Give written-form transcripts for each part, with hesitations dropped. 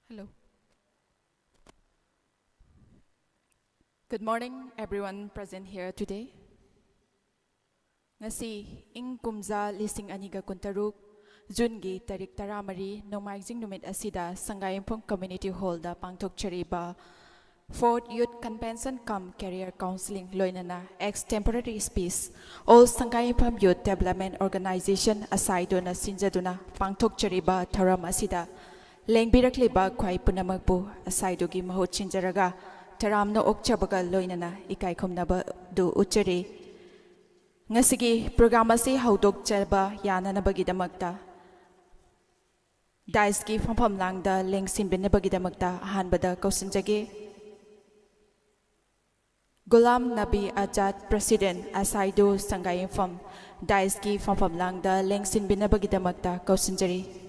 Hello. Good morning, everyone present here today. Ngasi ing kumza lising aniga kuntaruk Jungi tarik taramari nomaiging numit asida Sangayumpong Community Hall da pangtok chariba 4th Youth Convention cum Career Counseling loinana ex-temporary space all Sangayumpong Youth Development Organization asaidona sinjaduna pangtok chariba tharam asida Lengbirakliba kwai punamagpu asaidugi mahut chinjaraga taramno okchabaga loinana ikai khumnaba du uchari ngasigi program asi haudok chalba yananabagidamagta daiski phomphom langda lengsinbinabagidamagta ahanbada kausinjage Gulam Nabi Ajad President Asaidu Sangayimphom daiski phomphom langda lengsinbinabagidamagta kausinjari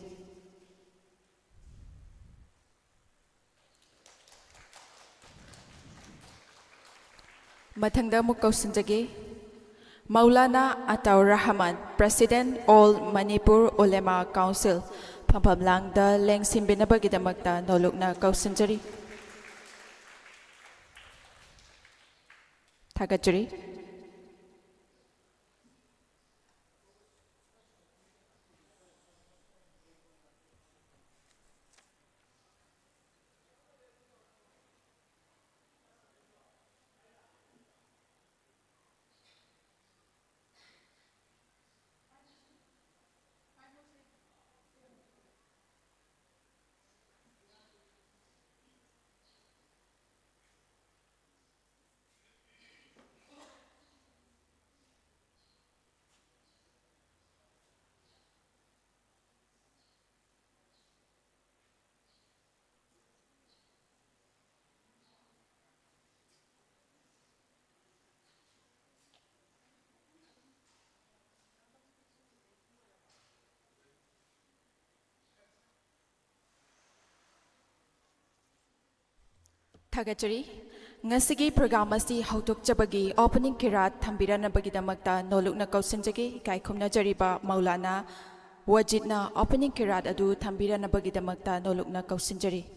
Mathangda Mukausinjage Maulana Ataur Rahman, President All Manipur Ulema Council, Pampamlangda Leng Simbinabagidamagta Nolukna Kausinjari Tagajari Tagajari Ngasigi program asi hautok jabagi opening kirat thambiranabagidamagta nolukna kausinjage kaikhumna jariba Maulana Wajidna opening kirat adu thambiranabagidamagta nolukna kausinjari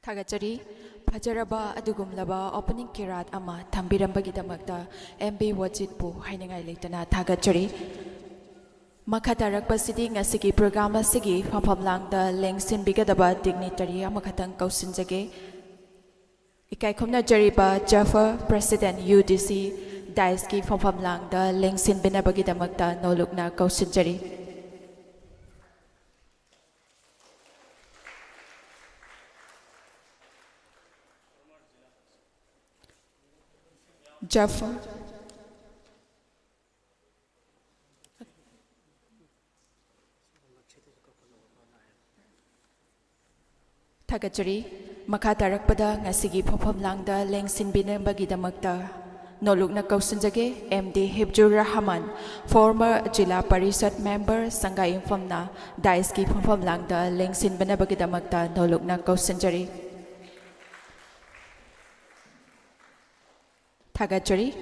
Thagachari Pajaraba Adugumlaba opening kirat ama Tambirambagidamagda MB Wajitpu Hainingai Leitana Thagachari Makatarakpa City Ngasigi program Sigi Pampamlangda Lengsin Bigadaba dignitary Amakatang Kausinjage Ikaikomna Jariba Jaffa President UDC Daiski Pampamlangda Lengsin Binabagidamagda Nolukna Kausinjari Jaffa Thagachari Makatarakpada Ngasigi Phomphomlangda Lengsinbinambagidamagta Nolukna Kausinjage MD Hibjur Rahman former Jila Parishad member Sangai Infomna Daiski Phomphomlangda Lengsinbinabagidamagta Nolukna Kausinjari Thagachari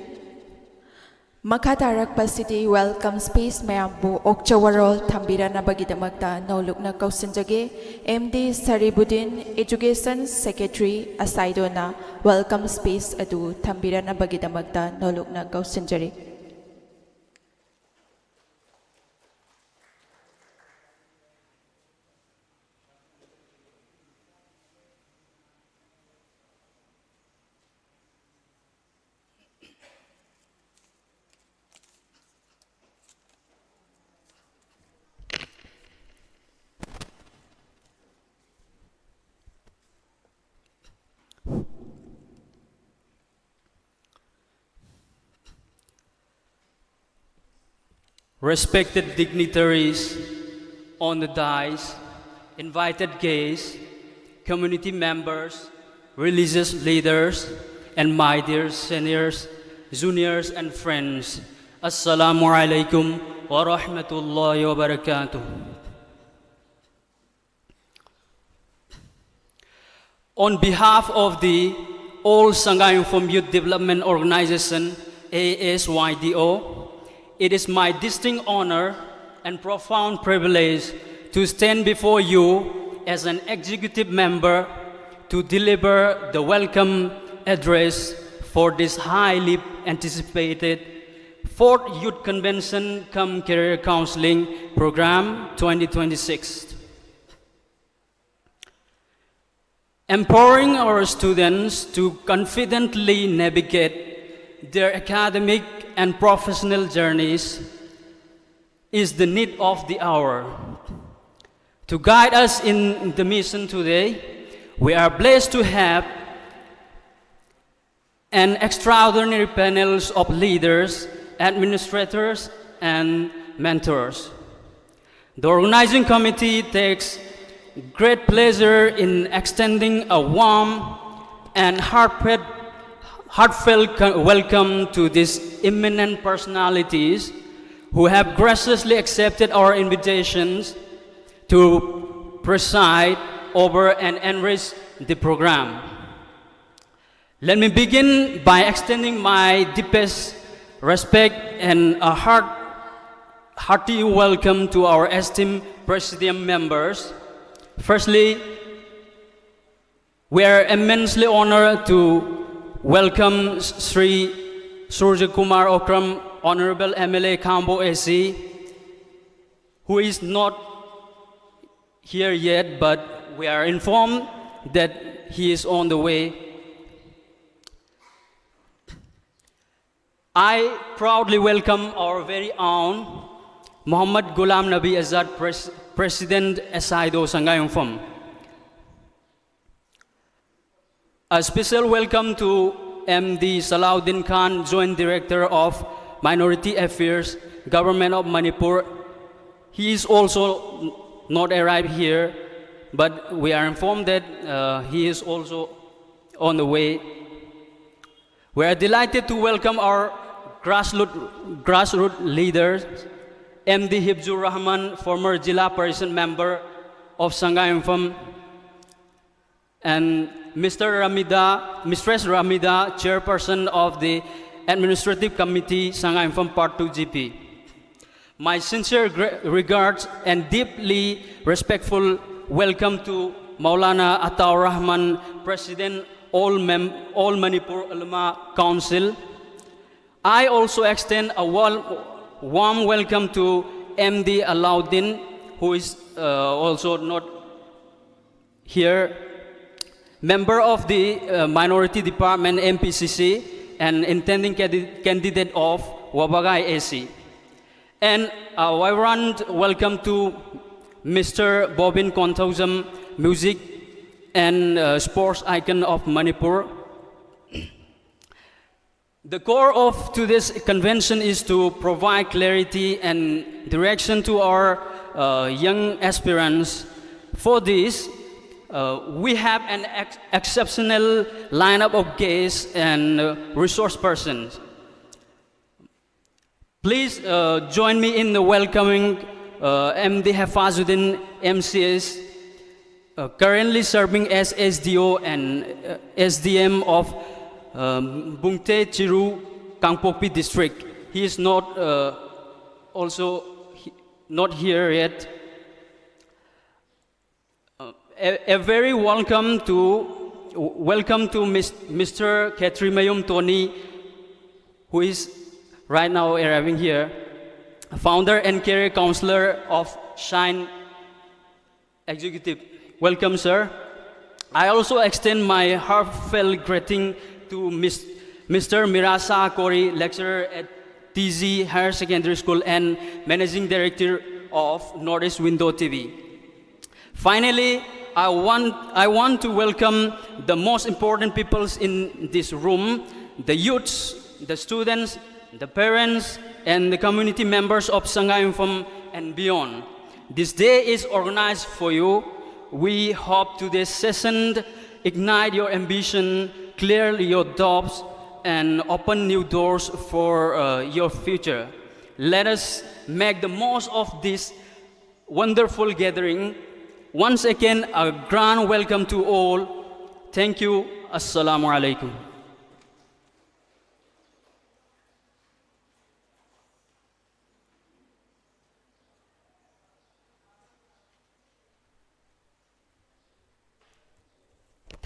Makatarakpa City Welcome Space Mayambu Okchawarol Thambirana Bagidamagta Nolukna Kausinjage MD Saribudin Education Secretary Asaidona Welcome Space Adu Thambirana Bagidamagta Nolukna Kausinjari Respected dignitaries on the dais, invited guests, community members, religious leaders, and my dear seniors, juniors, and friends. Assalamu alaikum wa rahmatullahi wa barakatuh. On behalf of the All Sangha Inform Youth Development Organization, ASYDO, it is my distinct honor and profound privilege to stand before you as an executive member to deliver the welcome address for this highly anticipated 4th Youth Convention Come Career Counseling Program 2026. Empowering our students to confidently navigate their academic and professional journeys is the need of the hour. To guide us in the mission today, we are blessed to have an extraordinary panel of leaders, administrators, and mentors. The organizing committee takes great pleasure in extending a warm and heartfelt welcome to these eminent personalities who have graciously accepted our invitations to preside over and enrich the program. Let me begin by extending my deepest respect and a hearty welcome to our esteemed Presidium members. Firstly, we are immensely honored to welcome Sri Surya Kumar Okram, Honorable MLA Kambo AC, who is not here yet, but we are informed that he is on the way. I proudly welcome our very own Muhammad Ghulam Nabi Azad, President SIDO Sangha Inform. A special welcome to MD Salahuddin Khan, Joint Director of Minority Affairs, Government of Manipur. He is also not arrived here, but we are informed that he is also on the way. We are delighted to welcome our grassroots leaders, MD Hibzur Rahman, former Jila Parishad member of Sangha Inform, and Mistress Ramida, chairperson of the Administrative Committee, Sangha Inform Part 2 GP. My sincere regards and deeply respectful welcome to Maulana Ataur Rahman, President All Manipur Ulama Council. I also extend a warm welcome to MD Alauddin, who is also not here, member of the Minority Department MPCC and intending candidate of Wabagai AC. And a vibrant welcome to Mr. Bobin Kontausam, music and sports icon of Manipur. The core of today's convention is to provide clarity and direction to our young aspirants. For this, we have an exceptional lineup of guests and resource persons. Please join me in the welcoming MD Hafazuddin MCS, currently serving as SDO and SDM of Bungte Chiru Kangpokpi district. He is not not here yet. A very welcome to Mr. Ketrimayum Tony, who is right now arriving here, founder and career counselor of Shine Executive. Welcome, sir. I also extend my heartfelt greeting to Mr. Mirasa Kori, lecturer at TZ Higher Secondary School and Managing Director of Northeast Window TV. Finally, I want to welcome the most important people in this room, the youths, the students, the parents, and the community members of Sangha Inform and beyond. This day is organized for you we hope today's session ignite your ambition, clear your doubts, and open new doors for your future. Let us make the most of this wonderful gathering. Once again, a grand welcome to all. Thank you. Assalamu alaikum.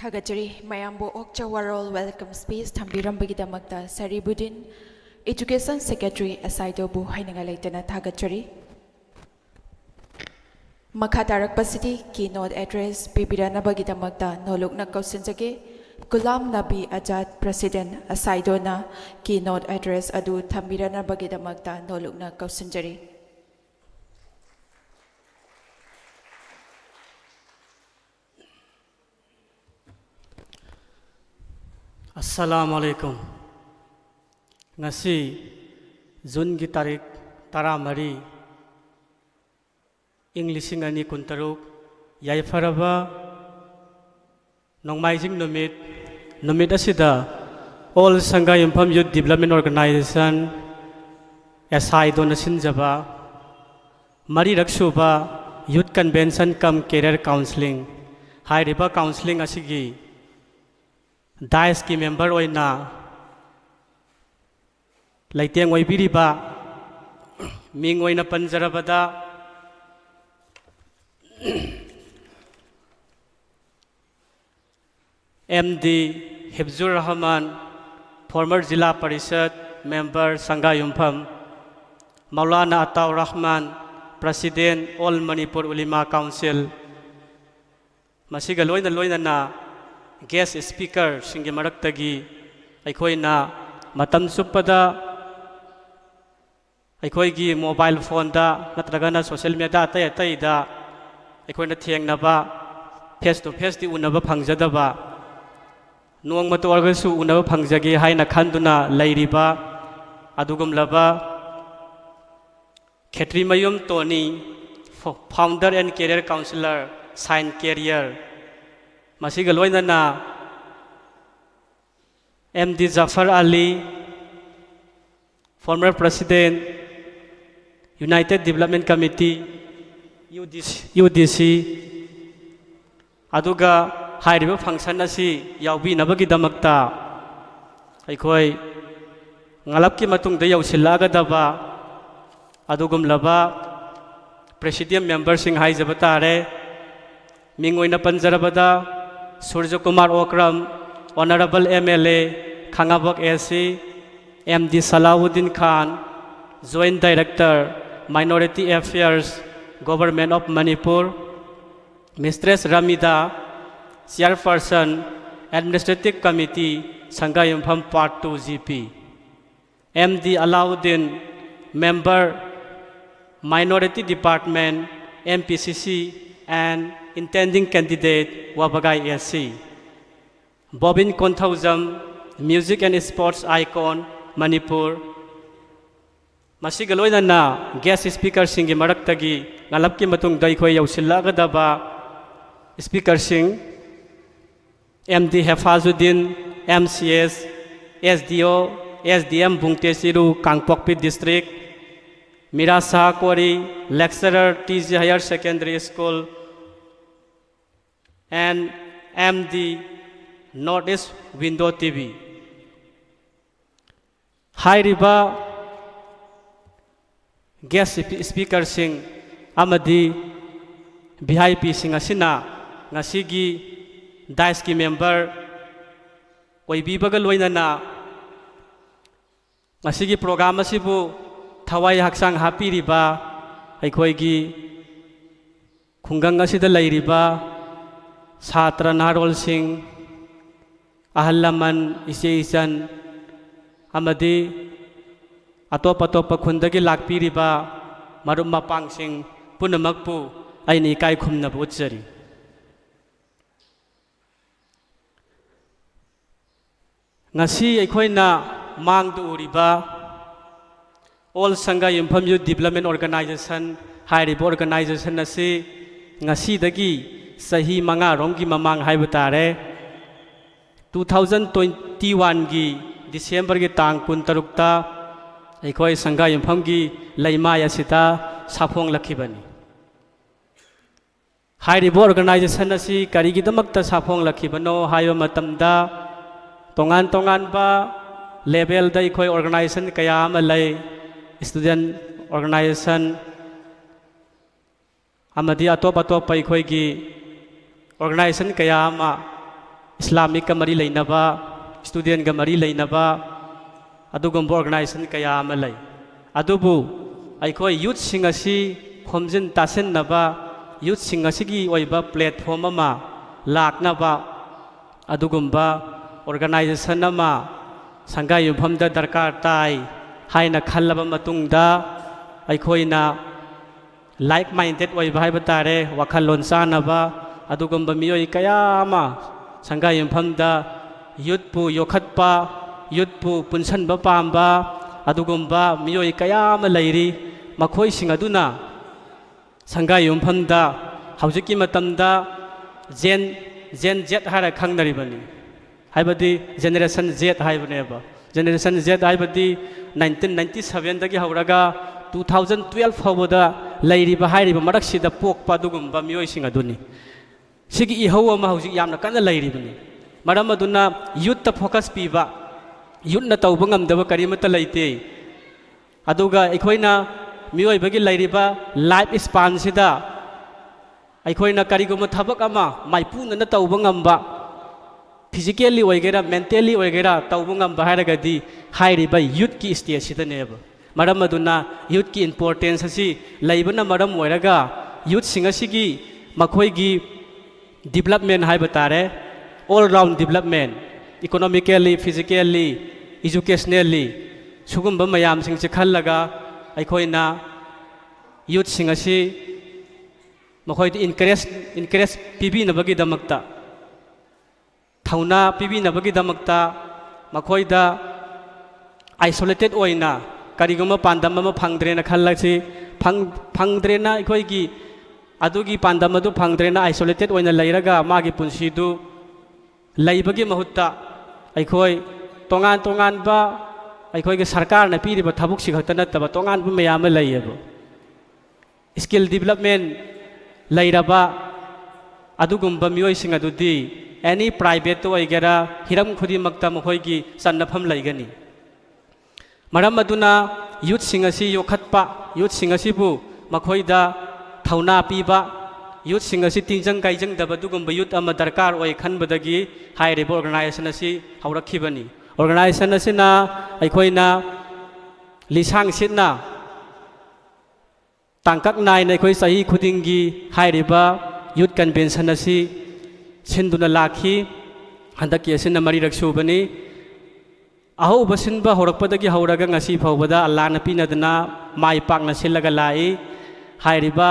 Thagachari Mayambo Okcha Warol welcome space Tambirambagidamagta Saribudin Education Secretary Asaido Bu Hainangalaitana Thagachari Makatarak Pasiti Keynote Address Bibirana Bagidamagta Nolokna Kausinjage Gulam Nabi Ajad President Asaido na Keynote Address Adu Tambirana Bagidamagta Nolokna Kausinjari Assalamu alaikum. Ngasi Jun gi tarik taramari English ngani kuntaruk yai faraba nongmaijing numit asida all Sangha Yumpham Youth Development Organization SI dona sinjaba mari raksuba Youth Convention cum Career Counseling hai riba counseling asigi Dice ki member oina Laiteng oi biriba Ming oina panjarabada MD Hibzur Rahman former Zilla Parishad member Sangha Yumpham Maulana Ataur Rahman President All Manipur Ulema Council Masiga loina na guest speaker singi maraktagi aikoina matam suppada aikoigi mobile phone da natragana social media atai da aikoina thengnaba face to face di unaba phangjadaba nuang matwargasu unaba phangjage haina khanduna lairiba adugumlaba Khetri Mayum Tony founder and career counselor Sign Career Masiga loina MD Zafar Ali, former President, United Development Committee, UDC, aduga hairiba function asi yaubi nabagi damakta, aikoi ngalap ki matung da yausilaga daba, adugum laba, Presidium member sing hai jabatare, mingoi na panjarabada. Surya Kumar Okram, Honorable MLA, Khangabok AC, MD Salahuddin Khan, Joint Director, Minority Affairs, Government of Manipur, Mistress Ramida, Chairperson, Administrative Committee, Sangha Yumpham Part 2 GP, MD Alauddin, Member, Minority Department, MPCC, and intending candidate Wabagai SC. Bobin Konthaujam, music and sports icon, Manipur. Masigaloy na guest speaker singi maraktagi ngalap ki matung dai khoi yausilaga daba speaker sing MD Hafazuddin MCS SDO SDM Bungtesiru Kangpokpi district Mira Sahakori lecturer TG Higher Secondary School and MD Northeast Window TV. Hai riba guest speaker sing amadi VIP sing asina ngasigi dice ki member oibibaga loinana ngasigi program asibu thawai haksang happy riba aikoigi khungang asida lairiba Satra Narol Singh, Ahalaman Isaisan, Amadi, Atopatopa Kundagi Lakpiriba, Maruma Pang Singh, Punamagpu, Aini Kai Kumna Butsari. Ngasi Aikoina Mang du Uriba, All Sangha Yumpham Youth Development Organization, High Organization Nasi, Ngasi Dagi, sahi manga romgi mamang haiba tare 2021 gi December gi tang kun tarukta aikoi sangha yumpham gi leima yasita saphong lakhibani hairibo organization asi karigi damakta saphong lakhibano haiba matamda tongan tongan ba level da aikoi organization kaya ama lay student organization amadi atop atop aikoi gi organization kaya ama Islamic ka mari leinaba student ka mari leinaba adugumba organization kaya ama lay adubu aikoi youth sing asi khomjin tasen naba youth sing asi gi oiba platform ama laknaba adugumba organization ama sangai yumhamda darkar tai haina khallaba matungda aikoina like minded oiba haiba tare wakhalon sanaba adugumba miyoi kaya ama sangai yumhamda youth pu yokhatpa youth pu punsanba pamba adugumba miyoi kaya ama lairi makhoi sing aduna sangai yumhamda haujiki matamda gen z hara khangnaribani haibadi generation z haibaneba generation z haibadi 1997 dagi hauraga 2012 fawda lairiba hairiba maraksida pokpa dugumba miyoi sing aduni sigi ihau ama hauji yamna kana lairibani maram aduna youth ta focus piba youth na tawba ngamdaba karimata laite aduga aikhoina miyoi bagi lairiba life span sida aikhoina karigoma thabak ama maipuna na tawba ngamba physically oigera mentally oigera tawba ngamba haragadi hairiba youth ki stage sida neba maram aduna youth ki importance asi laibana maram oiraga youth singa sigi makhoi gi development haiba tare all round development economically physically educationally sugumba mayam sing se khallaga aikhoina youth sing asi makhoi encourage pibi na bagi damakta thauna pibi na bagi damakta makhoi da isolated oina karigoma pandam ma phangdrena khallasi phangdrena aikoi gi adugi pandam adu phangdrena isolated oina lairaga magi punsi du laibagi mahutta aikoi tongan tongan ba aikoi ge sarkar na piri ba thabuk sikhata nataba tongan bu mayam layebo skill development lairaba adugumba miyoi sing adudi any private to oigera hiram khudi makta mohoi gi sannafam laigani maram aduna youth sing asi yokhatpa youth sing asi bu makhoi da thauna piba youth sing asi tingjang kaijang daba dugumba youth ama darkar oi khanbadagi hairibo organization asi haurakhibani organization asina aikhoina lisang sitna tangkak nai na khoi sahi khudingi hairiba youth convention asi sinduna lakhi handaki asina mari raksubani aho basinba horakpadagi hauraga ngasi phawbada allah na pinadana mai pakna silaga lai hairiba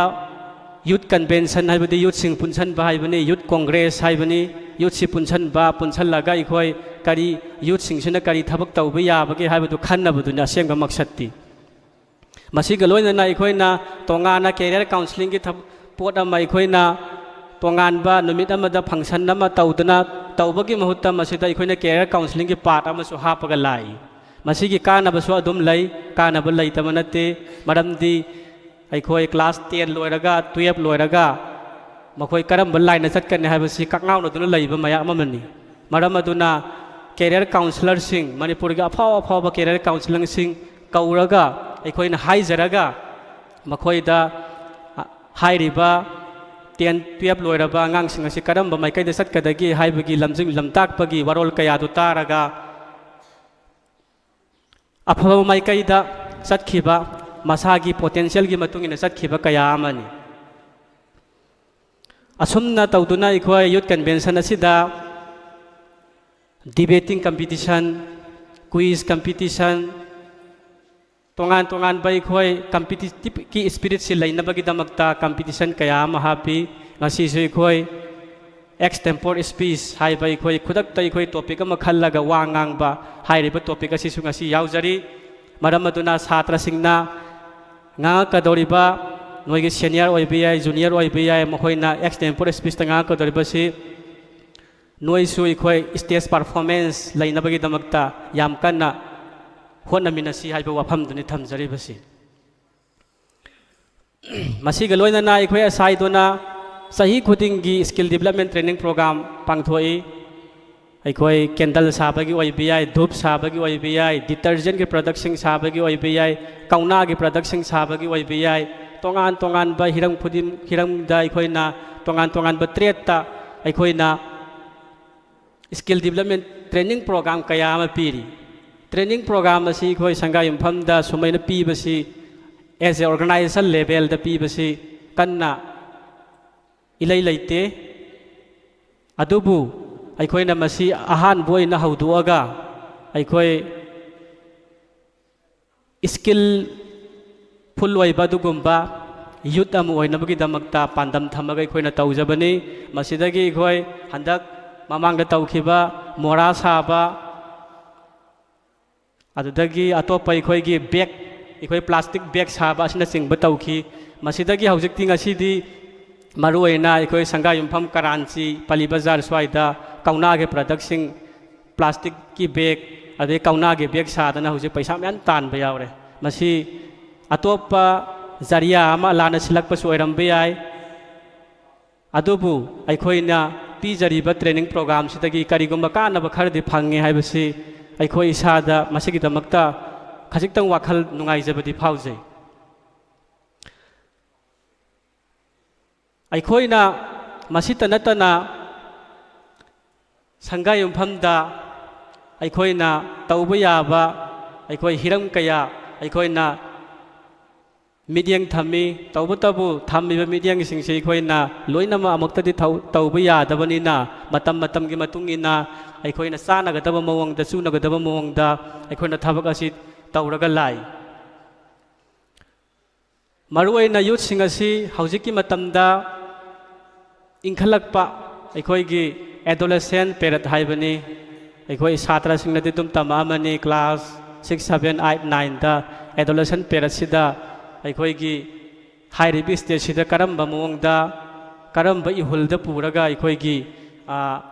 youth convention haibadi youth sing punsan ba haibani youth congress haibani youth si punsan ba punsan laga ikhoi kari youth sing sina kari thabak tawba ya bagi haibadu khannabaduna senga maksatti masiga loina na ikhoina tongana career counseling ki pot ama ikhoina tongan ba numit amada function nama tawdana tawbagi mahutta masida ikhoina career counseling ki part ama su hapaga lai masigi kana basu adum lai kana ba lai tamanate maramdi aikhoi class 10 loiraga 12 loiraga makhoi karam balai na chatkan haibasi kakngau na duna laiba maya amamani maram aduna career counselor sing manipur ga aphaw career counseling sing kauraga aikhoina haijaraga makhoida hairiba 10 12 loiraba angang sing asi karamba maikai da satkadagi haibagi lamjing lamtakpagi warol kaya du taraga aphaw maikai da satkhiba masagi potential gi matungina satkhiba kaya amani asumna tawduna ikhoi youth convention asida debating competition quiz competition tongan tongan bai khoi competitive ki spirit si laina bagi damakta competition kaya ma happy ngasi sui khoi extempore speech hai bai khoi khudak tai khoi topic ama khallaga wangang ba hai riba topic asi su ngasi yaujari maram aduna satra singna nga kadoriba नोई senior ओइबे junior ओइबे मखोइना extempore speech तंगा कदरिबसी नोइसु इखोइ stage performance लैनबगिदमक्ता याम कन्ना होनमिनसी हाइबा वाफमदुनि थमजरिबसी मसीगा लोइनना इखोइ असाइदोना सही खुदिंगी स्किल डेवलपमेंट ट्रेनिंग प्रोग्राम पांगथोई अखोई कैंडल साबगी ओइबियाई धूप साबगी ओइबियाई डिटर्जेंट के प्रोडक्ट साबगी ओइबियाई कौना के प्रोडक्ट साबगी ओइबियाई तोंगान तोंगान बा हिरम खुदिम हिरमदा अखोइना तोंगान तोंगान बा ट्रेडता अखोइना स्किल डेवलपमेंट ट्रेनिंग प्रोग्राम कया अमा पीरी ट्रेनिंग प्रोग्राम असी अखोइ संगा युमफमदा सुमैना पीबसी एज ए ऑर्गेनाइजेशन लेवल दा पीबसी कन्ना इलाई लैते अदुबु अखोइना मसी अहान बोइना हौदुअगा अखोइ स्किल फुल ओइबा दुगुम्बा यूथ अम ओइनबगिदमक्ता पांदम थमगा अखोइना तौजबनी मसीदगी अखोइ हंदक ममांगदा तौखिबा मोरा साबा अदुदगी अतोपा अखोइगी बैग अखोइ प्लास्टिक बैग साबा असिना चिंगबा तौखि मसीदगी हौजिकति ngasiदी मरुइना अखोइ संगा युमफम करांची पली बाजार स्वाइदा कौना के प्रोडक्ट प्लास्टिक की बैग अदे कौना के बैग सादना हुजे पैसा म्यान तानबा यावरे मसी अतोपा जरिया अमा लाना सिलकपसु ओइरमबे याय अदुबु अखोइना पीजरिबा ट्रेनिंग प्रोग्राम सिदगी करिगुम्बा कानबा खरदि फंगे हाइबसी अखोइ इसादा मसिगिदमक्ता खजिक्तंग वाखल नुंगाइजबदि फाउजै अखोइना मसित नतना संगा युमफमदा अखोइना तौबा याबा अखोइ हिरम कया अखोइना मीडियम थमी तौबतबु थमीबा मीडियम सिंगसे अखोइना लोइनमा अमक्तदि तौबा यादबनिना मतम मतमगी मतुंगिना अखोइना चानगदबा मवंगदा चुनगदबा मवंगदा अखोइना थबक असि तौरगा लाई मरुओइना यूथ सिंग असि हौजिकि मतमदा इंखलकपा अखोइगी एडोलेसेंट पेरेड हाइबनी अखोइ छात्र सिंगनदि तुम तमामनी क्लास 6 7 8 9 दा एडोलेसेंट पेरेड सिदा अखोइगी हाइरिबि स्टेज सिदा करम्बा मवंगदा करम्बा इहुलदा पुरगा अखोइगी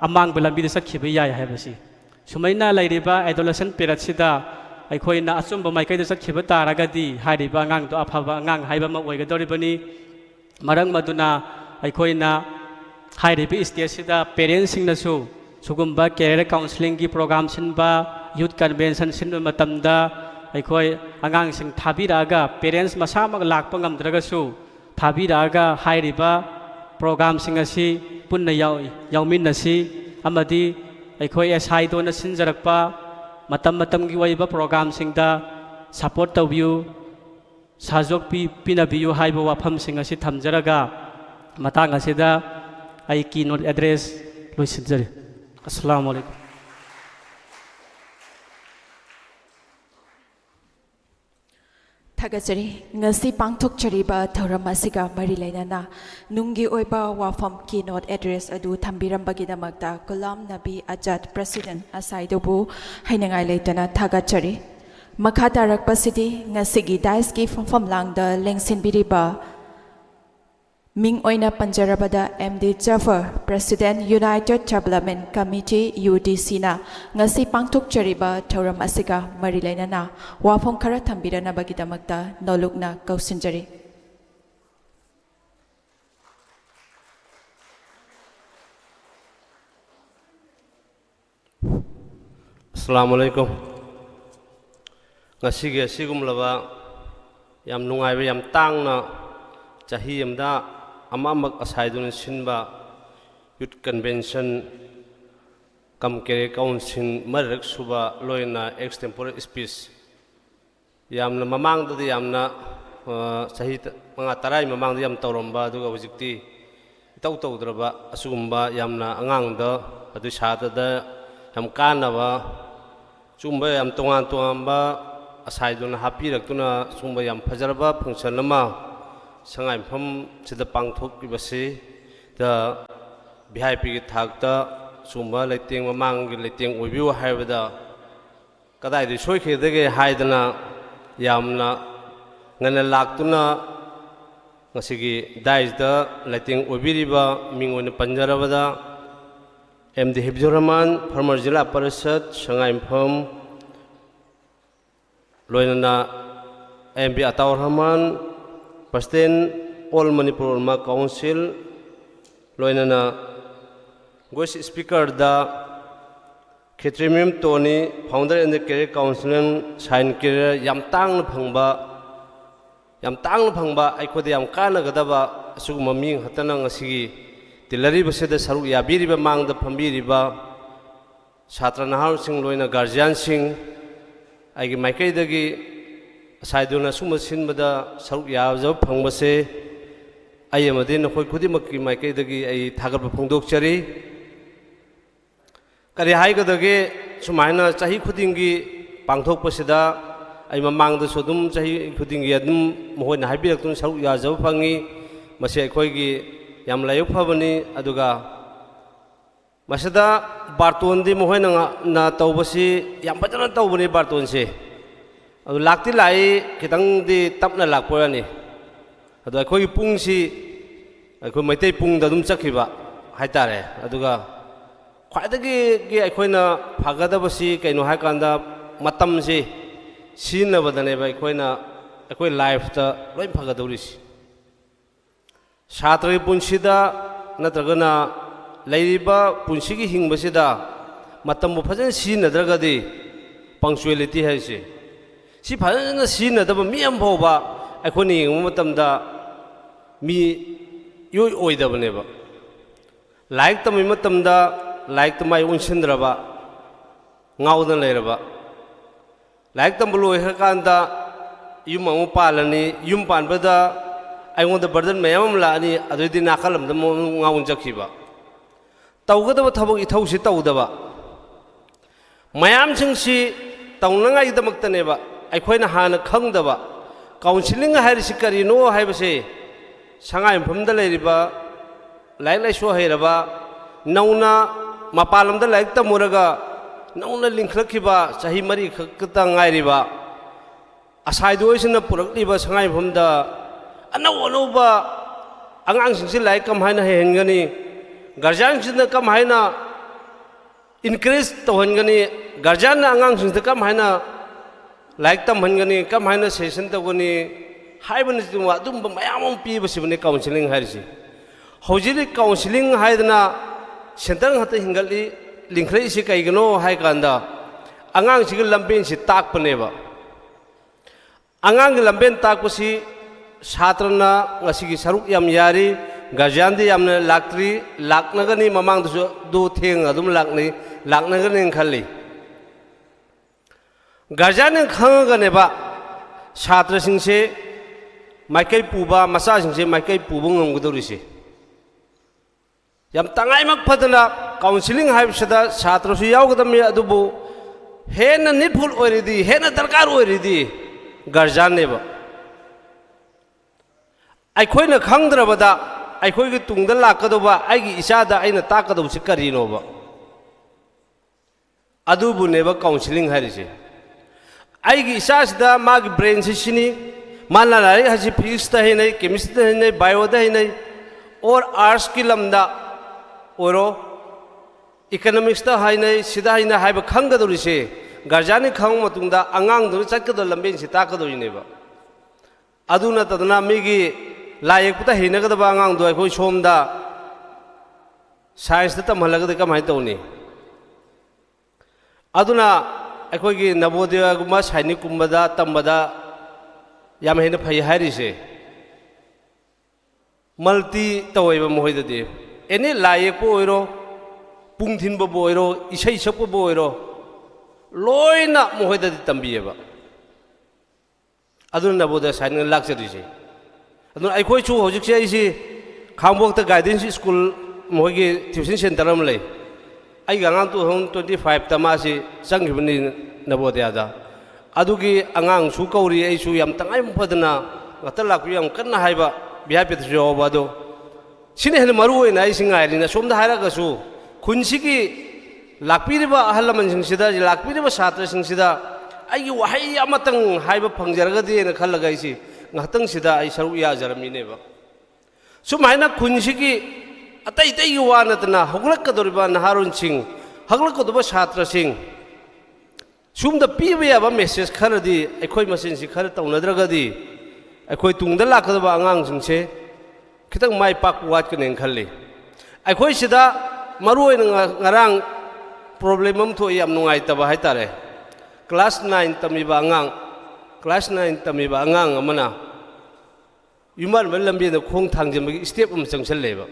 अमांग बलंबिदा सखिबा याय हाइबसी सुमैना लैरिबा एडोलेसेंट पेरेड सिदा अखोइना अचुंबा माइकैदा सखिबा तारगदि हाइरिबा अंगांदो अफबा अंगांग हाइबा मा ओइगदोरिबनी मरंग मदुना अखोइना हाइरिबि स्टेज सिदा पेरेंट्स सिंगनसु सुगुम्बा कैरियर काउंसलिंग की प्रोग्राम सिनबा यूथ कन्वेंशन सिनबा मतमदा अखोइ अंगांग सिंग थाबिरागा पेरेंट्स मसामक लाकपा ngamdragasu थाबिरागा हाइरिबा प्रोग्राम सिंग असि पुन्ना याउमिनसी अमदि अखोइ एसआइदोना सिनजरकपा मतम मतमगी ओइबा प्रोग्राम सिंगदा सपोर्ट तौबियु साजोक पिनबियु हाइबा वाफम सिंग असि थमजरगा मतंग असिदा आई की नोट एड्रेस लोइसिनजरी अस्सलाम वालेकुम थागचरी ngasi pangthokchariba thoram asiga mari lainana nungi oiba wafam ki note address adu thambirambagidamagta Gulam Nabi Azad President asaidobu hainangai leitana thagachari makha tarakpasidi ngasigi dais ki fomfam langda lengsinbiriba Ming oina panjarabada MD Jafar President United Development Committee UDC na ngasi pangthokchariba thoram asiga mari lainana wafom khara thambirana bagidamagta nolukna kausinjari Assalamu alaikum ngasigi asigumlaba yam nungaiba yam tangna chahi amda amamak asaidun sinba youth convention kam kere council marak suba loina extempore speech yamna mamang da yamna chahi manga tarai mamang da yam tawramba aduga hojikti itaw tawdraba asugumba yamna angang da adu sata da yam kanaba chumba yam tongan tongamba asaidun happy raktuna chumba yam fajarba function nama sangai pham sida pangthok ibasi da VIP ki thakta chumba leiting mamang gi leiting oibiu haibada kadai di soi khedege haidana yamna ngana laktuna ngasi daisda lighting obiriba mingone panjarabada MD Hibjurrahman Farmer Jilla Parishad Sangai Phom loinana MB Ataur Rahman President All Manipur Ulama Council loinana Gois Speaker da Khetrimim Tony Founder and the Career Council Sign Career Yam Tang Phangba Aikode Yam Kana Gadaba Sugma Ming Hatanang Asigi Tilari Baseda Saru Yabiriba Mang the Pambiriba Satra Nahar Sing Loina Guardian Sing Agi Maikay Dagi Saiduna Suma Sinbada Saru Yazo Pangbase Ayamadin Hoi Kudimaki Maikay Dagi a Tagap Pongdok Chari Kari Haigadage Sumaina Chahi Kudingi Pangtok Pasida ay mamang da sodum chahi khuding yadum mohoi na habirak tun saru ya jaw phangi mase khoi gi yam layu phabani aduga masada barton di mohoi na tawbasi yam bajana tawbani barton se adu lakti lai kitang di tapna lakporani adu khoi pung si khoi maitei pung da dum chakhiba haitare aduga khwaidagi gi khoina phagadabasi kaino haikanda matam si Sina badane ba koi life ta loi phagadauris Satri punsida natragana leiriba punsigi hingbasida matambu phajan sinadragadi punctuality haise si phajana sinadaba mi am bhoba akhoni matamda mi yoi oidabane ba like tamai matamda like tamai unsindraba ngaudan leiraba Like the Blue Hakanda, Yumamu Palani, Yumpan Beda, I want the burden Mayam Lani, Adri Nakalam, the Mountain Jakiba. Taugada Tabu Itoshi Taudava Mayam Chingshi, Taunanga the Maktaneva, I quite a Hana Kangdava, counseling a Harisikari, no Habase, Sangam from the Ladiba, Laila Shoheraba, Nauna, Mapalam the like the Muraga. Nauna Linklakiba, Sahimari Katangairiba, Asaidoisina Purakliba Sangai from the Anawanova Angang like Kamhana Hengani, Garjan Sin the Kamhana increase to Hengani, Garjana Angang Sin the Kamhana like Tam Hengani, Kamhana Session the Wani, Hibernation Wadum, Mayamon Pibasivani counseling Harisi. Hojili counseling Haidana, Sentang Hata Hingali. Linkray si kaigano hai kanda angang sigil lambin si tak paneba angang lambin tak si satrana ngasigi saruk yam yari gajandi yamna laktri laknagani mamang du theng adum laknagani khali gajani khangane ba satra singse maikai puba masa singse maikai pubung ngumgudorisi Yam tangai mak padana counseling haibsada satra su yawgadam ya adubu hena nipul oridi hena darkar oridi garjan neba ai khoina khangdrabada ai khoi gi tungda lakadoba ai gi isada aina takadu sikari noba adubu neba counseling harise ai gi isasda mag brain sini manla nari haji physics ta hinai chemistry ta hinai bio ta hinai or arts ki lamda Oro economics ta hainai sida haina haiba khanggadorise garjani khang matungda angang du chakkado lambin sita kadoineba aduna tadana migi layak puta hinaga da angang du khoi somda science ta tamhalaga da kamai tawni aduna akhoi gi nabodaya guma sainik kumbada tambada yam hena phai hairise multi tawaiba mohoida de Any layak poiro, Pungtin boiro, Isai Sapo boiro, Loina Moheda Tambieva. Aduna Boda sign a luxury. I quite true, Hojik, Kambok the guidance school, Mogi tuition center. I got to home 25 Tamasi, Sangivani Nabodiada. Adugi Angang, Sukori, Asu Yam Tangam Padana, Gatalakiam, Kana Haiba, be happy to show Bado. Sinihel maru in icing irina, some the Haragasu, Kunsiki, Lakpiriba Halaman Sida, Lakpiriba Satra Sida, Ayu Hai Amatang, Haiba Panjaragadi and Kalagaisi, Natang Sida, I shall Yazamineva. सुमायना खुनसिगी अतई तई वा नतना हगलकदोरिबा नहारुनसिंग हगलकदोबा छात्रसिंग सुमदा पीबा याबा message खरदी अखोय मसिनसि खर तौनद्रगदी अखोय तुंगदा लाकदबा आंगांसिंगसे खितंग my पाक वाटकने खल्ली अखोय सिदा मरुओइन ngarang problem हम थो याम नुंगाइतबा हाइतारे class 9 तमिबा आंगांग क्लास 9 तमिबा आंगांग अमना युमान वन लंबी द खोंग थांजमगी स्टेप अम चंगसलेबा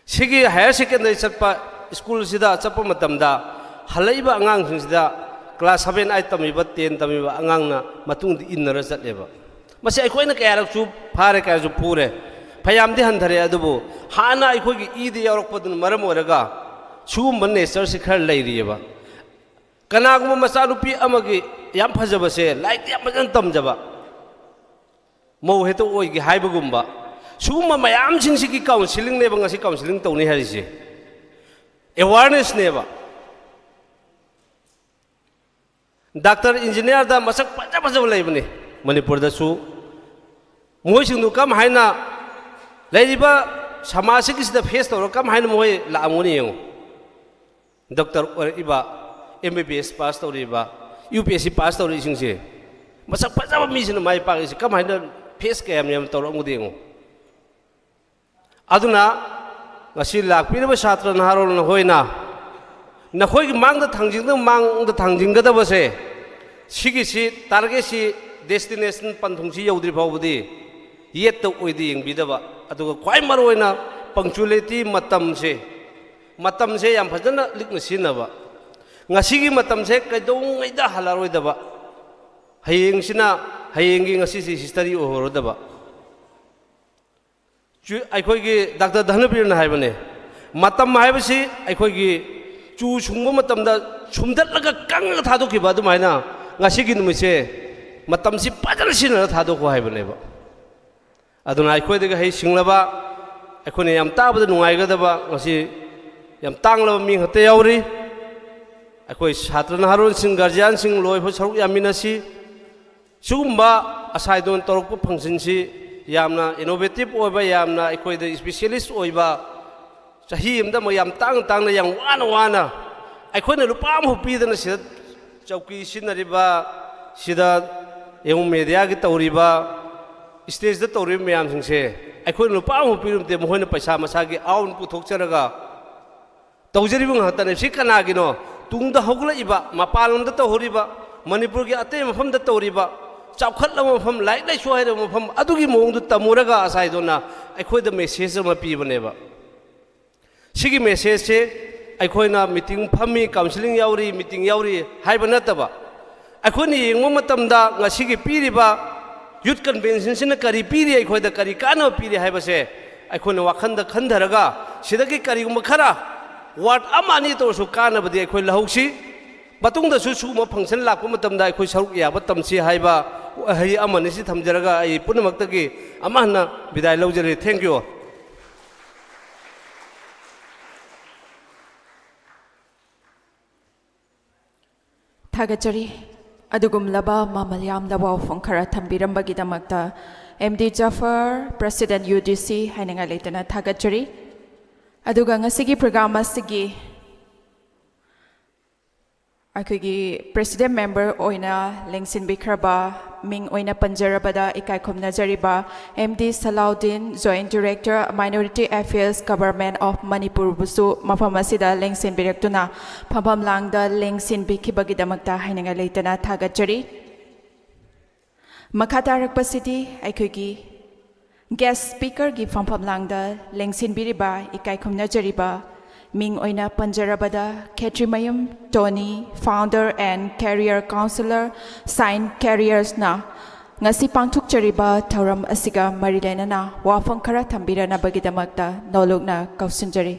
सिगी हायर सेकेंडरी चपा स्कूल सिदा चपा मतमदा हलैबा आंगांग सिदा क्लास 7 8 तमिबा 10 तमिबा आंगांगना मतुंग इनरा चलेबा मसे अखोयना कयारकसु फारे कयासु पूरे फयामदि हंधरे अदुबो हाना अखोगी ईदि यावरकपदुन मरम ओरगा सुगुम नेचर से खर लेरियबा कनागुम मचानुपी अमगी याम फजबसे लाइक याम फजन तमजबा मौ हेतो ओइगी हाइबगुम्बा सुगुम मयाम सिंसिगी काउंसलिंग नेबा ngasi काउंसलिंग तौनि हारिसे अवेयरनेस नेबा डॉक्टर इंजीनियर दा मसक फजा फजब लेबने मणिपुर दसु मोइसिंदु कम हाइना लेरिबा समाजसिगी सिदा फेस तौर कम हाइना मोइ लामुनि यंगो डॉक्टर और इबा MBBS पास तौरीबा UPSC पास तौरी सिंसे मसक फजाबा मिसिन माइ पागिसे कम हाइना फेस के याम तौरंगुदे यंगो अदुना ngasi lakpiraba छात्र नहारोन होइना नखोइगी मांगदा थांजिंगदबसे सिगिसि टारगेटसि डेस्टिनेशन पंथुंगसि यौद्रि फावबदि येत ओइदि यंगबिदबा अदुगा ख्वाइ मरोइना पंक्चुअलिटी मतमसे याम फजना लिखना सिनबा ngasiगी मतमसे कैदोंगैदा हलारोइदबा हयेंसिना हयेंगी ngasi हिस्टरी ओहरोदबा अखोगी डॉक्टर धनबीर हाइबने मतम हाइबसी अखोगी चू सुंगबा मतमदा सुमदलगा कंग थादोखिबा अदुमाइना ngasiगी नुमिसे मतमसि पाजल सिनरा थादोखो हाइबनेबा अदुना अखोइदगा है सिंगलबा अखोने याम ताबदा नुंगाइगदबा ngasi याम तांगलबा मी हते यावरी अखोइ छात्र नहारोन सिंग गार्जियन सिंग लोइफो सरुक यामिनासी सुगुम्बा असाइदोन तोरकपो फंक्शनसि यामना इनोवेटिव ओइबा यामना अखोइदा स्पेशलिस्ट ओइबा चाही अमदा म याम तांगना याम वाना अखोइना लुपा म पीदना सिदा चौकी सिनरिबा सिदा एउ मीडिया की तौरिबा स्टेज दा तौरिबा मयाम सिंसे अखोइना लुपा म पीरुमते मोहन पैसा मसागी आउन पुथोकचरगा तौजरिबा nghatane si kanagino tungda hogulaiba mapalomda tawhoriba manipur gi ate mafamda tawriba chawkhatlama mafam lai lai suhaira mafam adugi mongdu tamuraga asaidona akhoi message ma pibaneba sigi message se akhoi meeting phami counseling yauri meeting yauri haiba nataba akhoi ni yengmo matamda ngasigi piriba youth convention sina kari piri akhoi da kari kana piri haiba se akhoi wakhanda khandaraga sidagi kari gum khara ward अमानी तौरसु कानबदी अखोइ लहौसी बतुंगदसु सुगुम function लाकपा मतमदा अखोइ सरुक याबा तमसी हाइबा हई अमानी सि थमजरगा आई पुनमक्तगी अमाहना विदाय लौजरे थैंक यू थागचरी अदुगुमलबा मामलयामदा वाफों खरा थंबिरंबगिदमक्ता MD Jafar President UDC हाइनंगा लेतना थागचरी अदुगा ngasi program asigi अखोगी प्रेसिडेंट मेंबर ओइना लेंसिन बिखरबा मिंग ओइना पंजरबदा इकाई खोमनाजरिबा MD Salaudin Joint Director Minority Affairs Government of Manipur busu mafam asida लेंसिन बिरक्तुना फमफम Langda लेंसिन बिखिबगिदमक्ता हाइनंगा लेतना थागचरी मखातारकपसिदी अखोगी Guest speaker gi fampham langda lengsin biriba ikai khumnajariba ming oina panjarabada Ketrimayum Tony founder and career counselor sign careers na ngasi pangthuk chariba thauram asiga marilainana wafang khara thambirana bagidamakta nologna kausinjari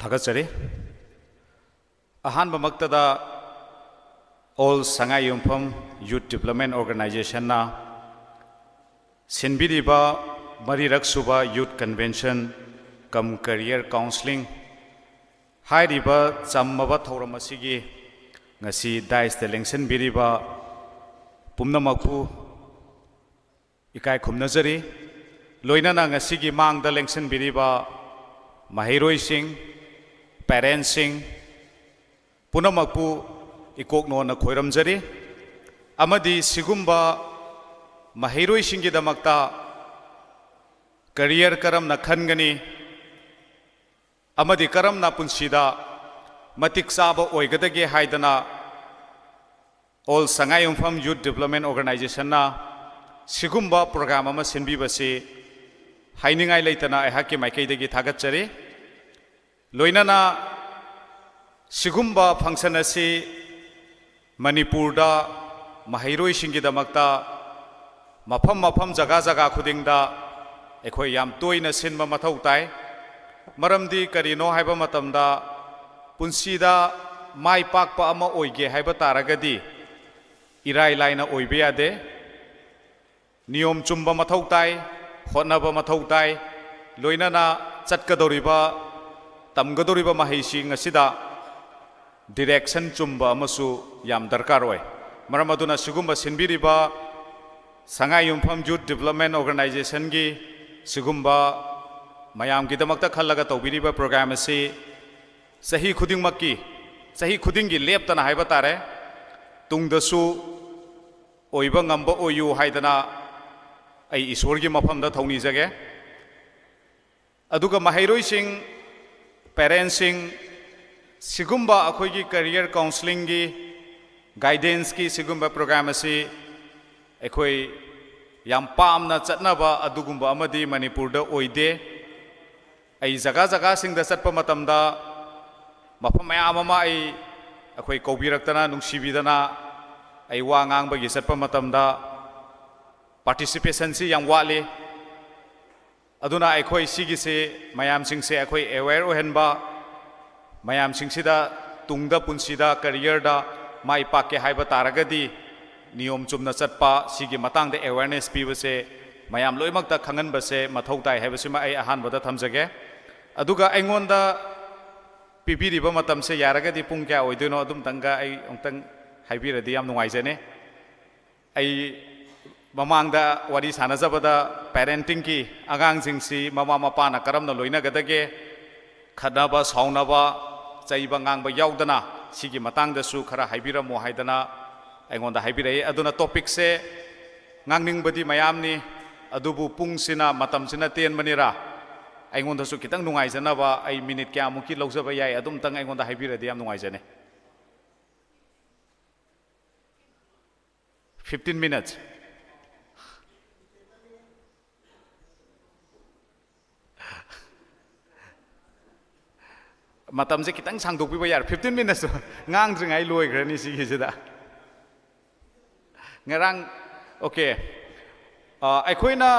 थागतचरी अहानब मक्तदा all संगाई युमफम youth development organization ना सिनबिरिबा मरीरक सुबा youth convention cum career counselling हाइरिबा चम्मबा थौरम असिगी ngasi daiste lengsen biriba pumnamakpu ikai khumnajari loinana ngasi gi mangda lengsen biriba mahiroi sing parents sing punamakpu ikokno na khoiramjari amadi sigumba mahiroi sing gi damakta career karam na khangani amadi karam na punsida matik saba oigadage haidana all sangai umfam youth development organization na sigumba program ama sinbi base hainingai leitana ahaki maikai dagi thagatchari loinana sigumba function asi manipur da mahiroi singi damakta mafam jaga jaga khudingda ekhoi yam toina sinba mathau tai maramdi karino haiba matamda पुंसीदा माई पाकपा अमा ओइगे हाइबा तारगदी इराय लाइना ओइबे यादे नियम चुम्बा मथौ ताई होनबा मथौ ताई लोइनाना चटकदोरिबा तमगदोरिबा माहिसी ngasiदा direction Chumba अमसु याम दरकार ओय मरम अदुना सिगुम्बा सिनबिरिबा संगाई युमफम यूथ डेवलपमेंट ऑर्गेनाइजेशन गी सिगुम्बा मयाम गिदमक्ता खल्लगा तौबिरिबा प्रोग्राम असि सही खुदिंग मक्की सही खुदिंग की लेपतना है बतारे तुंगदसु ओइबा ngamba oyu haidana ai ईश्वर की मफम दा थौनी जगे अदुगा माहिरोई सिंग पेरेंट्स सिंग सिगुम्बा अखोई की करियर काउंसलिंग की गाइडेंस की सिगुम्बा प्रोग्राम असी अखोई याम पामना चटनाबा अदुगुम्बा अमदी मणिपुर दा ओइदे ai जगह जगह सिंग दा चटपा मतमदा मफम मयाम अमा अखोई कौबिरक्तना नुंसीबिदना आई वा ngangbagi चटपा मतमदा पार्टिसिपेशन से याम वाले अदुना अखोई सिगिसे मयाम सिंगसे अखोई अवेयर ओहनबा मयाम सिंगसिदा तुंगदा पुंसीदा करियर दा माई पाके हाइबा तारगदी नियम चुमना चटपा सिगी मतंगदा अवेयरनेस पीबसे मयाम लोइमक्ता खंगनबसे मथौ ताई हाइबसिमा आई अहानबदा थमजगे अदुगा अइंगोंदा पीबीरिबा मतम से यारगदी पुंग क्या ओइदोनो अदुम तंगा आई ओंतंग हाइबिरदी याम नुंगाइजने आई ममांगदा वारी सानजबदा पेरेंटिंग की आगांगसिंगसी ममा मपाना करमना लोइनगदगे खदबा साउनबा चैबा ngang ba yaudana sigi matangdasu khara haibiramo haidana aingonda haibirai aduna topic se ngangningbadi mayamni adubu pungsina matamsina ten manira aingonda su kitang nungaijana ba ai minute kya muki lojaba yai adum tang aingonda haibiradi yam nungaijane 15 minutes matam se kitang sangdok piba yar 15 minutes ngang dringai loi grani sigi sida ngarang okay aikoina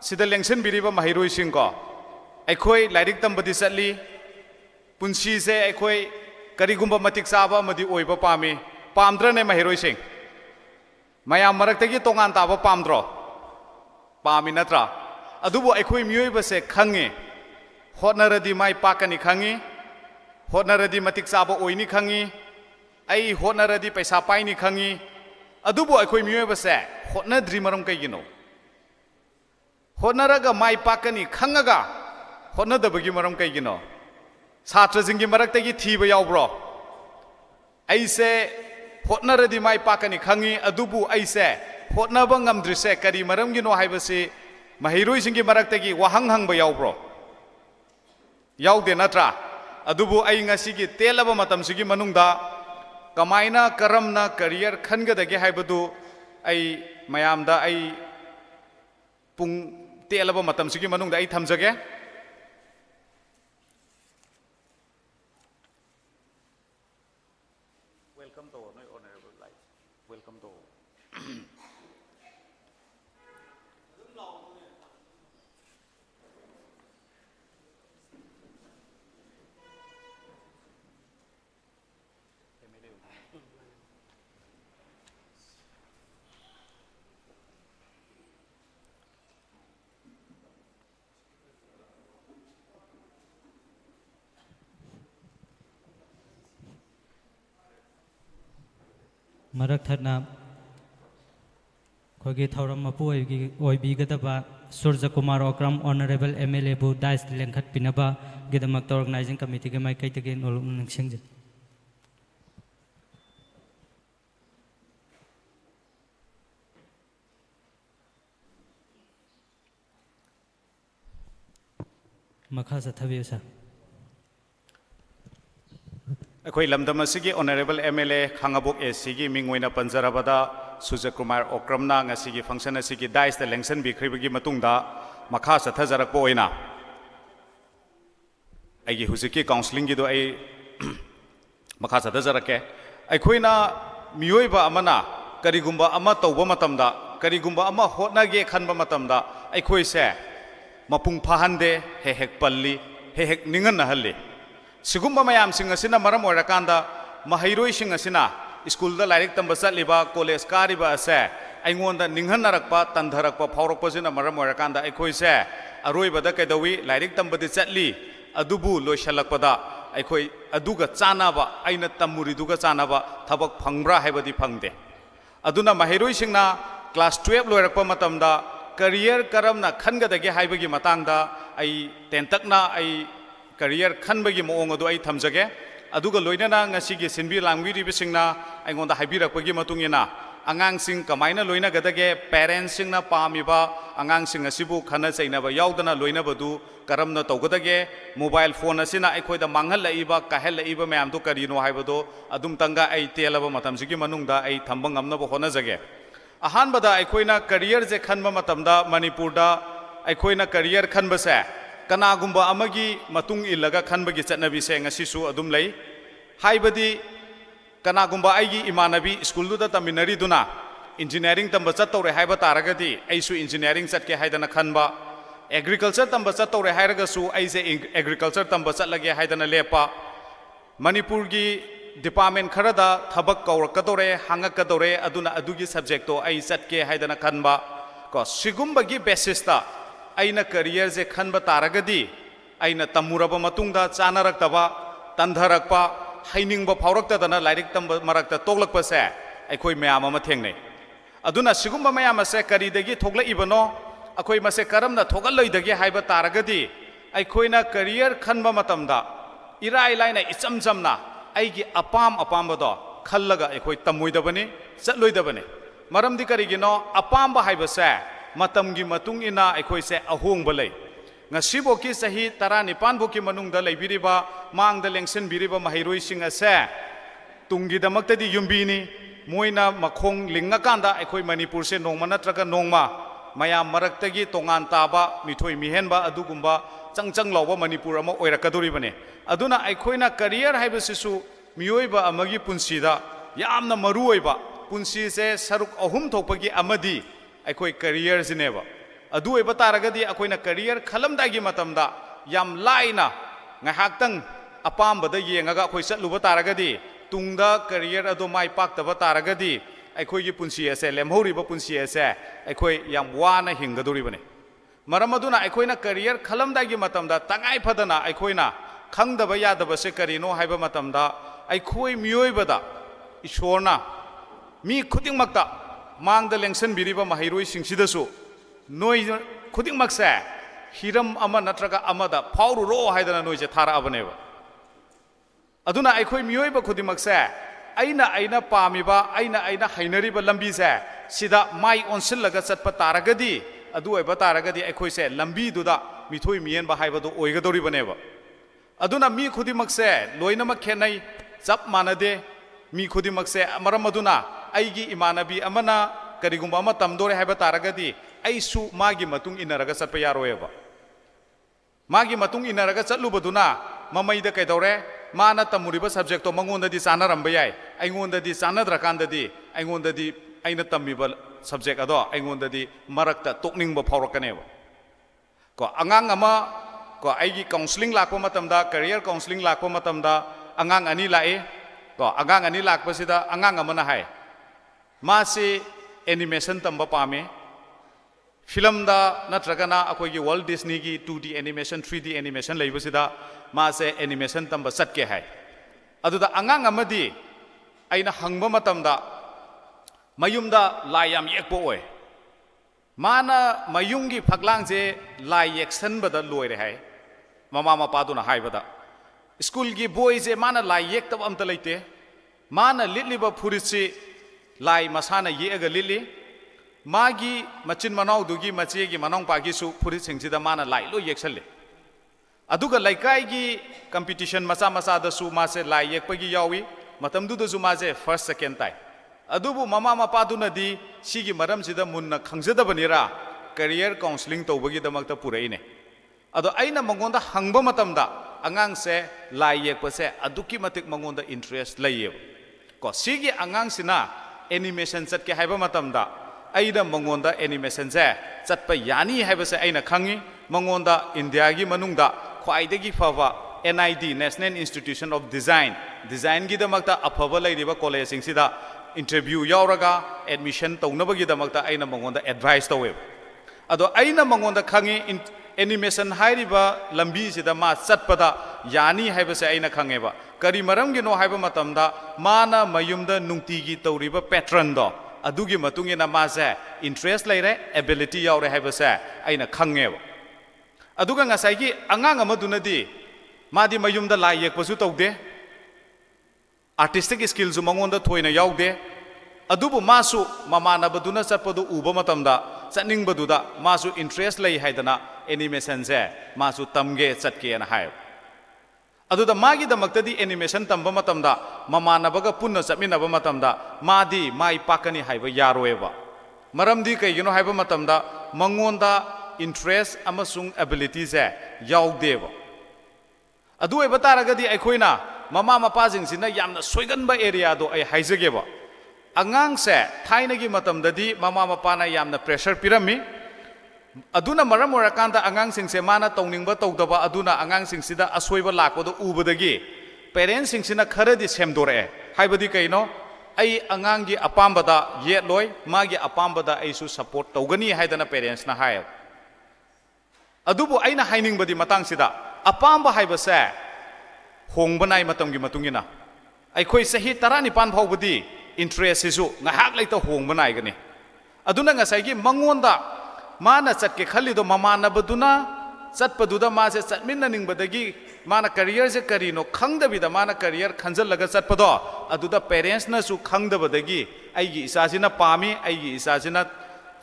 sida lengsen biriba mahiroi sing ko aikoi lairik tambadi satli punsi se aikoi karigumba matik saba madi oiba pami pamdra ne mahiroi sing mayam maraktagi tongan taba pamdro pami natra adubu aikoi mioi ba se khange hotnaradi mai pakani khangi hotnaradi matik saba oini khangi ai hotnaradi paisa paini khangi adubu aikoi mioi ba se hotnadri maram kaigino hotnaraga mai pakani khangaga hotnadabagi maram kaigino satra jingi maraktagi thiba yaubro aise hotnaradi mai pakani khangi adubu aise hotnaba ngamdrise kari maram gino haibase mahiroi singi maraktagi wahang hangba yaubro yaude natra adubu ai ngasigi telaba matam sigi manungda kamaina karamna career khangadage haibadu ai mayamda ai pung telaba matam sigi manungda ai thamjage welcome to my honorable life welcome to मरक थरना खोगे थौरम मपु ओइबिगदबा सूर्य कुमार ओक्रम honourable MLA बु डाइस लेंखत पिनबा गिदमक ऑर्गेनाइजिंग कमिटी के माइकೈ तगे नोलुंगसिंग मखा सथबियो सा अखोई लमदम असिगी ऑनरेबल एमएलए खांगाबोक एसीगी मिंगोइना पंजरबदा सूर्य कुमार ओक्रमना ngasiगी फंक्शन असिगी डाइस द लेंसन बिख्रिबगी मतुंगदा मखा सथजरकपो ओइना आइगी हुजिकी काउंसलिंग गिदो आई मखा सथजरके अखोइना मियोइबा अमना करिगुंबा अमा तौबा मतमदा करिगुंबा अमा होटनागे खनबा मतमदा अखोइसे मपुंग फाहंदे हेक पल्ली हेक निंगन नहल्ली सिगुंबा मयामसिंग असिना मरम ओइरकांदा महैरोइसिंग असिना स्कूल लाइक तंब चलीबा कॉलेज कारिबा असे अइंगोंदा निंगहनरकपा तंधरकपा फावरकपसिना मरम ओइरकांदा अखोइसे अरोइबदा कैदवी लाइक तंबदि चली अदुबु लोइसलकपदा अखोइ अदुगा चानाबा अइना तमुरिदुगा चानाबा थबक फंगब्रा हैबदि फंगदे अदुना महैरोइसिंगना क्लास 12 लोइरकपा मतमदा करियर करमना खनगदगे हाइबगी मतंगदा आई तेंतकना आई करियर खनबगी मोंग अदु आई थमजगे अदुगा लोइनना ngasiगी सिनबी लांगबिरिबिसिंगना आइगोंदा हाइबिरकपगी मतुंगिना आंगांसिंग कमाइना लोइनगदगे पेरेंट्सिंगना पामिबा आंगांसिंग असिबु खना चैनाबा यावदना लोइनबदु करमना तौगदगे मोबाइल फोन असिना अखोइदा मांगहलइबा काहेलइबा मयामदु करिनो हाइबदो अदुम तंगा आई तेलबा मतमसिगी मनुंगदा आई थंबा ngamnaba होनजगे अहानबदा अखोइना करियर जे खनबा मतमदा मणिपुरदा अखोइना करियर खनबसे कनागुंबा अमगी मतुंग इल्लगा खनबगी चटनबीसे ngasisu adum lei haibadi कनागुंबा आइगी इमानबी स्कूलदुदा तमिनरीदुना इंजीनियरिंग तंब चतौरे हाइबा तारगदी आइसु इंजीनियरिंग चटके हाइदना खनबा एग्रीकल्चर तंब चतौरे हाइरगसु आइसे एग्रीकल्चर तंब चटलगे हाइदना लेपा मणिपुरगी डिपार्टमेंट खरदा थबक कौरकदोरे हांगकदोरे अदुना अदुगी सब्जेक्टो आई चटके हाइदना खनबा को सिगुंबगी बेसिसता आइना करियर जे खनबा तारगदी आइना तमुरबा मतुंगदा चानरक्तबा तंधरकपा हाइनिंगबा फावरक्तदना लाइक तंब मरक्ता तोगलकपसे अखोइ मयाम अमा थेंगनै अदुना सिगुंबा मयाम असे करिदगी थोगलइबनो अखोइ मसे करमना थोगललोइदगे हाइबा तारगदी अखोइना करियर खनबा मतमदा इराइ लाइना इचम चमना आइगी अपाम अपामबदो खल्लगा अखोइ तमुइदबनी चटलोइदबनी मरमदि करिगिनो अपामबा हाइबसे मतमगी मतुंग इना अखोइसे अहोंगबा लै ngasiboki sahi 19 boki manungda leibiriba mangda lengsen biriba mahiroi ase tungi damaktadi yumbini moina makhong lingakanda akhoi manipur se nongma natraga nongma mayam maraktagi tongan taba mithoi mihenba adugumba changchang lawba manipur ama oirakadori bane aduna akhoina career haibasisu miyoiba amagi punsida yamna maru oiba punsi se saruk ahum thokpagi amadi akhoi career jineba अदु एबा तारगदी अखोइना career खलमदागी मतमदा याम लाइना ngahaktang apambada yengaga akhoi chatluba taragadi tungda career ado mai paktaba taragadi akhoi gi punsi ase lemhoriba punsi ase akhoi yam wana hingadori bane maram aduna akhoina career khalamdagi matamda tangai phadana akhoina khangdaba yadaba se karino haiba matamda akhoi miyoibada ishorna mi khuding makta mangda lengsan biriba mahairoi singsidasu noi khuding maksa hiram ama natraga amada phawru ro haidana noi je thara abaneba aduna akhoi miyoiba khuding maksa aina pamiba aina hainariba lambi se sida mai onsil laga chatpa taragadi adu eba taragadi akhoi se lambi duda mithoi mien ba haiba do oigadori baneba aduna mi khuding maksa loina ma khenai chap manade mi khuding maksa maram aduna aigi imanabi amana karigumba ama tamdore haiba taragadi aisu magi matung inaraga chatpa yaroeba magi matung inaraga chatlubaduna mamaida kaidore mana tamuriba subject to mangonda di sanaramba yai aingonda di sanadrakanda di aingonda di aina tamiba subject ado aingonda di marakta tokningba phawrakaneba ko angang ama ko aigi counseling lakpa matamda career counseling lakpa matamda angang ani lae ko angang ani lakpa sida angang amana hai masi animation tamba pame film da natragana akoi gi Walt Disney gi 2D animation 3D animation leibasida ma se animation tamba satke hai aduda angang amadi aina hangba matamda mayumda lai yam yek po oy mana mayungi phaklang je lai yek san bada loi re hai mama mapa du na hai bada school gi boy je mana lai yek tab am ta leite mana litli ba phurisi lai masana ye aga lili magi machin manau dugi machi gi manong pa gi su phuri singsi mana lai lo yek sale aduga laikai gi competition macha macha da su ma se lai yek pa gi yawi matam du su ma je first second tai adubu mama mapa du na di sigi maram sida munna khangjada banira career counseling to bagi damak ta purai ne ado aina mangonda hangba matam da angang se lai yek pa se aduki matik mangonda interest laye ko sigi angang sina animation chat ke haiba matam da aina mangonda animation se chat pa yani haiba se aina khangi mangonda india gi manungda khwaidagi fawa NID National Institution of Design gi damakta afaba laidiba college sing sida interview yauraga admission taunabagi damakta aina mangonda advice tawe ado aina mangonda khangi animation hairiba lambi sida ma chatpada yani haiba se aina khangeba kari maram gi no haiba matamda mana mayumda nungti gi tawriba patron do adugi matungina ma se interest laire ability yaure haiba se aina khangeba aduga ngasai gi angang amadunadi madi mayumda lai yek pasu tawde artistic skills mangonda thoina yaude adubu masu mamana baduna chapadu uba matamda chaning baduda masu interest lay haidana animation se masu tamge chatke na hay aduda magi damaktadi animation tamba matamda mamana baga punna chapmina ba matamda madi mai pakani haiba yaroeba maramdi kaigino haiba matamda mangonda interest amasung ability se yaudeba adu eba taragadi aikhoina mama mapa jingsina yamna soiganba area do ai haijageba angang se thainagi matamdadi mama mapa na yamna pressure pirami aduna maram orakanda angang singse mana towningba tawdaba aduna angang singsida asoiba lakpodo ubadagi parents singsina kharadi semdore haibadi kaino ai angangi apambada yetloi magi apambada aisu support tawgani haidana parents na hai adubu aina hainingbadi matang sida apamba haibase hongbanai matamgi matungina aikhoi sahi 19 phawbadi interest isu ngahak laita hongbanai gani aduna ngasai gi mangonda mana chatke khalido mamana baduna chatpaduda ma se chatminna ningbadagi mana career se karino khangdabida mana career khanjalaga chatpado aduda parents na su khangdabadagi aigi isasina pami aigi isasina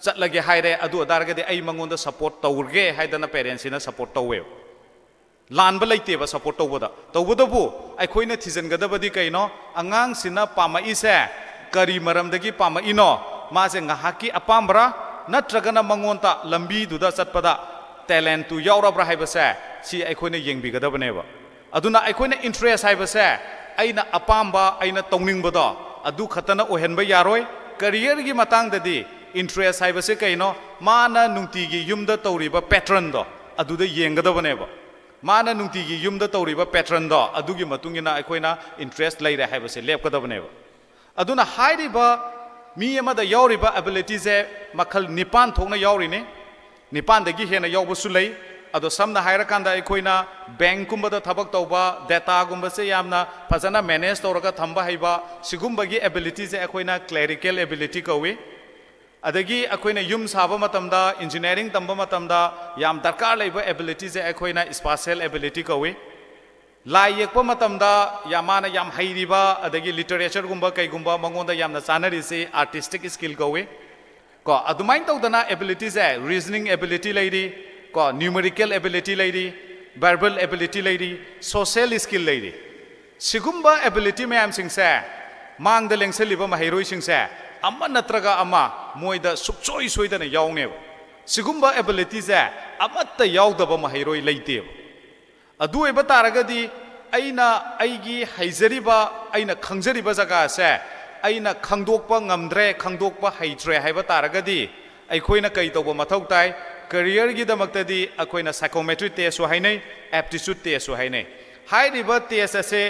chatlage haire adu adargadi ai mangonda support tawurge haidana parents ina support tawe लानबा लेतेबा support तौबदबु अखोइना थिजनगदबदि कइनो अंगांग सिना पामाइसे करी मरमदगी पामाइनो मासे ngahaki apambra natragana mangonta lambi duda chatpada talent tu yaurabra haibase si अखोइना yengbigadabaneba aduna अखोइना interest haibase aina apamba aina tongningbado adu khatana ohenba yaroi career gi matangdadi interest haibase kइनो माना nungtigi yumda tawriba patron do aduda yengadabaneba माना नुंगतीगी युमदा तौरिबा pattern दो अदुगी मतुंगिना अखोइना interest लैरे हाइबसे लेपकदबनेबा अदुना हाइरिबा मी अमदा यावरिबा ability जे मखल निपान थोंना यावरिने निपान दगी हेना यावबसु लै अदो समना हाइरकांदा अखोइना bank कुंबदा थबक तौबा data गुंबसे यामना फजना manage तौरगा थंबा हाइबा सिगुंबगी ability जे अखोइना clerical ability कौवे adagi akoina yum saba matamda engineering tamba matamda yam darkar laiba ability je akoina spatial ability kawi lai yekpa matamda yamana yam hairiba adagi literature gumba kai gumba mangonda yamna chanari se artistic skill kawi ko adumain tawdana ability je reasoning ability laidi ko numerical ability laidi verbal ability laidi social skill laidi sigumba ability mayam singse mangda lengseliba mahairoi singse amma natraga amma moida sukchoi soidana yawneb sigumba ability je amatta yawdaba mahairoi leite adu eba taragadi aina aigi haizariba aina khangjariba jaga se aina khangdokpa ngamdre khangdokpa haitre haiba taragadi aikoina kai toba mathau tai career gi damaktadi akoina psychometric test so hainai aptitude test so hainai hairiba test ase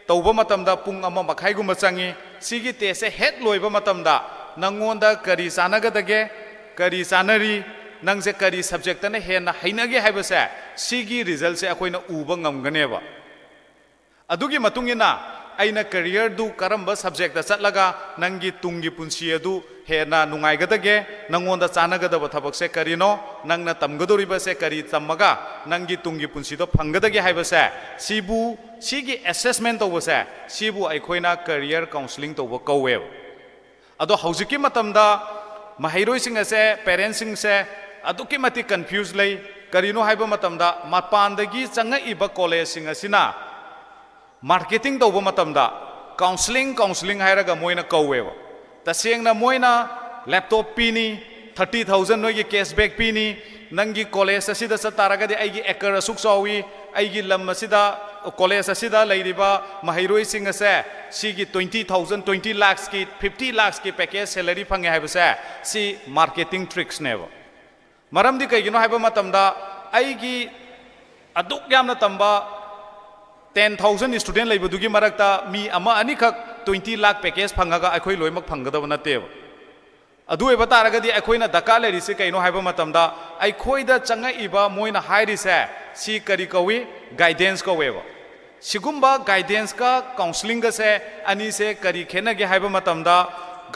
tauba matamda pung ama makhai guma changi sigi tese head loiba matamda nangonda kari sanagadage kari sanari nangse kari subject na hena hainage haibase sigi result se akoina uba ngamganeba adugi matungina aina career du karamba subject da chatlaga nangi tungi punsi adu hena nungai gadage nangonda chanagadaba thabak se karino nangna tamgadoriba se kari tamaga nangi tungi punsi do phangadage haibase sibu sigi assessment to bose sibu aikoina career counseling to kawe ado haujiki matamda mahairoi sing ase parents sing se aduki mati confuse lei karino haiba matamda mapandagi changa iba college sing asina marketing to matamda counseling hairaga moina kawe tasengna moina laptop pini 30,000 nogi cashback pini nangi college asida sataragadi aigi ekar asuk sawi aigi lam asida college asida leiriba mahairoi sing ase sigi 20,000 20 lakhs ki 50 lakhs ki package salary phange haibase si marketing tricks never maramdi kaigino haiba matamda aigi aduk yamna tamba 10,000 student leibudugi marakta mi ama ani khak 20 lakh package phangaga akhoi loimak phanggadaba nateba adu eba taragadi akhoina daka leri se kaino haiba matamda aikhoida changa iba moina hairi se si kari kawi guidance kaweba sigumba guidance ka counseling ga se ani se kari khena ge haiba matamda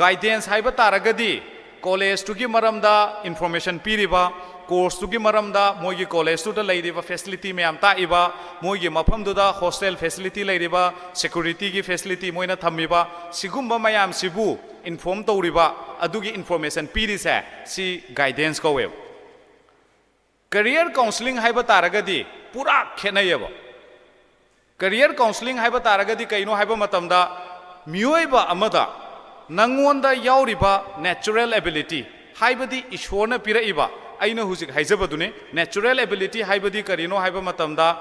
guidance haiba taragadi college tu gi maramda information piriba course tu gi maramda moigi college tu da leiriba facility me am ta iba moigi mafam du da hostel facility leiriba security gi facility moina thamiba sigumba mayam sibu inform tawriba adugi information piri se si guidance ko we career counseling haiba taragadi pura khenayeba career counseling haiba taragadi kaino haiba matamda miyoiba amada nangonda yauriba natural ability haibadi ishwarna piraiba aina hujik haijabadune natural ability haibadi karino haiba matamda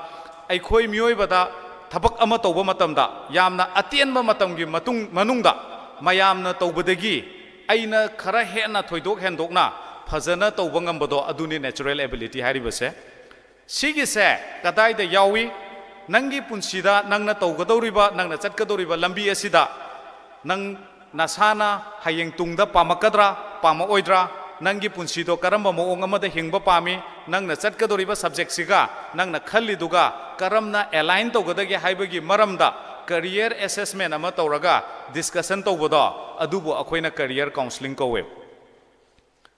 aikhoi miyoibada thabak ama tawba matamda yamna atienba matamgi manungda mayamna tawbadagi aina khara hena thoidok hendokna phajana tawba ngambado aduni natural ability haribase sigi se kadai da yawi nangi punsida nangna tawgadoriba nangna chatgadoriba lambi asida nang nasana hayeng tungda pamakadra pamaoidra nangi punsido karamba moong amada hingba pami nangna chatkadoriba subject siga nangna khalliduga karamna align tawgadagi haibagi maramda career assessment ama tawraga discussion tawbodo adubu akhoina career counseling kowe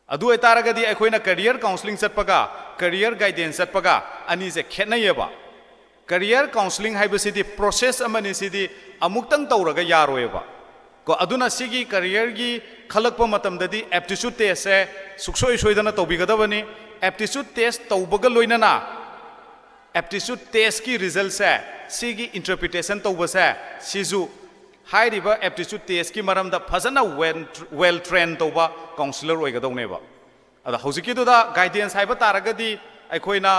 adu etaragadi akhoina career counseling chatpaga career guidance chatpaga ani je khenayeba career counseling haibasidi process amani sidi amuktang tawraga yaroeba ko aduna sigi career gi khalakpa matamdadi aptitude test se suksoi soidana tawbigadabani aptitude test tawbaga loinana aptitude test ki result se sigi interpretation tawbase sizu hairiba aptitude test ki maramda phajana well trained tawba counselor oigadoneba ada hojiki da guidance haiba taragadi aikhoina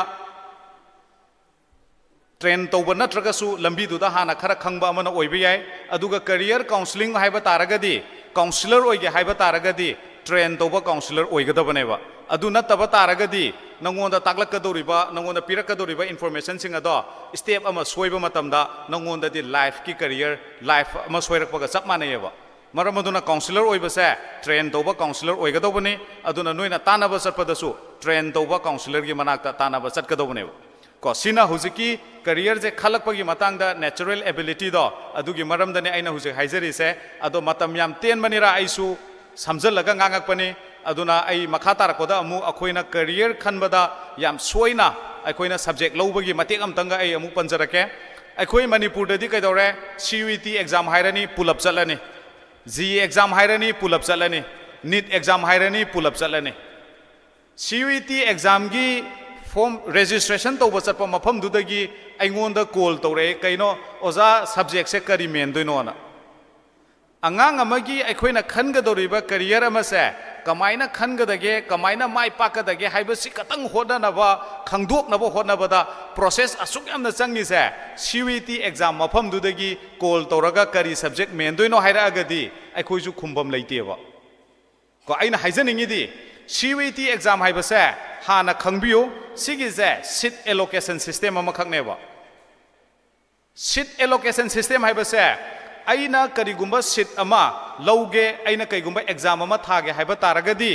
train tawba natragasu lambi du da hana khara khangba amana oiba yai aduga career counseling haiba taragadi counselor oige haiba taragadi train tawba counselor oigadabneba adu nataba taragadi nangonda taklakadoriba nangonda pirakadoriba information sing ado step ama soiba matamda nangonda di life ki career life ama soirakpaga chap manayeba maramaduna counselor oiba se train tawba counselor oigadobani aduna noina tanaba satpadasu train tawba counselor gi manakta tanaba chatkadobneba ko sina hujiki career je khalakpagi matangda natural ability do adugi maramdane aina hujik haijari se ado matam yam ten manira aisu samjalaga ngangakpani aduna ai makha tarakoda amu akhoina career khanbada yam soina akhoina subject lobagi matek amtanga ai amu panjarake akhoi manipur dadi kaidore CUET exam hairani pull up chalani GE exam hairani pull up chalani NEET exam hairani pull up chalani CUET exam gi form registration to ba chatpa mafam dudagi aingonda call tore kaino oza subject se kari men doino na angang amagi aikhoina khangadoriba career ama se kamaina khangadage kamaina mai pakadage haibasi katang hodnaba khangdoknaba hodnabada process asuk yamna changi se CUET exam mafam dudagi call toraga kari subject men doino haira agadi aikhoisu khumbam leiteba ko aina haijaningi di CUET exam haibase hana khangbiyo sigi je seat allocation system ama khangneba seat allocation system haibase aina karigumba seat ama lauge aina kaigumba exam ama thage haiba taragadi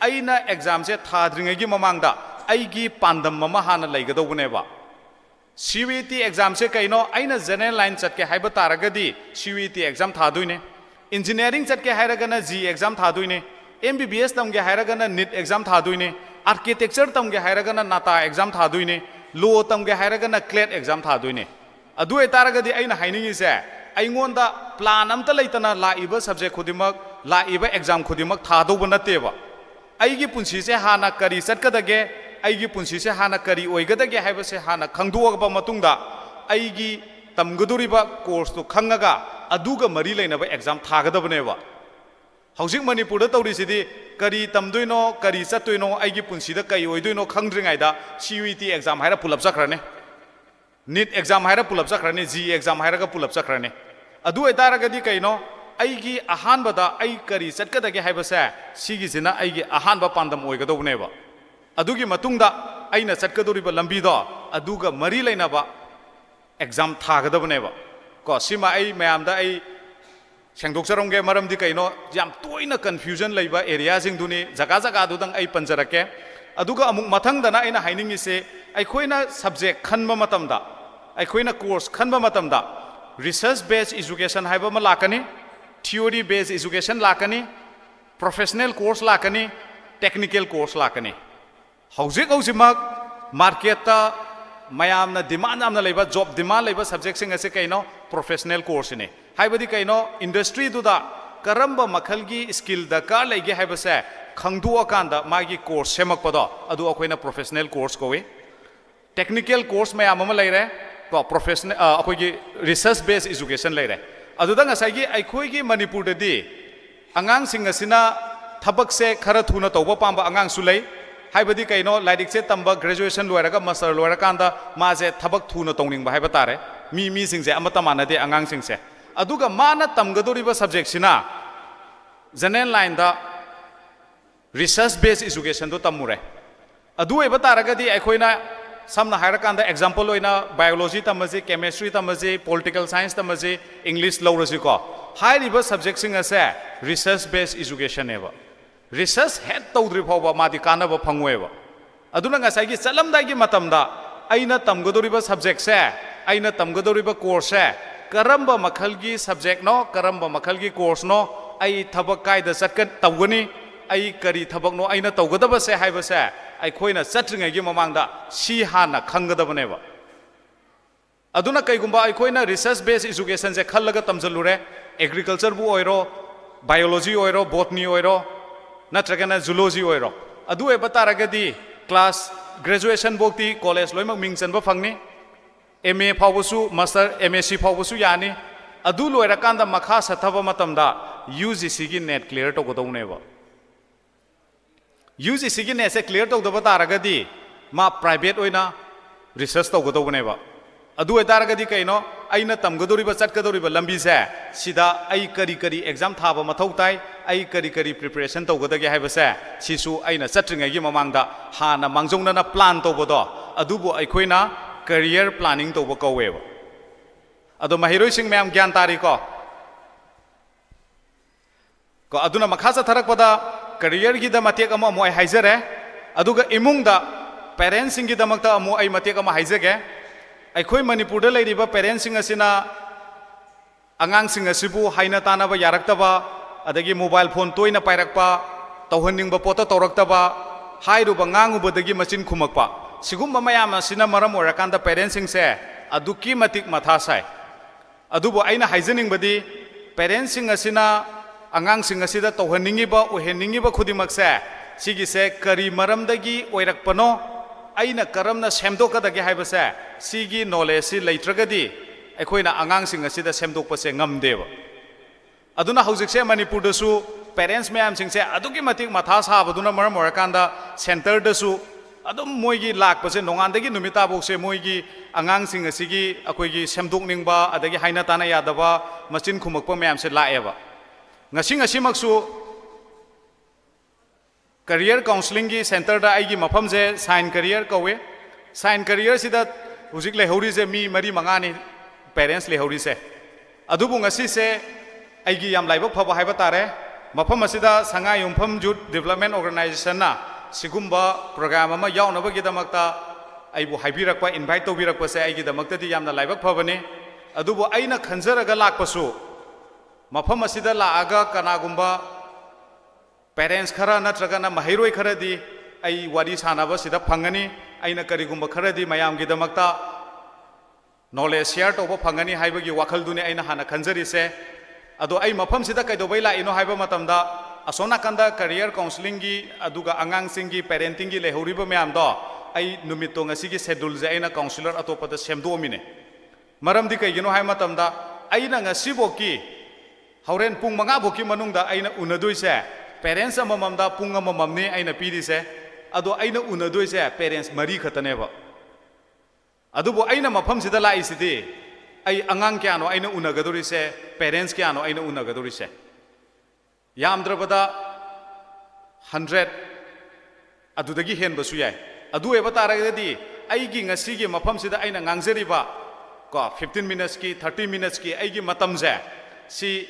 aina exam se thadringagi mamangda aigi pandam ama hana laigadobneba CVT exam se kaino aina general line chat ke haiba taragadi CVT exam thaduine engineering chat ke hairagana G exam thaduine MBBS tamge hairagana NEET exam thaduine architecture tamge hairagana NATA exam thaduine law tamge hairagana CLET exam thaduine adu ai taragadi aina hainingi se aingonda plan amta leitana la iba subject khudimak la iba exam khudimak thadouba nateba aigi punsi se hana kari satkadage aigi punsi se hana kari oigadage haiba se hana khangduagba matungda aigi tamgaduriba course to khangaga aduga mari leinaba exam thagadabneba haujik manipur da tawri sidi kari tamdoino kari chatoino aigi punsi da kai oidoino khangdringai da CUET exam haira pulap sakhrane NEET exam haira pulap sakhrane G exam haira ga pulap sakhrane adu etaragadi kaino aigi ahan bada ai kari chatkadage haiba se sigi sina aigi ahan ba pandam oigadobneba adugi matungda aina chatkadoriba lambi do aduga mari leinaba exam thagadabneba ko sima ai mayam da ai sengdokjarongge maramdi kaino jam toina confusion leiba area jing duni jaga jaga dudang ai panjarake aduga amuk mathang dana aina hainingi se ai khoina subject khanba matamda ai khoina course khanba matamda research based education haiba ma lakani theory based education lakani professional course lakani technical course lakani haujik haujimak market ta mayamna demand amna leiba job demand leiba subject sing ase kaino professional course ne haibadi kaino industry du da karamba makhalgi skill da ka leige haiba se khangdu akanda magi course semak pada adu akoina professional course kowe technical course mayam ama leire ko professional akoigi research based education leire adu da ngasai gi aikoigi manipur da di angang sing asina thabak se khara thuna tawba pamba angang sulai haibadi kaino laidik se tamba graduation loiraga master loirakanda ma je thabak thuna tongning ba haiba tare mi sing je amata manade angang sing se aduga mana tamgadoriba subject sina general line da research based education do tamure adu eba taragadi aikoina samna hairakanda example oina biology tamaji chemistry tamaji political science tamaji english lawrasi ko hairiba subject sing ase research based education eba research head tawdri phoba madi kanaba phangweba aduna ngasai gi chalamdai gi matamda aina tamgadoriba subject se aina tamgadoriba course se karamba makhalgi subject no karamba makhalgi course no ai thabak kaida satkan tawgani ai kari thabak no aina tawgadaba se haiba se ai khoina chatringai gi mamangda si hana khangadabneba aduna kaigumba ai khoina research based education se khallaga tamjalure agriculture bu oiro biology oiro botany oiro natragana zoology oiro adu eba taragadi class graduation bokti college loimak mingchanba phangni MA phawbusu master MSc phawbusu yani adu loirakanda makha sathaba matamda UGC gi net clear to godawneba UGC gi net se clear to daba taragadi ma private oina research to godawneba adu etaragadi kaino aina tamgadoriba chatgadoriba lambi se sida ai kari exam thaba mathau tai ai kari preparation to godage haiba se sisu aina chatringai gi mamangda hana mangjongna na plan to bodo adubu ai khoina career planning to bo kaweba ado mahiroi sing mayam gyan tari ko aduna makhasa tharak pada career gi da matek ama moi haizare aduga imung da parents sing gi da makta amu ai matek ama haizage ai khoi manipur da leiriba parents sing asina angang sing asibu haina tanaba yaraktaba adagi mobile phone toina pairakpa tawhanning ba pota tawraktaba hairuba ngangubadagi machin khumakpa sigumba mayam asina maram orakanda parents sing se aduki matik matha sai adubo aina haizening badi parents sing asina angang sing asida tawhaningi ba oheningi ba khudimak se sigi se kari maram dagi oirakpano aina karamna semdokadagi haiba se sigi knowledge si leitragadi aikoina angang sing asida semdokpa se ngamdeba aduna haujik se manipur da su parents mayam sing se aduki matik matha sabaduna maram orakanda center da su adum moigi lakpase nongandagi numita bokse moigi angang sing asigi akoigi semdokningba adagi haina tana yadaba machin khumakpa mayam se laeba ngasi maksu career counseling gi center da aigi mafam je sign career kawe sign career sida hujik le hori je mi mari mangani parents le hori se adubu ngasi se aigi yam laibak phaba haiba tare mafam asida sanga yumpham youth development organization na sigumba program ama yaunaba gi damakta ꯑꯩꯕꯨ ꯍꯥꯏꯕꯤꯔꯛꯄ invite ꯇꯧꯕꯤꯔꯛꯄꯁꯦ ꯑꯩꯒꯤꯗꯃꯛꯇꯗꯤ ꯌꯥꯝꯅ ꯂꯥꯏꯕꯛ ꯐꯕꯅꯤ ꯑꯗꯨꯕꯨ ꯑꯩꯅ ꯈꯟꯖꯔꯒ ꯂꯥꯛꯄꯁꯨ ꯃꯐꯝ ꯑꯁꯤꯗ ꯂꯥꯛꯑꯒ ꯀꯅꯥꯒꯨꯝꯕ ꯄꯦꯔꯦꯟꯁ ꯈꯔ ꯅꯠꯇ꯭ꯔꯒꯅ ꯃꯍꯩꯔꯣꯏ ꯈꯔꯗꯤ ꯑꯩ ꯋꯥꯔꯤ ꯁꯥꯟꯅꯕꯁꯤꯗ ꯐꯪꯒꯅꯤ ꯑꯩꯅ ꯀꯔꯤꯒꯨꯝꯕ ꯈꯔꯗꯤ ꯃꯌꯥꯝꯒꯤꯗꯃꯛꯇ ꯅꯣꯂꯦꯖ ꯁꯦꯌꯔ ꯇꯧꯕ ꯐꯪꯒꯅꯤ ꯍꯥꯏꯕꯒꯤ ꯋꯥꯈꯜꯗꯨꯅꯤ ꯑꯩꯅ ꯍꯥꯟꯅ ꯈꯟꯖꯔꯤꯁꯦ ꯑꯗꯣ ꯑꯩ ꯃꯐꯝꯁꯤꯗ ꯀꯩꯗꯧꯕꯩ ꯂꯥꯛꯏꯅꯣ ꯍꯥꯏꯕ ꯃꯇꯝꯗ ꯑꯁꯣꯝ ꯅꯥꯀꯟꯗ ꯀꯦꯔꯤꯌꯔ ꯀꯥꯎꯟꯁꯤꯂꯤꯡꯒꯤ ꯑꯗꯨꯒ ꯑꯉꯥꯡꯁꯤꯡꯒꯤ ꯄꯦꯔꯦꯟꯇꯤꯡꯒꯤ ꯂꯩꯍꯧꯔꯤꯕ ꯃꯌꯥꯝꯗꯣ ꯑꯩ ꯅꯨꯃꯤꯠꯇꯣ ꯉꯁꯤꯒꯤ ꯁꯦꯗꯨꯜꯁꯦ ꯑꯩꯅ ꯀꯥꯎꯟꯁꯤꯂꯔ ꯑꯇꯣꯞꯄꯗ ꯁꯦꯝꯗꯣꯛꯑꯝꯃꯤꯅꯦ ꯃꯔꯝꯗꯤ ꯀꯩꯒꯤꯅꯣ ꯍꯥꯏꯕ ꯃꯇꯝꯗ ꯑꯩꯅ ꯉꯁꯤꯐꯥꯎꯀꯤ ꯍꯣꯔꯦꯟ ꯄꯨꯡ 5 ꯐꯥꯎꯀꯤ ꯃꯅꯨꯡꯗ ꯑꯩꯅ ꯎꯅꯗꯣꯏꯁꯦ ꯄꯦꯔꯦꯟꯁ ꯑꯃꯃꯝꯗ ꯄꯨꯡ ꯑꯃꯃꯝꯅꯤ ꯑꯩꯅ ꯄꯤꯔꯤꯁꯦ ꯑꯗꯣ ꯑꯩꯅ ꯎꯅꯗꯣꯏꯁꯦ ꯄꯦꯔꯦꯟꯁ 4 ꯈꯛꯇꯅꯦꯕ ꯑꯗꯨꯕꯨ ꯑꯩꯅ ꯃꯐꯝꯁꯤꯗ ꯂꯥꯛꯏꯁꯤꯗꯤ ꯑꯩ ꯑꯉꯥꯡ ꯀꯌꯥꯅꯣ ꯑꯩꯅ ꯎꯅꯒꯗꯧꯔꯤꯁꯦ ꯄꯦꯔꯦꯟꯁ ꯀꯌꯥꯅꯣ ꯑꯩꯅ ꯎꯅꯒꯗꯧꯔꯤꯁꯦ ꯌꯥꯝꯗ꯭ꯔꯕꯗ 100 ꯑꯗꯨꯗꯒꯤ ꯍꯦꯟꯕꯁꯨ ꯌꯥꯏ ꯑꯗꯨ ꯑꯣꯏꯕ ꯇꯥꯔꯒꯗꯤ ꯑꯩꯒꯤ ꯉꯁꯤꯒꯤ ꯃꯐꯝꯁꯤꯗ ꯑꯩꯅ ꯉꯥꯡꯖꯔꯤꯕ ꯀꯣ 15 ꯃꯤꯅꯠꯁꯀꯤ 30 ꯃꯤꯅꯠꯁꯀꯤ ꯑꯩꯒꯤ ꯃꯇꯝꯁꯦ ꯁꯤ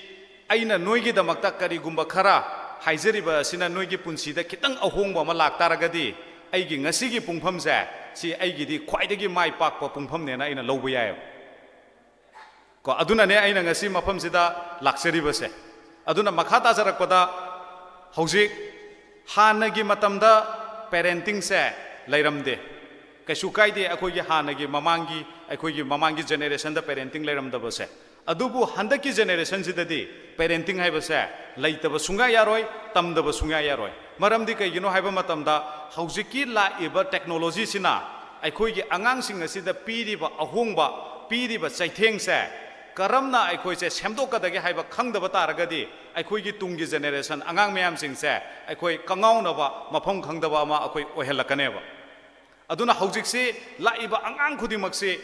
ꯑꯩꯅ ꯅꯣꯏꯒꯤꯗꯃꯛꯇ ꯀꯔꯤꯒꯨꯝꯕ ꯈꯔ ꯍꯥꯏꯖꯔꯤꯕ ꯑꯁꯤꯅ ꯅꯣꯏꯒꯤ ꯄꯨꯟꯁꯤꯗ ꯈꯤꯇꯪ ꯑꯍꯣꯡꯕ ꯑꯃ ꯂꯥꯛꯇꯥꯔꯒꯗꯤ ꯑꯩꯒꯤ ꯉꯁꯤꯒꯤ ꯄꯨꯡꯐꯝꯁꯦ ꯁꯤ ꯑꯩꯒꯤꯗꯤ ꯈ꯭ꯋꯥꯏꯗꯒꯤ ꯃꯥꯏ ꯄꯥꯛꯄ ꯄꯨꯡꯐꯝꯅꯦꯅ ꯑꯩꯅ ꯂꯧꯕ ꯌꯥꯏꯌꯦꯕ ꯀꯣ ꯑꯗꯨꯅꯅꯦ ꯑꯩꯅ ꯉꯁꯤ ꯃꯐꯝꯁꯤꯗ ꯂꯥꯛꯆꯔꯤꯕꯁꯦ ꯑꯗꯨꯅ ꯃꯈꯥ ꯇꯥꯖꯔꯛꯄꯗ ꯍꯧꯖꯤꯛ ꯍꯥꯟꯅꯒꯤ ꯃꯇꯝꯗ ꯄꯦꯔꯦꯟꯇꯤꯡꯁꯦ ꯂꯩꯔꯝꯗꯦ ꯀꯩꯁꯨ ꯀꯥꯏꯗꯦ ꯑꯩꯈꯣꯏꯒꯤ ꯍꯥꯟꯅꯒꯤ ꯃꯃꯥꯡꯒꯤ ꯖꯦꯅꯦꯔꯦꯁꯟꯗ ꯄꯦꯔꯦꯟꯇꯤꯡ ꯂꯩꯔꯝꯗꯕꯁꯦ ꯑꯗꯨꯕꯨ ꯍꯟꯗꯛꯀꯤ ꯖꯦꯅꯦꯔꯦꯁꯟꯁꯤꯗꯗꯤ ꯄꯦꯔꯦꯟꯇꯤꯡ ꯍꯥꯏꯕꯁꯦ ꯂꯩꯇꯕ ꯁꯨꯡꯌꯥ ꯌꯥꯔꯣꯏ ꯇꯝꯗꯕ ꯁꯨꯡꯌꯥ ꯌꯥꯔꯣꯏ ꯃꯔꯝꯗꯤ ꯀꯩꯒꯤꯅꯣ ꯍꯥꯏꯕ ꯃꯇꯝꯗ ꯍꯧꯖꯤꯛꯀꯤ ꯂꯥꯛꯏꯕ ꯇꯦꯛꯅꯣꯂꯣꯖꯤꯁꯤꯅ ꯑꯩꯈꯣꯏꯒꯤ ꯑꯉꯥꯡꯁꯤꯡ ꯑꯁꯤꯗ ꯄꯤꯔꯤꯕ ꯑꯍꯣꯡꯕ ꯄꯤꯔꯤꯕ ꯆꯩꯊꯦꯡꯁꯦ ꯀꯔꯝꯅ ꯑꯩꯈꯣꯏꯁꯦ ꯁꯦꯝꯗꯣꯛꯀꯗꯒꯦ ꯍꯥꯏꯕ ꯈꯪꯗꯕ ꯇꯥꯔꯒꯗꯤ ꯑꯩꯈꯣꯏꯒꯤ ꯇꯨꯡꯒꯤ ꯖꯦꯅꯦꯔꯦꯁꯟ ꯑꯉꯥꯡ ꯃꯌꯥꯝꯁꯤꯡꯁꯦ ꯑꯩꯈꯣꯏ ꯀꯉꯥꯎꯅꯕ ꯃꯐꯝ ꯈꯪꯗꯕ ꯑꯃ ꯑꯩꯈꯣꯏ ꯑꯣꯏꯍꯜꯂꯛꯀꯅꯦꯕ ꯑꯗꯨꯅ ꯍꯧꯖꯤꯛꯁꯤ ꯂꯥꯛꯏꯕ ꯑꯉꯥꯡ ꯈꯨꯗꯤꯡꯃꯛꯁꯤ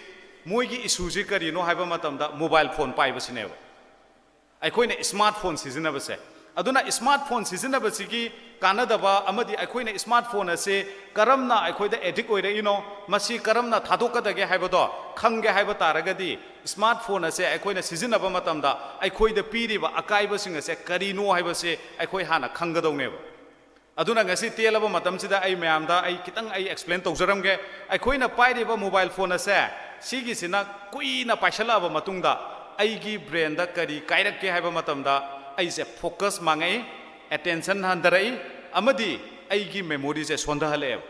ꯃꯣꯏꯒꯤ ꯏꯁꯨꯁꯤ ꯀꯔꯤꯅꯣ ꯍꯥꯏꯕ ꯃꯇꯝꯗ ꯃꯣꯕꯥꯏꯜ ꯐꯣꯟ ꯄꯥꯏꯕꯁꯤꯅꯦꯕ ꯑꯩꯈꯣꯏꯅ ꯁ꯭ꯃꯥꯔꯠ ꯐꯣꯟ ꯁꯤꯖꯤꯟꯅꯕꯁꯦ ꯑꯗꯨꯅ ꯁ꯭ꯃꯥꯔꯠ ꯐꯣꯟ ꯁꯤꯖꯤꯟꯅꯕꯁꯤꯒꯤ ꯀꯥꯟꯅꯗꯕ ꯑꯃꯗꯤ ꯑꯩꯈꯣꯏꯅ ꯁ꯭ꯃꯥꯔꯠ ꯐꯣꯟ ꯑꯁꯤ ꯀꯔꯝꯅ ꯑꯩꯈꯣꯏꯗ ꯑꯦꯗꯤꯛ ꯑꯣꯏꯔꯛꯏꯅꯣ ꯃꯁꯤ ꯀꯔꯝꯅ ꯊꯥꯗꯣꯛꯀꯗꯒꯦ ꯍꯥꯏꯕꯗꯣ ꯈꯪꯒꯦ ꯍꯥꯏꯕ ꯇꯥꯔꯒꯗꯤ ꯁ꯭ꯃꯥꯔꯠ ꯐꯣꯟ ꯑꯁꯦ ꯑꯩꯈꯣꯏꯅ ꯁꯤꯖꯤꯟꯅꯕ ꯃꯇꯝꯗ ꯑꯩꯈꯣꯏꯗ ꯄꯤꯔꯤꯕ ꯑꯀꯥꯏꯕꯁꯤꯡ ꯑꯁꯦ ꯀꯔꯤꯅꯣ ꯍꯥꯏꯕꯁꯤ ꯑꯩꯈꯣꯏ ꯍꯥꯟꯅ ꯈꯪꯒꯗꯧꯅꯦꯕ ꯑꯗꯨꯅ ꯉꯁꯤ ꯇꯦꯜꯂꯕ ꯃꯇꯝꯁꯤꯗ ꯑꯩ ꯃꯌꯥꯝꯗ ꯑꯩ ꯈꯤꯇꯪ ꯑꯦꯛꯁꯄ꯭ꯂꯦꯟ ꯇꯧꯖꯔꯝꯒꯦ ꯑꯩꯈꯣꯏꯅ ꯄꯥꯏꯔꯤꯕ ꯃꯣꯕꯥꯏꯜ ꯐꯣꯟ ꯑꯁꯦ ꯁꯤꯒꯤꯁꯤꯅ ꯀꯨꯏꯅ ꯄꯥꯏꯁꯜꯂꯛꯑꯕ ꯃꯇꯨꯡꯗ ꯑꯩꯒꯤ ꯕ꯭ꯔꯦꯟꯗ ꯀꯔꯤ ꯀꯥꯏꯔꯛꯀꯦ ꯍꯥꯏꯕ ꯃꯇꯝꯗ ꯑꯩꯁꯦ ꯐꯣꯀꯁ ꯃꯥꯡꯉꯛꯏ ꯑꯦꯇꯦꯟꯁꯟ ꯍꯟꯊꯔꯛꯏ ꯑꯃꯗꯤ ꯑꯩꯒꯤ ꯃꯦꯃꯣꯔꯤꯁꯦ ꯁꯣꯟꯊꯍꯜꯂꯛꯑꯦꯕ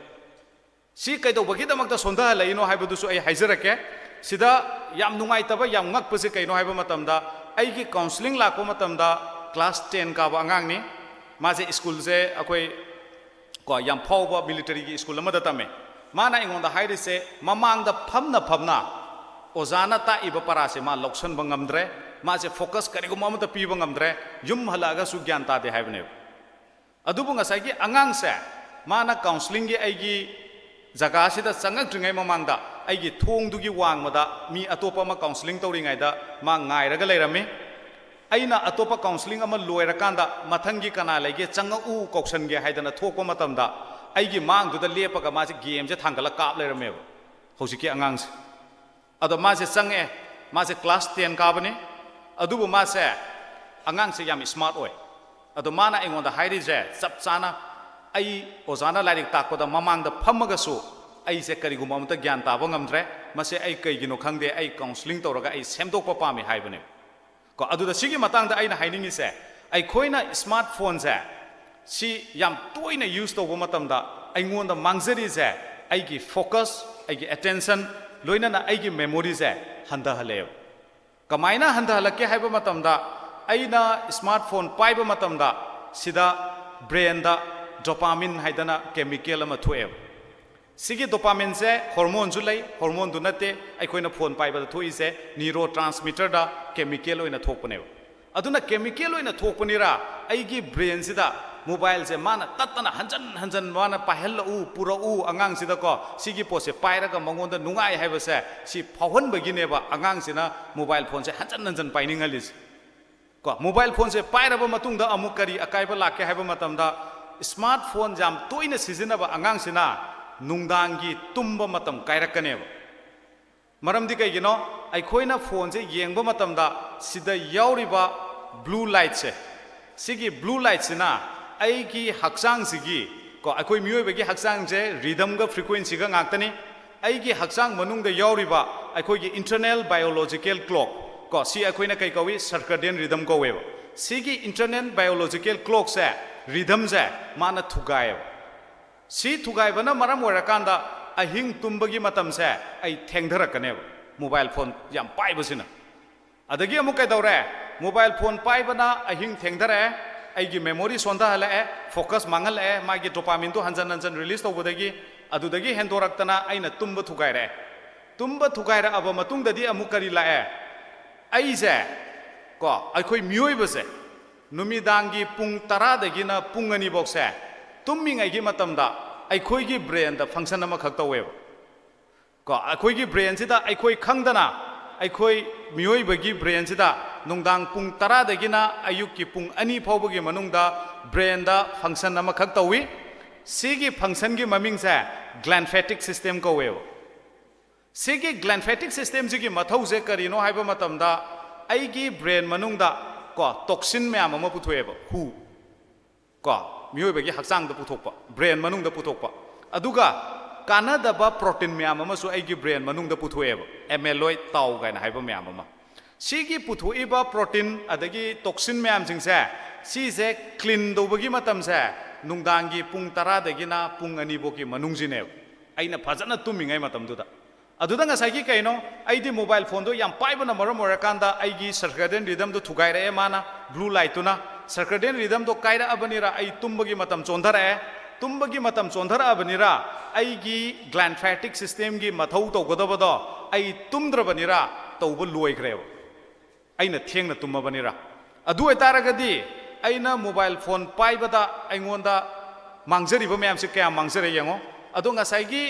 ꯁꯤ ꯀꯩꯗꯧꯕꯒꯤꯗꯃꯛꯇ ꯁꯣꯟꯊꯍꯜꯂꯛꯏꯅꯣ ꯍꯥꯏꯕꯗꯨꯁꯨ ꯑꯩ ꯍꯥꯏꯖꯔꯛꯀꯦ ꯁꯤꯗ ꯌꯥꯝ ꯅꯨꯡꯉꯥꯏꯇꯕ ꯌꯥꯝ ꯉꯛꯄꯁꯦ ꯀꯩꯅꯣ ꯍꯥꯏꯕ ꯃꯇꯝꯗ ꯑꯩꯒꯤ ꯀꯥꯎꯟꯁꯤꯂꯤꯡ ꯂꯥꯛꯄ ꯃꯇꯝꯗ ꯀ꯭ꯂꯥꯁ 10 ꯀꯥꯕ ꯑꯉꯥꯡꯅꯤ ꯃꯥꯁꯦ ꯁ꯭ꯀꯨꯜꯁꯦ ꯑꯩꯈꯣꯏ ꯀꯣ ꯌꯥꯝ ꯐꯥꯎꯕ ꯃꯤꯂꯤꯇꯔꯤꯒꯤ ꯁ꯭ꯀꯨꯜ ꯑꯃꯗ ꯇꯝꯃꯦ ꯃꯥꯅ ꯑꯩꯉꯣꯟꯗ ꯍꯥꯏꯔꯤꯁꯦ ꯃꯃꯥꯡꯗ ꯐꯝꯅ ꯑꯣꯖꯥꯅ ꯇꯥꯛꯏꯕ ꯄꯔꯥꯁꯦ ꯃꯥ ꯂꯧꯁꯟꯕ ꯉꯝꯗ꯭ꯔꯦ ꯃꯥꯁꯦ ꯐꯣꯀꯁ ꯀꯔꯤꯒꯨꯝꯕ ꯑꯃꯇ ꯄꯤꯕ ꯉꯝꯗ꯭ꯔꯦ ꯌꯨꯝ ꯍꯜꯂꯛꯑꯒꯁꯨ ꯒ꯭ꯌꯥꯟ ꯇꯥꯗꯦ ꯍꯥꯏꯕꯅꯦꯕ ꯑꯗꯨꯕꯨ ꯉꯁꯥꯏꯒꯤ ꯑꯉꯥꯡꯁꯦ ꯃꯥꯅ ꯀꯥꯎꯟꯁꯤꯂꯤꯡꯒꯤ ꯑꯩꯒꯤ ꯖꯒꯥꯁꯤꯗ ꯆꯪꯉꯛꯇ꯭ꯔꯤꯉꯩ ꯃꯃꯥꯡꯗ ꯑꯩꯒꯤ ꯊꯣꯡꯗꯨꯒꯤ ꯋꯥꯡꯃꯗ ꯃꯤ ꯑꯇꯣꯞꯄ ꯑꯃ ꯀꯥꯎꯟꯁꯤꯂꯤꯡ ꯇꯧꯔꯤꯉꯩꯗ ꯃꯥ ꯉꯥꯏꯔꯒ ꯂꯩꯔꯝꯃꯤ ꯑꯩꯅ ꯑꯇꯣꯞꯄ ꯀꯥꯎꯟꯁꯤꯂꯤꯡ ꯑꯃ ꯂꯣꯏꯔꯀꯥꯟꯗ ꯃꯊꯪꯒꯤ ꯀꯅꯥ ꯂꯩꯒꯦ ꯆꯪꯉꯛꯎ ꯀꯧꯁꯟꯒꯦ ꯍꯥꯏꯗꯅ ꯊꯣꯛꯄ ꯃꯇꯝꯗ ꯑꯩꯒꯤ ꯃꯥꯡꯗꯨꯗ ꯂꯦꯞꯄꯒ ꯃꯥꯁꯦ ꯒꯦꯝꯁꯦ ꯊꯥꯡꯒꯠꯂ ꯀꯥꯞ ꯂꯩꯔꯝꯃꯦꯕ ꯍꯧꯖꯤꯛꯀꯤ ꯑꯉꯥꯡꯁꯦ ꯑꯗꯣ ꯃꯥꯁꯦ ꯆꯪꯉꯛꯑꯦ ꯃꯥꯁꯦ ꯀ꯭ꯂꯥꯁ 10 ꯀꯥꯕꯅꯤ ꯑꯗꯨꯕꯨ ꯃꯥꯁꯦ ꯑꯉꯥꯡꯁꯦ ꯌꯥꯝ ꯁ꯭ꯃꯥꯔꯠ ꯑꯣꯏ ꯑꯗꯣ ꯃꯥꯅ ꯑꯩꯉꯣꯟꯗ ꯍꯥꯏꯔꯤꯁꯦ ꯆꯞ ꯆꯥꯅ ꯑꯩ ꯑꯣꯖꯥꯅ ꯂꯥꯏꯔꯤꯛ ꯇꯥꯛꯄꯗ ꯃꯃꯥꯡꯗ ꯐꯝꯃꯒꯁꯨ ꯑꯩꯁꯦ ꯀꯔꯤꯒꯨꯝꯕ ꯑꯃꯇ ꯒ꯭ꯌꯥꯟ ꯇꯥꯕ ꯉꯝꯗ꯭ꯔꯦ ꯃꯁꯤ ꯑꯩ ꯀꯩꯒꯤꯅꯣ ꯈꯪꯗꯦ ꯑꯩ ꯀꯥꯎꯟꯁꯤꯂꯤꯡ ꯇꯧꯔꯒ ꯑꯩ ꯁꯦꯝꯗꯣꯛꯄ ꯄꯥꯝꯃꯤ ꯍꯥꯏꯕꯅꯦ ꯀꯣ ꯑꯗꯨꯗ ꯁꯤꯒꯤ ꯃꯇꯥꯡꯗ ꯑꯩꯅ ꯍꯥꯏꯅꯤꯡꯉꯤꯁꯦ ꯑꯩꯈꯣꯏꯅ ꯁ꯭ꯃꯥꯔꯠ ꯐꯣꯟꯁꯦ ꯁꯤ ꯌꯥꯝ ꯇꯣꯏꯅ ꯌꯨꯁ ꯇꯧꯕ ꯃꯇꯝꯗ ꯑꯩꯉꯣꯟꯗ ꯃꯥꯡꯖꯔꯤꯁꯦ ꯑꯩꯒꯤ ꯐꯣꯀꯁ ꯑꯩꯒꯤ ꯑꯦꯇꯦꯟꯁꯟ ꯂꯣꯏꯅꯅ ꯑꯩꯒꯤ ꯃꯦꯃꯣꯔꯤꯁꯦ ꯍꯟꯊꯍꯜꯂꯦꯕ ꯀꯃꯥꯏꯅ ꯍꯟꯊꯍꯜꯂꯛꯀꯦ ꯍꯥꯏꯕ ꯃꯇꯝꯗ ꯑꯩꯅ ꯁ꯭ꯃꯥꯔꯠ ꯐꯣꯟ ꯄꯥꯏꯕ ꯃꯇꯝꯗ ꯁꯤꯗ ꯕ꯭ꯔꯦꯟꯗ ꯗꯣꯄꯥꯃꯤꯟ ꯍꯥꯏꯗꯅ ꯀꯦꯃꯤꯀꯦꯜ ꯑꯃ ꯊꯣꯛꯑꯦꯕ ꯁꯤꯒꯤ ꯗꯣꯄꯥꯃꯤꯟꯁꯦ ꯍꯣꯔꯃꯣꯟꯁꯨ ꯂꯩ ꯍꯣꯔꯃꯣꯟꯗꯨ ꯅꯠꯇꯦ ꯑꯩꯈꯣꯏꯅ ꯐꯣꯟ ꯄꯥꯏꯕꯗ ꯊꯣꯛꯏꯁꯦ ꯅ꯭ꯌꯨꯔꯣ ꯇ꯭ꯔꯥꯟꯁꯃꯤꯇꯔꯗ ꯀꯦꯃꯤꯀꯦꯜ ꯑꯣꯏꯅ ꯊꯣꯛꯄꯅꯦꯕ ꯑꯗꯨꯅ ꯀꯦꯃꯤꯀꯦꯜ ꯑꯣꯏꯅ ꯊꯣꯛꯄꯅꯤꯔ ꯑꯩꯒꯤ ꯕ꯭ꯔꯦꯟꯁꯤꯗ ꯃꯣꯕꯥꯏꯜꯁꯦ ꯃꯥꯅ ꯇꯠꯇꯅ ꯍꯟꯖꯟ ꯃꯥꯅ ꯄꯥꯏꯍꯜꯂꯛꯎ ꯄꯨꯔꯛꯎ ꯑꯉꯥꯡꯁꯤꯗꯀꯣ ꯁꯤꯒꯤ ꯄꯣꯠꯁꯦ ꯄꯥꯏꯔꯒ ꯃꯉꯣꯟꯗ ꯅꯨꯡꯉꯥꯏ ꯍꯥꯏꯕꯁꯦ ꯁꯤ ꯐꯥꯎꯍꯟꯕꯒꯤꯅꯦꯕ ꯑꯉꯥꯡꯁꯤना ꯃꯣꯕꯥꯏꯜ ꯐꯣꯟꯁꯦ ꯍꯟꯖꯟ ꯄꯥꯏꯅꯤꯡꯍꯜꯂꯤꯁꯦ ꯀꯣ ꯃꯣꯕꯥꯏꯜ ꯐꯣꯟꯁꯦ ꯄꯥꯏꯔꯕ ꯃꯇꯨꯡꯗ ꯑꯃꯨꯛ ꯀꯔꯤ ꯑꯀꯥꯏꯕ ꯂꯥꯛꯀꯦ ꯍꯥꯏꯕ ꯃꯇꯝꯗ ꯁ꯭ꯃꯥꯔꯠ ꯐꯣꯟ ꯌꯥꯝ ꯇꯣꯏꯅ ꯁꯤꯖꯤꯟꯅꯕ ꯑꯉꯥꯡꯁꯤꯅ ꯅꯨꯡꯗꯥꯡꯒꯤ ꯇꯨꯝꯕ ꯃꯇꯝ ꯀꯥꯏꯔꯛꯀꯅꯦꯕ ꯃꯔꯝꯗꯤ ꯀꯩꯒꯤꯅꯣ ꯑꯩꯈꯣꯏꯅ ꯐꯣꯟꯁꯦ ꯌꯦꯡꯕ ꯃꯇꯝꯗ ꯁꯤꯗ ꯌꯥꯎꯔꯤꯕ ꯕ꯭ꯂꯨ ꯂꯥꯏꯠꯁꯦ ꯁꯤꯒꯤ ꯕ꯭ꯂू ꯂꯥꯏꯠꯁꯤꯅ ꯑꯩꯒꯤ ꯍꯛꯆꯥꯡꯁꯤꯒꯤ ꯀꯣ ꯑꯩꯈꯣꯏ ꯃꯤꯑꯣꯏꯕꯒꯤ ꯍꯛꯆꯥꯡꯁꯦ ꯔꯤꯗꯝꯒ ꯐ꯭रीक्वेंसीꯒ ꯉꯥꯛꯇꯅꯤ ꯑꯩꯒꯤ ꯍꯛꯆꯥꯡ ꯃꯅꯨꯡꯗ ꯌꯥꯎꯔꯤꯕ ꯑꯩꯈꯣꯏꯒꯤ ꯏꯟꯇꯔꯅꯦꯜ ꯕꯥꯏꯑꯣꯂꯣꯖꯤꯀꯦꯜ ꯀ꯭ꯂꯣꯛ ꯀꯣ ꯁꯤ ꯑꯩꯈꯣꯏꯅ ꯀꯩ ꯀꯧꯏ ꯁꯔꯀꯥꯗꯤꯌꯟ ꯔꯤꯗꯝ ꯀꯧꯋꯦꯕ ꯁꯤꯒꯤ ꯏꯟꯇꯔꯅꯦꯜ ꯕꯥꯏꯑꯣꯂꯣꯖꯤꯀꯦꯜ ꯀ꯭ꯂꯣꯛꯁꯦ ꯔꯤꯗꯝꯁꯦ ꯃꯥꯅ ꯊꯨꯒꯥꯏꯌꯦꯕ ꯁꯤ ꯊꯨꯒꯥꯏꯕꯅ ꯃꯔꯝ ꯑꯣꯏꯔꯀꯥꯟꯗ ꯑꯍꯤꯡ ꯇꯨꯝꯕꯒꯤ ꯃꯇꯝꯁꯦ ꯑꯩ ꯊꯦꯡꯊꯔꯛꯀꯅꯦꯕ ꯃꯣꯕꯥꯏꯜ ꯐꯣꯟ ꯌꯥꯝ ꯄꯥꯏꯕꯁꯤꯅ ꯑꯗꯒꯤ ꯑꯃꯨꯛ ꯀꯩꯗꯧꯔꯦ ꯃꯣꯕꯥꯏꯜ ꯐꯣꯟ ꯄꯥꯏꯕꯅ ꯑꯍꯤꯡ ꯊꯦꯡꯊꯔꯛꯑꯦ ꯑꯩꯒꯤ ꯃꯦꯃꯣꯔꯤ ꯁꯣꯟꯊꯍꯜꯂꯛꯑꯦ ꯐꯣꯀꯁ ꯃꯥꯡꯍꯜꯂꯛꯑꯦ ꯃꯥꯒꯤ ꯗꯣꯄꯥꯃꯤꯟꯗꯣ ꯍꯟꯖꯟ ꯍꯟꯖꯟ ꯔꯤꯂꯤꯁ ꯇꯧꯕꯗꯒꯤ ꯑꯗꯨꯗꯒꯤ ꯍꯦꯟꯗꯣꯔꯛꯇꯅ ꯑꯩꯅ ꯇꯨꯝꯕ ꯊꯨꯒꯥꯏꯔꯛꯑꯦ ꯇꯨꯝꯕ ꯊꯨꯒꯥꯏꯔꯛꯑꯕ ꯃꯇꯨꯡꯗꯗꯤ ꯑꯃꯨꯛ ꯀꯔꯤ ꯂꯥꯛꯑꯦ ꯑꯩꯁꯦ ꯀꯣ ꯑꯩꯈꯣꯏ ꯃꯤꯑꯣꯏꯕꯁꯦ ꯅꯨꯃꯤꯗꯥꯡꯒꯤ ꯄꯨꯡ 10ꯗꯒꯤꯅ ꯄꯨꯡ 2ꯐꯥꯎꯁꯦ ꯇꯨꯝꯃꯤꯉꯩꯒꯤ ꯃꯇꯝꯗ ꯑꯩꯈꯣꯏꯒꯤ ꯕ꯭ꯔꯦꯟꯗ ꯐꯪꯁꯟ ꯑꯃꯈꯛ ꯇꯧꯋꯦꯕ ꯀꯣ ꯑꯩꯈꯣꯏꯒꯤ ꯕ꯭ꯔꯦꯟꯁꯤꯗ ꯑꯩꯈꯣꯏ ꯈꯪꯗꯅ ꯑꯩꯈꯣꯏ ꯃꯤꯑꯣꯏꯕꯒꯤ ꯕ꯭ꯔꯦꯟꯁꯤꯗ ꯅꯨꯡꯗꯥꯡ ꯄꯨꯡ 10ꯗꯒꯤꯅ ꯑꯌꯨꯛꯀꯤ ꯄꯨꯡ 2 ꯐꯥꯎꯕꯒꯤ ꯃꯅꯨꯡꯗ ꯕ꯭ꯔꯦꯟꯗ ꯐꯪꯁꯟ ꯑꯃꯈꯛ ꯇꯧꯏ ꯁꯤꯒꯤ ꯐꯪꯁꯟꯒꯤ ꯃꯃꯤꯡꯁꯦ ꯒ꯭ꯂꯦꯟꯐꯦꯇꯤꯛ ꯁꯤꯁꯇꯦꯝ ꯀꯧꯋꯦꯕ ꯁꯤꯒꯤ ꯒ꯭ꯂꯦꯟꯐꯦꯇꯤꯛ ꯁꯤꯁꯇꯦꯝꯁꯤꯒꯤ ꯃꯊꯧꯁꯦ ꯀꯔꯤꯅꯣ ꯍꯥꯏꯕ ꯃꯇꯝꯗ ꯑꯩꯒꯤ ꯕ꯭ꯔꯦꯟ ꯃꯅꯨꯡꯗ ꯀꯣ ꯇꯣꯛꯁꯤꯟ ꯃꯌꯥꯝ ꯑꯃ ꯄꯨꯊꯣꯛꯑꯦꯕ ꯍꯨ ꯀꯣ ꯃꯤꯑꯣꯏꯕꯒꯤ ꯍꯛꯆꯥꯡꯗ ꯄꯨꯊꯣꯛꯄ ꯕ꯭ꯔꯦꯟ ꯃꯅꯨꯡꯗ ꯄꯨꯊꯣꯛꯄ ꯑꯗꯨꯒ ꯀꯥꯟꯅꯗꯕ ꯄ꯭ꯔꯣꯇꯤꯟ ꯃꯌꯥꯝ ꯑꯃꯁꯨ ꯑꯩꯒꯤ ꯕ꯭ꯔꯦꯟ ꯃꯅꯨꯡꯗ ꯄꯨꯊꯣꯛꯑꯦꯕ ꯑꯦꯃꯦꯂꯣꯏꯗ ꯇꯥꯎ ꯀꯥꯏꯅ ꯍꯥꯏꯕ ꯃꯌꯥꯝ ꯑꯃ ꯁꯤꯒꯤ ꯄꯨꯊꯣꯛꯏꯕ ꯄ꯭ꯔꯣꯇꯤꯟ ꯑꯗꯒꯤ ꯇꯣꯛꯁꯤꯟ ꯃꯌꯥꯝꯁꯤꯡꯁꯦ ꯁꯤꯁꯦ ꯀ꯭ꯂꯤꯟ ꯇꯧꯕꯒꯤ ꯃꯇꯝꯁꯦ ꯅꯨꯡꯗꯥꯡꯒꯤ ꯄꯨꯡ 10ꯗꯒꯤꯅ ꯄꯨꯡ 2ꯐꯥꯎꯒꯤ ꯃꯅꯨꯡꯁꯤꯅꯦꯕ ꯑꯩꯅ ꯐꯖꯅ ꯇꯨꯝꯃꯤꯉꯩ ꯃꯇꯝꯗꯨꯗ ꯑꯗꯨꯗ ꯉꯁꯥꯏꯒꯤ ꯀꯩꯅꯣ ꯑꯩꯗꯤ ꯃꯣꯕꯥꯏꯜ ꯐꯣꯟꯗꯣ ꯌꯥꯝ ꯄꯥꯏꯕꯅ ꯃꯔꯝ ꯑꯣꯏꯔꯀꯥꯟꯗ ꯑꯩꯒꯤ ꯁꯔꯀꯥꯗꯤꯌꯟ ꯔꯤꯗꯝꯗꯣ ꯊꯨꯒꯥꯏꯔꯛꯑꯦ ꯃꯥꯅ ꯕ꯭ꯂꯨ ꯂꯥꯏꯠꯇꯨꯅ ꯁꯔꯀꯥꯗꯤꯌꯟ ꯔꯤꯗꯝꯗꯣ ꯀꯥꯏꯔꯛꯑꯕꯅꯤꯅ ꯑꯩ ꯇꯨꯝꯕꯒꯤ ꯃꯇꯝ ꯆꯣꯟꯊꯔꯛꯑꯦ ꯇꯨꯝꯕꯒꯤ ꯃꯇꯝ ꯆꯣꯟꯊꯔꯛꯑꯕꯅꯤꯅ ꯑꯩꯒꯤ ꯒ꯭ꯂꯦꯟꯐꯦꯇꯤꯛ ꯁꯤꯁꯇꯦꯝꯒꯤ ꯃꯊꯧ ꯇꯧꯒꯗꯕꯗꯣ ꯑꯩ ꯇꯨꯝꯗ꯭ꯔꯕꯅꯤꯅ ꯇꯧꯕ ꯂꯣꯏꯈ꯭ꯔꯦꯕ ꯑꯩꯅ ꯊꯦꯡꯅ ꯇꯨꯝꯃꯕꯅꯤꯅ ꯑꯗꯨ ꯑꯣꯏꯇꯥꯔꯒꯗꯤ ꯑꯩꯅ ꯃꯣꯕꯥꯏꯜ ꯐꯣꯟ ꯄꯥꯏꯕꯗ ꯑꯩꯉꯣꯟꯗ ꯃꯥꯡꯖꯔꯤꯕ ꯃꯌꯥꯝꯁꯦ ꯀꯌꯥ ꯃꯥꯡꯖꯔꯦ ꯌꯦꯡꯉꯣ ꯑꯗꯣ ꯉꯁꯥꯏꯒꯤ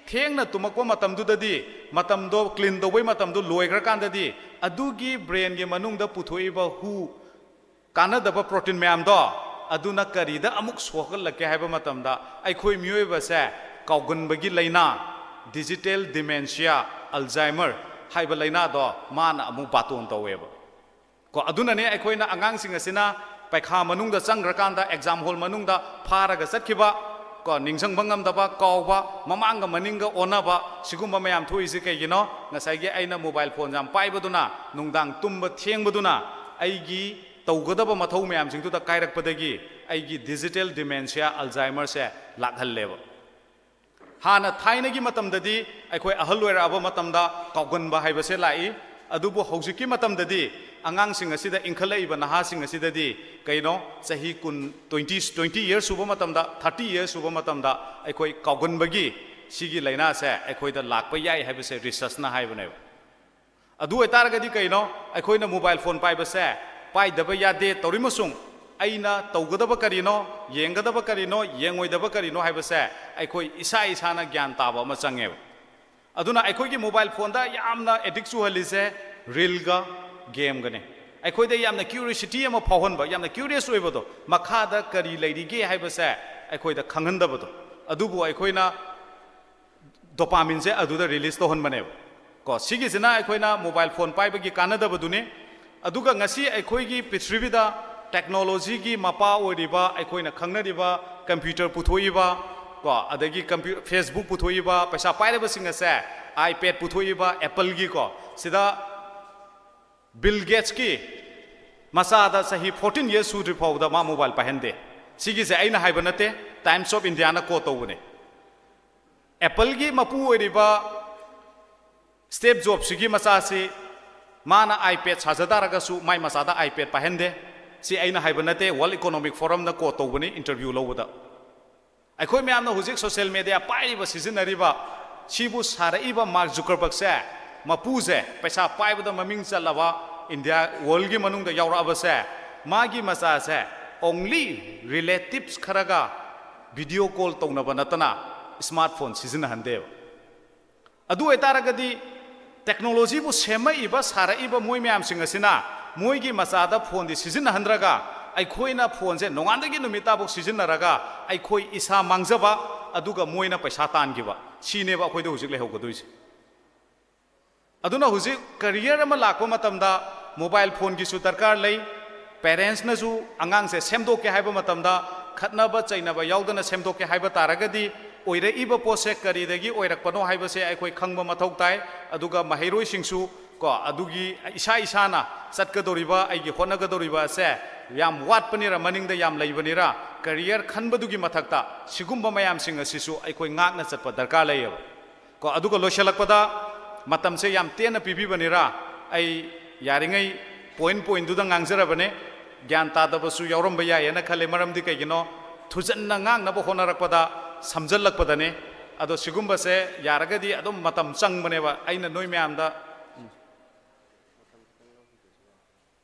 ꯊꯦꯡꯅ ꯇꯨꯝꯃꯛꯄ ꯃꯇꯝꯗꯨꯗꯗꯤ ꯃꯇꯝꯗꯣ ꯀ꯭ꯂꯤꯟ ꯇꯧꯕꯩ ꯃꯇꯝꯗꯣ ꯂꯣꯏꯈ꯭ꯔꯀꯥꯟꯗꯗꯤ ꯑꯗꯨꯒꯤ ꯕ꯭ꯔꯦꯟꯒꯤ ꯃꯅꯨꯡꯗ ꯄꯨꯊꯣꯛꯏꯕ ꯍꯨ ꯀꯥꯟꯅꯗꯕ ꯄ꯭ꯔꯣꯇꯤꯟ ꯃꯌꯥꯝꯗꯣ ꯑꯗꯨꯅ ꯀꯔꯤꯗ ꯑꯃꯨꯛ ꯁꯣꯛꯍꯜꯂꯛꯀꯦ ꯍꯥꯏꯕ ꯃꯇꯝꯗ ꯑꯩꯈꯣꯏ ꯃꯤꯑꯣꯏꯕꯁꯦ ꯀꯥꯎꯒꯟꯕꯒꯤ ꯂꯩꯅꯥ ꯗꯤꯖꯤꯇꯦꯜ ꯗꯤꯃꯦꯟꯁꯤꯌꯥ ꯑꯜꯖꯥꯏꯃꯔ ꯍꯥꯏꯕ ꯂꯩꯅꯥꯗꯣ ꯃꯥꯅ ꯑꯃꯨꯛ ꯕꯥꯇꯣꯟ ꯇꯧꯋꯦꯕ ꯀꯣ ꯑꯗꯨꯅꯅꯦ ꯑꯩꯈꯣꯏꯅ ꯑꯉꯥꯡꯁꯤꯡ ꯑꯁꯤꯅ ꯄꯩꯈꯥ ꯃꯅꯨꯡꯗ ꯆꯪꯈ꯭ꯔꯀꯥꯟꯗ ꯑꯦꯛꯖꯥꯝ ꯍꯣꯜ ꯃꯅꯨꯡꯗ ꯐꯥꯔꯒ ꯆꯠꯈꯤꯕ ꯀꯣ ꯅꯤꯡꯁꯤꯡꯕ ꯉꯝꯗꯕ ꯀꯥꯎꯕ ꯃꯃꯥꯡꯒ ꯃꯅꯤꯡꯒ ꯑꯣꯟꯅꯕ ꯁꯤꯒꯨꯝꯕ ꯃꯌꯥꯝ ꯊꯣꯛꯏꯁꯤ ꯀꯩꯒꯤꯅꯣ ꯉꯁꯥꯏꯒꯤ ꯑꯩꯅ ꯃꯣꯕꯥꯏꯜ ꯐꯣꯟ ꯌꯥꯝ ꯄꯥꯏꯕꯗꯨꯅ ꯅꯨꯡꯗꯥꯡ ꯇꯨꯝꯕ ꯊꯦꯡꯕꯗꯨꯅ ꯑꯩꯒꯤ ꯇꯧꯒꯗꯕ ꯃꯊꯧ ꯃꯌꯥꯝꯁꯤꯡꯗꯨꯗ ꯀꯥꯏꯔꯛꯄꯗꯒꯤ ꯑꯩꯒꯤ ꯗꯤꯖꯤꯇꯦꯜ ꯗꯤꯃꯦꯟꯁꯤꯌꯥ ꯑꯜꯖꯥꯏꯃꯔꯁꯦ ꯂꯥꯛꯍꯜꯂꯦꯕ ꯍꯥꯟꯅ ꯊꯥꯏꯅꯒꯤ ꯃꯇꯝꯗꯗꯤ ꯑꯩꯈꯣꯏ ꯑꯍꯜ ꯑꯣꯏꯔꯛꯑꯕ ꯃꯇꯝꯗ ꯀꯥꯎꯒꯟꯕ ꯍꯥꯏꯕꯁꯦ ꯂꯥꯛꯏ ꯑꯗꯨꯕꯨ ꯍꯧꯖꯤꯛꯀꯤ ꯃꯇꯝꯗꯗꯤ ꯑꯉꯥꯡꯁꯤꯡ ꯑꯁꯤꯗ ꯏꯟꯈꯠꯂꯛꯏꯕ ꯅꯍꯥꯁꯤꯡ ꯑꯁꯤꯗꯗꯤ ꯀꯩꯅꯣ ꯆꯍꯤ 20 years ꯁꯨꯕ ꯃꯇꯝꯗ 30 years ꯁꯨꯕ ꯃꯇꯝꯗ ꯑꯩꯈꯣꯏ ꯀꯥꯎꯒꯟꯕꯒꯤ ꯁꯤꯒꯤ ꯂꯩꯅꯥꯁꯦ ꯑꯩꯈꯣꯏꯗ ꯂꯥꯛꯄ ꯌꯥꯏ ꯍꯥꯏꯕꯁꯦ ꯔꯤꯁꯔꯆꯅ ꯍꯥꯏꯕꯅꯦꯕ ꯑꯗꯨ ꯑꯣꯏꯇꯥꯔꯒꯗꯤ ꯀꯩꯅꯣ ꯑꯩꯈꯣꯏꯅ ꯃꯣꯕꯥꯏꯜ ꯐꯣꯟ ꯄꯥꯏꯕꯁꯦ ꯄꯥꯏꯗꯕ ꯌꯥꯗꯦ ꯇꯧꯔꯤꯃꯁꯨꯡ ꯑꯩꯅ ꯇꯧꯒꯗꯕ ꯀꯔꯤꯅꯣ ꯌꯦꯡꯒꯗꯕ ꯀꯔꯤꯅꯣ ꯌꯦꯡꯉꯣꯏꯗꯕ ꯀꯔꯤꯅꯣ ꯍꯥꯏꯕꯁꯦ ꯑꯩꯈꯣꯏ ꯏꯁꯥꯅ ꯒ꯭ꯌꯥꯟ ꯇꯥꯕ ꯑꯃ ꯆꯪꯉꯦꯕ ꯑꯗꯨꯅ ꯑꯩꯈꯣꯏꯒꯤ ꯃꯣꯕꯥꯏꯜ ꯐꯣꯟꯗ ꯌꯥꯝꯅ ꯑꯦꯗꯤꯛ ꯆꯨꯍꯜꯂꯤꯁꯦ ꯔꯤꯜꯒ ꯒꯦꯝꯒꯅꯦ ꯑꯩꯈꯣꯏꯗ ꯌꯥꯝꯅ ꯀ꯭ꯌꯨꯔꯤꯌꯣꯁꯤꯇꯤ ꯑꯃ ꯐꯥꯎꯍꯟꯕ ꯌꯥꯝꯅ ꯀ꯭ꯌꯨꯔꯤꯌꯁ ꯑꯣꯏꯕꯗꯣ ꯃꯈꯥꯗ ꯀꯔꯤ ꯂꯩꯔꯤꯒꯦ ꯍꯥꯏꯕꯁꯦ ꯑꯩꯈꯣꯏꯗ ꯈꯪꯍꯟꯗꯕꯗꯣ ꯑꯗꯨꯕꯨ ꯑꯩꯈꯣꯏꯅ ꯗꯣꯄꯥꯃꯤꯟꯁꯦ ꯑꯗꯨꯗ ꯔꯤꯂꯤꯁ ꯇꯧꯍꯟꯕꯅꯦꯕ ꯀꯣ ꯁꯤꯒꯤꯁꯤꯅ ꯑꯩꯈꯣꯏꯅ ꯃꯣꯕꯥꯏꯜ ꯐꯣꯟ ꯄꯥꯏꯕꯒꯤ ꯀꯥꯟꯅꯗꯕꯗꯨꯅꯤ ꯑꯗꯨꯒ ꯉꯁꯤ ꯑꯩꯈꯣꯏꯒꯤ ꯄ꯭ꯔꯤꯊꯤꯕꯤꯗ ꯇꯦꯛꯅꯣꯂꯣꯖꯤꯒꯤ ꯃꯄꯥ ꯑꯣꯏꯔꯤꯕ ꯑꯩꯈꯣꯏꯅ ꯈꯪꯅꯔꯤꯕ ꯀꯝꯄ꯭ꯌꯨꯇꯔ ꯄꯨꯊꯣꯛꯏꯕ ꯀꯣ ꯑꯗꯒꯤ ꯐꯦꯁꯕꯨꯛ ꯄꯨꯊꯣꯛꯏꯕ ꯄꯩꯁꯥ ꯄꯥꯏꯔꯕꯁꯤꯡ ꯑꯁꯦ iPad ꯄꯨꯊꯣꯛꯏꯕ ꯑꯦꯄꯜꯒꯤ ꯀꯣ ꯁꯤꯗ ꯕꯤꯜ ꯒꯦꯠꯁꯀꯤ ꯃꯆꯥꯗ ꯆꯍꯤ 14 years ꯁꯨꯗ꯭ꯔꯤ ꯐꯥꯎꯕꯗ ꯃꯥ ꯃꯣꯕꯥꯏꯜ ꯄꯥꯏꯍꯟꯗꯦ ꯁꯤꯒꯤꯁꯦ ꯑꯩꯅ ꯍꯥꯏꯕ ꯅꯠꯇꯦ ꯇꯥꯏꯝꯁ ꯑꯣꯐ ꯏꯟꯗꯤꯌꯥꯅ ꯀꯣꯠ ꯇꯧꯕꯅꯦ ꯑꯦꯄꯜꯒꯤ ꯃꯄꯨ ꯑꯣꯏꯔꯤꯕ ꯁ꯭ꯇꯤꯚ ꯖꯣꯕꯁꯤꯒꯤ ꯃꯆꯥꯁꯤ ꯃꯥꯅ iPad ꯁꯥꯖ ꯇꯥꯔꯒꯁꯨ ꯃꯥꯏ ꯃꯆꯥꯗ iPad ꯄꯥꯏꯍꯟꯗꯦ ꯁꯤ ꯑꯩꯅ ꯍꯥꯏꯕ ꯅꯠꯇꯦ ꯋꯥꯔꯜ ꯏꯀꯣꯅꯣꯃꯤꯛ ꯐꯣꯔꯝꯅ ꯀꯣꯠ ꯇꯧꯕꯅꯤ ꯏꯟꯇꯔꯚ꯭ꯌꯨ ꯂꯧꯕꯗ ꯑꯩꯈꯣꯏ ꯃꯌꯥꯝꯅ ꯍꯧꯖꯤꯛ ꯁꯣꯁꯤꯌꯦꯜ ꯃꯤꯗꯤꯌꯥ ꯄꯥꯏꯔꯤꯕ ꯁꯤꯖꯤꯟꯅꯔꯤꯕ ꯁꯤꯕꯨ ꯁꯥꯔꯛꯏꯕ ꯃꯥꯔꯛ ꯖꯨꯀꯔꯕꯔꯒꯁꯦ ꯃꯄꯨꯁꯦ ꯄꯩꯁꯥ ꯄꯥꯏꯕꯗ ꯃꯃꯤꯡ ꯆꯠꯂꯕ ꯏꯟꯗꯤꯌꯥ ꯋꯥꯔꯜꯒꯤ ꯃꯅꯨꯡꯗ ꯌꯥꯎꯔꯛꯑꯕꯁꯦ ꯃꯥꯒꯤ ꯃꯆꯥꯁꯦ ꯑꯣꯡꯂꯤ ꯔꯤꯂꯦꯇꯤꯚꯁ ꯈꯔꯒ ꯚꯤꯗꯤꯑꯣ ꯀꯣꯜ ꯇꯧꯅꯕ ꯅꯠꯇꯅ ꯁ꯭ꯃꯥꯔꯠ ꯐꯣꯟ ꯁꯤꯖꯤꯟꯅꯍꯟꯗꯦꯕ ꯑꯗꯨ ꯑꯣꯏꯇꯥꯔꯒꯗꯤ ꯇꯦꯛꯅꯣꯂꯣꯖꯤꯕꯨ ꯁꯦꯝꯃꯛꯏꯕ ꯁꯥꯔꯛꯏꯕ ꯃꯣꯏ ꯃꯌꯥꯝꯁꯤꯡ ꯑꯁꯤꯅ ꯃꯣꯏꯒꯤ ꯃꯆꯥꯗ ꯐꯣꯟꯗꯤ ꯁꯤꯖꯤꯟꯅꯍꯟꯗ꯭ꯔꯒ ꯑꯩꯈꯣꯏꯅ ꯐꯣꯟꯁꯦ ꯅꯣꯡꯉꯥꯟꯗꯒꯤ ꯅꯨꯃꯤꯠ ꯇꯥꯐꯥꯎ ꯁꯤꯖꯤꯟꯅꯔꯒ ꯑꯩꯈꯣꯏ ꯏꯁꯥ ꯃꯥꯡꯖꯕ ꯑꯗꯨꯒ ꯃꯣꯏꯅ ꯄꯩꯁꯥ ꯇꯥꯟꯈꯤꯕ ꯁꯤꯅꯦꯕ ꯑꯩꯈꯣꯏꯗ ꯍꯧꯖꯤꯛ ꯂꯩꯍꯧꯒꯗꯣꯏꯁꯦ ꯑꯗꯨꯅ ꯍꯧꯖꯤꯛ ꯀꯔꯤꯌꯔ ꯑꯃ ꯂꯥꯛꯄ ꯃꯇꯝꯗ ꯃꯣꯕꯥꯏꯜ ꯐꯣꯟꯒꯤꯁꯨ ꯗꯔꯀꯥꯔ ꯂꯩ ꯄꯦꯔꯦꯟꯁꯅꯁꯨ ꯑꯉꯥꯡꯁꯦ ꯁꯦꯝꯗꯣꯛꯀꯦ ꯍꯥꯏꯕ ꯃꯇꯝꯗ ꯈꯠꯅꯕ ꯆꯩꯅꯕ ꯌꯥꯎꯗꯅ ꯁꯦꯝꯗꯣꯛꯀꯦ ꯍꯥꯏꯕ ꯇꯥꯔꯒꯗꯤ oiraiba pose karidagi oirakpano haibase akhoi khangba mathau tai aduga mahairoi singsu ko adugi isa isana satgadoriba aigi honagadoriba se yam watpanira maningda yam leibanira career khanbadugi mathakta sigumba mayam sing asisu akhoi ngakna chatpa darkar layeba ko aduga loishalakpada matam se yam tena pibibanira ai yaringai point duda ngangjarabane gyan tadabasu yauramba yayena khale maramdi kaigino thujanna ngangnaba honarakpada samjallakpadane ado sigumba se yaragadi adum matam changbaneba aina noi mayamda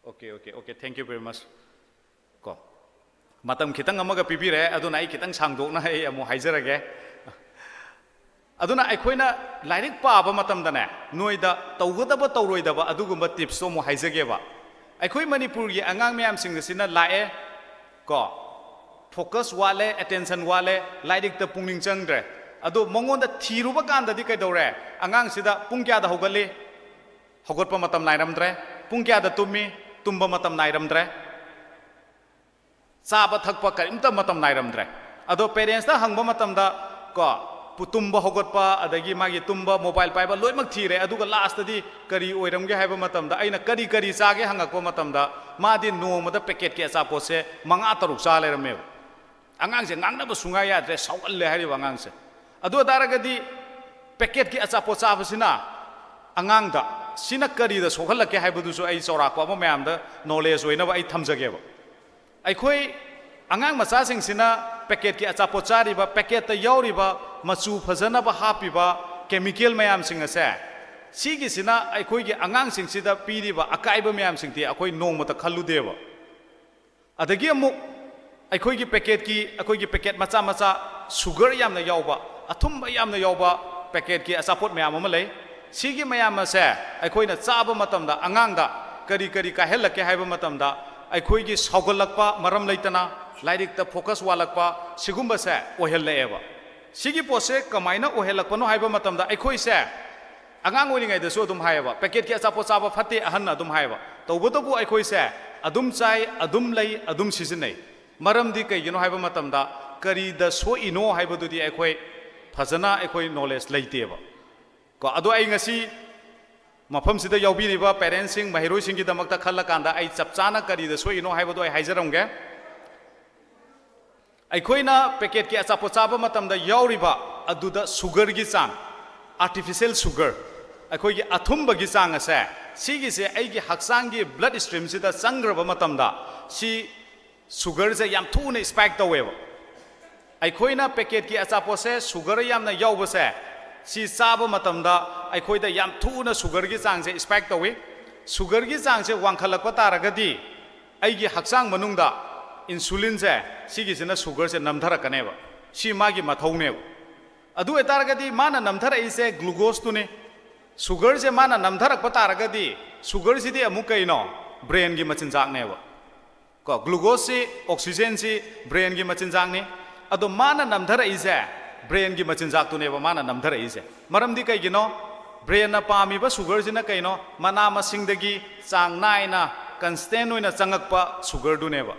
okay thank you very much ko matam khitang amaga pibire aduna ai khitang sangdokna ai amu haijarage aduna aikoina lairik paaba matamdane noida tawgadaba tawroidaba adugumba tips so mu haijageba aikoi manipur gi angang mayam sing sina lae ko focus wale attention wale lairik ta pungning changdre ado mongonda thiruba kanda di kaidore angang sida pung kya da hogali hogotpa matam nairamdre pung kya da tumba matam nairamdre saba thakpa karimta matam nairamdre ado parents da hangba matam da ko putumba hogotpa adagi magi tumba mobile paiba loimak thire aduga last di kari oiramge haiba matamda aina kari chage hangakpa matamda madi nomada packet ke acha pose manga taruk cha lerame angang se ngangnaba sunga ya dre saugalle hari wangang se adu daragadi packet ke acha pocha basina angang da sina kari da sokhallake haibudu so ai chaurakpa ma mayam da knowledge oinaba ai thamjageba ai khoi angang macha sing sina packet ki achapo chariba packet ta yauriba machu phajana ba hapiba chemical mayam sing ase sigi sina aikoi gi angang sing sida piriba akaiba mayam sing ti akoi nongmata khalludeba adagi amuk aikoi gi packet macha sugar yamna yauba athumba yamna yauba packet ki achapot mayam ama lei sigi mayam ase aikoi na chaba matamda angang da kari ka helake haiba matamda aikoi gi saugolakpa maram leitana lairik ta focus walakpa sigumba se ohelaeba sigi pose kamaina ohelakpano haiba matamda aikoi se angang oringai da so dum haiba packet ki achapo chaba phate ahanna dum haiba tawbotabu aikoi se adum chai adum lei adum sizinai maramdi kaigino haiba matamda kari da so ino haiba dudi aikoi phajana aikoi knowledge leiteba ko ado ai ngasi mafam sida yaubiriba parents sing mahiroi sing gi damakta khallakanda ai chapchana kari da so ino haiba do ai haijaramge aikoina packet ki achapo chaba matamda yauriba aduda sugar gi chang artificial sugar aikoi gi athumba gi chang ase sigi se ai gi haksang gi blood stream sida changraba matamda si sugar se yam thuna spike taweba aikoina packet ki achapo se sugar yamna yauba se si chaba matamda aikoida yam thuna sugar gi chang se spike tawi sugar gi chang se wangkhalakpa taragadi ai gi haksang manungda insulin se sigi sina sugar se namthara kaneba si magi mathaune adu etaragadi mana namthara ise glucose tune sugar se mana namthara pataragadi sugar si di amu kaino brain gi machinjak neba ko glucose si oxygen si brain gi machinjak ni adu mana namthara ise brain gi machinjak tuneba mana namthara ise maramdi kai gino brain na pami ba sugar sina kaino mana masingdagi chang naina constant oina changakpa sugar duneba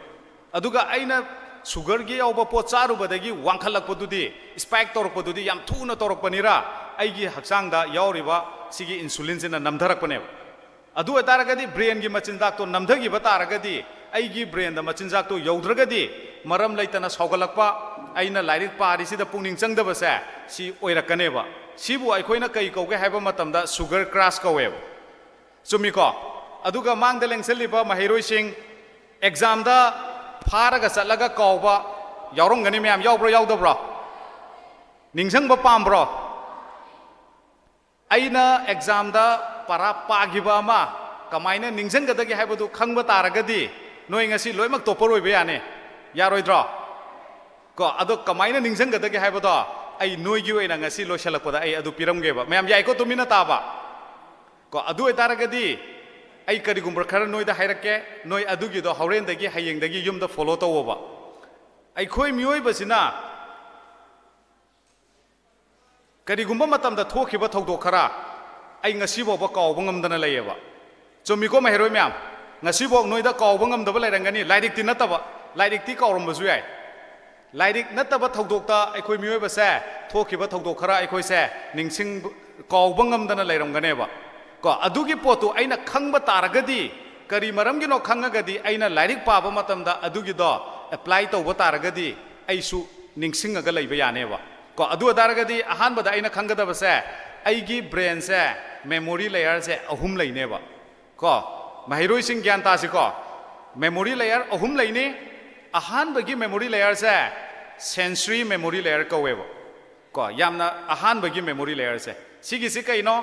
aduga aina sugar gi yauba po charu badagi wangkhalakpadudi spike torokpadudi yam thuna torokpanira aigi haksang da yauriba sigi insulin sina namdharakpane adu ataragadi brain gi machinjak to namdhagi bataragadi aigi brain da machinjak to yaudragadi maram laitana saugalakpa aina lairik pari sida pungning changdaba se si oirakaneba sibu aikoina kai kauge haiba matamda sugar crash kaweb chumiko aduga mangda lengseliba mahiroi sing exam da फारगा चलगा कौबा यावरंगनी मैम यावब्रो यावदब्रो निंगसंगबा पामब्रो आइना एग्जाम दा पारा पागिबा मा कमाइना निंगसंगदगी हाइबदु खंगबा तारगदी नोय ngasi लोइमक टॉपर ओइबे याने यारोइद्रो को अदो कमाइना निंगसंगदगी हाइबदो ai noigi oina ngasi loisalakpada ai adu piramgeba मैम याइको तुमिना ताबा को अदु एतारगदी ai karigumbar khara noida hairake noi adugi do hauren dagi hayeng dagi yum da follow tawoba ai khoi mioi basina karigumba matam da thokhiba thogdo khara ai ngasi bo ba kaw bangam dana layeba chomiko mahiroi myam ngasi bo noida kaw bangam da ba lairangani lairik ti nataba lairik ti kawrom basu yai लाइरिक नत्तब थौदोक्ता अखोई मियोइबसे थोखिबा थौदोक खरा अखोइसे निंगसिंग काउबा ngамदना लेरमगनेबा को अदुगी पोतु अइना खंगबा तारगदी करी मरमगिनो खंगगदी अइना lyric पाबा मतमदा अदुगिदो apply तौबा तारगदी अइसु निंगसिंगगा लैबा यानेबा को अदु अदारगदी अहानबदा अइना खंगदबसे अइगी ब्रेन से मेमोरी लेयर से अहुम लैनेबा को महिरोइसिंग ज्ञान तासिको मेमोरी लेयर अहुम लैनी अहानबगी मेमोरी लेयर से सेंसरी मेमोरी लेयर कवेबो को यामना अहानबगी मेमोरी लेयर से सिगिसि कइनो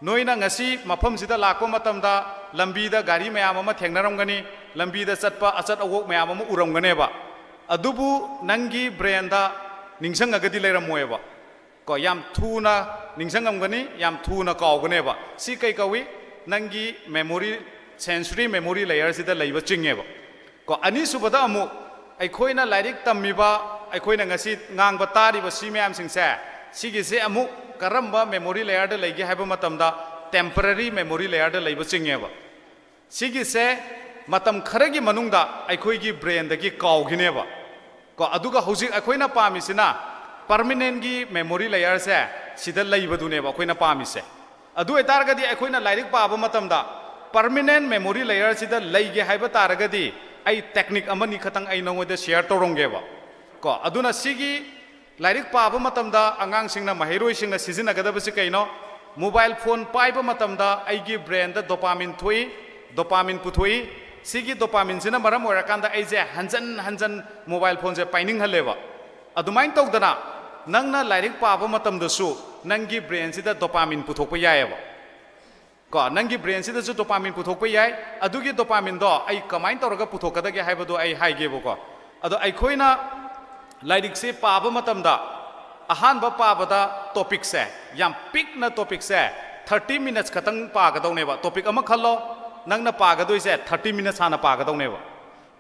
नोइना ngasi मफम सिदा लाको मतमदा लंबीदा गाड़ी मयाम अमा थेंगनरमगनी लंबीदा चटपा अचट अवोक मयाम अमा उरमगनेबा अदुबु नंगी ब्रेनदा निंगसंगगदी लेरमोएबा को याम थूना निंगसंगमगनी याम थूना कावगनेबा सि कई कवी नंगी मेमोरी सेंसरी मेमोरी लेयर सिदा लैबा चिंगेबा को अनी सुबदा अमु अखोइना लाइरिक तम्मिबा अखोइना ngasi ngang तारिबा सि मयाम सिंगसे सिगिसे अमु करम्बा मेमोरी लेयर द लैगे हाइबा मतमदा टेम्पररी मेमोरी लेयर द लैबा चिंगेबा सिगिसे मतम खरगी मनुंगदा अखोइगी ब्रेन दगी कावगिनेबा को अदुगा हौजिक अखोइना पामिसिना परमानेंट गी मेमोरी लेयर से सिदा लैबदुनेबा अखोइना पामिसे अदु एतारगदी अखोइना लाइरिक पाबा मतमदा परमानेंट मेमोरी लेयर सिदा लैगे हाइबा तारगदी आई टेक्निक अमनी खतंग आई नंगोदे शेयर तोरोंगेबा को अदुना सिगी लाइरिक पाबा मतमदा अंगांग सिंगना महिरोइ सिंगना सिजिनगदबसि कइनो मोबाइल फोन पाइबा मतमदा आइगी ब्रेन द डोपामिन पुथोई सिगी डोपामिन सिना मरम ओरकांदा आइजे हंजन हंजन मोबाइल फोन से पाइनिंग हलेबा अदुमाइन तौदना नंगना लाइरिक पाबा मतमदसु नंगी ब्रेन सिदा डोपामिन पुथोकपा यायबा को नंगी ब्रेन सिदसु डोपामिन पुथोकपा याय अदुगी डोपामिन दो आई कमाइन तौरगा पुथोकदगे हाइबदो आई हाइगेबको अदो अखोइना लाइरिक से पाबा मतमदा अहानबा पाबदा टॉपिक से याम पिकना टॉपिक से 30 मिनट्स खतंग पागदौनेबा टॉपिक अमा खल्लो नंगना पागदोइसे 30 मिनट्स हाना पागदौनेबा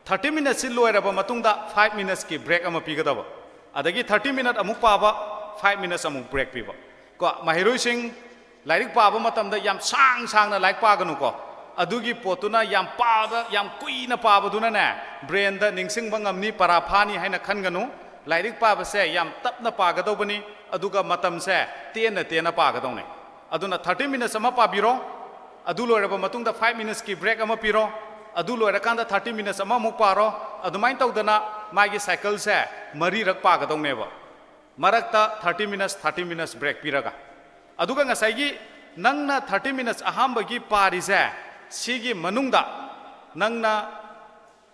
30 मिनट्स सि लोइरबा मतुंगदा 5 मिनट्स की ब्रेक अमा पीगदबा अदगी 30 मिनट अमुक पाबा 5 मिनट्स अमुक ब्रेक पीबा को महिरोइसिंग लाइरिक पाबा मतमदा याम सांगना लाइक पागनुको अदुगी पोतुना याम पाबा याम कुइना पाबदुना ने ब्रेन द निंगसिंगबा ngamni paraphani haina khanganu लाइरिक पाबसे याम तपना पागदौबनी अदुगा मतम से तेना पागदौने अदुना 30 मिनट्स अमा पाबिरो अदु लोइरबा मतुंगदा 5 मिनट्स की ब्रेक अमा पिरो अदु लोइरकांदा 30 मिनट्स अमा मुक पारो अदुमाइन तौदना मागी साइकिल से मरी रक पागदौनेबा मरकता 30 मिनट्स ब्रेक पिरगा अदुगा ngसाइगी नंगना 30 मिनट्स अहामबगी पारिसे सिगी मनुंगदा नंगना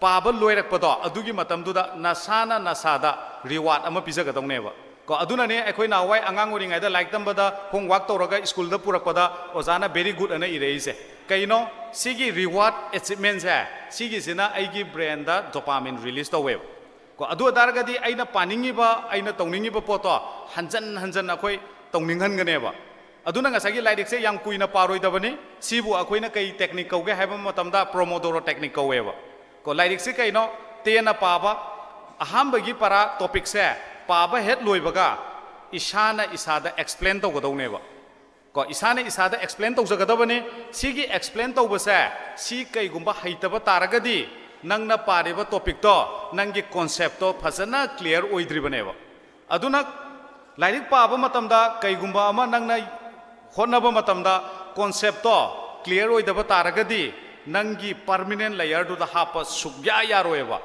पाबा लोइरकपदो अदुगी मतमदुदा नसाना नसादा रिवार्ड अमा पिजगदौनेबा को अदुनाने अखोइ नावाय अंगांग ओरिङाइदा लाइक तंबदा होमवर्क तौरगा स्कूल दा पुरकपदा ओजाना वेरी गुड अना इरेइसे कइनो सिगी रिवार्ड अचीवमेंट से सिगी सिना आइगी ब्रेन दा डोपामिन रिलीज तौवे को अदु अदारगदी आइना पानिंगिबा आइना तौनिंगिबा पोतो हंजन अखोइ तौनिंगहनगनेबा अदुना ngसागी लाइरिक से याम कुइना पारोइदबनी सिबु अखोइना कई टेक्निक कौगे हाइबा मतमदा प्रोमोडोरो टेक्निक कौवेबा को लाइरिक से कइनो तेना पाबा अहामबगी परा टॉपिक से पाबा हेड लोइबगा इसाना इसादा एक्सप्लेन तौगदौनेबा को इसाना इसादा एक्सप्लेन तौजगदबनी सिगी एक्सप्लेन तौबसे सि कईगुंबा हैतबा तारगदी नंगना पारिबा टॉपिक तो नंगी कॉन्सेप्ट तो फसना क्लियर ओइद्रिबनेबा अदुना लाइरिक पाबा मतमदा कईगुंबा अमा नंगना होनबा मतमदा कॉन्सेप्ट तो क्लियर ओइदबा तारगदी नंगी परमानेंट लेयर दुदा हापा सुग्या यारोएबा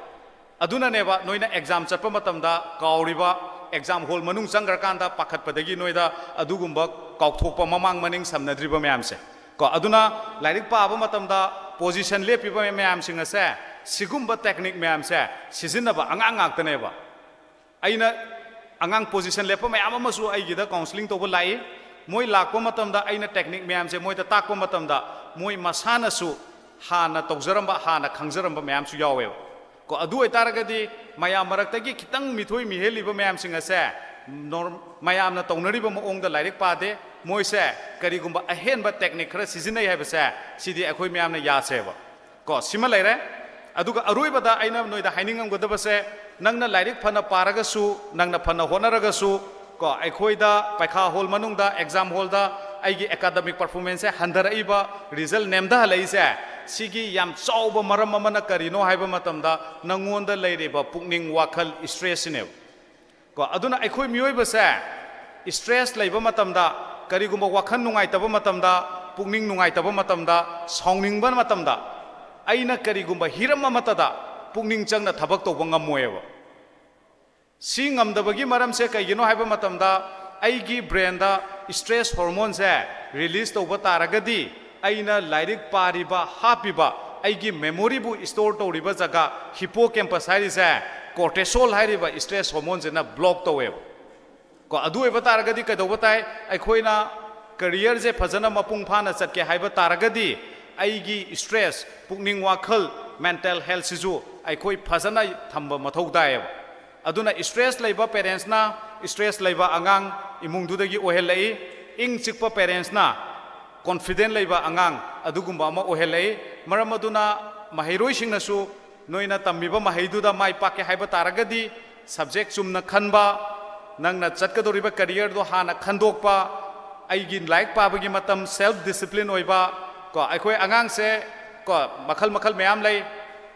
अदुनानेबा नोइना एग्जाम चटपा मतमदा काउरिबा एग्जाम हॉल मनुंग चंगरकांदा पाखतपदगी नोइदा अदुगुंबा काउथोकपा ममांग मनिंग समनद्रिबा मयामसे को अदुना लाइरिक पाबा मतमदा पोजीशन लेपिबा मयामसिंग असे सिगुंबा टेक्निक मयामसे सिजिनबा अंगांग ngaktaनेबा अइना अंगांग पोजीशन लेपा मयाम अमसु अइगिदा काउंसलिंग तोबा लाई मोय लाकपा मतमदा अइना टेक्निक मयामसे मोयदा ताकपा मतमदा मोय मसानासु हाना तौजरंबा हाना खंगजरंबा मयामसु यावेबा को अदु एतारगदी मयाम मरक्तगी खितंग मिथोय मिहेलिबा मयामसिंग असे मयामना तौनरिबा मओंगदा लाइरिक पादे मोयसे करिगुंबा अहेनबा टेक्निक खरा सिजिनय हाइबसे सिदि अखोय मयामना यासेबा को सिमा लैरे अदुगा अरोइबदा आइना नोइदा हाइनिंगमगदबसे नंगना लाइरिक फना पारगसु नंगना फना होनरगसु को अखोयदा पैखा हॉल मनुंगदा एग्जाम हॉल दा आइगी एकाडेमिक परफॉर्मेंस से हंधरइबा रिजल्ट नेमदा हलैसे सिगी याम चौबा मरम अमना करिनो हाइबा मतमदा नंगोंदा लैरिबा पुकनिंग वाखल स्ट्रेस ने को अदुना अखोय मियोइबसे स्ट्रेस लैबा मतमदा करिगुम्बा वाखल नुंगाइतबा मतमदा पुकनिंग नुंगाइतबा मतमदा साउनिंगबा मतमदा अइना करिगुम्बा हिरम अमतदा पुकनिंग चंगना थबक तौबा ngam C ngamdabagi maram se kaigino haiba matamda aigi brain da stress hormone se release tauba taragadi aina lairik pariba hapiba aigi memory bu store tawriba jaga hippocampus hairi se cortisol hairiba stress hormone se na block tawe ko adu eba taragadi kaidoba tai aikhoina career je phajana mapung phana chatke haiba taragadi aigi stress pukning wakhal mental health siju aikhoi phajana thamba mathau daeba aduna stress laiba parents na stress laiba angang imung dudagi ohelai ing chikpa parents na confident laiba angang adugumba ma ohelai maram aduna mahairoi singna su noina tammiba mahaiduda mai pakke haiba taragadi subject chumna khanba nangna chatkadoriba career do hana khandokpa aigi like pabagi matam self discipline oiba ko aikhoi angang se ko makhal makhal mayam lai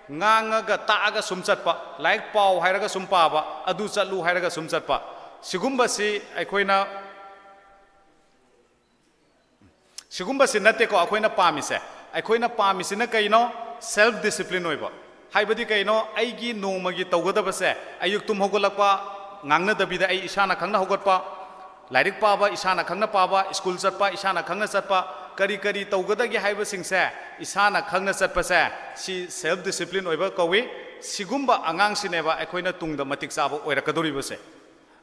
ngangaga taaga sum chatpa like pau hairaga sum paba adu chatlu hairaga sum chatpa sigumba si aikoina sigumba si natte ko akoina pamise aikoina pamise na kaino self discipline oiba haibadi kaino aigi nomagi tawgadaba se ayuk tum hogolakpa ngangna dabida ai isana khangna hogotpa lairik paba isana khangna paba school chatpa isana khangna chatpa kari kari tawgadagi haiba singse isana khangna chatpa se si self discipline oiba kawi sigumba angang sineba aikoina tungda matik chaba oirakadori base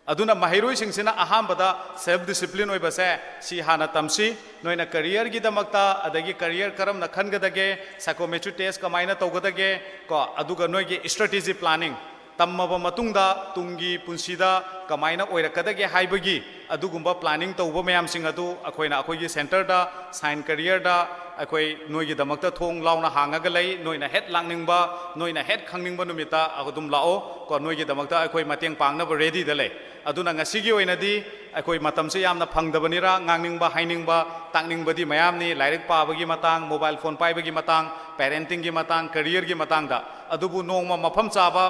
aduna mahairoi singsina ahambada self discipline oiba se si hana tamsi noina career gi damakta adagi career karam na khangadage psychometry test kamaina tawgadage ko aduga noigi strategy planning tammaba matungda tungi punsida kamaina oirakadage haibagi adugumba planning tawba mayam sing adu akoina akoigi center da sign career da akoi noigi damakta thong launa hangaga lei noina head langningba noina head khangningba numita agodum lao ko noigi damakta akoi mateng pangna ba ready da lei aduna ngasigi oinadi akoi matamse yamna phangdabanira ngangningba hainingba takningba di mayam ni lairik pabagi matang mobile phone paibagi matang parenting gi matang career gi matang da adubu nongma mafam chaba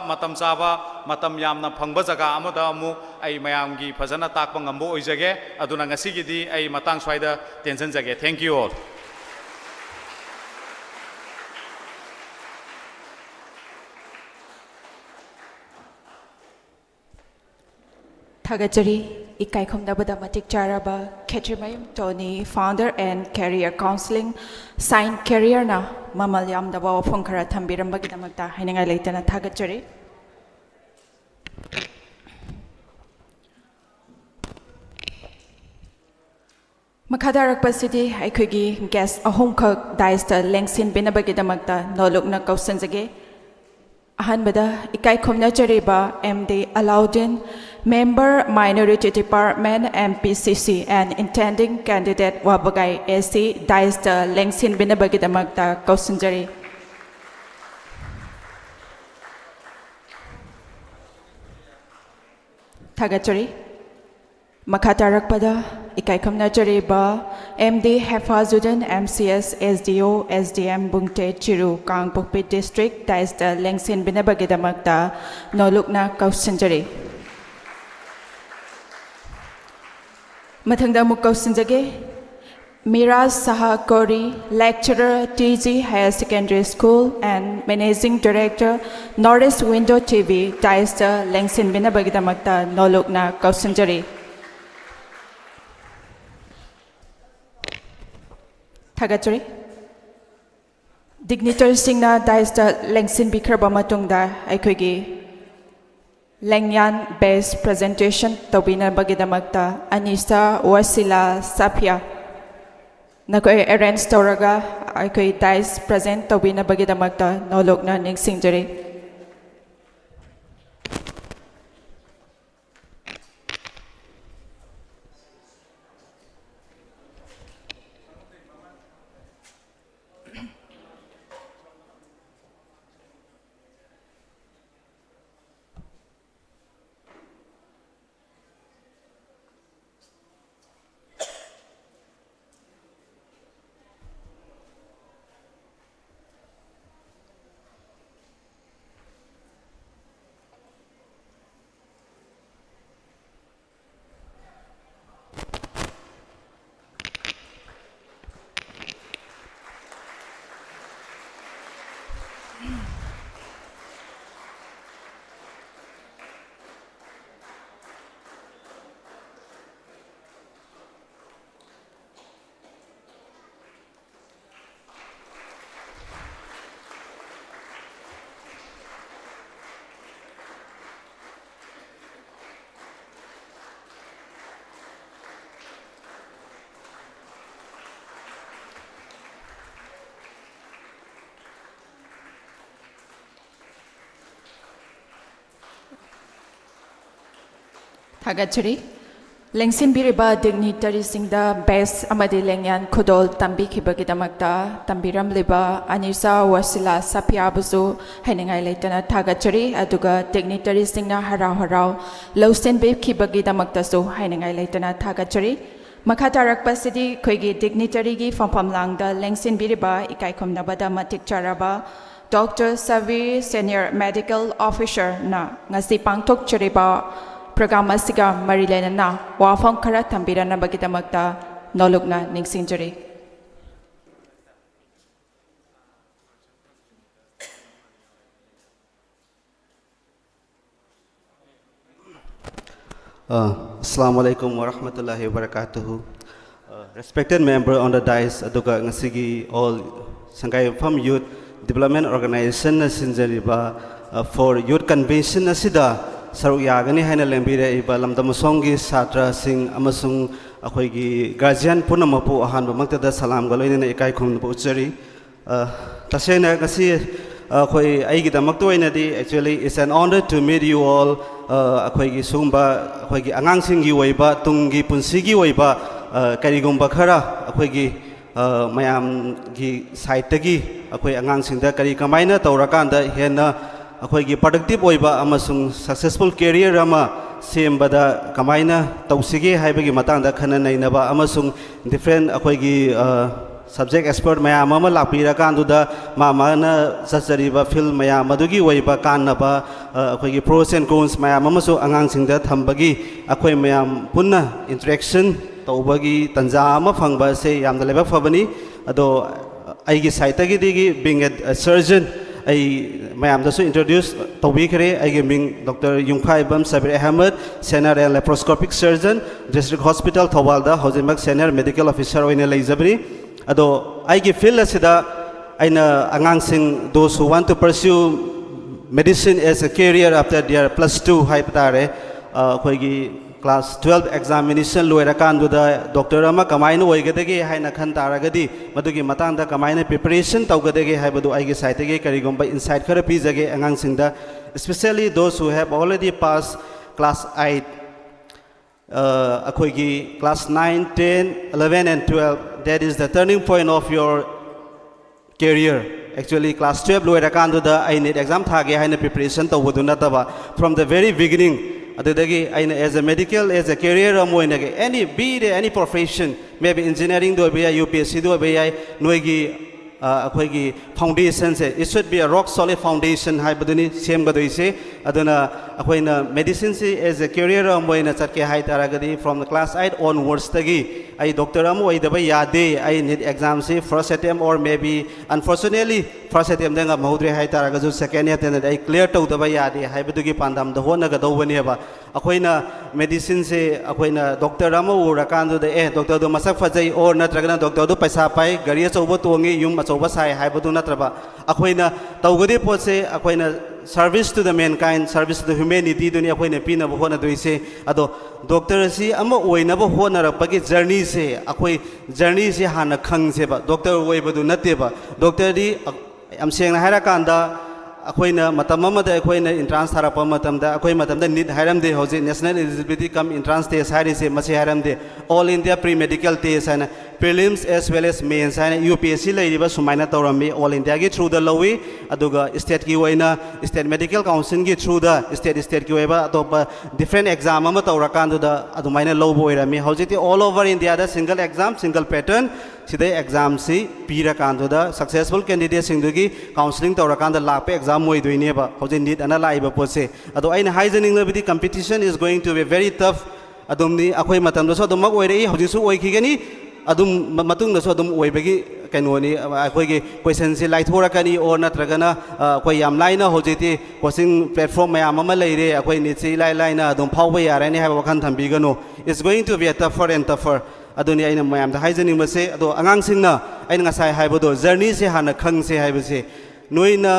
matam yamna phangba jaga amada amu ai mayam gi phajana takpa ngambo oijage aduna ngasigi di ai matang swaida tension jage thank you all Thagachari ikai khomdabada matik charaba Khetrimayum Tony founder and career counseling sign career na mamal yamdaba wafong khara thambirambagi damakta hainangai leitana thagachari Makadarakpasidi aikoigi guest ahom khak daista lengsin binabagi damakta nolokna kausanjage Ahanbada ikai khomna chariba MD Alauddin Member Minority Department MPCC and intending candidate wabagai AC daista lengsin binabagi damakta kausanjari Thagachari Makatarakpada ikai khomna chariba MD Hafazuddin MCS SDO SDM Bungte Chiru Kangpokpi District daista lengsin binabagi damakta nolokna kausanjari Mathangda muk kausanjage Miraz Saha Kori, lecturer TG Higher Secondary School and Managing Director Norris Window TV daista lengsin binabagi damakta nolokna kausanjari Thagachari Dignitary Singna daista lengsin bikraba matungda aikoigi Lengyan based presentation tobina bagidamakta Anisa Wasila Sapia Nakoi arrange toraga aikoi dais present tobina bagidamakta nolokna ningsingjari Thagachari. Lengsinbiriba dignitarisingda best amadi lengyan khudol tambikibagidamakta tambiramliba Anisa Wasila Sapiabuzu hainengai leitana thagachari aduga dignitarisingna harau lausenbe kibagidamaktasu hainengai leitana thagachari Makatarakpasidi koigi dignitary gi famlamlangda lengsinbiriba ikaikhomnabada matik charaba Dr. Savir Senior Medical Officer na ngasi pangtok chariba program asiga marilena na wafam khara thambirana bagidamakta nolokna ningsingjari Assalamu alaikum wa rahmatullahi wa barakatuhu. Respected member on the dais, aduga ngasigi all Sangay Farm Youth Development Organization na sinjariba for Youth Convention na sida saruk yagani haina lembire iba lamdamusongi satra sing amasung akoigi guardian punamapu ahan bamagtada salam galoini na ikai khum bu uchari tasena ngasi akoi aigi damakto inadi actually it's an honor to meet you all akoigi sumba akoigi angang singi waiba tungi punsigi waiba karigumba khara akoigi mayam gi site tagi akoi angang singda kari kamaina tawrakanda hena akoigi productive oiba amasung successful career ama sembada kamaina tawsige haibagi matangda khana nainaba amasung different akoigi subject expert mayam ama lakpira kanduda mamana sachariba film mayam adugi oiba kannaba akoigi pros and cons mayam amasu angang singda thambagi akoi mayam punna interaction tawbagi tanja ama phangba se yamda leba fabani ado aigi site gi digi being a surgeon I mayam dasu introduce tobi kare I ming Dr. Yungphai Bam Sabir Ahmed senior and laparoscopic surgeon district hospital Thawalda Hojimak senior medical officer oina leizabri ado I feel asida aina angang sing those who want to pursue medicine as a career after their +2 haipatare khoigi class 12 examination loirakanduda doctor ama kamaina oigadagi haina khan taragadi madugi matangda kamaina preparation tawgadagi haibadu aigi site ge karigomba insight khara pijage angang singda especially those who have already passed class 8 akoigi class 9 10 11 and 12 that is the turning point of your career actually class 12 loirakanduda I need exam thage haina preparation tawadu nataba from the very beginning adudagi aina as a medical as a career amoinage any be it any profession maybe engineering do be UPSC do be noigi akoigi foundation se it should be a rock solid foundation haibaduni sem gadoise aduna akoina medicine se as a career amoina chatke hai taragadi from the class 8 onwards tagi I doctor amu idaba yade I need exam se first attempt or maybe unfortunately first attempt denga mahudre hai taragaju second attempt I clear to daba yade haibadugi pandam da hona ga dawani ba akoina medicine se akoina doctor amu urakandu de doctor do masak fajai or natragana doctor do paisa pai gari achauba tongi yum achauba sai haibadu natraba akoina tawgadi potse akoina service to the mankind service to the humanity duni akoina pina bo hona doise ado doctor si ama oina bo hona rapagi journey se akoi journey se hana khang se ba doctor oibadu natte ba doctor di am sengna haira kanda akoina matam amada akoina entrance tharapa matamda akoi matamda need hairamde hoji national eligibility come entrance test hairi se masi hairamde all india pre medical test and prelims as well as mains and UPSC leiriba sumaina tawrami all india gi through the lowi aduga state ki oina state medical council gi through the state ki oiba atopa different exam ama tawrakandu da adumaina lobo oirami hoji all over india da single exam single pattern sidai exam si pira kandu da successful candidate singdugi counseling tawrakanda lakpe exam moi doine ba hoji need ana laiba pose ado aina haijening nabidi competition is going to be very tough adumni akoi matam do so dum mag oirei hoji su oikigani adum matung da so dum oibagi kainoni akoi ge question si lai thorakani or natragana akoi yam laina hojiti coaching platform mayam ama leire akoi ni si lai laina adum phawba yare ni haiba khan thambi gano it's going to be a tougher and tougher aduni aina mayam da haijening base ado angang singna aina ngasai haibado journey se hana khang se haibase noina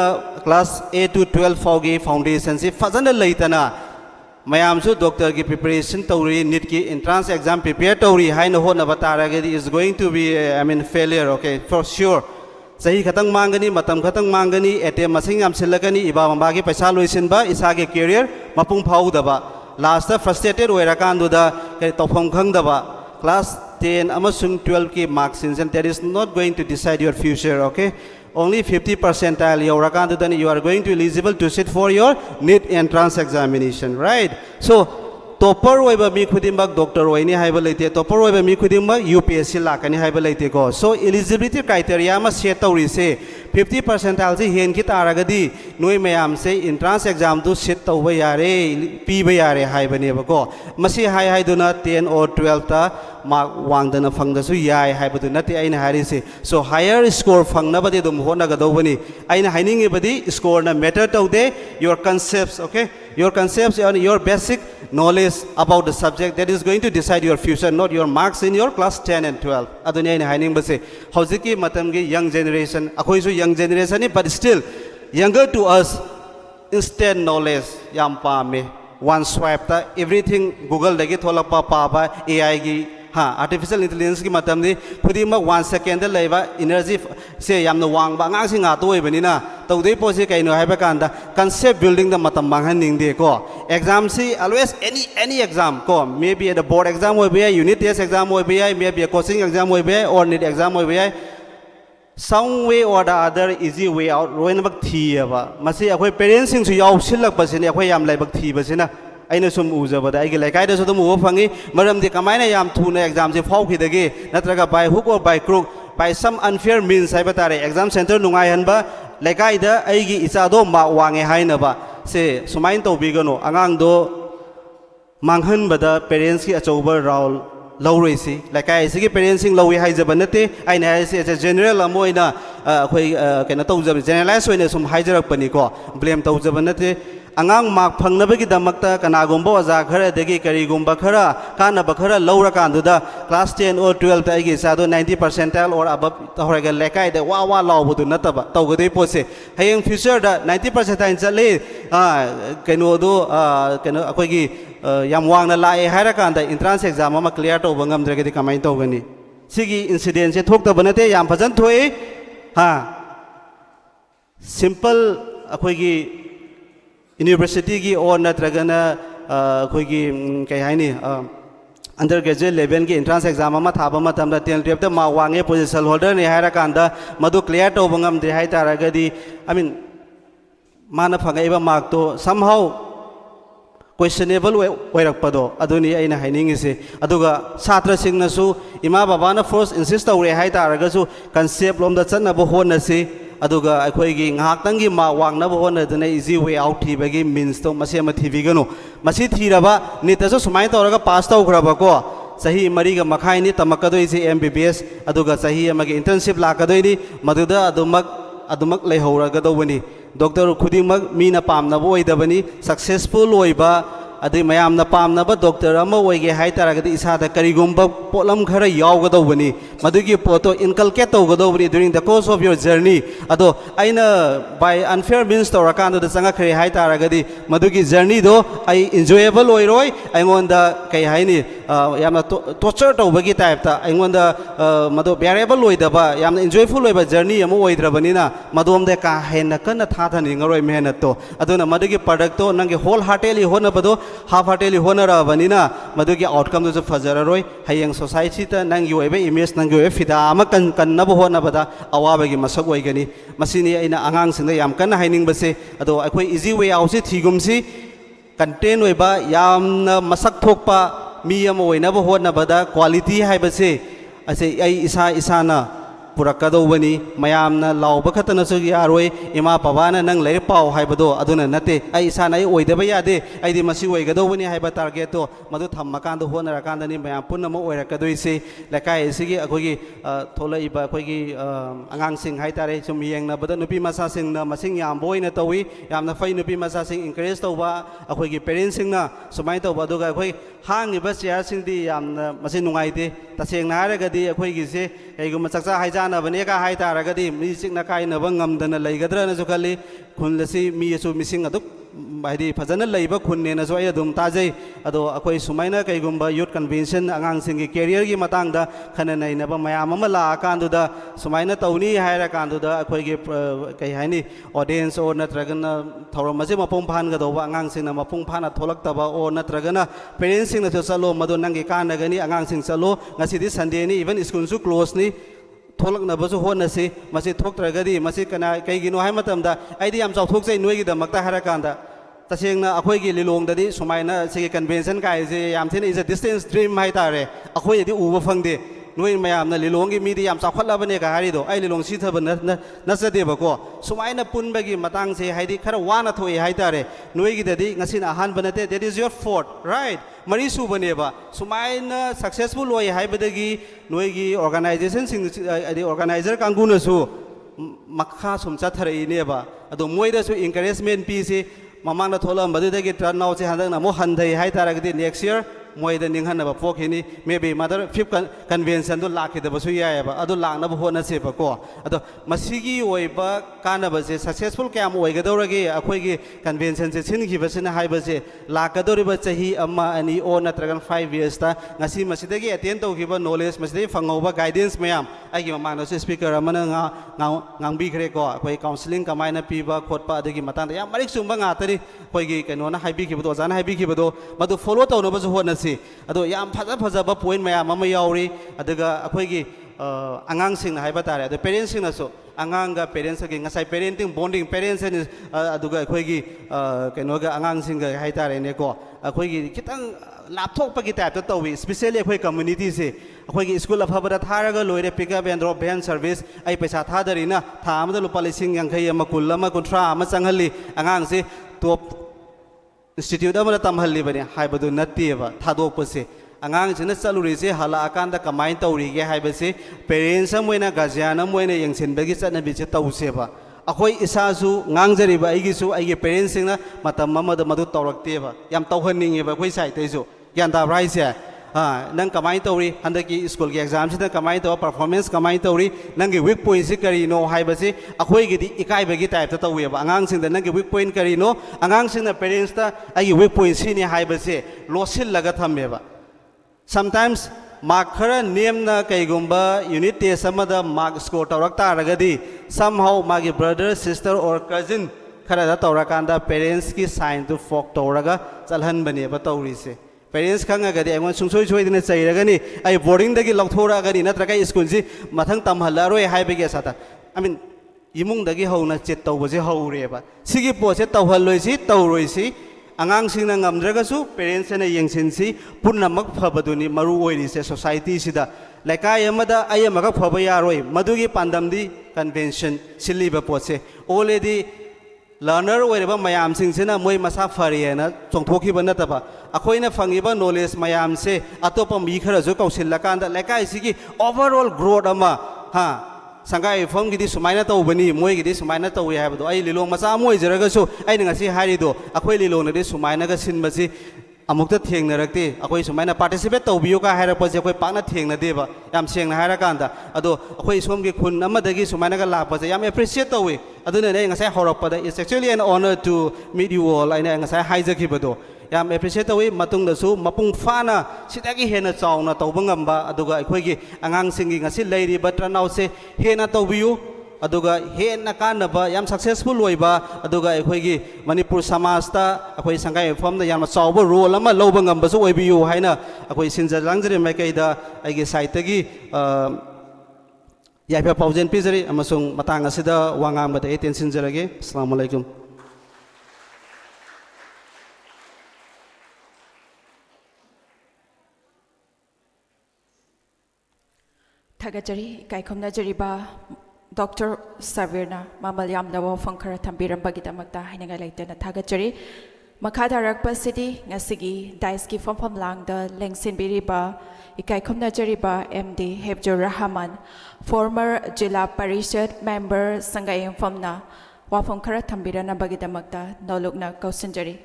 class 8 to 12 faugi foundation se fazana leitana mayam su doctor ki preparation tawri need ki entrance exam prepare tawri haina hona bataragadi is going to be I mean failure okay for sure sahi khatang mangani matam khatang mangani atm masing am silakani iba mamba ki paisa loisin ba isa ge career mapung phau daba last frustrated oirakanduda kai tofam khangdaba class 10 amasung 12 ki marks in that is not going to decide your future, okay? Only 50 percentile then you are going to eligible to sit for your NEET entrance examination, right? So topper oiba mi khudimba doctor oini haiba leite topper oiba mi khudimba UPSC lakani haiba leite ko. So eligibility criteria ma set tawri se 50 percentile se hen ki taragadi noi mayam se entrance exam tu sit tawba yare pi ba yare haiba ne ba ko. Masi hai duna 10 or 12 ta mark wangdana phangda su yai haiba tu nati aina hari se. So higher score phangna badi dum hona ga dawbani aina hainingi badi score na matter tawde your concepts, okay? Your concepts and your basic knowledge about the subject that is going to decide your future, not your marks in your class 10 and 12. Aduni aina haining base hojiki matamgi young generation akoi su young generation ni, but still younger to us instant knowledge yam pame one swipe ta everything Google dagi tholakpa pa ba AI gi artificial intelligence ki matam ni khudima 1 second da leiba energy se yamna wang ba ngang singa to ibani na tawdei po se kaino haiba kanda concept building da matam banghan ning de ko exam si always any exam ko maybe the board exam will be a unit test exam will be a maybe a coaching exam will be a or NEET exam will be a some way or the other easy way out roin bak thi ba masi akhoi parents sing su yaw silak pasini akhoi yam lai bak thi basina aina sum uzabada ai lai kai da so dum wo phangi maram di kamaina yam thuna exam se phau khidagi natraga by hook or by crook by some unfair means hai batare exam center nungai hanba lai kai da ai gi icha do ma wange haina ba se sumain to bigano angang do manghan bada parents ki achauba raul lawresi lai kai sigi parents sing lawi hai jabanate ai na se general amoina khoi kana to jab generalize oina sum haijarak pani ko blame to jabanate angang mark phangnabagi damakta kanagumba oja khara degi karigumba khara kanaba khara lawra kanduda class 10 or 12 ta igi sado 90 percentile or above horaga lekai de wa lawbudu nataba tawgade pose hayeng future da 90 percentile chale keno do keno akoi gi yam wangna lae haira kanda entrance exam ama clear to bangam dragedi kamai tawgani sigi incident se thokta banate yam phajan thoi simple akoi gi university ki or natragana khoi gi kai haini undergraduate level ki entrance exam ama thaba matam da 10 12 ta ma wange position holder ni haira kanda madu clear to bangam de hai taragadi I mean mana phangai ba mark to somehow questionable oirakpado aduni aina haining ise aduga satra singna su ima baba na first insist tawre hai taraga su concept lom da channa bo hona se aduga akhoi gi ngak tang gi ma wang na bo hona dana easy way out thi bagi means to mase ma thi bigano masi thiraba ni ta so sumai tawraga pass taw khraba ko sahi mari ga makhai ni tamakadoi se MBBS aduga sahi amagi internship la kadoi ni maduda adumak lehoraga dawani doctor khudimak mina pamna bo oidabani successful oiba adi mayam na pamna ba doctor ama oige hai taragadi isada karigumba polam khara yawgadawani madugi poto inculcate tawgadawani during the course of your journey ado aina by unfair means torakando da sanga khare hai taragadi madugi journey do ai enjoyable oiroi aingonda kai haini yamna torture tawbagi type ta aingonda madu bearable oidaba yamna enjoyable oiba journey ama oidrabani na madom de ka hena kana thani ngaroi mehnat to aduna madugi product to nangi wholeheartedly honabado half-heartedly honora banina madugi outcome to fajararoi hayang society ta nang yoibe image nang yoibe fida ama kan nabu hona bada awabagi masak oigani masini aina angang singda yam kan haining base ado akhoi easy way out si thigumsi content oiba yam masak thokpa mi am oina bo hona bada quality hai base ase ai isana purakadawani mayamna lawba khatana su yaroi ima pabana nang lai pau haibado aduna nate ai isana ai oidaba yade ai di masi oigadawani haiba target to madu thammakanda honara kanda ni mayam punna mo oirakadoi se lakai sigi akogi tholai ba akogi angang sing hai tare sum yengna bada nupi masa sing na masing yam boina tawi yamna fai nupi masa sing encourage tawba akogi parents sing na sumai tawba duga akoi hangi ba share sing di yamna masi nungai de taseng na haragadi akogi se kaiguma chakcha haija na bane ka hai taragadi mi sikna kai na bangam dana laigadra na sukali khunlasi mi su missing aduk हाइदी फजन लेब खुन्ने जो अदुम ताजै अदो अखोई सुमाइना कईगुम्बा youth convention आगांग की career की मतंगदा खन नैनब मयाम अमा लाकांदुदा सुमाइना तौनी हायरकांदुदा अखोईगे कई हाइनी audience और नत्रगना थौरम असे मपुंग फानगदौबा आगांगसिंगना मपुंग फाना थोलक्तबा और नत्रगना पेरेंट्ससिंगना चलो मदो नंगी कानगनी आगांगसिंग चलो ngасidi संडे नि इवन स्कूल सु क्लोज नि थोलक्नबसु होनसि मसि थोक्त्रगदि मसि कना कैगिनो हाय मतमदा आइदि याम चाउथोकजै नोइगिदमक्ता हारकांदा तसेंगना अखोइगी लिलोंगददि सुमाइना सिगी कन्वेंशन कायजे याम thin is a distance dream हाय तारे अखोइदि उबा फंगदे नोइ मयामना लिलोंगी मीदि याम चाखलबने का हारिदो आई लिलोंग सिथब नचदेबको सुमाइना पुनबगी मतंगसे हाइदि खरा वाना थोइ हाय तारे नोइगिददि ngасina ahan banate that is your fourth right मरी सुबनेबा सुमाइना सक्सेसफुल होय हाइबदगी नोइगी ऑर्गेनाइजेशन सिंग ऑर्गेनाइजर कांगुनसु मखा सुम चथरइनेबा अदो मोइदसु एनकरेजमेंट पीसी ममांगना थोलमबदगी टर्न आउट से हंदना मो हंधै हाय तारगदि नेक्स्ट ईयर मोइद निंगहनब पोखिनी मे बी मदर फिफ्थ कन्वेंशन दो लाखिदबसु यायबा अदो लांगनब होनसेबको अदो मसिगी ओइबा कानबसे सक्सेसफुल क्याम ओइगदौरगे अखोइगी कन्वेंशन से सिनखिबसिना हाइबसे लाकदोरिबा चही अमा अनि ओ नत्रगन 5 इयर्स ता ngasi मसिदगी अटेंड तौखिबा नॉलेज मसिदगी फंगौबा गाइडेंस मयाम आइगी ममांगनसु स्पीकर अमना ngangbikre ko अखोइ काउंसलिंग कमाइना पीबा खोटपा अदगी मतंग याम मरिक सुंबा ngaतरी अखोइगी कैनोना हाइबिखिबदो जाना हाइबिखिबदो मदु फॉलो तौनबसु होनसि अदो याम फजब पॉइंट मयाम अमा यावरी अदगा अखोइगी आगांगसिंग हाइबा तारे अदो पेरेंट्ससिंगनसु आगांगा पेरेंट्स की ngасai पेरेंटिंग बॉन्डिंग पेरेंट्स नि अदुगा अखोइगी कैनोगा आगांगसिंग हाइ तारेने को अखोइगी खितंग लापथोकपगी टाइप तौवी स्पेशली अखोइ कम्युनिटी से अखोइगी स्कूल अफबदा थारगा लोइरे pickup and drop van service आई पैसा थादरिना था अमदा लुपा लिसिंग यांखै अमा कुल अमा कुंथ्रा अमा चंगहली आगांगसे टॉप इंस्टीट्यूट अमदा तमहल्लिबने हाइबदु नत्तेबा थादोकपसे आगांगसिना चलुरिसे हलाकांदा कमाइन तौरिगे हाइबसे पेरेंट्स अमोइना गार्जियन अमोइना यंगसिनबगी चटनबिसे तौसेबा अखोइ इसासु ngangjariba aigisu aigi पेरेंट्स सिंगना मतम अमदा मदु तौरक्तेबा याम तौहन्निंगेबा अखोइ साइतैसु ग्यान ताब्राइसे नंग कमाइन तौरी हंदकी स्कूल की एग्जाम सिदा कमाइन तौ परफॉर्मेंस कमाइन तौरी नंगी वीक पॉइंट से करीनो हाइबसे अखोइगिदि इकाइबगी टाइप ता तौवेबा आगांगसिंगदा नंगी वीक पॉइंट करीनो आगांगसिंगना पेरेंट्स ता आigi वीक पॉइंट सिनि हाइबसे लोसिललगा थम्मेबा समटाइम्स मार्क खरा नेमना कईगुंबा यूनिट टेस्ट अमदा मार्क स्कोर तौरक तारगदी समहाउ मागी ब्रदर सिस्टर और कजिन खरा तौरकांदा पेरेंट्स की साइन टू फोक तौरगा चलहनबनेबा तौरिसे पेरेंट्स खंगगदी अगोन सुंसोय सोयदने चैरगनी आई बोर्डिंग दगी लौथोरागनी नत्रगा स्कूल जी मथंग तमहल्लारोय हाइबगे साता आई मीन इमुंग दगी हौना चेत तौबजे हौरेबा सिगी पोसे तौहल्लोइसी तौरोइसी आगांगसिंगना ngamdragasu पेरेंट्स ने यंगसिनसी पुनमक फबदुनी मरु ओइरिसे सोसाइटी सिदा लेकाय अमदा अयमगा फब यारोय मदुगी पांदमदी कन्वेंशन सिलिबा पोसे ऑलरेडी लर्नर ओइरबा मयामसिंगसिना मोय मसा फरियना चोंथोखिबा नतबा अखोइना फंगिबा नॉलेज मयामसे अतोप मी खरजु कौसिलकांदा लेकाय सिगी ओवरऑल ग्रोथ अमा हा संगाई फम गिदी सुमाइना तौबनी मोय गिदी सुमाइना तौय हाबदो आई लिलोंग मचा मोय जरगसु आई ngasi हारिदो अखोइ लिलोंगदि सुमाइनागा सिनबसि अमुक्ता थेंगनरक्ते अखोइ सुमाइना पार्टिसिपेट तौबियो का हारपसे अखोइ पाकना थेंगनदेबा याम सेंगना हारकांदा अदो अखोइ सोमगे खुन अमदगी सुमाइनागा लापसे याम एप्रिशिएट तौवे अदुने ने ngasi हरपदा it's actually an honour to meet you all आइना ngasi हाइजखिबदो याम एप्रिशिएट तौवे मतुंगदसु मपुंग फाना सिदागी हेना चावना तौबा ngamba अदुगा अखोइगी आगांगसिंगी ngasi लेरिबा ट्रनआउट से हेना तौबियु अदुगा हेना कानबा याम सक्सेसफुल होइबा अदुगा अखोइगी मणिपुर समाजता अखोइ संगाई फमदा याम चावबा रोल अमा लौबा ngambसु ओइबियु हाइना अखोइ सिनजा लांजरे माइकैदा आइगे साइटगी याइफा पाउजेन पिजरी अमसुंग मतांग असिदा वांगांगबदा एटेंशन जरगे अस्सलामु अलैकुम थागचरी काइखोमनाजरीबा डॉक्टर साविरना मामल यामदवा फंखरा थंबिरंबगिदमक्ता हाइनगा लेतना थागचरी मखादारकपसिदी ngасigi डाइसकी फमफम Langda लेंगसिनबिरिबा इकाइखोमनाजरीबा MD हेबजुर Rahman farmer जिला परिषद मेंबर संगायम फमना वाफम खरा थंबिरनबगिदमक्ता नौलुकना कौसनजरी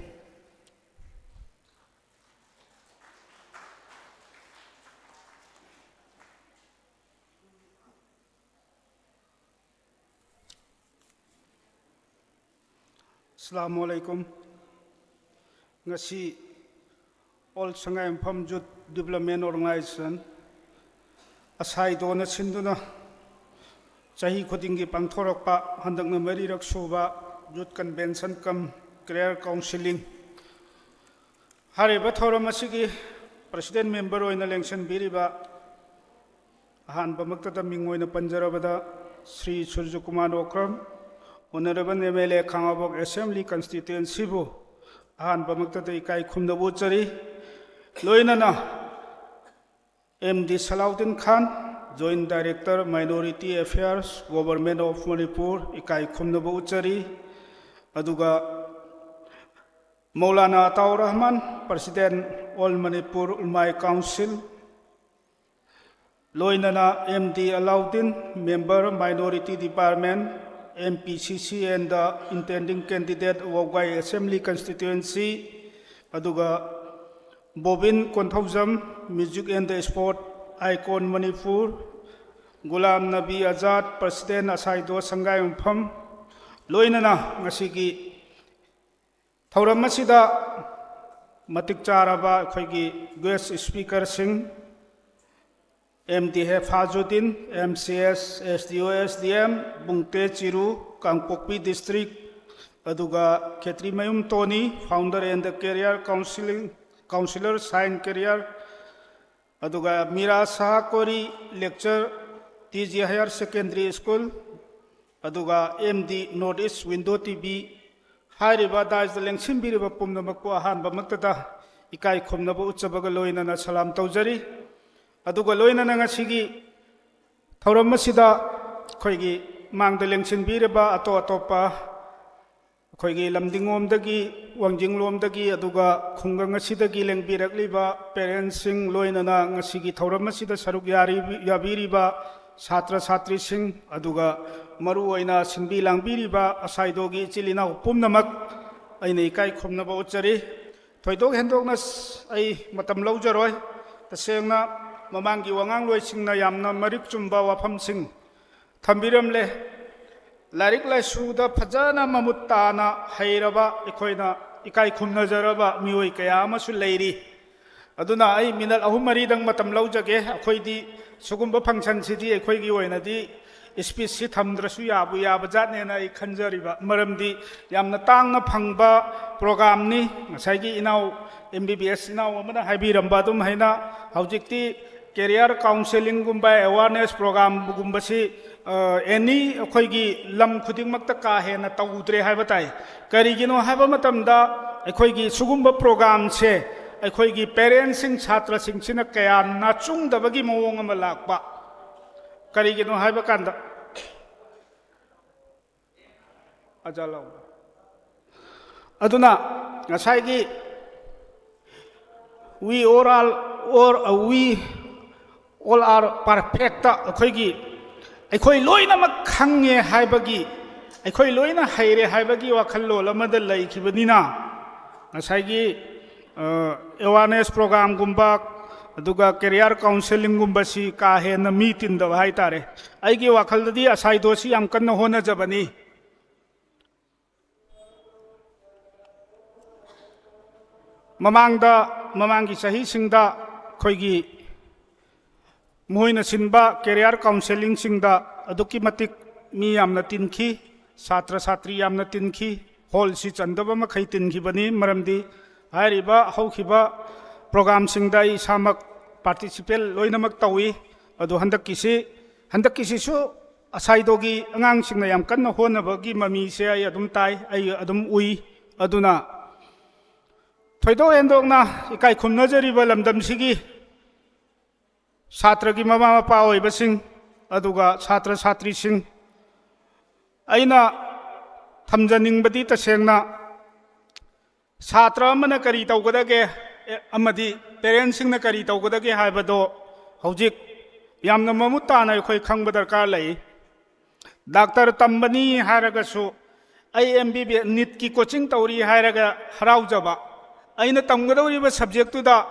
अस्सलामुअलैकुम ngasi All Sangayampham Youth Development Organization asai dona sinduna chahi khudingi pangthorakpa handakna marirak suba Youth Convention kam Career Counseling hariba thoram asigi President member oina election biriba ahan bamakta ming oina panjarabada Sri Surya Kumar Okram Honorable MLA Khangabok Assembly Constituency bu ahan bamakta ikai khumda buchari loinana MD Salahuddin Khan Joint Director Minority Affairs Government of Manipur ikai khumda buchari aduga Maulana Ataur Rahman President All Manipur Ulmai Council Loinana MD Alauddin Member Minority Department MPCC and the intending candidate Wawai Assembly Constituency aduga Bobin Konthaujam Music and the Sport Icon Manipur Gulam Nabi Azad President Asaido Sangayampham Loinana ngasigi Thauram asida matik charaba khoi guest speaker sing MD Hafazuddin MCS SDO SDM Bungte Chiru Kangpokpi District aduga Khetri Mayum Tony founder and the career counselor sign career aduga Mira Sahakori lecture TG Higher Secondary School aduga MD Northeast Window TV Hariba Dais the Lengsim Biriba Pumnamakpo Ahan Bamaktada Ikai Kumnabu Utsabaga Loina na Salam Taujari Aduga Loina Nangasigi Tauраmasida Koigi Mang the Lengsin Biriba Ato Atopa Koigi Lamdingom Dagi Wangjing Lom Dagi Aduga Kungangasidagi Leng Birakliba Parents Sing Loina Nangasigi Tauраmasida Saruk Yabiriba Satra Satri Sing Aduga Maru Oina Sinbi Langbiriba Asaidogi Chilina Pumnamak Aini Kai Kumnaba Uchari Toidog Hendognas Ai Matam Laujaroi the Sengna Mamangi Wangang Loi Singna Yamna Marik Chumba Wapam Sing Tambiramle Larik Lai Suda Pajana Mamutana Hairaba Ikoina Ikai Kumnajaraba Mioi Kayama Sulairi Aduna Ai Minal Ahumaridang Matam Laujage Akoidi Sugumba Pangchan City Ekoigi Oinadi Species Hamdrasu Yabu Yabajatnena Kanjariba Maramdi Yamna Tangna Pangba program ni Sagi inau MBBS inau Amana Habiram Badum Haina Haujikti Career Counseling Gumba Awareness Program Bugumbasi any Koigi Lam Kuding Maktaka Hena Taudre Habatai Karigino Habamatamda Ekoigi Sugumba program se Ekoigi parents in Chatra Sing Chinakaya Nachung the Bagi Moongamalakba Karigino Habakanda Ajala Aduna Nasagi we all are perfect Koigi Ekoi Loina Makange Haibagi Ekoi Loina Haire Haibagi Wakalo Lamada Lake Kibanina Nasagi awareness program Gumbak Aduga career counseling Gumbasi Kahe na meet in the Haitare. I give a Kaladi Asaidosi am Kana Hona Jabani. Mamangi Sahi Singda Koigi Muina Sinba career counseling Singda Aduki Matik Mi am Natinki Satra Satri am Natinki Hall Sits and the Makaitin Hibani Maramdi Hariba Hokiba program Singdai Samak participate Loinamak Tawi Adu Handakisi so Asaidogi Angang Sinayam Kana Honabagi Mami Se Adum Tai Adum Ui Aduna Toido Endogna Ikai Kumnajari Balamdam Sigi Satragi Mama Pao Basing Aduga Satra Satri Sing Aina Tamjaning Badita Sengna Satra Mana Kari Taugadage Amadi parents in the Kari Taugadage Habado Hojik Yamna Mamutana Koi Kangbadar Kalai Dr. Tambani Haragasu IMBB Nitki coaching Tauri Haraga Haraujaba Aina Tamgadori was subject to the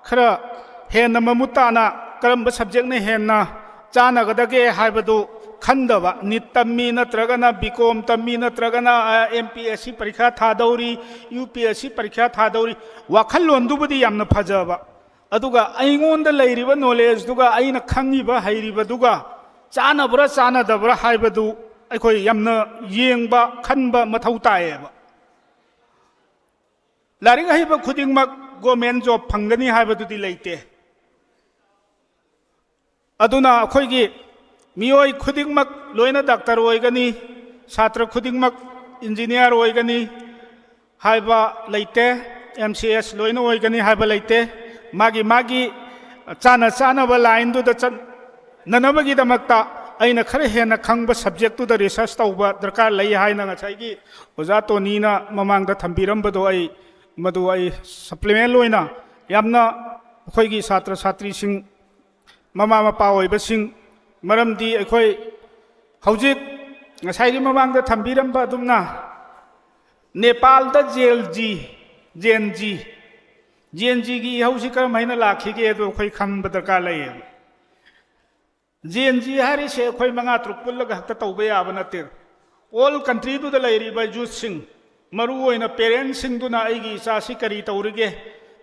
Kra Hena Mamutana Karamba subject Hena Jana Gadage Habado खंदबा NEET तम्मी नत्रगना BCom तम्मी नत्रगना MPSC परीक्षा थादौरी UPSC परीक्षा थादौरी वाखल लोंदुबदी यामना फजबा अदुगा अइंगोंद लैरिबा knowledge दुगा अइना खंगिबा हैरिबा दुगा चानबरा चानदबरा हाइबदु अखोय यामना येंगबा खनबा मथौ तायेबा लारिक हैबा खुदिंगमक government job फंगनी हाइबदुदी लैते अदुना अखोयगी मियोय खुदिंगमक लोइना डॉक्टर होइगनी छात्र खुदिंगमक इंजीनियर होइगनी हाइबा लैते MCS लोइना होइगनी हाइबा लैते मागी मागी चाना चानबा लाइन दुदा चन ननबगी दमकता अइना खरे हेना खंगबा सब्जेक्ट तुदा रिसर्च तौबा दरकार लई हाइना ngachai ओजा टोनीना ममांगदा थंबिरमबदो आई मदु आई सप्लीमेंट लोइना यामना अखोयगी छात्र छात्री सिंह ममा मपा ओइबसिंग मरमदी अखोय हौजिक ngachai ममांगदा थंबिरमबा दुमना नेपाल दा जेएनजी की हौसी करम हैना लाखिगे दो अखोय खंगबा दरकार लई जेएनजी हारि से अखोय मंगा त्रुक पुल्लगा हक्ता तौबा याबा नते ऑल कंट्री दुदा लैरिबा यूथ सिंह मरु ओइना पेरेंट्स सिंह दुना आइगी इचासी करी तौरिगे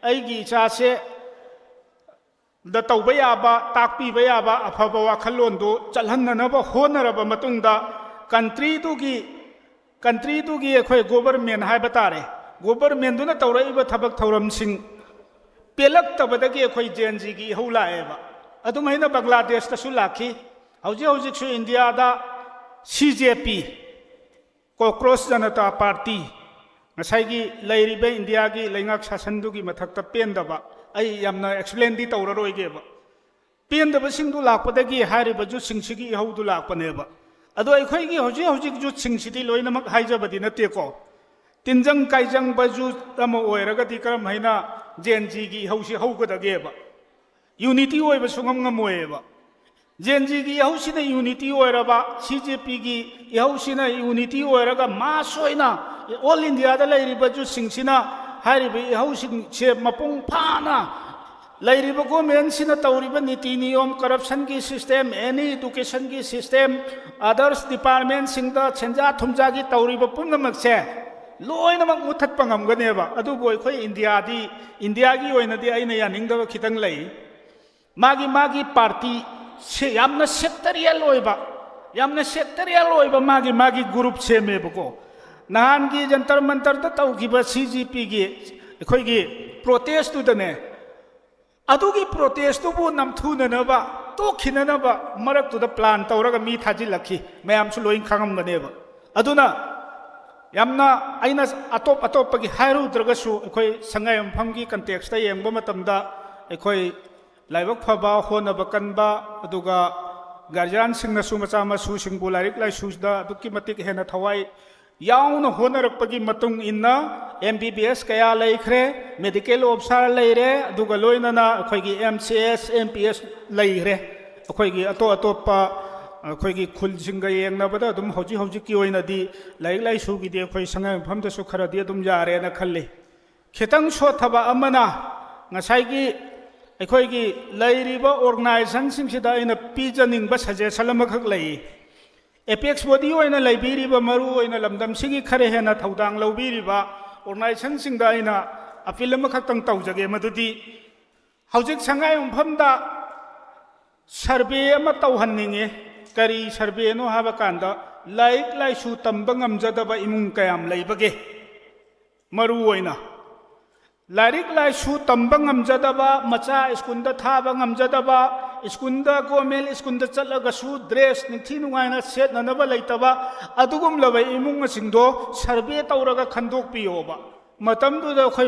आइगी इचासे द तौबा याबा ताकपीबा याबा अफबा वाखलोंदो चलहन्ननबा होनरबा मतुंगदा कंट्री दुगी अखोय गवर्नमेंट हाइबा तारे गवर्नमेंट दुना तौरइबा थबक थौरम सिंह पेलक्तबदगी अखोय जेएनजी की हौलाएबा अदुमैना बांग्लादेश तसु लाखी हौजिक इंडिया दा CJP कॉकरोच जनता पार्टी ngachai लैरिबे इंडिया की लैंगाक शासनदुगी मथक्ता पेंदबा आई यामना एक्सप्लेन दी तौररोइगेबा पेंदबा सिंगदु लाकपदगी हारिबा जु सिंगसिगी हौदु लाकपनेबा अदो अखोयगी हौजिक जु सिंगसिदी लोइनमक हाइजबदी नतेको तिनजंग काइजंग बजु तम ओइरगदी करम हैना जेएनजी की हौसी हौगदगेबा यूनिटी ओइबा सुंगम ngमोएबा जेएनजी की यहौसिना यूनिटी ओइरबा CJP की यहौसिना यूनिटी ओइरगा मासोइना ऑल इंडिया दा लैरिबा जु सिंगसिना हारिबा यहौसिंग से मपुंग फाना लैरिबा गवर्नमेंट सिना तौरिबा नीति नियम करप्शन की सिस्टम एनी एजुकेशन की सिस्टम अदर्स डिपार्टमेंट सिंगदा छेंजा थुमजा की तौरिबा पुंगमक से लोइनमक मुथतपा ngमगनेबा अदुबो अखोय इंडिया की ओइनदी आइना यानिंगदबा खितंग लै मागी पार्टी से यामना सेक्टरियल ओइबा मागी ग्रुप सेमेबको नहान की जंतर मंतर दा तौगिबा CJP की अखोयगी प्रोटेस्ट तुदने अदुगी प्रोटेस्ट तुबु नमथुननबा तोखिननबा मरक तुदा प्लान तौरगा मी थाजिलखी मयामसु लोइन खंगमगनेबा अदुना यामना आइना अतोपगी हाइरुद्रगसु अखोय संगायमफम की कंटेक्स्ट दा येंगबा मतमदा अखोय लाइबक फबा होनबा कनबा अदुगा गार्जियन सिंगनसु मचा मसु सिंगबु लाइरिक लाइसुदा अदुकी मतिक हेना थवाई याउना होनरकपगी मतुंग इन्ना MBBS कया लैख्रे मेडिकल ऑफिसर लैरे अदुगा लोइनना अखोयगी MCS MPS लैख्रे अखोयगी अतोपा अखोयगी खुलसिंगा येंगनबदा अदुम हौजी की ओइनदी लाइरिक लाइसुगिदि अखोय संगायमफमदसु खरदि अदुम यारेना खल्ले खितंग सोथबा अमना ngachai अखोयगी लैरिबा ऑर्गेनाइजेशन सिंगसिदा अइना पीजनिंगबा सजेशन अमखक लै एपेक्स बॉडी ओइना लैबिरिबा मरु ओइना लमदम सिंगी खरे हेना थौदांग लौबिरिबा ऑर्गेनाइजेशन सिंगदा अइना अपील अमखक्तंग तौजगे मदुदी हौजिक संगायमफमदा सर्वे अमा तौहन्निंगे करी सर्वे नो हाबा कांदा लाइक लाइसु तंबा ngamjadaba इमुंग कयाम लैबगे मरु ओइना लाइरिक लाइसु तंबा ngamjadaba मचा स्कूलदा थाबा ngamjadaba स्कूलदा गवर्नमेंट स्कूलदा चलगसु ड्रेस निथि नुगाइना सेटननबा लैतबा अदुगुम लबा इमुंग सिंगदो सर्वे तौरगा खंदोकपियोबा मतमदुदा खै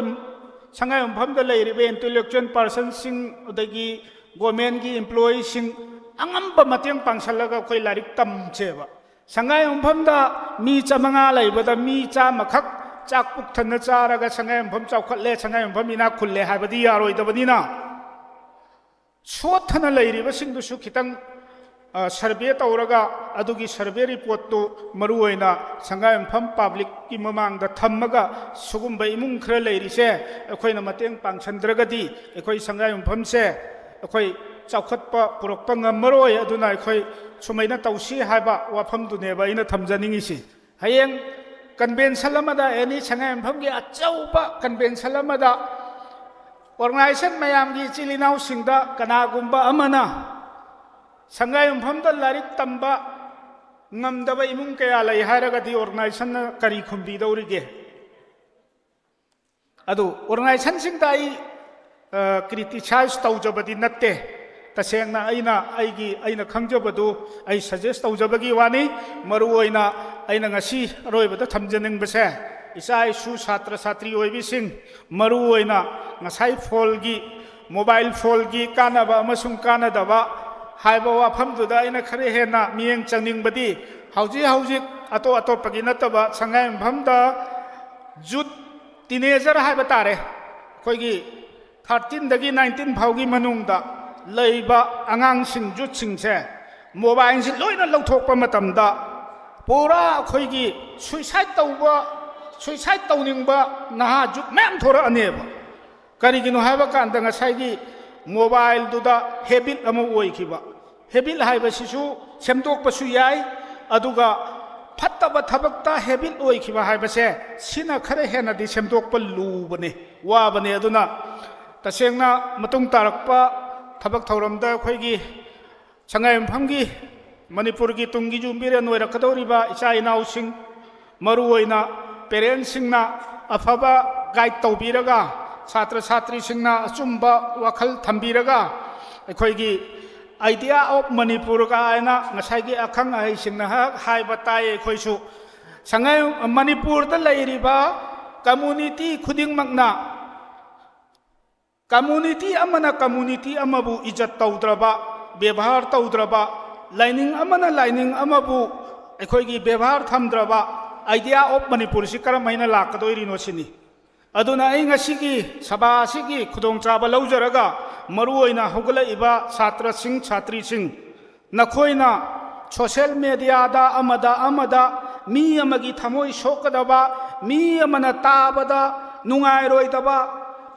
संगायमफमदा लैरिबे इंटेलेक्चुअल पर्सन सिंग अदगी गवर्नमेंट की एम्प्लॉई सिंग अंगंबा मतेंग पांगसलगा खै लाइरिक तमचेबा संगायमफमदा मी चमंगा लैबदा मी चामखक चाक पुक्थन चारगा संगायमफम चौखले संगायमफम इना खुल्ले हाबदी यारोइदबनिना सोथन लैरिबा सिंगदुसु खितंग सर्वे तौरगा अदुगी सर्वे रिपोर्ट तो मरु ओइना संगायमफम पब्लिक की ममांगदा थम्मगा सुगुम्बा इमुंग खर लैरिसे अखोइना मतेंग पांगसंद्रगदी अखोइ संगायमफम से अखोइ ꯆꯥꯎꯈꯠꯄ ꯄꯨꯔꯛꯄ ꯉꯝꯃꯔꯣꯏ ꯑꯗꯨꯅ ꯑꯩꯈꯣꯏ ꯁꯨꯃꯥꯏꯅ ꯇꯧꯁꯤ ꯍꯥꯏꯕ ꯋꯥꯐꯝꯗꯨꯅꯦꯕ ꯑꯩꯅ ꯊꯝꯖꯅꯤꯡꯉꯤꯁꯤ ꯍꯌꯦꯡ ꯀꯟꯚꯦꯟꯁꯟ ꯑꯃꯗ ꯑꯦꯅꯤ ꯁꯉꯥꯏꯌꯨꯝꯐꯝꯒꯤ ꯑꯆꯧꯕ ꯀꯟꯚꯦꯟꯁꯟ ꯑꯃꯗ ꯑꯣꯔꯒꯅꯥꯏꯖꯦꯁꯟ ꯃꯌꯥꯝꯒꯤ ꯏꯆꯤꯜ ꯏꯅꯥꯎꯁꯤꯡꯗ ꯀꯅꯥꯒꯨꯝꯕ ꯑꯃꯅ ꯁꯉꯥꯏꯌꯨꯝꯐꯝꯗ ꯂꯥꯏꯔꯤꯛ ꯇꯝꯕ ꯉꯝꯗꯕ ꯏꯃꯨꯡ ꯀꯌꯥ ꯂꯩ ꯍꯥꯏꯔꯒꯗꯤ ꯑꯣꯔꯒꯅꯥꯏꯖꯦꯁꯟꯅ ꯀꯔꯤ ꯈꯨꯝꯕꯤꯗꯧꯔꯤꯒꯦ ꯑꯗꯨ ꯑꯣꯔꯒꯅꯥꯏꯖꯦꯁꯟꯁꯤꯡꯗ ꯑꯩ ꯀ꯭ꯔꯤꯇꯤꯁꯥꯏꯖ ꯇꯧꯖꯕꯗꯤ ꯅꯠꯇꯦ ꯇꯁꯦꯡꯅ ꯑꯩꯅ ꯈꯪꯖꯕꯗꯨ ꯑꯩ ꯁꯖꯦꯁ ꯇꯧꯖꯕꯒꯤ ꯋꯥꯅꯤ ꯃꯔꯨꯑꯣꯏꯅ ꯑꯩꯅ ꯉꯁꯤ ꯑꯔꯣꯏꯕꯗ ꯊꯝꯖꯅꯤꯡꯕꯁꯦ ꯏꯆꯥ ꯏꯁꯨ ꯁꯥꯇ꯭ꯔ ꯁꯥꯇ꯭ꯔꯤ ꯑꯣꯏꯕꯤꯁꯤꯡ ꯃꯔꯨꯑꯣꯏꯅ ꯉꯁꯥꯏ ꯐꯣꯜꯒꯤ ꯃꯣꯕꯥꯏꯜ ꯐꯣꯜꯒꯤ ꯀꯥꯟꯅꯕ ꯑꯃꯁꯨꯡ ꯀꯥꯟꯅꯗꯕ ꯍꯥꯏꯕ ꯋꯥꯐꯝꯗꯨꯗ ꯑꯩꯅ ꯈꯔ ꯍꯦꯟꯅ ꯃꯤꯠꯌꯦꯡ ꯆꯪꯅꯤꯡꯕꯗꯤ ꯍꯧꯖꯤꯛ ꯑꯇꯣꯞꯄꯒꯤ ꯅꯠꯇꯕ ꯁꯉꯥꯏꯌꯨꯝꯐꯝꯗ ꯖꯨꯠ ꯇꯤꯅꯦꯖꯔ ꯍꯥꯏꯕ ꯇꯥꯔꯦ ꯑꯩꯈꯣꯏꯒꯤ 13ꯗꯒꯤ 19 ꯐꯥꯎꯒꯤ ꯃꯅꯨꯡꯗ ꯂꯩꯕ ꯑꯉꯥꯡꯁꯤꯡ ꯖꯨꯠꯁꯤꯡꯁꯦ ꯃꯣꯕꯥꯏꯜꯁꯤ ꯂꯣꯏꯅ ꯂꯧꯊꯣꯛꯄ ꯃꯇꯝꯗ ꯄꯨꯔꯥ ꯑꯩꯈꯣꯏꯒꯤ ꯁꯨꯏꯁꯥꯏꯠ ꯇꯧꯅꯤꯡꯕ ꯅꯍꯥ ꯖꯨꯠ ꯃꯌꯥꯝ ꯊꯣꯔꯛꯑꯅꯦꯕ ꯀꯔꯤꯒꯤꯅꯣ ꯍꯥꯏꯕ ꯀꯥꯟꯗ ꯉꯁꯥꯏꯒꯤ ꯃꯣꯕꯥꯏꯜꯗꯨꯗ ꯍꯦꯕꯤꯠ ꯑꯃ ꯑꯣꯏꯈꯤꯕ ꯍꯦꯕꯤꯠ ꯍꯥꯏꯕꯁꯤꯁꯨ ꯁꯦꯝꯗꯣꯛꯄꯁꯨ ꯌꯥꯏ ꯑꯗꯨꯒ ꯐꯠꯇꯕ ꯊꯕꯛꯇ ꯍꯦꯕꯤꯠ ꯑꯣꯏꯈꯤꯕ ꯍꯥꯏꯕꯁꯦ ꯁꯤꯅ ꯈꯔ ꯍꯦꯟꯅꯗꯤ ꯁꯦꯝꯗꯣꯛꯄ ꯂꯨꯕꯅꯦ ꯋꯥꯕꯅꯦ ꯑꯗꯨꯅ ꯇꯁꯦꯡꯅ ꯃꯇꯨꯡ ꯇꯥꯔꯛꯄ ꯊꯕꯛ ꯊꯧꯔꯝꯗ ꯑꯩꯈꯣꯏꯒꯤ ꯁꯉꯥꯏꯌꯨꯝꯐꯝꯒꯤ ꯃꯅꯤꯄꯨꯔꯒꯤ ꯇꯨꯡꯒꯤ ꯌꯨꯝꯕꯤꯔꯦꯟ ꯑꯣꯏꯔꯛꯀꯗꯧꯔꯤꯕ ꯏꯆꯥ ꯏꯅꯥꯎꯁꯤꯡ ꯃꯔꯨꯑꯣꯏꯅ ꯄꯦꯔꯦꯟꯁꯁꯤꯡꯅ ꯑꯐꯕ ꯒꯥꯏꯗ ꯇꯧꯕꯤꯔꯒ ꯁꯥꯇ꯭ꯔ ꯁꯥꯇ꯭ꯔꯤꯁꯤꯡꯅ ꯑꯆꯨꯝꯕ ꯋꯥꯈꯜ ꯊꯝꯕꯤꯔꯒ ꯑꯩꯈꯣꯏꯒꯤ ꯑꯥꯏꯗꯤꯌꯥ ꯑꯣꯐ ꯃꯅꯤꯄꯨꯔꯒ ꯍꯥꯏꯅ ꯉꯁꯥꯏꯒꯤ ꯑꯈꯪ ꯑꯍꯩꯁꯤꯡꯅ ꯍꯥꯏꯕ ꯇꯥꯏ ꯑꯩꯈꯣꯏꯁꯨ ꯃꯅꯤꯄꯨꯔꯗ ꯂꯩꯔꯤꯕ ꯀꯝꯃꯨꯅꯤꯇꯤ ꯈꯨꯗꯤꯡꯃꯛꯅ ꯀꯝꯃꯨꯅꯤꯇꯤ ꯑꯃꯅ ꯀꯝꯃꯨꯅꯤꯇꯤ ꯑꯃꯕꯨ ꯏꯖꯠ ꯇꯧꯗ꯭ꯔꯕ ꯕꯦꯚꯥꯔ ꯇꯧꯗ꯭ꯔꯕ ꯂꯥꯏꯅꯤꯡ ꯑꯃꯅ ꯂꯥꯏꯅꯤꯡ ꯑꯃꯕꯨ ꯑꯩꯈꯣꯏꯒꯤ ꯕꯦꯚꯥꯔ ꯊꯝꯗ꯭ꯔꯕ ꯑꯥꯏꯗꯤꯌꯥ ꯑꯣꯐ ꯃꯅꯤꯄꯨꯔꯁꯤ ꯀꯔꯝ ꯍꯥꯏꯅ ꯂꯥꯛꯀꯗꯣꯏꯔꯤꯅꯣ ꯁꯤꯅꯤ ꯑꯗꯨꯅ ꯑꯩ ꯉꯁꯤꯒꯤ ꯁꯚꯥ ꯑꯁꯤꯒꯤ ꯈꯨꯗꯣꯡꯆꯥꯕ ꯂꯧꯖꯔꯒ ꯃꯔꯨꯑꯣꯏꯅ ꯍꯧꯒꯠꯂꯛꯏꯕ ꯁꯥꯇ꯭ꯔꯁꯤꯡ ꯁꯥꯇ꯭ꯔꯤꯁꯤꯡ ꯅꯈꯣꯏꯅ ꯁꯣꯁꯤꯌꯦꯜ ꯃꯦꯗꯤꯌꯥꯗ ꯑꯃꯗ ꯃꯤ ꯑꯃꯒꯤ ꯊꯃꯣꯏ ꯁꯣꯛꯀꯗꯕ ꯃꯤ ꯑꯃꯅ ꯇꯥꯕꯗ ꯅꯨꯡꯉꯥꯏꯔꯣꯏꯗꯕ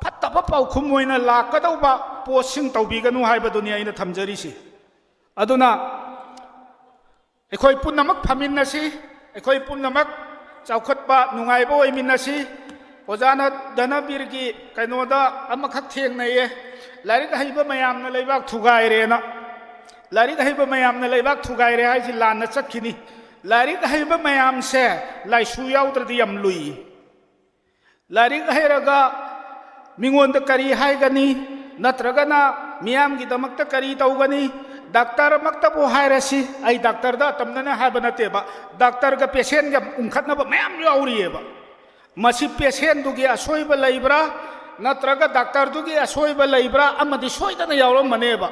ꯐꯠꯇꯕ ꯄꯥꯎꯈꯨꯝ ꯑꯣꯏꯅ ꯂꯥꯛꯀꯗꯧꯕ ꯄꯣꯁꯁꯤꯡ ꯇꯧꯕꯤꯒꯅꯨ ꯍꯥꯏꯕꯗꯨꯅꯤ ꯑꯩꯅ ꯊꯝꯖꯔꯤꯁꯤ ꯑꯗꯨꯅ ꯑꯩꯈꯣই ꯄꯨꯝꯅꯃꯛ ꯐꯝꯃꯤꯟꯅꯁꯤ ꯑꯩꯈꯣই ꯄꯨꯝꯅꯃꯛ ꯆꯥꯎꯈꯠꯄ ꯅꯨꯡꯉꯥꯏꯕ ꯑꯣꯏꯃꯤꯟꯅꯁꯤ ꯑꯣꯖꯥꯅ ꯙꯅꯕꯤꯔꯒꯤ ꯀꯩꯅꯣꯗ ꯑꯃꯈꯛ ꯊꯦꯡꯅꯩꯌꯦ ꯂꯥꯏꯔꯤꯛ ꯍꯩꯕ ꯃꯌꯥꯝꯅ ꯂꯩꯕꯥꯛ ꯊꯨꯒꯥꯏꯔꯦꯅ ꯂꯥꯏꯔꯤꯛ ꯍꯩꯕ ꯃꯌꯥꯝꯅ ꯂꯩꯕꯥꯛ ꯊꯨꯒꯥꯏꯔꯦ ꯍꯥꯏꯁꯤ ꯂꯥꯟꯅ ꯆꯠꯈꯤꯅꯤ ꯂꯥꯏꯔꯤꯛ ꯍꯩꯕ ꯃꯌꯥꯝꯁꯦ ꯂꯥꯏꯁꯨ ꯌꯥꯎꯗ꯭ꯔꯗꯤ ꯌꯥꯝ ꯂꯨꯏ ꯂꯥꯏꯔꯤꯛ ꯍꯩꯔꯒ ꯃꯤꯉꯣꯟꯗ ꯀꯔꯤ ꯍꯥꯏꯒꯅꯤ ꯅꯠꯇ꯭ꯔꯒꯅ ꯃꯤꯌꯥꯝꯒꯤꯗꯃꯛꯇ ꯀꯔꯤ ꯇꯧꯒꯅꯤ ꯗꯥꯛꯇꯔꯃꯛꯇꯕꯨ ꯍꯥꯏꯔꯁꯤ ꯑꯩ ꯗꯥꯛꯇꯔꯗ ꯑꯇꯝꯅꯅ ꯍꯥꯏꯕ ꯅꯠꯇꯦꯕ ꯗꯥꯛꯇꯔꯒ ꯄꯦꯁꯦꯟꯒ ꯎꯪꯈꯠꯅꯕ ꯃꯌꯥꯝ ꯌꯥꯎꯔꯤꯑꯕ ꯃꯁꯤ ꯄꯦꯁꯦꯟꯗꯨꯒꯤ ꯑꯁꯣꯏꯕ ꯂꯩꯕ꯭ꯔꯥ ꯅꯠꯇ꯭ꯔꯒ ꯗꯥꯛꯇꯔꯗꯨꯒꯤ ꯑꯁꯣꯏꯕ ꯂꯩꯕ꯭ꯔꯥ ꯑꯃꯗꯤ ꯁꯣꯏꯗꯅ ꯌꯥꯎꯔꯝꯃꯅꯦꯕ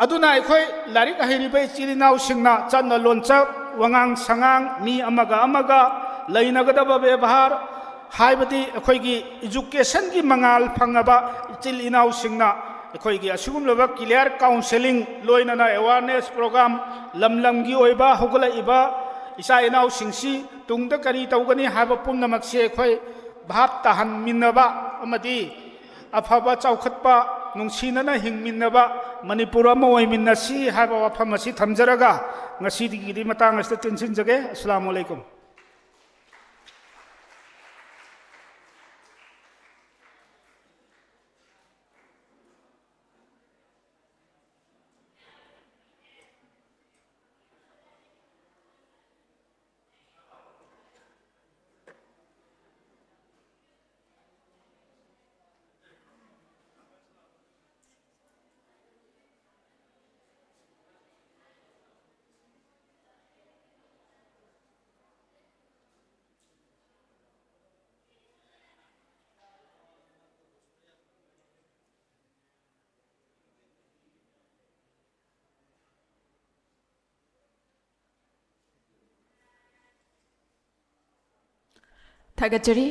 ꯑꯗꯨꯅ ꯑꯩꯈꯣꯏ ꯂꯥꯏꯔꯤꯛ ꯍꯩꯔꯤꯕ ꯏꯆꯤꯜ ꯏꯅꯥꯎꯁꯤꯡꯅ ꯆꯠꯅ ꯂꯣꯟꯆꯠ ꯋꯥꯉꯥꯡ ꯁꯉꯥꯡ ꯃꯤ ꯑꯃꯒ ꯂꯩꯅꯒꯗꯕ ꯕꯦꯚꯥꯔ ꯍꯥꯏꯕꯗꯤ ꯑꯩꯈꯣꯏꯒꯤ ꯏꯖꯨꯀꯦꯁꯟꯒꯤ ꯃꯉꯥꯜ ꯐꯪꯉꯕ ꯏꯆꯤꯜ ꯏꯅꯥꯎꯁꯤꯡꯅ ꯑꯩꯈꯣꯏꯒꯤ ꯑꯁꯤꯒꯨꯝꯂꯕ ꯀ꯭ꯂꯤꯌꯥꯔ ꯀꯥꯎꯟꯁꯦꯂꯤꯡ ꯂꯣꯏꯅꯅ ꯑꯦꯋꯥꯔꯅꯦꯁ ꯄ꯭ꯔꯣꯒ꯭ꯔꯥꯝ ꯂꯝꯒꯤ ꯑꯣꯏꯕ ꯍꯧꯒꯠꯂꯛꯏꯕ ꯏꯆꯥ ꯏꯅꯥꯎꯁꯤꯡꯁꯤ ꯇꯨꯡꯗ ꯀꯔꯤ ꯇꯧꯒꯅꯤ ꯍꯥꯏꯕ ꯄꯨꯝꯅꯃꯛꯁꯤ ꯑꯩꯈꯣꯏ ꯚꯥꯞ ꯇꯥꯍꯟꯃꯤꯟꯅꯕ ꯑꯃꯗꯤ ꯑꯐꯕ ꯆꯥꯎꯈꯠꯄ ꯅꯨꯡꯁꯤꯅꯅ ꯍꯤꯡꯃꯤꯟꯅꯕ ꯃꯅꯤꯄꯨꯔ ꯑꯃ ꯑꯣꯏꯃꯤꯟꯅꯁꯤ ꯍꯥꯏꯕ ꯋꯥꯐꯝ ꯑꯁꯤ ꯊꯝꯖꯔꯒ ꯉꯁꯤꯒꯤꯗꯤ ꯃꯇꯥꯡ ꯑꯁꯤꯗ ꯇꯦꯟꯁꯤꯟꯖꯒꯦ ꯑꯁꯂꯥꯃꯨ ꯑꯂꯩꯀꯨꯝ ꯊꯥꯒꯠꯆꯔꯤ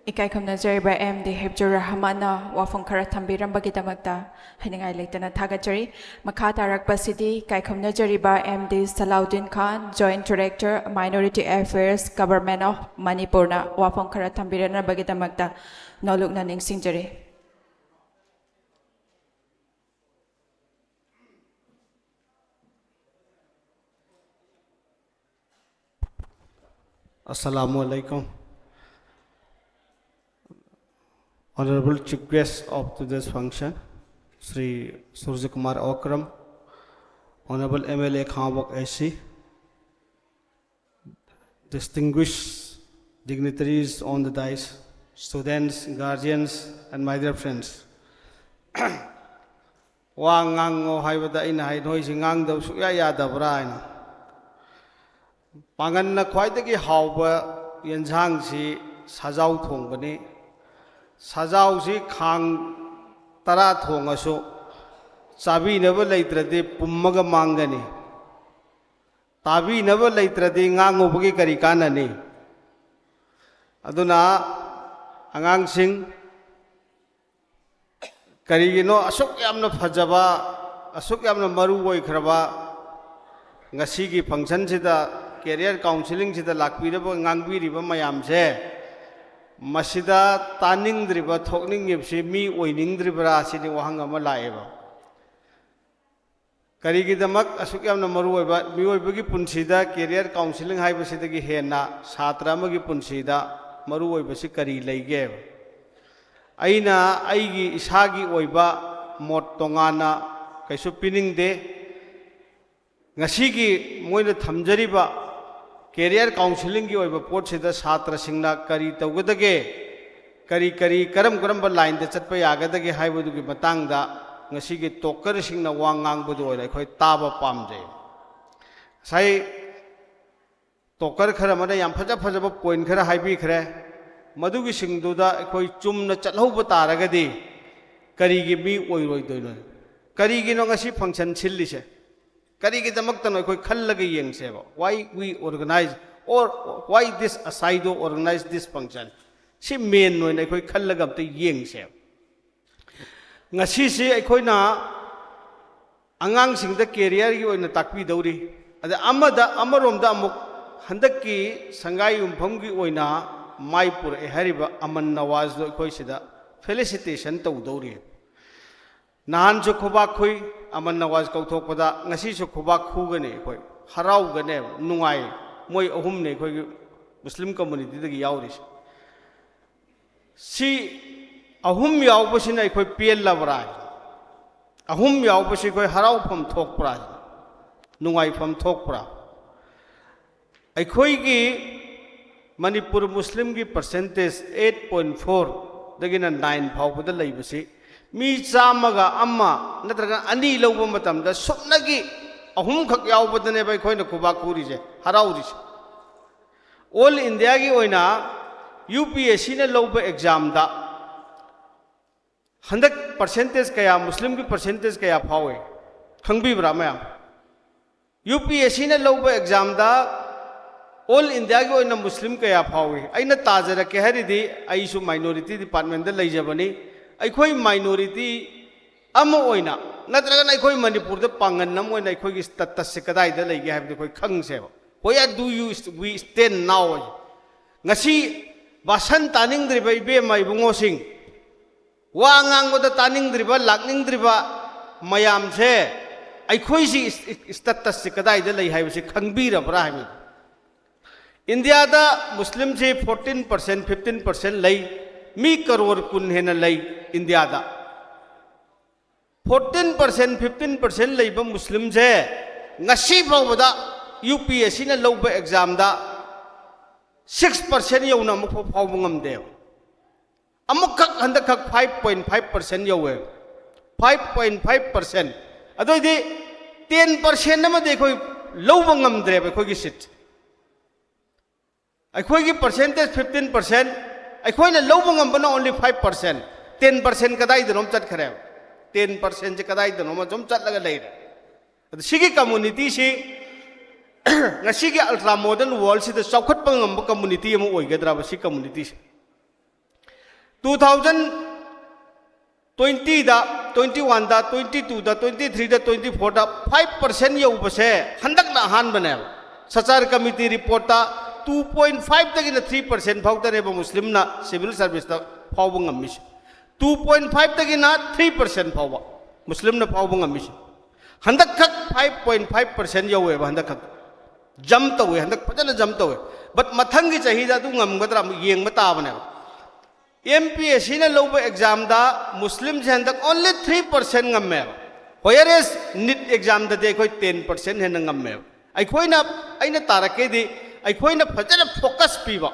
ꯏꯀꯥꯏ ꯈꯨꯝꯅꯖꯔꯤꯕ MD ꯍꯦꯞꯖꯨꯔ ꯔꯍꯃꯥꯟꯅ ꯋꯥꯐꯝ ꯈꯔ ꯊꯝꯕꯤꯔꯝꯕꯒꯤꯗꯃꯛꯇ ꯍꯥꯏꯅꯤꯡꯉꯥꯏ ꯂꯩꯇꯅ ꯊꯥꯒꯠꯆꯔꯤ ꯃꯈꯥ ꯇꯥꯔꯛꯄꯁꯤꯗꯤ ꯏꯀꯥꯏ ꯈꯨꯝꯅꯖꯔꯤꯕ MD ꯁꯂꯥꯎꯗꯤꯟ Khan joint director minority affairs government of ꯃꯅꯤꯄꯨꯔꯅ ꯋꯥꯐꯝ ꯈꯔ ꯊꯝꯕꯤꯔꯝꯕꯒꯤꯗꯃꯛꯇ ꯅꯣꯂꯨꯛꯅ ꯅꯤꯡꯁꯤꯡꯖꯔꯤ Assalamu alaikum. Honorable Chief Guest of today's function, Sri Surja Kumar Okram, Honorable MLA Khambok AC, distinguished dignitaries on the dais, students, guardians, and my dear friends. Wang ngang ngo hai bada ina hai noi si ngang dau su ya da bra ina. Pangan na khwai da ki hau ba yanjang si sajau thong bani. Sajau si khang tara thong asu chabi na ba leitrade pummaga mangani. Tabi na ba leitrade ngang ngo bagi kari kanani. Aduna angang sing karigino asuk yamna phajaba asuk yamna maru oi khraba ngasi gi function sida career counseling sida lakpiraba ngangbiriba mayam se masida taning driba thokning yepsi mi oining dribra sini wahang ama laeba karigi damak asuk yamna maru oiba mi oibagi punsida career counseling haiba sida gi hena satra amagi punsida maru oibasi kari leige aina aigi isagi oiba mot tongana kaisu piningde ngasigi moina thamjariba career counseling gi oiba pot sida satra singna kari tawgadage kari karam ba line de chatpa yagadage haibudu gi matangda ngasigi toker singna wangang budu oila khoi taba pamje sai toker khara mana yam phaja ba point khara haibi khare मधुगी सिंगदुदा कोई चुमना चलहौब तारगदी करीगी मी ओइरोय दोइनो करीगी no ngasi function सिल्लिसे करीगी दमक्तनो कोई खल्लगे येंगसेबा why we organize or why this asaido organize this function si main noina कोई खल्लगा त येंगसे ngasi si अखोइना angang singda career gi oina takpi dawri ada amada amarom da amuk handaki sangai umpham gi oina Maipur hariba Aman Nawaz do koi sida felicitation to dori nahan jo khoba khoi Aman Nawaz kau thok pada ngasi jo khoba khu gane koi harau gane nungai moi ahum ne koi muslim community dagi yauri si ahum yaw basina koi pel labra ahum yaw basi koi harau pham thok pra nungai pham thok pra ai khoi gi Manipur Muslim ki percentage 8.4 dagina 9 phawda leibasi mi chamaga amma natraga ani lawba matamda sopnagi ahum khak yawbadane bai khoina kuba khuri je harauri all india gi oina UPSC na lawba exam da 100% kaya muslim ki percentage kaya phawe khangbi bra ma UPSC na lawba exam da all India ki oina Muslim kaya phawi aina tajara ke haridi aisu minority department da leijabani aikhoi minority am oina natraga na aikhoi Manipur da pangan nam oina aikhoi gi status se kadai da leige habde koi khang se where do you we stand now ngasi basan taning driba ibe mai bungo sing wa ngang go da taning driba lakning driba mayam se aikhoi si status se kadai da lei haibse khangbi ra bra habi India da Muslim se 14% 15% lay mi crore kun hena lay India da 14% 15% lay ba Muslim se ngasi bawda UPSC na lawba exam da 6% yaw na mo phaw ngam de amuk khak handa khak 5.5% yaw 5.5% adoi di 10% na ma de khoi lawba ngam dre ba khoi gi sit अखोई की percentage 15% अखोई ने लोग मंगम बना only 5% 10% कदाई दनों चट खरे 10% जे कदाई दनों में जोम चट लगा ले रहे तो शिकी community C ngasi ki ultra modern world si the chawkhat pangam community am oi gadra ba si community 2020 da 21 da 22 da 23 da 24 da 5% yau ba se handak na han bane sachar committee report ta 2.5 tagina 3% phawta ne ba muslim na civil service ta phawbung ammis 2.5 tagina 3% phawba muslim na phawbung ammis handak khak 5.5% yawe ba handak khak jump to we handak pajana jump to we but मथंगी चाहिदा दु ngam yeng matabane MPSC na lobo exam da Muslim jandak only 3% ngamme whereas NEET exam da de koi 10% hen ngamme ai koi na aina tarake di ai koi na phajana focus piba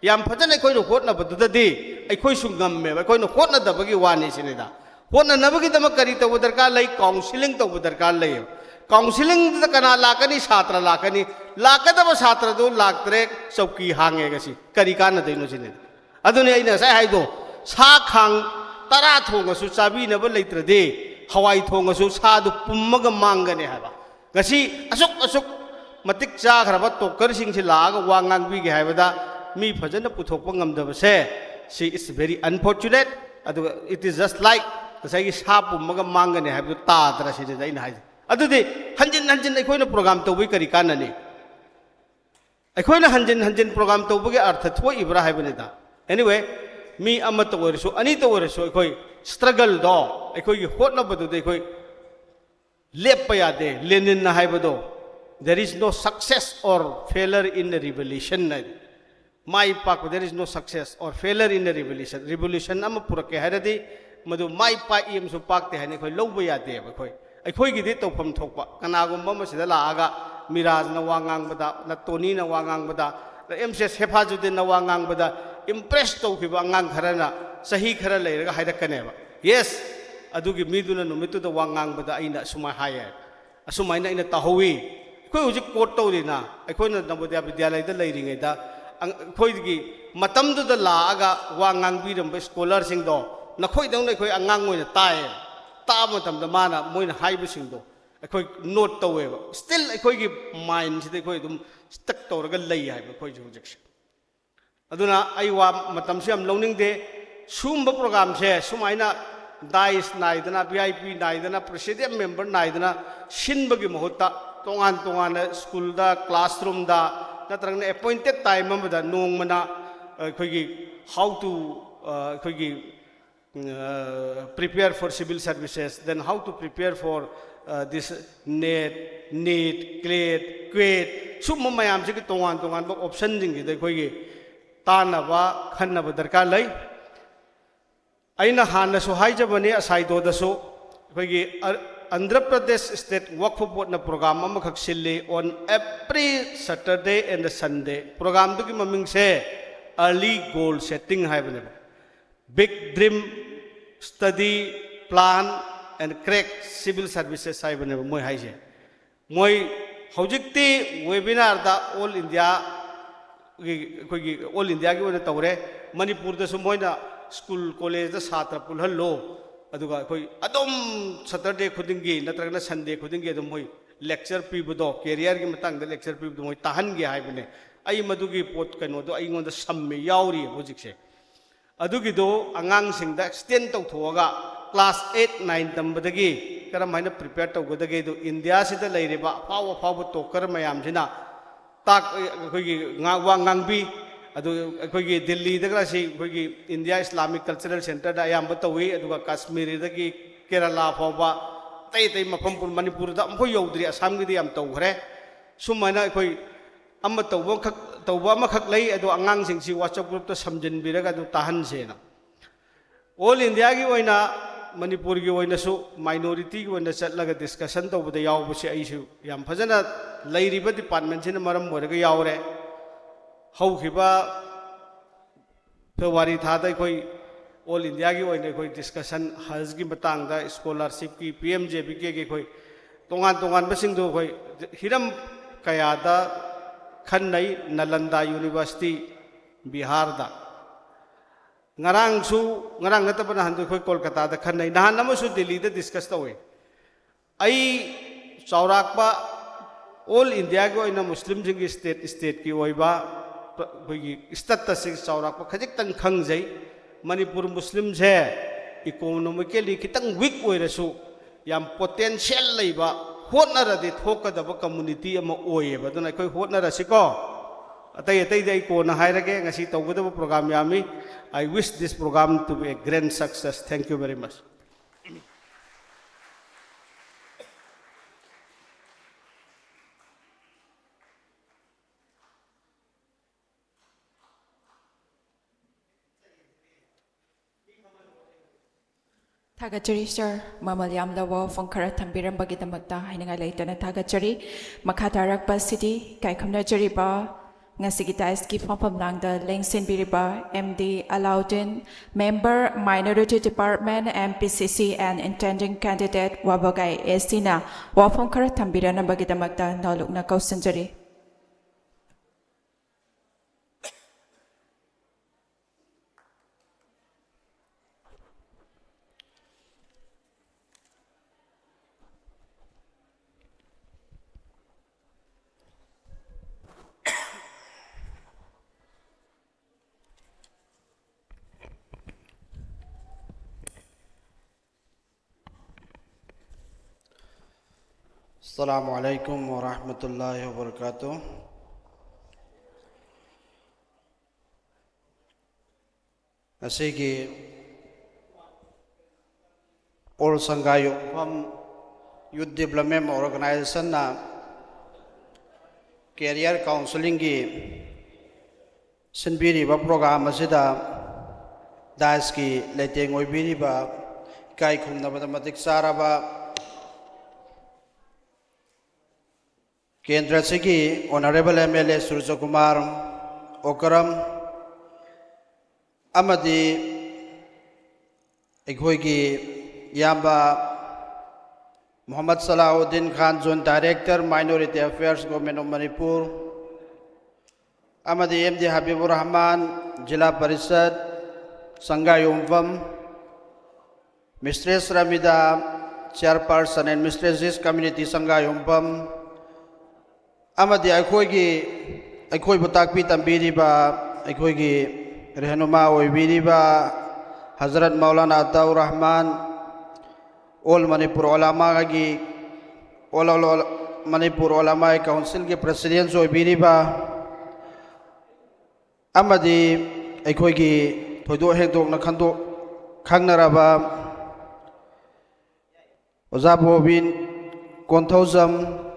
yam phajana koi no hot na badu da di ai koi su ngamme ai koi no hot na da bagi wani sinida hot na nabagi dama kari to darkar lai counseling to darkar lai counseling da kana lakani chhatra lakani lakadaba chhatra do laktre chauki hange gasi kari kana deino sinida aduni aina sai haido sa khang tara thonga su chabi na ba leitrade hawai thonga su sa du pummaga mangane haba ngasi asuk matik cha khraba toker sing si laga wangang bi ge haibada mi phajana puthokpa ngamdaba se she is very unfortunate adu it is just like sai gi sa pummaga mangane haibu ta tara si dai na hai adudi hanjin aikoina program to wi kari kanani aikoina hanjin program to bu ge artha thoi ibra haibani da anyway mi amata warisu ani to warisu koi struggle do koi hot na badu de koi lepa ya de lenin na haibado there is no success or failure in the revolution my pak there is no success or failure in the revolution am purake haradi madu my pa im su pak te hani koi loba ya de koi gi de to pham thokpa kana gum ma sida la aga miraj na wangang bada na toni na wangang bada MCS Hefajuddin na wangang bada impress to kiba ngang kharana sahi khara leiraga hairakkaneba yes adugi miduna numitu da wangang bada aina suma haya asuma ina tahowi koi hujik court to dina aikoina Navodaya Vidyalaya da leiringai da khoi gi matam du da la aga wangang bi ram scholar sing do na khoi dang nei khoi angang ngoi tae ta matam da mana moina haibu sing do akhoi note to we still akhoi gi mind si khoi dum stuck to raga lei haiba khoi hujik aduna ai wa matam se am loning de sumba program se sumaina dais naidana VIP naidana president member naidana sinbagi mahutta tongan school da classroom da natrang appointed time amada nongmana khoigi how to khoigi prepare for civil services then how to prepare for this NEET CLET QUET summa mayam se ki tongan ba option jing de khoigi tanaba khanaba darkar lai aina hanna so haijabani asai do da so khoigi Andhra Pradesh State Waqf Board na program ama khak silli on every Saturday and Sunday program du ki maming se early goal setting haibane big dream study plan and crack civil services haibane moi haije moi hojikti webinar da all India all India ki ona tawre Manipur da sumoina school college da satra pulhallo aduga koi adom Saturday khudingi natragna Sunday khudingi adum hoi lecture pibudo career gi matang da lecture pibudo moi tahan gi haibane ai madugi pot kano do ai ngonda samme yauri hojikse adugi do angang sing da extend to thoga class 8 9 tambadagi karam haina prepare to godage do India sida leiriba pawa toker mayam jina tak koi nga wangang bi adu koi Delhi da si koi India Islamic Cultural Center da ayam batawi aduga Kashmir da ki Kerala phawa tai mafam Manipur da amko yodri Assam gi am to khre sumana koi amma tawba ma khak lei adu angang sing si WhatsApp group to samjin biraga du tahan se na all India gi oina Manipur gi oina su minority gi oina chatlaga discussion to bada yaw bu se ai su yam phajana leiriba department sin maram moraga yawre how khiba February thada koi all India gi oina koi discussion haz gi matang da scholarship ki PMJB ki koi tongan basing do koi hiram kaya da khanai Nalanda University Bihar da ngarang ngata pa nahan koi Kolkata da khanai nahan naman su Delhi da discuss to we ai chaurak pa all India gi oina Muslim jing state ki oiba koi state sing chaurak pa khajik tang khangjai Manipur Muslim je economically kitang weak oirasu yam potential leiba hotnaradi thokadaba community ama oyeba duna koi hotnarasi ko atai dai ko na hairage ngasi tawgadaba program yami I wish this program to be a grand success. Thank you very much. Thagachari sir, Mamalyam Lawa from Karatambiram Bagitamakta, Hainangai Laitana Thagachari, Makatarakpa City, Kaikamna Jariba, Ngasigitaiski Fapam Langda, Lengsin Biriba, MD Alaudin, Member Minority Department, MPCC, and intending candidate Wabagai Estina, Wafam Karatambirana Bagitamakta, Nalukna Kausanjari. Assalamu alaikum wa rahmatullahi wa barakatuh. Asigi All Sangayo from Youth Development Organization na Career Counseling ki Sinbiri ba program asida das ki leteng oibiri ba kai khum na mathematic sara ba Kendra Sigi, Honorable MLA Surya Kumar Okram Amadi Ekhoigi Yamba Muhammad Salahuddin Khan, Zone Director, Minority Affairs, Government of Manipur Amadi MD Habibur Rahman, Jila Parishad, Sangai Umvam, Mistress Ramida, Chairperson and Mistresses Community Sangai Umvam Amadi Akhoigi Butakpi Tambiriba Akhoigi Rehanuma Oibiriba Hazrat Maulana Ataur Rahman All Manipur Ulama Gi All Manipur Ulama Council ke President Oibiriba Amadi Akhoigi Thodo Hekdok na Khando Khangnaraba Ozabobin Konthauzam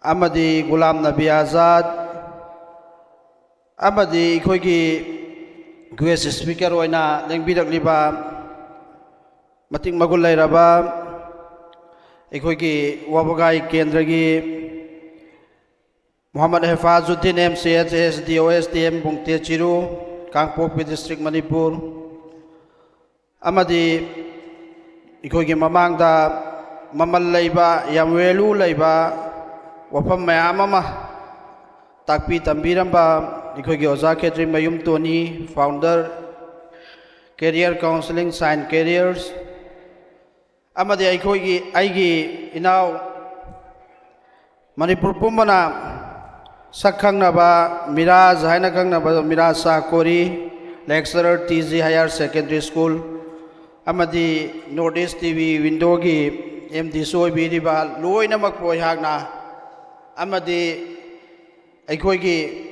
Amadi Gulam Nabi Azad Amadi Ikhoigi Guest Speaker Oina Lengbidak Liba Mating Magulay Raba Ikhoigi Wabagai Kendragi Muhammad Hafazuddin MCH SDOSDM Bungte Chiru Kangpokpi District Manipur Amadi Ikhoigi Mamangda Mamal Laiba Yamwelu Laiba Wapam Mayamama Takpi Tambiramba Ikhoigi Oza Ketri Mayum Tony Founder Career Counseling Sign Careers Amadi Ikhoigi Aigi Inau Manipur Pumana Sakhang Naba Miraj Hainakang Naba Miraj Sakori Lecturer TZ Higher Secondary School Amadi Northeast TV Windogi MD Soy Biriba Loy Namak Poi Hagna Amadi Aikhoigi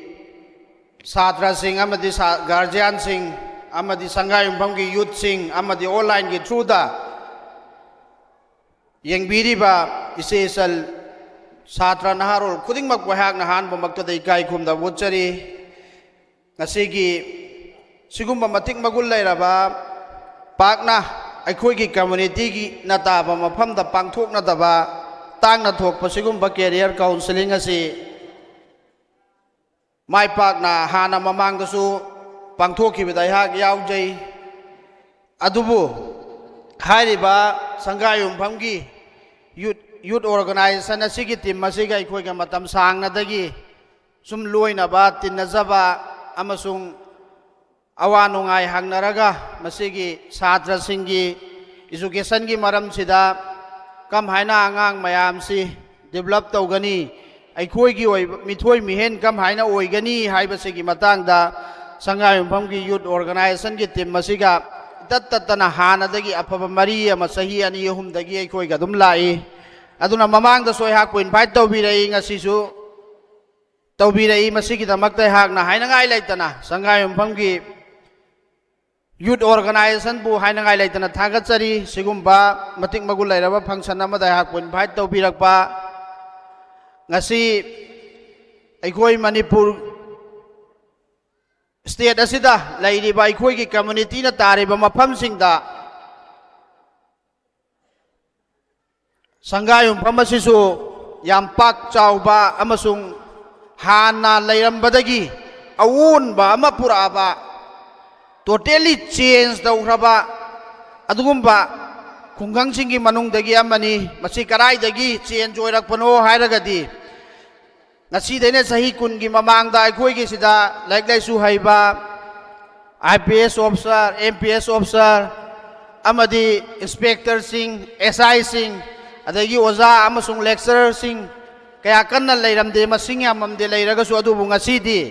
Satra Singh Amadi Guardian Singh Amadi Sangai Umpamgi Youth Singh Amadi online ki through da Yengbiriba Isesal Satra Naharul Kuding Makwahak Nahan Bumakta Kai Kum da Wuchari Nasigi Sigumba Matik Magulay Raba Pakna Aikhoigi community ki Nataba Mapam da Pangthok Nataba Tang na thok pasigumba career counseling asi Mai Pak na hana mamang dasu pangthoki bidai hak yaujai adubu hairiba Sangai Umpamgi youth organization asigi team masiga ikhoiga matam sangna dagi sum loina ba tinnajaba amasung awanungai hangnaraga masigi satra singgi education gi maram sida Kam haina angang mayam si develop taugani Aikhoigi oi mithoi mihen kam haina oigani haibasigi matangda Sangai Umpamgi Youth Organization ki team masiga tattatana hanadagi afaba mari ama sahi ani ahumdagi Aikhoiga dum lai aduna mamangda soi hak po invite tawbirai ngasisu tawbirai masigi damakta hak na haina ngai laitana Sangai Umpamgi Youth Organization bu haina ngai laitana thagachari sigumba matik magulai raba function amada hak po invite tawbirakpa ngasi Aikhoi Manipur state asida lairiba Aikhoi ki community na tariba mafamsingda ꯁꯪꯒꯥꯌꯨꯝꯐꯝ ꯑꯁꯤꯁꯨ ꯌꯥꯝ ꯄꯥꯛ ꯆꯥꯎꯕ ꯑꯃꯁꯨꯡ ꯍꯥꯟꯅ ꯂꯩꯔꯝꯕꯗꯒꯤ ꯑꯑꯣꯟꯕ ꯑꯃ ꯄꯨꯔꯛꯑꯕ totally change ꯇꯧꯈ꯭ꯔꯕ ꯑꯗꯨꯒꯨꯝꯕ ꯈꯨꯡꯒꯪꯁꯤꯡꯒꯤ ꯃꯅꯨꯡꯗꯒꯤ ꯑꯃꯅꯤ ꯃꯁꯤ ꯀꯗꯥꯏꯗꯒꯤ ꯆꯦꯟꯖ ꯑꯣꯏꯔꯛꯄꯅꯣ ꯍꯥꯏꯔꯒꯗꯤ ꯉꯁꯤꯗꯩꯅ ꯆꯍꯤ 10ꯒꯤ ꯃꯃꯥꯡꯗ ꯑꯩꯈꯣꯏꯒꯤ ꯁꯤꯗ ꯂꯥꯏꯔꯤꯛ ꯂꯥꯏꯁꯨ ꯍꯩꯕ IPS ꯑꯣꯐꯤꯁꯥꯔ MPS ꯑꯣꯐꯤꯁꯥꯔ ꯑꯃꯗꯤ ꯏꯟꯁꯄꯦꯛꯇꯔꯁꯤꯡ SIꯁꯤꯡ ꯑꯗꯒꯤ ꯑꯣꯖꯥ ꯑꯃꯁꯨꯡ ꯂꯦꯛꯆꯔꯔꯁꯤꯡ kaya kan na layram de masing yamam de layraga su adu bunga sidi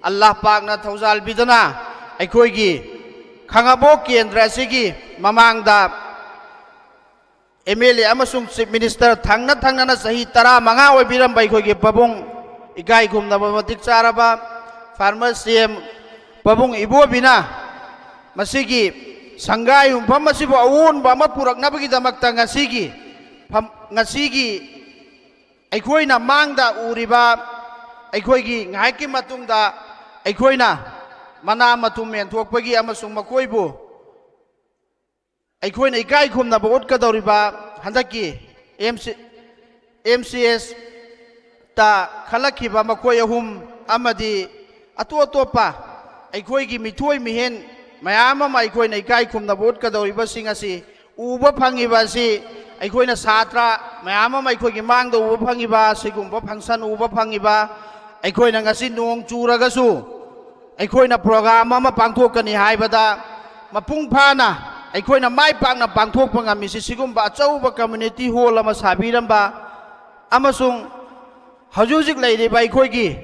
Allah pak na thaujal bidana aikoi gi khangabo kendra sigi mamang da MLA amasung chief minister thangna na sahi tara manga oi biram bai khoi gi babung igai gumna batik charaba farmer CM babung ibo bina masigi sangai umpam masibo awun ba ma purak na bagi damak tanga sigi ngasigi ꯑꯩꯈꯣꯏꯅ ꯃꯥꯡꯗ ꯎꯔꯤꯕ ꯑꯩꯈꯣꯏꯒꯤ ꯉꯥꯏꯍꯥꯛꯀꯤ ꯃꯇꯨꯡꯗ ꯑꯩꯈꯣꯏꯅ ꯃꯅꯥ ꯃꯊꯨꯝ ꯃꯦꯟꯊꯣꯛꯄꯒꯤ ꯑꯃꯁꯨꯡ ꯃꯈꯣꯏꯕꯨ ꯑꯩꯈꯣꯏꯅ ꯏꯀꯥꯏ ꯈꯨꯝꯅꯕ ꯎꯠꯀꯗꯧꯔꯤꯕ ꯍꯟꯗꯛꯀꯤ MCS ꯇ ꯈꯜꯂꯛꯈꯤꯕ ꯃꯈꯣꯏ ꯑꯍꯨꯝ ꯑꯃꯗꯤ ꯑꯇꯣꯞ ꯑꯇꯣꯞꯄ ꯑꯩꯈꯣꯏꯒꯤ ꯃꯤꯊꯣꯏ ꯃꯤꯍꯦꯟ ꯃꯌꯥꯝ ꯑꯃ ꯑꯩꯈꯣꯏꯅ ꯏꯀꯥꯏ ꯈꯨꯝꯅꯕ ꯎꯠꯀꯗꯧꯔꯤꯕꯁꯤꯡ ꯑꯁꯤ ꯎꯕ ꯐꯪꯉꯤꯕ ꯑꯁꯤ ꯑꯩꯈꯣꯏꯅ ꯁꯥꯇ꯭ꯔ ꯃꯌꯥꯝ ꯑꯃ ꯑꯩꯈꯣꯏꯒꯤ ꯃꯥꯡꯗ ꯎꯕ ꯐꯪꯉꯤꯕ ꯁꯤꯒꯨꯝꯕ ꯐꯪꯁꯟ ꯎꯕ ꯐꯪꯉꯤꯕ ꯑꯩꯈꯣꯏꯅ ꯉꯁꯤ ꯅꯣꯡ ꯆꯨꯔꯒꯁꯨ ꯑꯩꯈꯣꯏꯅ ꯄ꯭ꯔꯣꯒ꯭ꯔꯥꯝ ꯑꯃ ꯄꯥꯡꯊꯣꯛꯀꯅꯤ ꯍꯥꯏꯕꯗ ꯃꯄꯨꯡ ꯐꯥꯅ ꯑꯩꯈꯣꯏꯅ ꯃꯥꯏ ꯄꯥꯛꯅ ꯄꯥꯡꯊꯣꯛꯄ ꯉꯝꯃꯤꯁꯤ ꯁꯤꯒꯨꯝꯕ ꯑꯆꯧꯕ ꯀꯝꯃ꯭ꯌꯨꯅꯤꯇꯤ ꯍꯣꯜ ꯑꯃ ꯁꯥꯕꯤꯔꯝꯕ ꯑꯃꯁꯨꯡ ꯍꯧꯖꯤꯛ ꯍꯧꯖꯤꯛ ꯂꯩꯔꯤꯕ ꯑꯩꯈꯣꯏꯒꯤ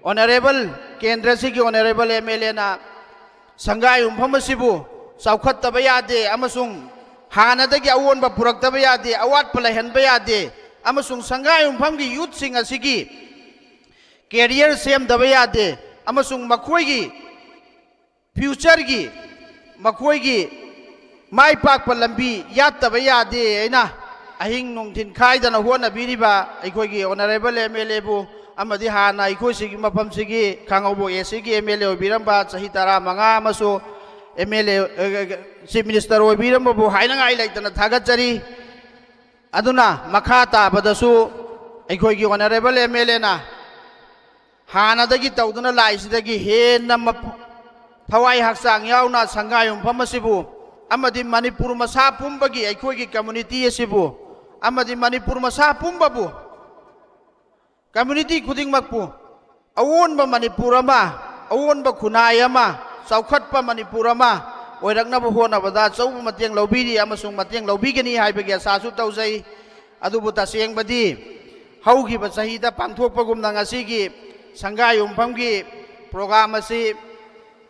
ꯑꯣꯅꯔꯦꯕꯜ ꯀꯦꯟꯗ꯭ꯔꯁꯤꯒꯤ ꯑꯣꯅꯔꯦꯕꯜ MLAꯅ ꯁꯪꯒꯥꯏ ꯌꯨꯝꯐꯝ ꯑꯁꯤꯕꯨ ꯆꯥꯎꯈꯠꯇꯕ ꯌꯥꯗꯦ ꯑꯃꯁꯨꯡ ꯍꯥꯟꯅꯗꯒꯤ ꯑꯑꯣꯟꯕ ꯄꯨꯔꯛꯇꯕ ꯌꯥꯗꯦ ꯑꯋꯥꯠꯄ ꯂꯩꯍꯟꯕ ꯌꯥꯗꯦ ꯑꯃꯁꯨꯡ ꯁꯪꯒꯥꯏ ꯌꯨꯝꯐꯝꯒꯤ ꯌꯨꯠꯁꯤꯡ ꯑꯁꯤꯒꯤ ꯀꯦꯔꯤꯌꯔ ꯁꯦꯝꯗꯕ ꯌꯥꯗꯦ ꯑꯃꯁꯨꯡ ꯃꯈꯣꯏꯒꯤ ꯐ꯭ꯌꯨꯆꯔꯒꯤ ꯃꯈꯣꯏꯒꯤ ꯃꯥꯏ ꯄꯥꯛꯄ ꯂꯝꯕꯤ ꯌꯥꯠꯇꯕ ꯌꯥꯗꯦ ꯑꯩꯅ ꯑꯍꯤꯡ ꯅꯨꯡꯊꯤꯟ ꯈꯥꯏꯗꯅ ꯍꯣꯠꯅꯕꯤꯔꯤꯕ ꯑꯩꯈꯣꯏꯒꯤ ꯑꯣꯅꯔꯦꯕꯜ MLAꯕꯨ ꯑꯃꯗꯤ ꯍꯥꯟꯅ ꯑꯩꯈꯣꯏꯁꯤꯒꯤ ꯃꯐꯝꯁꯤꯒꯤ ꯈꯥꯡꯉꯕꯣꯛ ꯑꯦꯁꯤꯒꯤ MLA ꯑꯣꯏꯕꯤꯔꯝꯕ ꯆꯍꯤ 15 ꯑꯃꯁꯨ MLA Chief Minister ꯑꯣꯏꯕꯤꯔꯝꯕꯕꯨ ꯍꯥꯏꯅꯉꯥꯏ ꯂꯩꯇꯅ ꯊꯥꯒꯠꯆꯔꯤ ꯑꯗꯨꯅ ꯃꯈꯥ ꯇꯥꯕꯗꯁꯨ ꯑꯩꯈꯣꯏꯒꯤ ꯑꯣꯅꯔꯦꯕꯜ MLAꯅ ꯍꯥꯟꯅꯗꯒꯤ ꯇꯧꯗꯨꯅ ꯂꯥꯛꯏꯁꯤꯗꯒꯤ ꯍꯦꯟꯅ ꯊꯋꯥꯏ ꯍꯛꯆꯥꯡ ꯌꯥꯎꯅ ꯁꯪꯒꯥꯏ ꯌꯨꯝꯐꯝ ꯑꯁꯤꯕꯨ ꯑꯃꯗꯤ ꯃꯅꯤꯄꯨꯔ ꯃꯁꯥ ꯄꯨꯝꯕꯒꯤ ꯑꯩꯈꯣꯏꯒꯤ ꯀꯝꯃ꯭ꯌꯨꯅꯤꯇꯤ ꯑꯁꯤꯕꯨ ꯑꯃꯗꯤ ꯃꯅꯤꯄꯨꯔ ꯃꯁꯥ ꯄꯨꯝꯕꯕꯨ ꯀꯝꯃ꯭ꯌꯨꯅꯤꯇꯤ ꯈꯨꯗꯤꯡꯃꯛꯄꯨ ꯑꯑꯣꯟꯕ ꯃꯅꯤꯄꯨꯔ ꯑꯃ ꯑꯑꯣꯟꯕ ꯈꯨꯟꯅꯥꯏ ꯑꯃ ꯆꯥꯎꯈꯠꯄ ꯃꯅꯤꯄꯨꯔ ꯑꯃ ꯑꯣꯏꯔꯛꯅꯕ ꯍꯣꯠꯅꯕꯗ ꯑꯆꯧꯕ ꯃꯇꯦꯡ ꯂꯧꯕꯤꯔꯤ ꯑꯃꯁꯨꯡ ꯃꯇꯦꯡ ꯂꯧꯕꯤꯒꯅꯤ ꯍꯥꯏꯕꯒꯤ ꯑꯁꯥꯁꯨ ꯇꯧꯖꯩ ꯑꯗꯨꯕꯨ ꯇꯁꯦꯡꯕꯗꯤ ꯍꯧꯈꯤꯕ ꯆꯍꯤꯗ ꯄꯥꯡꯊꯣꯛꯄꯒꯨꯝꯅ ꯉꯁꯤꯒꯤ ꯁꯪꯒꯥꯏ ꯌꯨꯝꯐꯝꯒꯤ ꯄ꯭ꯔꯣꯒ꯭ꯔꯥꯝ ꯑꯁꯤ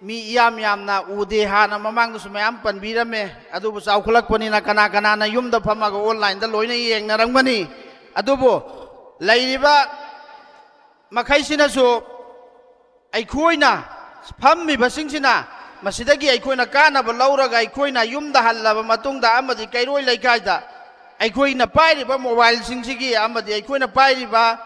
ꯃꯤ ꯌꯥꯝꯅ ꯎꯗꯦ ꯍꯥꯟꯅ ꯃꯃꯥꯡꯗꯁꯨ ꯃꯌꯥꯝ ꯄꯟꯕꯤꯔꯝꯃꯦ ꯑꯗꯨꯕꯨ ꯆꯥꯎꯈꯠꯂꯛꯄꯅꯤꯅ ꯀꯅꯥꯅ ꯌꯨꯝꯗ ꯐꯝꯃꯒ ꯑꯣꯟꯂꯥꯏꯟꯗ ꯂꯣꯏꯅ ꯌꯦꯡꯅꯔꯝꯒꯅꯤ ꯑꯗꯨꯕꯨ ꯂꯩꯔꯤꯕ ꯃꯈꯩꯁꯤꯅꯁꯨ ꯑꯩꯈꯣꯏꯅ ꯐꯝꯃꯤꯕꯁꯤꯡꯁꯤꯅ ꯃꯁꯤꯗꯒꯤ ꯑꯩꯈꯣꯏꯅ ꯀꯥꯟꯅꯕ ꯂꯧꯔꯒ ꯑꯩꯈꯣꯏꯅ ꯌꯨꯝꯗ ꯍꯜꯂꯕ ꯃꯇꯨꯡꯗ ꯑꯃꯗꯤ ꯀꯩꯔꯣꯏ ꯂꯩꯀꯥꯏꯗ ꯑꯩꯈꯣꯏꯅ ꯄꯥꯏꯔꯤꯕ ꯃꯣꯕꯥꯏꯜꯁꯤꯡꯁꯤꯒꯤ ꯑꯃꯗꯤ ꯑꯩꯈꯣꯏꯅ ꯄꯥꯏꯔꯤꯕ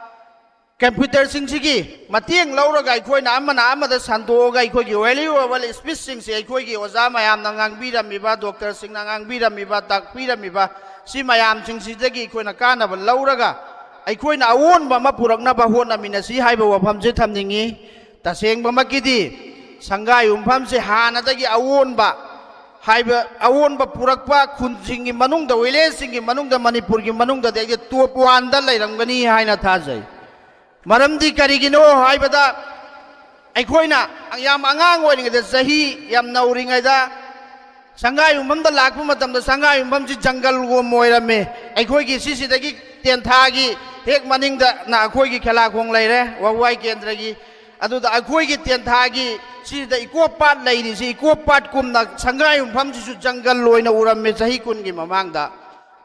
ꯀꯝꯄ꯭ꯌꯨꯇꯔꯁꯤꯡꯁꯤꯒꯤ ꯃꯇꯦꯡ ꯂꯧꯔꯒ ꯑꯩꯈꯣꯏꯅ ꯑꯃꯗ ꯁꯟꯗꯣꯛꯑꯒ ꯑꯩꯈꯣꯏꯒꯤ ꯚꯦꯂꯨꯑꯦꯕꯜ ꯁ꯭ꯄꯤꯆꯁꯤꯡꯁꯦ ꯑꯩꯈꯣꯏꯒꯤ ꯑꯣꯖꯥ ꯃꯌꯥꯝꯅ ꯉꯥꯡꯕꯤꯔꯝꯃꯤꯕ ꯗꯣꯛꯇꯔꯁꯤꯡꯅ ꯉꯥꯡꯕꯤꯔꯝꯃꯤꯕ ꯇꯥꯛꯄꯤꯔꯝꯃꯤꯕ ꯁꯤ ꯃꯌꯥꯝꯁꯤꯡꯁꯤꯗꯒꯤ ꯑꯩꯈꯣꯏꯅ ꯀꯥꯟꯅꯕ ꯂꯧꯔꯒ ꯑꯩꯈꯣꯏꯅ ꯑꯑꯣꯟꯕ ꯑꯃ ꯄꯨꯔꯛꯅꯕ ꯍꯣꯠꯅꯃꯤꯟꯅꯁꯤ ꯍꯥꯏꯕ ꯋꯥꯐꯝꯁꯦ ꯊꯝꯅꯤꯡꯉꯤ ꯇꯁꯦꯡꯕꯃꯛꯀꯤꯗꯤ ꯁꯪꯒꯥꯏ ꯌꯨꯝꯐꯝꯁꯦ ꯍꯥꯟꯅꯗꯒꯤ ꯑꯑꯣꯟꯕ ꯄꯨꯔꯛꯄ ꯈꯨꯟꯁꯤꯡꯒꯤ ꯃꯅꯨꯡꯗ ꯚꯤꯂꯦꯖꯁꯤꯡꯒꯤ ꯃꯅꯨꯡꯗ ꯃꯅꯤꯄꯨꯔꯒꯤ ꯃꯅꯨꯡꯗꯗꯤ ꯑꯩꯒꯤ ꯇꯣꯞ 1ꯗ ꯂꯩꯔꯝꯒꯅꯤ ꯍꯥꯏꯅ ꯊꯥꯖꯩ ꯃꯔꯝꯗꯤ ꯀꯔꯤꯒꯤꯅꯣ ꯍꯥꯏꯕꯗ ꯑꯩꯈꯣꯏꯅ ꯌꯥꯝ ꯑꯉꯥꯡ ꯑꯣꯏꯔꯤꯉꯩꯗ ꯆꯍꯤ ꯌꯥꯝ ꯅꯧꯔꯤꯉꯩꯗ ꯁꯪꯒꯥꯏ ꯌꯨꯝꯐꯝꯗ ꯂꯥꯛꯄ ꯃꯇꯝꯗ ꯁꯪꯒꯥꯏ ꯌꯨꯝꯐꯝꯁꯤ ꯖꯪꯒꯜꯒꯨꯝ ꯑꯣꯏꯔꯝꯃꯦ ꯑꯩꯈꯣꯏꯒꯤ ꯁꯤꯁꯤꯗꯒꯤ ꯇꯦꯟꯊꯥꯒꯤ ꯍꯦꯛ ꯃꯅꯤꯡꯗꯅ ꯑꯩꯈꯣꯏꯒꯤ ꯈꯦꯂꯥꯈꯣꯡ ꯂꯩꯔꯦ ꯋꯥꯋꯥꯏ ꯀꯦꯟꯗ꯭ꯔꯒꯤ ꯑꯗꯨꯗ ꯑꯩꯈꯣꯏꯒꯤ ꯇꯦꯟꯊꯥꯒꯤ ꯁꯤꯗ ꯏꯀꯣꯞ ꯄꯥꯠ ꯂꯩꯔꯤꯁꯤ ꯏꯀꯣꯞ ꯄꯥꯠꯀꯨꯝꯅ ꯁꯪꯒꯥꯏ ꯌꯨꯝꯐꯝꯁꯤꯁꯨ ꯖꯪꯒꯜ ꯑꯣꯏꯅ ꯎꯔꯝꯃꯦ ꯆꯍꯤ 10ꯒꯤ ꯃꯃꯥꯡꯗ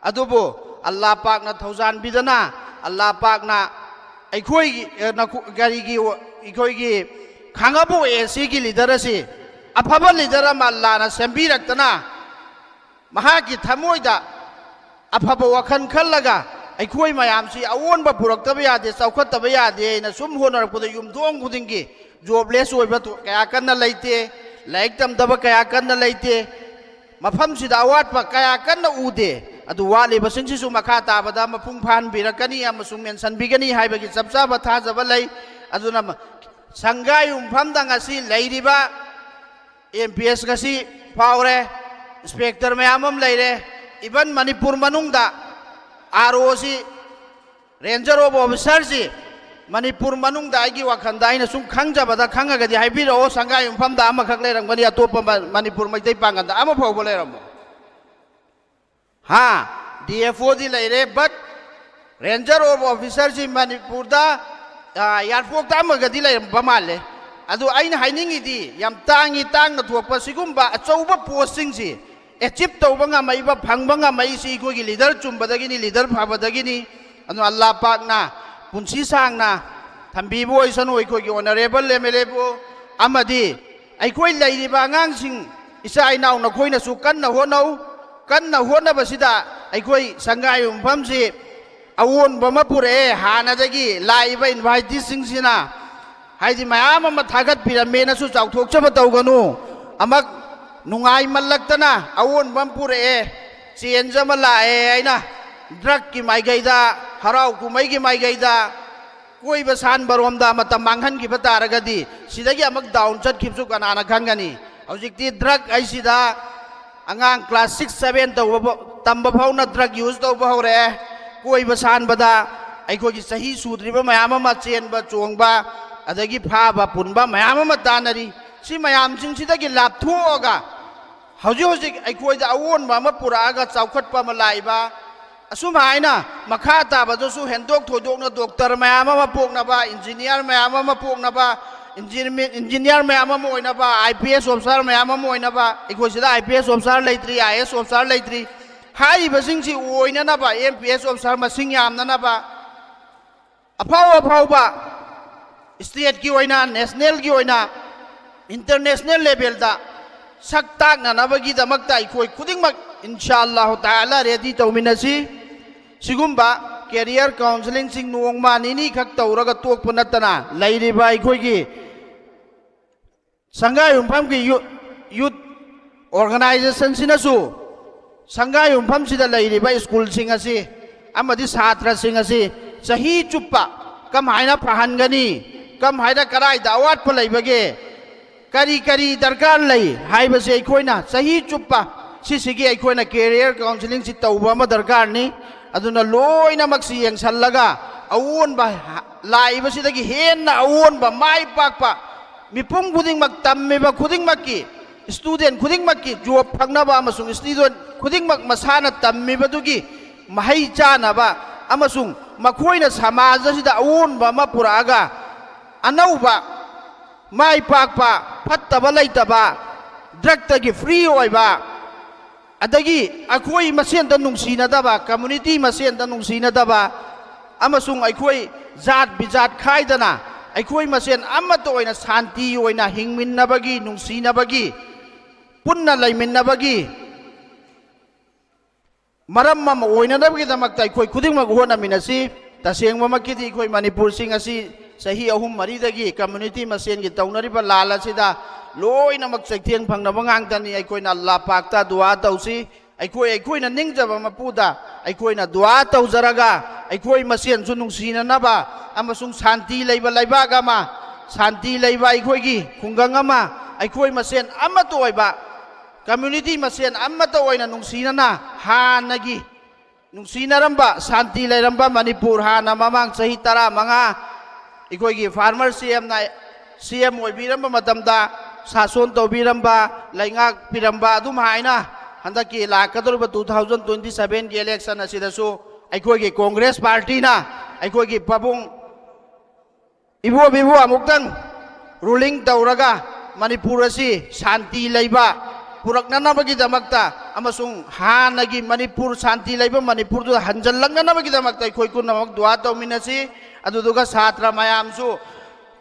ꯑꯗꯨꯕꯨ ꯑꯜꯂꯥ ꯄꯥꯛꯅ ꯊꯧꯖꯥꯟꯕꯤꯗꯅ ꯑꯜꯂꯥ ꯄꯥꯛꯅ ꯑꯩꯈꯣꯏꯒꯤ ꯈꯥꯡꯉꯕꯣꯛ ꯑꯦꯁꯤꯒꯤ ꯂꯤꯗꯔ ꯑꯁꯤ ꯑꯐꯕ ꯂꯤꯗꯔ ꯑꯃ ꯑꯜꯂꯥꯅ ꯁꯦꯝꯕꯤꯔꯛꯇꯅ ꯃꯍꯥꯛꯀꯤ ꯊꯃꯣꯏꯗ ꯑꯐꯕ ꯋꯥꯈꯜ ꯈꯜꯂꯒ ꯑꯩꯈꯣꯏ ꯃꯌꯥꯝꯁꯤ ꯑꯑꯣꯟꯕ ꯄꯨꯔꯛꯇꯕ ꯌꯥꯗꯦ ꯆꯥꯎꯈꯠꯇꯕ ꯌꯥꯗꯦ ꯍꯥꯏꯅ ꯁꯨꯝ ꯍꯣꯠꯅꯔꯛꯄꯗ ꯌꯨꯝꯊꯣꯡ ꯈꯨꯗꯤꯡꯒꯤ ꯖꯣꯕꯂꯦꯁ ꯑꯣꯏꯕ ꯀꯌꯥ ꯀꯟꯅ ꯂꯩꯇꯦ ꯂꯥꯏꯔꯤꯛ ꯇꯝꯗꯕ ꯀꯌꯥ ꯀꯟꯅ ꯂꯩꯇꯦ ꯃꯐꯝꯁꯤꯗ ꯑꯋꯥꯠꯄ ꯀꯌꯥ ꯀꯟꯅ ꯎꯗꯦ अदु वालिबसिंगसिसु मखा ताबदा मपुंग फानबिरकनी अमसुंग मेंशनबिगनी हाइबगी चपचाबा थाजबा लई अदुना संगाई उमफमदा ngasi लैरिबा MPS gasi फावरे इंस्पेक्टर मयामम लैरे इवन मणिपुर मनुंगदा ROC रेंजर ऑफ ऑफिसर जी मणिपुर मनुंगदा आइगी वाखंदा आइना सुम खंगजबदा खंगगदी हाइबिरो संगाई उमफमदा अमखक लेरंगबनी अतोप मणिपुर मैतै पांगदा अम फावबो लेरमो हाँ DFO दी लेरे बट रेंजर ऑफ ऑफिसर जी मणिपुर दा यारफोक तामगदी लेरंबा माले अदु आइना हाइनिंगिदी याम तांगी तांगना थोकपा सिगुम्बा अचौबा पोस्टिंग जी एचिव तौबा ngamaiba phangba ngamai si khoi leader chumbadagini leader phabadagini anu Allah pakna punsi sangna thambi bo isanu khoi gi honorable MLA bo amadi ai khoi lairiba angang sing isa inau na khoi na su kanna hona basida ai khoi sangai umpham si awon bama pure hana dagi laiba invite sing sina haidi mayam ama thagat pirame na su chauthok chaba tawganu amak nungai malaktana awon bampure chenja mala aina drug ki mai gaida harau ku mai gi mai gaida koi basan baromda mata manghan gi bataragadi sidagi amak down chat khipsu kanana khangani hojikti drug ai sida angang class 6 7 tamba phauna drug use to bahore koi basan bada ai ko gi sahi sudriba mayam ma chen ba chongba adagi phaba punba mayam ma tanari si mayam sing sidagi lapthuoga hojik aikoida awon ma puraga chaukhatpa ma laiba asum haina makha ta ba su hendok thodok na doctor mayam ma pokna ba engineer mayam ma pokna ba engineer mayam ma oina ba IPS officer mayam ma oina ba ikoisida IPS officer leitri IAS officer leitri hai ba sing si oina na ba MPS officer ma sing yam na ba aphaw ba state ki oina national ki oina international level da saktak na nabagi da magta ikoi kuding mag inshallah taala ready tawminasi sigumba career counseling sing nuongma nini khak tawraga tok punatana lairiba ikoi gi sangai umpham gi youth organization sinasu sangai umpham sida lairiba school sing asi amadi satra sing asi sahi chuppa kam haina phahangani kam haida karai dawat pa laibage kari darkar lay hai base aikoina sahi chuppa sisigi aikoina career counseling si tauba ma darkar ni aduna loina maksi yang sallaga awon ba lai basidagi henna awon ba mai pakpa mipum khuding mak tamme ba khuding makki student khuding makki job phangna ba amasung student khuding mak masana tamme ba dugi mahai chana ba amasung makhoina samaj sida awon ba ma puraga anau ba mai pakpa fattaba laitaba drug tagi free oiba adagi akoi masen da nungsina daba community masen da nungsina daba amasung aikoi zat bijat khaidana aikoi masen amato oina shanti oina hingminnabagi nungsinabagi punna laiminnabagi maram mam oina nabagi damakta aikoi khudingmak hona minasi tasengma makidi aikoi manipur sing asi sahi ahum mari dagi community masen gi taunariba lala sida loina mak chaitheng phangna bangang tani aikoi na Allah pakta dua tausi aikoi na ningjaba mapuda aikoi na dua taujaraga aikoi masen su nungsina naba amasung shanti leiba gama shanti leiba aikoi gi khungang ama aikoi masen amato oiba community masen amato oina nungsina na hanagi nungsina ramba shanti leiramba manipur hana mamang sahi tara manga ikoi farmer CM oibiramba matamda sason tobiramba laingak piramba adum haina handaki lakadorba 2027 gi election asidasu aikoi Congress party na aikoi pabung ibo bibo amuktang ruling tauraga manipur asi shanti leiba puraknanabagi damakta amasung hanagi manipur shanti leiba manipur du hanjallanganabagi damakta aikoi kunnamak dua tawminasi aduduga satra mayamsu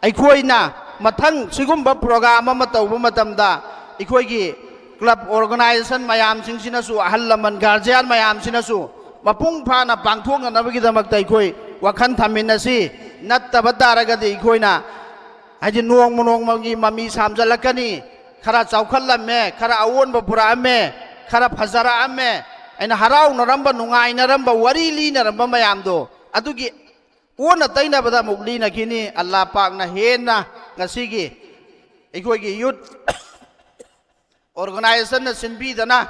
aikoina mathang sigumba program ama tawba matamda ikoigi club organization mayam singsinatu ahal laman guardian mayam sinasu mapung phana pangthong nabagi damakta ikoi wakhan thaminasi nattaba taragadi ikoina haji nong magi mami samjalakani khara chaukhalamme khara awon ba pura amme khara phajara amme ꯑꯩꯅ ꯍꯔꯥꯎꯅꯔꯝꯕ ꯅꯨꯡꯉꯥꯏꯅꯔꯝꯕ ꯋꯥꯔꯤ ꯂꯤꯅꯔꯝꯕ ꯃꯌꯥꯝꯗꯣ ꯑꯗꯨꯒꯤ ꯑꯣꯟꯅ ꯇꯩꯅꯕꯗ ꯑꯃꯨꯛ ꯂꯤꯅꯈꯤꯅꯤ ꯑꯜꯂꯥ ꯄꯥꯛꯅ ꯍꯦꯟꯅ ꯉꯁꯤꯒꯤ ꯑꯩꯈꯣꯏꯒꯤ ꯌꯨꯠ ꯑꯣꯔꯒꯅꯥꯏꯖꯦꯁꯟꯅ ꯁꯤꯟꯕꯤꯗꯅ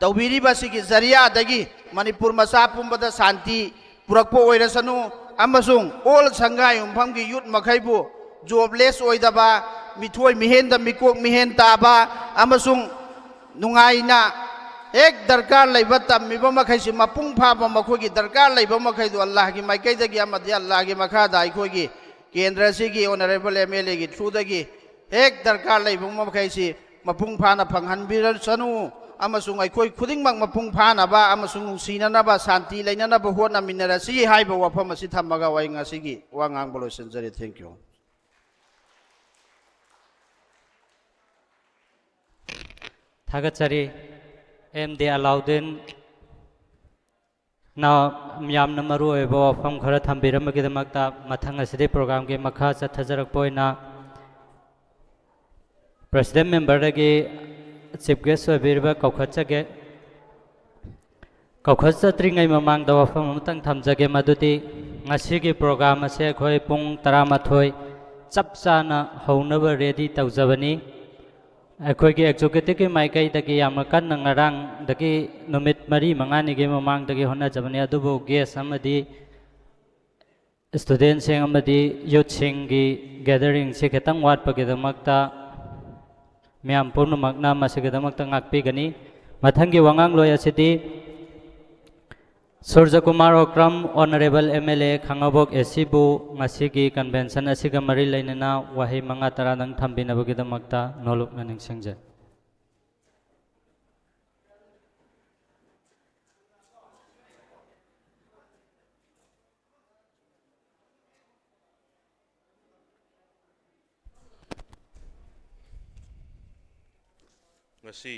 ꯇꯧꯕꯤꯔꯤꯕ ꯑꯁꯤꯒꯤ ꯖꯔꯤꯌꯥꯗꯒꯤ ꯃꯅꯤꯄꯨꯔ ꯃꯆꯥ ꯄꯨꯝꯕꯗ ꯁꯥꯟꯇꯤ ꯄꯨꯔꯛꯄ ꯑꯣꯏꯔꯁꯅꯨ ꯑꯃꯁꯨꯡ ꯑꯣꯜ ꯁꯪꯒꯥꯏ ꯌꯨꯝꯐꯝꯒꯤ ꯌꯨꯠ ꯃꯈꯩꯕꯨ ꯖꯣꯕꯂꯦꯁ ꯑꯣꯏꯗꯕ ꯃꯤꯊꯣꯏ ꯃꯤꯍꯦꯟꯗ ꯃꯤꯀꯣꯛ ꯃꯤꯍꯦꯟ ꯇꯥꯕ ꯑꯃꯁꯨꯡ ꯅꯨꯡꯉꯥꯏꯅ ꯍꯦꯛ ꯗꯔꯀꯥꯔ ꯂꯩꯕ ꯇꯝꯃꯤꯕ ꯃꯈꯩꯁꯤ ꯃꯄꯨꯡ ꯐꯥꯕ ꯃꯈꯣꯏꯒꯤ ꯗꯔꯀꯥꯔ ꯂꯩꯕ ꯃꯈꯩꯗꯣ ꯑꯜꯂꯥꯍꯒꯤ ꯃꯥꯏꯀꯩꯗꯒꯤ ꯑꯃꯗꯤ ꯑꯜꯂꯥꯍꯒꯤ ꯃꯈꯥꯗ ꯑꯩꯈꯣꯏꯒꯤ ꯀꯦꯟꯗ꯭ꯔ ꯑꯁꯤꯒꯤ ꯑꯣꯅꯔꯦꯕꯜ MLAꯒꯤ ꯊ꯭ꯔꯨꯗꯒꯤ ꯍꯦꯛ ꯗꯔꯀꯥꯔ ꯂꯩꯕ ꯃꯈꯩꯁꯤ ꯃꯄꯨꯡ ꯐꯥꯅ ꯐꯪꯍꯟꯕꯤꯔꯁꯅꯨ ꯑꯃꯁꯨꯡ ꯑꯩꯈꯣꯏ ꯈꯨꯗꯤꯡꯃꯛ ꯃꯄꯨꯡ ꯐꯥꯅꯕ ꯑꯃꯁꯨꯡ ꯅꯨꯡꯁꯤꯅꯅꯕ ꯁꯥꯟꯇꯤ ꯂꯩꯅꯅꯕ ꯍꯣꯠꯅꯃꯤꯟꯅꯔꯁꯤ ꯍꯥꯏꯕ ꯋꯥꯐꯝ ꯑꯁꯤ ꯊꯝꯃꯒ ꯑꯩ ꯉꯁꯤꯒꯤ ꯋꯥ ꯉꯥꯡꯕ ꯂꯣꯏꯁꯤꯟꯖꯔꯤ ꯊꯦꯡꯛ ꯌꯨ थागतचरी MD Alauddin ना यामना मरु ओइबो वफम खरा थम्बिरमगिदमक्ता मथंग असिदि प्रोग्राम के मखा चथजरकपोइना प्रेसिडेंट मेंबर दगी चीफ गेस्ट ओइबिरबा कौखचगे कौखचत्रिङै ममांगदा वफम अमतंग थमजगे मदुदि ngasiगी प्रोग्राम असे अखोय पुंग 13 चप चाना हौनबा रेडी तौजबनी अखोयगी एक्जिक्यूटिव की माइकैदगी यामना कन्ना ngarangdagi numit 3-5 gi mamangdagi honajabani adubu guest amadi student sing amadi youth sing gi gathering se khetang watpagidamakta myam purnamakna masigidamakta ngakpigani mathangi wangang loi asidi Surja Kumar Okram Honorable MLA Khangabok Esibu ngasigi convention asiga mari lainana wahi manga taranang thambinabagidamakta nolokna ningsingja ngasi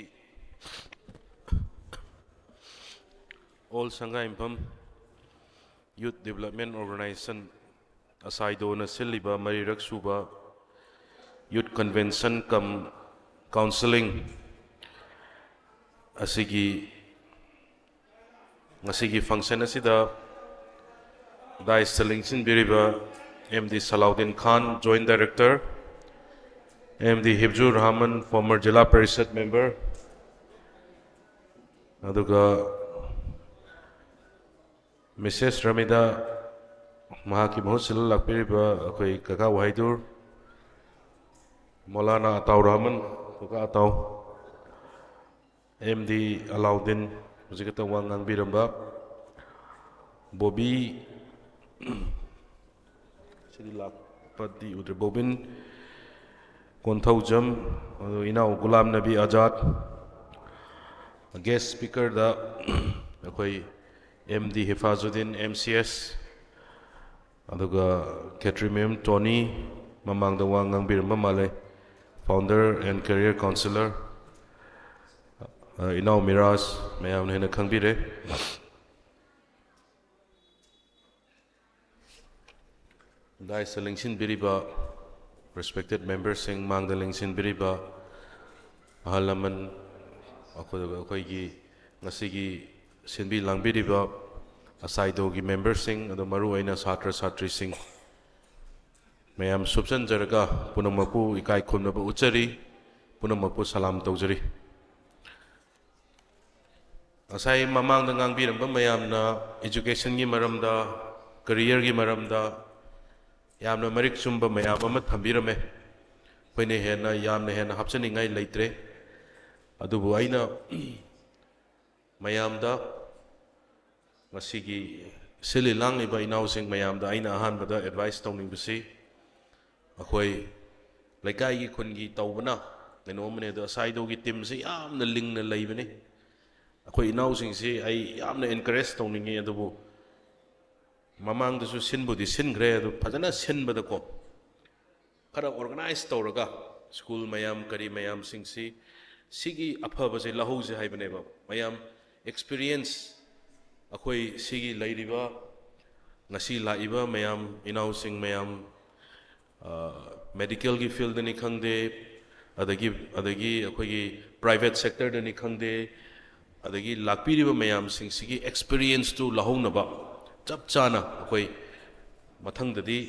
All Sangha Impam Youth Development Organization Asaido na siliba marirak suba Youth Convention kam Counseling asigi function asida Dais Selection Biriba MD Salauddin Khan Joint Director MD Hibjur Rahman former Jila Parishad member aduga Mrs. Ramida Mahaki Mahusila Lakpiriba Akoi Kaka Wahaidur Maulana Ataur Rahman Kaka Ataur MD Alauddin Muzikata Wangang Biramba Bobby Sidi Lakpati Udre Bobin Konthau Jam Inau Gulam Nabi Azad Guest speaker da Akoi MD Hifazuddin MCS aduga Ketrimim Tony Mamang da Wangang Biramba Male founder and career counselor Inau Miraz mayam hena khangbire Dai Selection Biriba respected members sing Mang da Lengsin Biriba ahalaman akoigi ngasigi Sinbi Langbiriba Asaido gi members sing ado maru aina satra satri sing mayam subsan jaraga punamaku ikai khumnaba uchari punamaku salam tawjari asai mamang da ngangbiramba mayam na education gi maramda career gi maramda yamna marik sumba mayam ama thambirame poine hena yamna hena hapchani ngai leitre adubu aina mayamda ngasigi sili langiba inausing mayamda aina ahanbada advice tawningbasi akhoi laikai gi khungi tawbana nenomne da saido gi team si yamna lingna leibani akhoi inausing si ai yamna encourage tawningi adubu mamang da su sinbudi singre adu phajana sinbada ko khara organize tawraga school mayam kari mayam singsi sigi aphaba se lahuse haibaneba mayam experience akoi sigi lairiba ngasi laiba mayam inausing mayam medical gi field ni khangde adagi akoi gi private sector ni khangde adagi lakpiriba mayam sing experience tu lahounaba chap chana akoi mathangdadi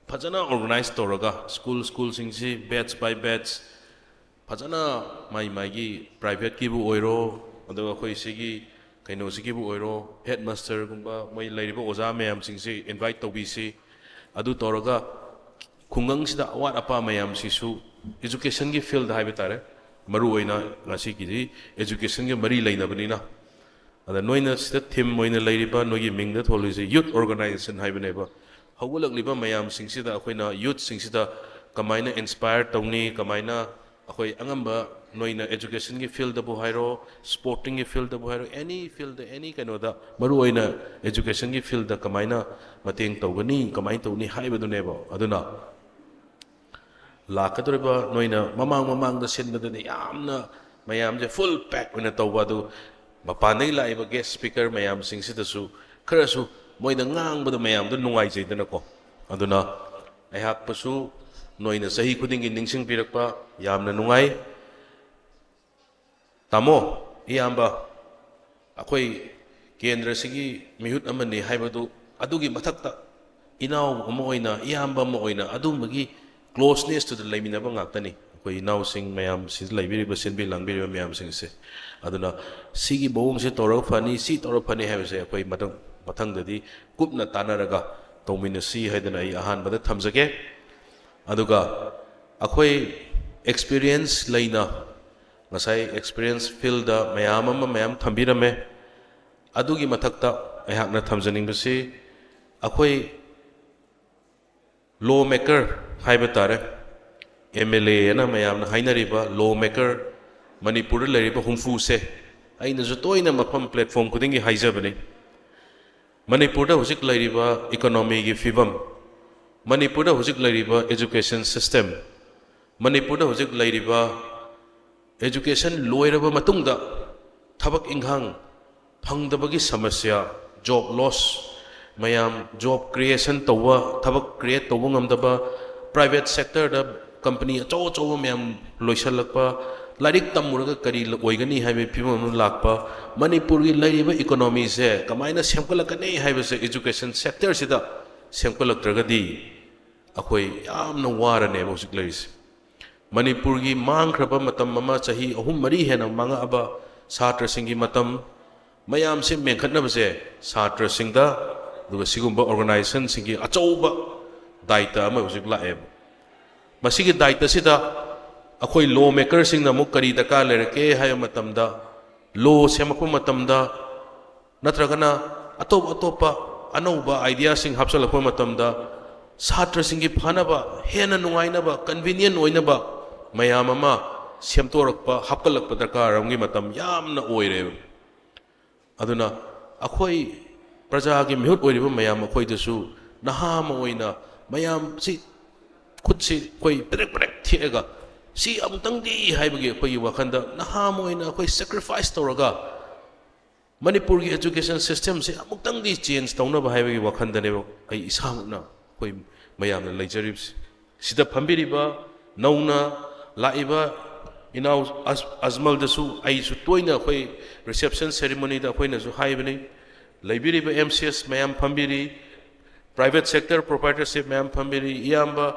fajana organize toraga school sing si batch by batch fajana mai gi private ki bu oiro adaga akoi sigi kaino sigi bu oiro headmaster gumba mai lairiba oja mayam sing si invite to bc adu toraga khungang sida awat apa mayam sisu education gi field haibe tare maru oina ngasi gi education gi mari leina banina ada noina sida theme moina lairiba nogi mingda tholise youth organization haibneba hawulak liba mayam sing sida akoina youth sing sida kamaina inspire tawni kamaina akoi angamba noina education gi field da bu hairo sporting gi field da bu hairo any field any kind of da maru oina education gi field da kamaina mateng tawgani kamaina tawni haibadu neba aduna lakadriba noina mamang da senbada de yamna mayam je full pack wina tawba du mapanai laiba guest speaker mayam sing sida su kharasu moida ngang bada mayam du nungai jaidana ko aduna aihak pasu noina sahi khuding gi ningsing pirakpa yamna nungai tamo iyamba akoi kendra sigi mihut amani haibadu adugi mathakta inaw amoina iyamba amoina adumagi closeness to the laiminaba ngaktani akoi inaw sing mayam sis laibiri basin bi langbiri mayam sing se aduna sigi bawung se torok fani si torok fani haibse akoi mathangdadi kupna tanaraga tawmina si haidana ai ahan bada thamjage aduga akoi experience laina ngasai experience field da mayam thambirame adugi mathakta aihakna thamjaning basi akoi lawmaker haiba tare MLA na mayam na hainariba lawmaker manipur lariba humfu se aina jotoina mafam platform kudingi haijabani manipur da hujik lariba economy gi fibam manipur da hujik lariba education system manipur da hujik lariba education loiraba matungda thabak inghang phangdabagi samasya job loss mayam job creation tawa thabak create tawa ngamdaba private sector da company acho mayam loisalakpa larik tamuraga kari oigani haibe phimam lakpa manipur gi lairiba economy se kamaina semkolakani haibe se education sector sida semkolaktragadi akoi yamna warane hojik laris manipur gi mangkraba matam mama chahi ahum mari hena manga aba satra singi matam mayam se mengkhatna base satra singda duga sigumba organization singi achauba daita ama hojik lae masigi daita sida akoi lawmaker singna muk kari daka lerke hay matamda law semakpa matamda natragana atopa anauba idea sing hapsalakpa matamda satra singi phanaba hena nungainaba convenient oinaba mayam ama semtorakpa hapkalakpa darkar amgi matam yamna oire aduna akoi praja gi mihut oiriba mayam akoi dasu nahama oina mayam si khutsi koi brek thiega si amutang di haibagi akoi wakhanda nahama oina akoi sacrifice toraga manipur gi education system se amutang di change tawna ba haibagi wakhanda ne ai isamna koi mayam na leijarib sida phambiriba nauna laiba inaw azmal dasu ai su toina koi reception ceremony da koi na su haibani laibiriba MCS mayam phambiri private sector proprietorship mayam phambiri iyamba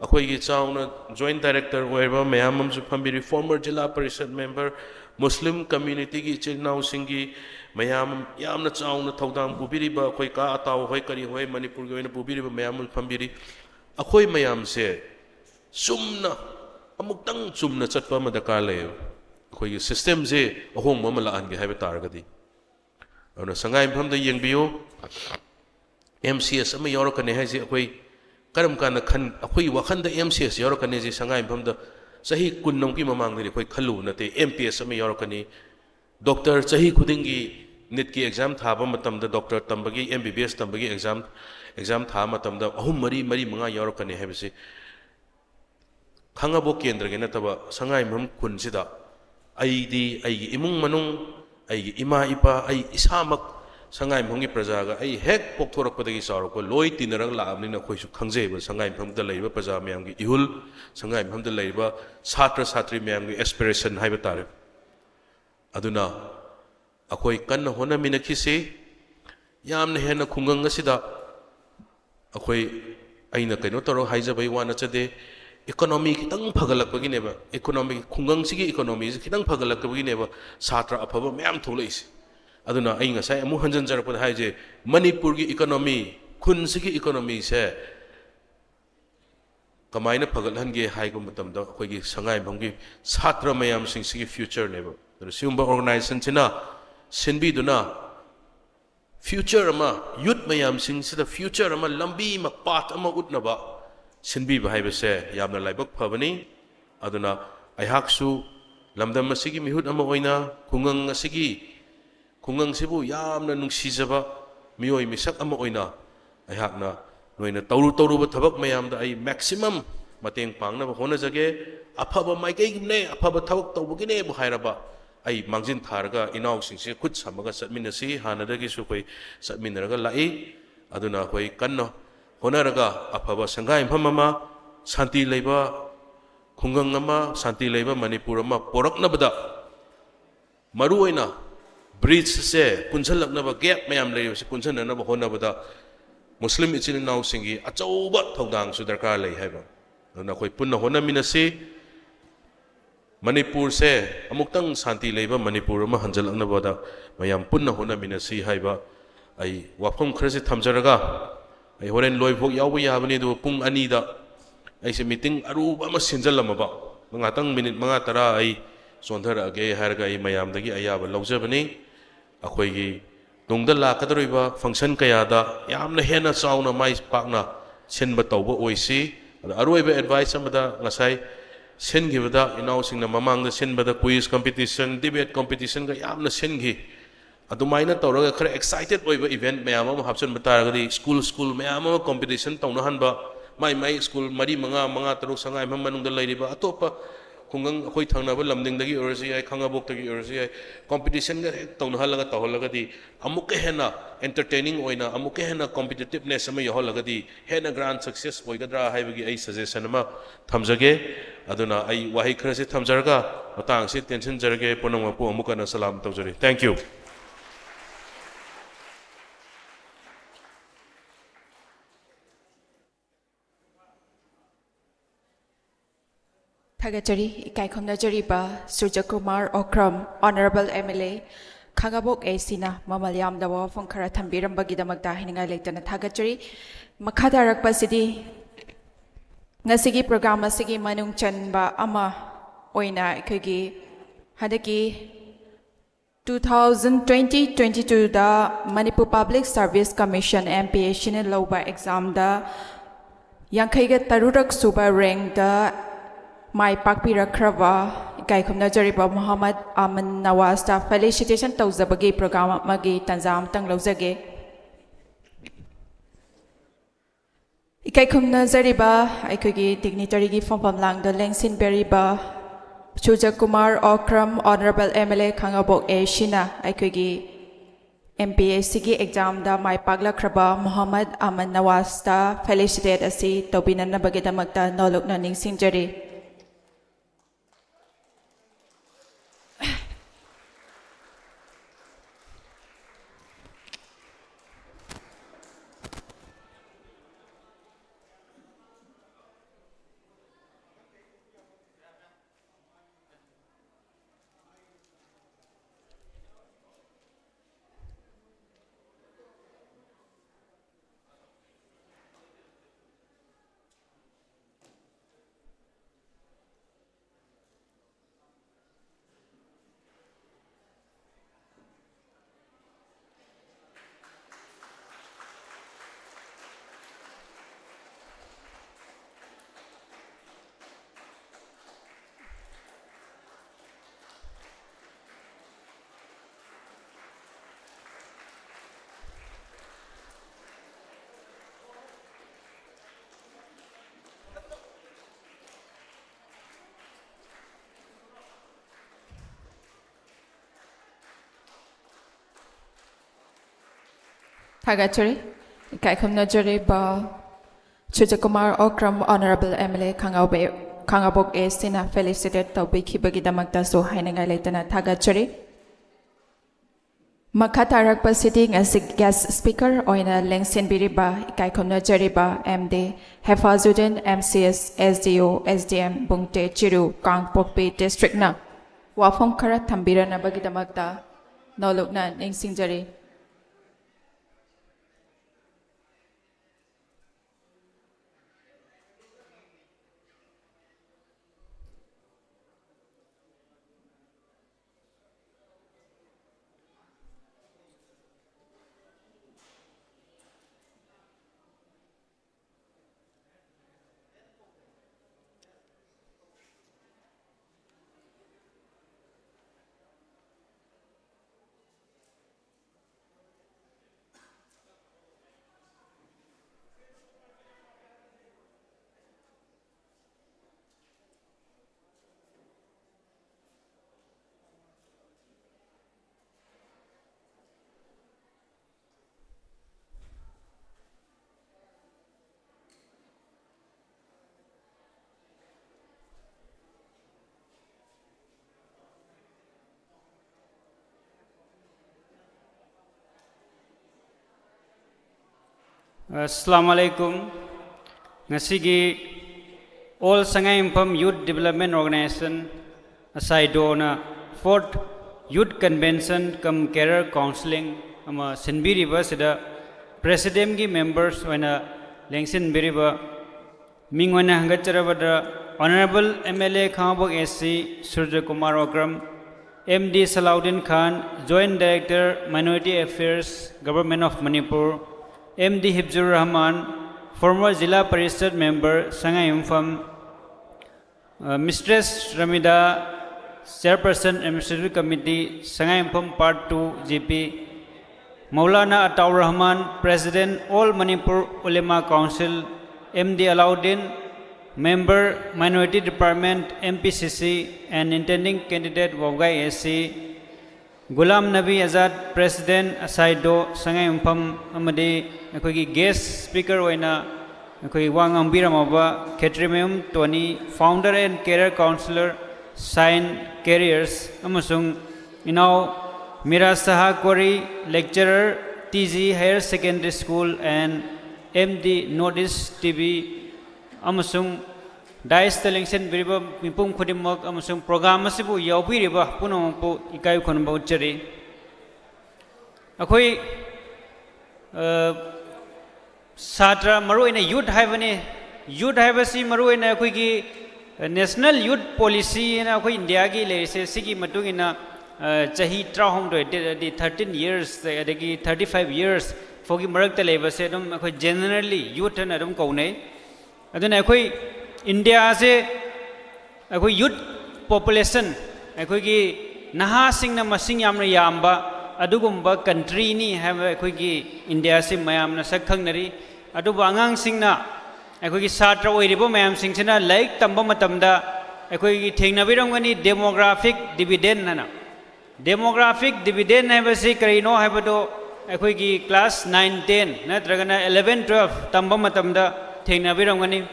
akoi gi chauna joint director oiba mayam amsu phambiri former jilla parishad member muslim community gi chinaw singi mayam yamna chauna thodam bubiriba akoi ka ataw hoi kari hoi manipur gi oina bubiriba mayam phambiri akoi mayam se sumna amuktang sumna chatpa madaka le akoi gi system je ahong mamala an gi haiba targadi ana sangai pham da yengbiyo MCS ama yorokane haji akoi karam kana khan akoi wakhanda MCS yorokane ji sangai pham da sahi kunnong ki mamang ni akoi khalu nate MPS ama yorokane doctor sahi khudingi NET ki exam thaba matam da doctor tambagi MBBS tambagi exam tha matam da ahum mari manga yorokane haibse khangabo kendra ge nataba sangai pham kun sida aidi aigi imung manung aigi ima ipa ai isamak sangai phongi praja ga ai hek pokthorok padagi saro ko loi tinarang laamni na khoisu khangje ba sangai pham da leiba praja mayam gi ihul sangai pham da leiba satra satri mayam gi aspiration haiba tare aduna ꯑꯩꯈꯣꯏ ꯀꯟꯅ ꯍꯣꯠꯅꯃꯤꯟꯅꯈꯤꯁꯤ ꯌꯥꯝꯅ ꯍꯦꯟꯅ ꯈꯨꯡꯒꯪ ꯑꯁꯤꯗ ꯑꯩꯈꯣꯏ ꯑꯩꯅ ꯀꯩꯅꯣ ꯇꯧꯔꯒ ꯍꯥꯏꯖꯕꯩ ꯋꯥ ꯅꯠꯆꯗꯦ ꯏꯀꯣꯅꯣꯃꯤ ꯈꯤꯇꯪ ꯐꯒꯠꯂꯛꯄꯒꯤꯅꯦꯕ ꯏꯀꯣꯅꯣꯃꯤ ꯈꯨꯡꯒꯪꯁꯤꯒꯤ ꯏꯀꯣꯅꯣꯃꯤꯁꯤ ꯈꯤꯇꯪ ꯐꯒꯠꯂꯛꯄꯒꯤꯅꯦꯕ ꯁꯥꯇ꯭ꯔ ꯑꯐꯕ ꯃꯌꯥꯝ ꯊꯣꯛꯂꯛꯏꯁꯤ ꯑꯗꯨꯅ ꯑꯩ ꯉꯁꯥꯏ ꯑꯃꯨꯛ ꯍꯟꯖꯤꯟꯖꯔꯛꯄꯗ ꯍꯥꯏꯖꯦ ꯃꯅꯤꯄꯨꯔꯒꯤ ꯏꯀꯣꯅꯣꯃꯤ ꯈꯨꯟꯁꯤꯒꯤ ꯏꯀꯣꯅꯣꯃꯤꯁꯦ ꯀꯃꯥꯏꯅ ꯐꯒꯠꯍꯟꯒꯦ ꯍꯥꯏꯕ ꯃꯇꯝꯗ ꯑꯩꯈꯣꯏꯒꯤ ꯁꯉꯥꯏꯌꯨꯝꯐꯝꯒꯤ ꯁꯥꯇ꯭ꯔ ꯃꯌꯥꯝꯁꯤꯡꯁꯤꯒꯤ ꯐ꯭ꯌꯨꯆꯔꯅꯦꯕ ꯑꯗꯨꯅ ꯁꯤꯒꯨꯝꯕ ꯑꯣꯔꯒꯅꯥꯏꯖꯦꯁꯟꯁꯤꯅ ꯁꯤꯟꯕꯤꯗꯨꯅ ꯐ꯭ꯌꯨꯆꯔ ꯑꯃ ꯌꯨꯠ ꯃꯌꯥꯝꯁꯤꯡꯁꯤꯗ ꯐ꯭ꯌꯨꯆꯔ ꯑꯃ ꯂꯝꯕꯤ ꯑꯃ ꯄꯥꯊ ꯑꯃ ꯎꯠꯅꯕ ꯁꯤꯟꯕꯤꯕ ꯍꯥꯏꯕꯁꯦ ꯌꯥꯝꯅ ꯂꯥꯏꯕꯛ ꯐꯕꯅꯤ ꯑꯗꯨꯅ ꯑꯩꯍꯥꯛꯁꯨ ꯂꯝꯗꯝ ꯑꯁꯤꯒꯤ ꯃꯤꯍꯨꯠ ꯑꯃ ꯑꯣꯏꯅ ꯈꯨꯡꯒꯪꯁꯤꯕꯨ ꯌꯥꯝꯅ ꯅꯨꯡꯁꯤꯖꯕ ꯃꯤꯑꯣꯏ ꯃꯤꯁꯛ ꯑꯃ ꯑꯣꯏꯅ ꯑꯩꯍꯥꯛꯅ ꯅꯣꯏꯅ ꯇꯧꯔꯨꯕ ꯊꯕꯛ ꯃꯌꯥꯝꯗ ꯑꯩ ꯃꯦꯛꯁꯤꯃꯝ ꯃꯇꯦꯡ ꯄꯥꯡꯅꯕ ꯍꯣꯠꯅꯖꯒꯦ ꯑꯐꯕ ꯃꯥꯏꯀꯩꯒꯤꯅꯦ ꯑꯐꯕ ꯊꯕꯛ ꯇꯧꯕꯒꯤꯅꯦꯕꯨ ꯍꯥꯏꯔꯕ ꯑꯩ ꯃꯥꯡꯖꯤꯟ ꯊꯥꯔꯒ ꯏꯅꯥꯎꯁꯤꯡꯁꯦ ꯈꯨꯠ ꯁꯝꯃꯒ ꯆꯠꯃꯤꯟꯅꯁꯤ ꯍꯥꯟꯅꯗꯒꯤꯁꯨ ꯑꯩꯈꯣꯏ ꯆꯠꯃꯤꯟꯅꯔꯒ ꯂꯥꯛꯏ ꯑꯗꯨꯅ ꯑꯩꯈꯣꯏ ꯀꯟꯅ ꯍꯣꯠꯅꯔꯒ ꯑꯐꯕ ꯁꯪꯒꯥꯏꯌꯨꯝꯐꯝ ꯑꯃ ꯁꯥꯟꯇꯤ ꯂꯩꯕ ꯈꯨꯡꯒꯪ ꯑꯃ ꯁꯥꯟꯇꯤ ꯂꯩꯕ ꯃꯅꯤꯄꯨꯔ ꯑꯃ ꯄꯣꯔꯛꯅꯕꯗ ꯃꯔꯨꯑꯣꯏꯅ ꯕ꯭ꯔꯤꯖꯁꯦ ꯄꯨꯟꯁꯤꯜꯂꯛꯅꯕ ꯒꯦꯞ ꯃꯌꯥꯝ ꯂꯩꯔꯤꯕꯁꯤ ꯄꯨꯟꯁꯤꯟꯅꯅꯕ ꯍꯣꯠꯅꯕꯗ ꯃꯨꯁꯂꯤꯝ ꯏꯆꯤꯜ ꯏꯅꯥꯎꯁꯤꯡꯒꯤ ꯑꯆꯧꯕ ꯊꯧꯗꯥꯡꯁꯨ ꯗꯔꯀꯥꯔ ꯂꯩ ꯍꯥꯏꯕ ꯑꯗꯨꯅ ꯑꯩꯈꯣꯏ ꯄꯨꯟꯅ ꯍꯣꯠꯅꯃꯤꯟꯅꯁꯤ ꯃꯅꯤꯄꯨꯔꯁꯦ ꯑꯃꯨꯛꯇꯪ ꯁꯥꯟꯇꯤ ꯂꯩꯕ ꯃꯅꯤꯄꯨꯔ ꯑꯃ ꯍꯟꯖꯤꯜꯂꯛꯅꯕꯗ ꯃꯌꯥꯝ ꯄꯨꯟꯅ ꯍꯣꯠꯅꯃꯤꯟꯅꯁꯤ ꯍꯥꯏꯕ ꯑꯩ ꯋꯥꯐꯝ ꯈꯔꯁꯤ ꯊꯝꯖꯔꯒ ꯑꯩ ꯍꯣꯔꯦꯟ ꯂꯣꯏꯐꯥꯎ ꯌꯥꯎꯕ ꯌꯥꯕꯅꯤ ꯑꯗꯨꯕꯨ ꯄꯨꯡ 2ꯗ ꯑꯩꯁꯦ ꯃꯤꯇꯤꯡ ꯑꯔꯨꯕ ꯑꯃ ꯁꯤꯟꯖꯜꯂꯝꯃꯕ ꯉꯥꯛꯇꯪ ꯃꯤꯅꯤꯠ 5-10 ꯑꯩ ꯆꯣꯟꯊꯔꯛꯑꯒꯦ ꯍꯥꯏꯔꯒ ꯑꯩ ꯃꯌꯥꯝꯗꯒꯤ ꯑꯌꯥꯕ ꯂꯧꯖꯕꯅꯤ ꯑꯩꯈꯣꯏꯒꯤ ꯇꯨꯡꯗ ꯂꯥꯛꯀꯗꯧꯔꯤꯕ ꯐꯪꯁꯟ ꯀꯌꯥꯗ ꯌꯥꯝꯅ ꯍꯦꯟꯅ ꯆꯥꯎꯅ ꯃꯥꯏ ꯄꯥꯛꯅ ꯁꯤꯟꯕ ꯇꯧꯕ ꯑꯣꯏꯁꯤ ꯑꯗ ꯑꯔꯣꯏꯕ ꯑꯦꯗꯚꯥꯏꯁ ꯑꯃꯗ ꯉꯁꯥꯏ ꯁꯤꯟꯈꯤꯕꯗ ꯏꯅꯥꯎꯁꯤꯡꯅ ꯃꯃꯥꯡꯗ ꯁꯤꯟꯕꯗ ꯀꯨꯏꯖ ꯀꯝꯄꯤꯇꯤꯁꯟ ꯗꯤꯕꯦꯠ ꯀꯝꯄꯤꯇꯤꯁꯟꯒ ꯌꯥꯝꯅ ꯁꯤꯟꯈꯤ ꯑꯗꯨꯃꯥꯏꯅ ꯇꯧꯔꯒ ꯈꯔ ꯑꯦꯛꯁꯥꯏꯇꯦꯠ ꯑꯣꯏꯕ ꯏꯚꯦꯟꯠ ꯃꯌꯥꯝ ꯑꯃ ꯍꯥꯞꯆꯤꯟꯕ ꯇꯥꯔꯒꯗꯤ ꯁ꯭ꯀꯨꯜ ꯃꯌꯥꯝ ꯑꯃ ꯀꯝꯄꯤꯇꯤꯁꯟ ꯇꯧꯅꯍꯟꯕ ꯃꯥꯏ स्कूल 4-5 संगाइम मनुंग लेरिबा अतोप खुंगंग अखोई थंगनबा लमदिंगदगी ओरसु याय खंगाबोक्तगी ओरसु याय कंपटीशन गा तौनहलगा तौहलगदी अमुके हेना एंटरटेनिंग ओइना अमुके हेना कॉम्पिटिटिवनेस अमा यहलगदी हेना ग्रांड सक्सेस ओइगद्रा हाइबगी आई सजेशन अमा थमजगे अदुना आई वाहि खरसे थमजरगा मतांगसे टेंशन जरगे पुनमपु अमुकना सलाम तौजरी thank you Thagachari Kaikhomnajariba Surjakumar Okram Honorable MLA Khangabok Asina Mamalyam Dawa from Karatambiram Bagidamagda Hininga Lectana Thagachari Makadarakpa City Nasigi Program Sigi Manung Chanba Ama Oina Kagi Hadaki 2020-22 da Manipur Public Service Commission MPA Shinin Loba exam da Yankaiga Tarurak Suba Rank da Mai Pakpirakrava Kaikhomnajariba Muhammad Aman Nawaz da felicitation tawzabagi program magi tanzam tang lawzage Kaikhomnajariba aikogi dignitary gi phompham lang da lengsin beriba Surjakumar Okram Honorable MLA Khangabok Ashina aikogi MPSC gi exam da mai paglakraba Muhammad Aman Nawaz da felicitate asi tawbinana bagidamagta nolokna ningsingjari Thagachari Kaikhomnajariba Surjakumar Okram Honorable MLA Khangabok Asina felicitate tawbiki bagidamagta so hainangai leitana Thagachari ꯃꯈꯥ ꯇꯥꯔꯛꯄ sitting ꯑꯁꯤ guest speaker ꯑꯣꯏꯅ ꯂꯦꯡꯁꯤꯟꯕꯤꯔꯤꯕ ꯏꯀꯥꯏꯈꯨꯝꯅꯖꯔꯤꯕ MD Hefazuddin MCS SDO SDM ꯕꯨꯡꯇꯦ ꯆꯤꯔꯨ ꯀꯥꯡꯄꯣꯛꯄꯤ ꯗꯤꯁꯇ꯭ꯔꯤꯛꯅ ꯋꯥꯐꯝ ꯈꯔ ꯊꯝꯕꯤꯔꯅꯕꯒꯤꯗꯃꯛꯇ ꯅꯧꯂꯨꯛꯅ ꯅꯤꯡꯁꯤꯡꯖꯔꯤ꯫ Assalamu alaikum. Ngasigi All Sangayumpam Youth Development Organization asaido na 4th Youth Convention cum Career Counseling ama sinbiriba sida President gi members oina lengsin biriba mingwana hangacharabada Honorable MLA Khambok SC Surya Kumar Okram, MD Salahuddin Khan, Joint Director Minority Affairs Government of Manipur, MD Hibzur Rahman, former Zilla Parishad member Sangayumpam, Mistress Ramida, Chairperson Administrative Committee Sangayumpam Part 2 GP, Maulana Ataur Rahman, President All Manipur Ulema Council, MD Alauddin, Member Minority Department MPCC and intending candidate Wawgai SC, Gulam Nabi Azad, President Asaido Sangayumpam Amadi, Akogi guest speaker Oina, Akoi Wang Ambiramaba, Ketrimeum Tony, founder and career counselor, Sign Careers, Amasung, Mira Saha Kori, lecturer, TZ Higher Secondary School and MD Notice TV, Amasung Dice Television Biriba Mipum Kudimok Amasung Program Masibu Yaubiriba Punopo Ikai Konbaucheri Akoi Satra Maru in a youth havene youth have a see Maru in a quickie national youth policy in a India Gile Sigi Matugina Chahi Trahom to 13 years, 35 years, Fogi Marakta Leva said generally youth and Adam Kone. Then I India as a youth population, I Naha sing na masing yamna yamba, Adugumba country ni have a quickie India sim mayam na sakangari, Adubangang sing na, I Satra Wiribo mayam sing sina like Tambamatamda, I Tingavirangani demographic dividend nana. Demographic dividend have a secret, no have a class 9, 10, Natragana 11, 12, Tambamatamda, Tingavirangani.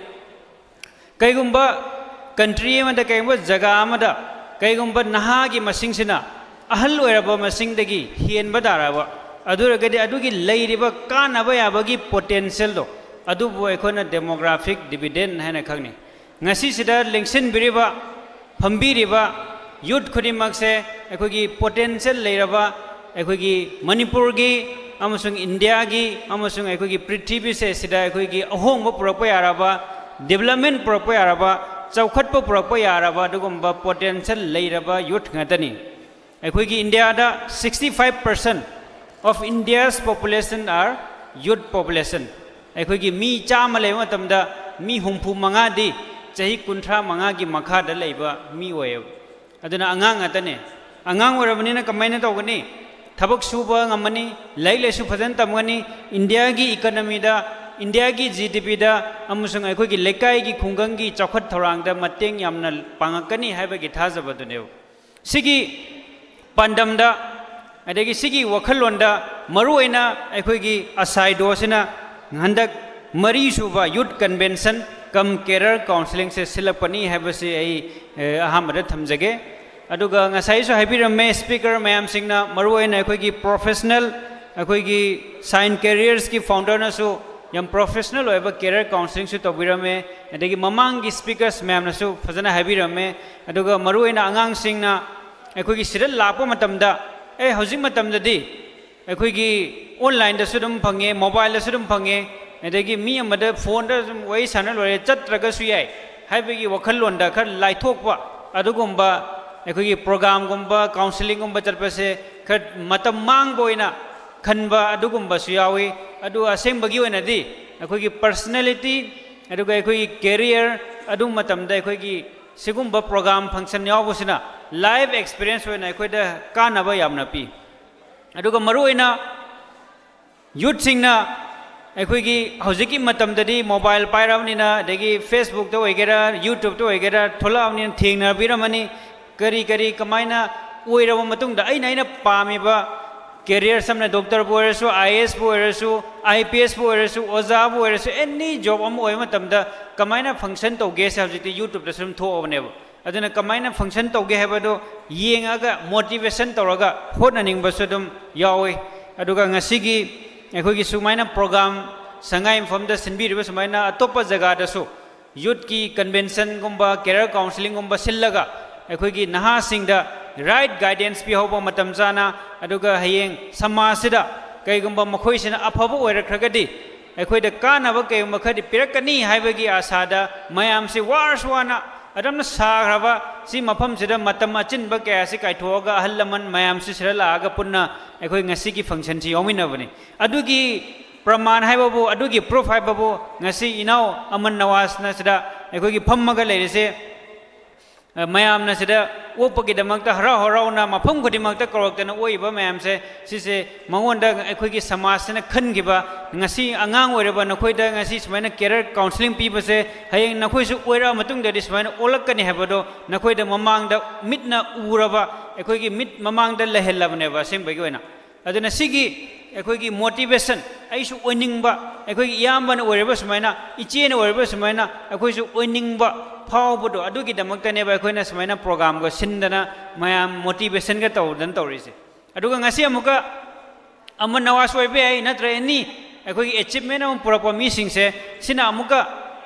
Kaigumba country and the Kaimba Zagamada, Kaigumba Nahagi Masingsina, Ahal Weraba Masingdagi, he and Badarava, Aduragadi Adugi Layriba, Kanabagi potential do, Adubu Ekona demographic dividend Hanakagni. Nasisida, Linksin Biriba, Pambiriba, Youth Kudimakse, Ekogi potential Layrava, Ekogi Manipurgi, Amasung Indiagi, Amasung Ekogi Pritibise Sida, Ekogi Ahong Propoyaraba. Development proper araba, Chaukatpo proper araba, Dugumba potential layraba youth ngatani. Equigi India 65% of India's population are youth population. Equigi mi chamale matamda mi humpu mangadi, Chahi kuntra mangagi makada labor, mi way. Adana angang atane. Angang warabanina kamana togani, Tabak suba ngamani, Laila Sufadan Tamani, India gi economy da. India ki GDP da amusung ai ki lekai ki khungang ki chakhat thorang da mateng yamna pangakani haiba ki thajaba duneu sigi pandam da adegi sigi wakhalon da maruina ai ki asai do sina handak mari suba youth convention kam career counseling se silapani haiba se ai ahamada thamjage aduga ngasai su haibirame speaker mayam singna maruoina akhoi gi professional akhoi gi sign careers ki founder na su yam professional oiba career counseling su tobirame adagi mamang gi speakers mayam na su fazana haibirame aduga maruoina angang singna akhoi gi sidal lapo matamda hojik matamda di akhoi gi online da su dum phange mobile da su dum phange adagi mi amada phone da wai sana lore chatraga su yai haibagi wakhal londa khar laithokwa adugumba akhoi program gumba counseling gumba charpase khar matam mang boina khanba adugumba su yawi adu asengbagi oina di akhoi personality aduga akhoi career adu matamda akhoi sigumba program function yawbusina live experience oina akhoi da kanaba yamna pi aduga maru oina youth singna akhoi hojiki matamdadi mobile pairamnina dagi Facebook to oigera YouTube to oigera tholamni thengna biramani kari kari kamaina oiraba matungda aina pamiba career samna doctor boirasu IAS boirasu IPS boirasu oza boirasu any job am oi matamda kamaina function to ge subject YouTube da sum thoobneba aduna kamaina function to ge hebado yengaga motivation tawraga hotnaning basudum yawi aduga ngasigi akhoi sumaina program sangai inform da sinbiriba sumaina atopa jaga da su youth ki convention gumba career counseling gumba sillaga akhoi gi naha singda right guidance pi hoba matam jana aduga hayeng samasida kai gumba makhoi sina aphabu oirakragadi akhoi da kanaba kai makhadi pirakani haibagi asada mayam si warswana adamna sagraba si mafam sida matam achinba kaya si kaithoga ahallaman mayam si sirala aga punna akhoi ngasi ki function si yomina bani adugi praman haibabu adugi proof haibabu ngasi inau aman nawas na sida akhoi gi phammaga lerise mayam na sida opagi damakta hara harau na mafam khodi makta korokta oiba mayam se sise mangonda akhoi gi samas na khangiba ngasi angang oiraba nakhoi da ngasi smaina career counseling pi base hayeng nakhoi su oira matung da smaina olakani habado nakhoi da mamang da mitna uraba akhoi gi mit mamang da lehellabne ba sembagi oina aduna sigi akhoi gi motivation aisu oiningba akhoi gi yamba na oiraba smaina iche na oiraba smaina akhoi su oiningba phawbudo adugi damakta ne ba akhoi na smaina program go sindana mayam motivation ga tawdan tawrise aduga ngasi amuka aman nawas oibe ai natra ani akhoi achievement am purapa mi singse sina amuka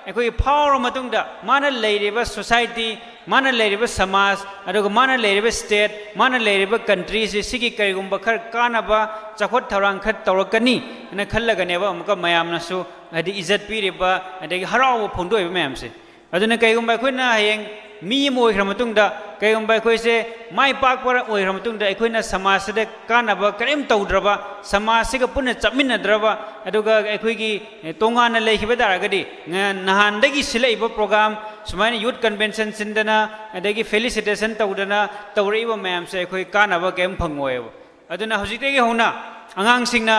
akhoi power matungda mana leiriba society mana leiriba samaj aduga mana leiriba state mana leiriba country se sigi kaigumba khar kanaba chakhot tharang khat tawrakani na khallaga neba amuka mayam na su adi izzat piriba adi haraw phondoi mayam se aduna kaigumba akhoi na hayeng mi moi khramatungda kaigumba akhoi se mai pak par oi khramatungda akhoi na samaj de kanaba karim tawdraba samaj se ga punna chapminadraba aduga akhoi gi tongana leihiba daragadi nahandagi silaiba program sumaina youth convention sindana adagi felicitation tawdana tawreiba mayam se akhoi kanaba kem phangoi aduna hojite gi hona angang singna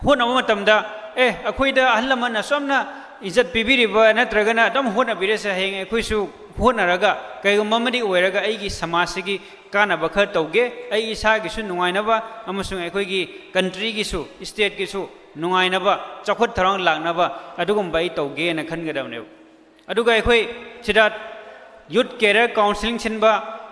honaba matamda akhoi da ahlaman asomna इज्जत पीबीरिबा नत्रगना दम होना बिरेसे हेंग अखोइसु होनरागा कयगुममदि ओइरागा आइगी समाजसिगी कानाबा खर तौगे आइ इसागिसु नुंगाइनाबा अमसुंग अखोइगी कंट्रीगिसु स्टेटगिसु नुंगाइनाबा चखोत थरंग लांगनाबा अदुगुमबा आइ तौगे न खनगदमने अदुगा अखोइ सिदा youth career counseling sinba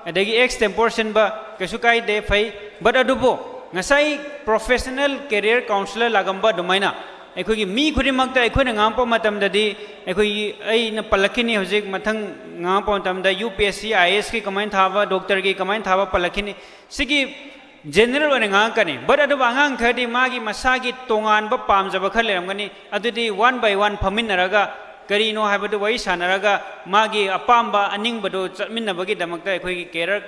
adagi extempore sinba kesu kai de fai but adubo ngasai professional career counselor lagamba dumaina अखोई मी खुदिमक्ता अखोइना ngampa matamdadi अखोई अइना पलखिनी हजिक मथंग ngampa matamda UPSC IAS की कमाइन थाबा डॉक्टर की कमाइन थाबा पलखिनी सिगी general wane ngakani but adu angang khadi magi masagi tongan ba pamjaba khar leramgani adudi one by one phaminaraga karino haibadu wai sanaraga magi apamba aningbadu chatminnabagi damakta अखोई career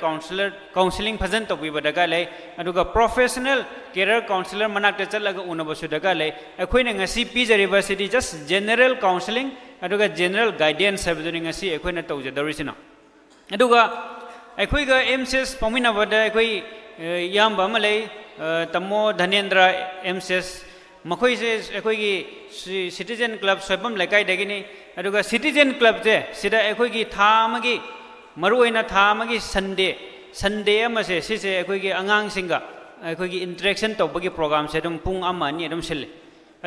counseling phajan tobiba daga lei aduga professional career counselor manakta chalaga unabasu daga lei अखोइना ngasi pijariba sidi just general counseling aduga general guidance habaduni ngasi अखोइना tawjadarisina aduga अखोइगा MCS paminabada अखोइ yamba malai tamo dhanendra MCS मखोई से अखोई citizen club सोबम लेकाई दगिनी अदुगा citizen club से सिदा अखोई थामगी मरुओइना थामगी Sunday अमसे सिसे अखोई अंगांग सिंगा अखोई interaction तौबगी programme से दुम पुंग अमा नि दुम सिले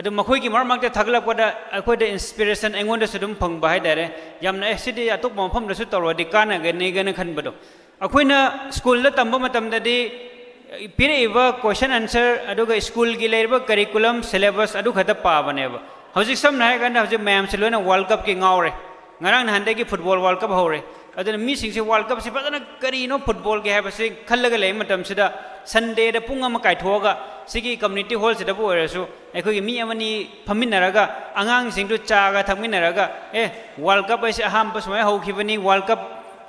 अदु मखोई की मरमक्ते थगलपदा अखोई द इंस्पिरेशन एंगोंद से दुम फंग बाहाय दारे यामना सिदी अतोप मफम दसु तौरदि काना गने गने खनबदो अखोइना स्कूल तंब मतमददी पीरेबा क्वेश्चन आंसर अदुगा स्कूल की लेरबा करिकुलम सिलेबस अदु खत पाबनेब हौजिक समना है गन हौजिक मैम से लोना वर्ल्ड कप की गावरे ngarang nahande ki football world cup hore aduna mi sing se world cup se padana karino football ge ha base khallaga le matam sida sunday da pung ama kai thoga sigi community hall se da bu erasu ekhoi mi amani phaminaraga angang sing du chaga thakminaraga world cup ase aham pas mai hokibani world cup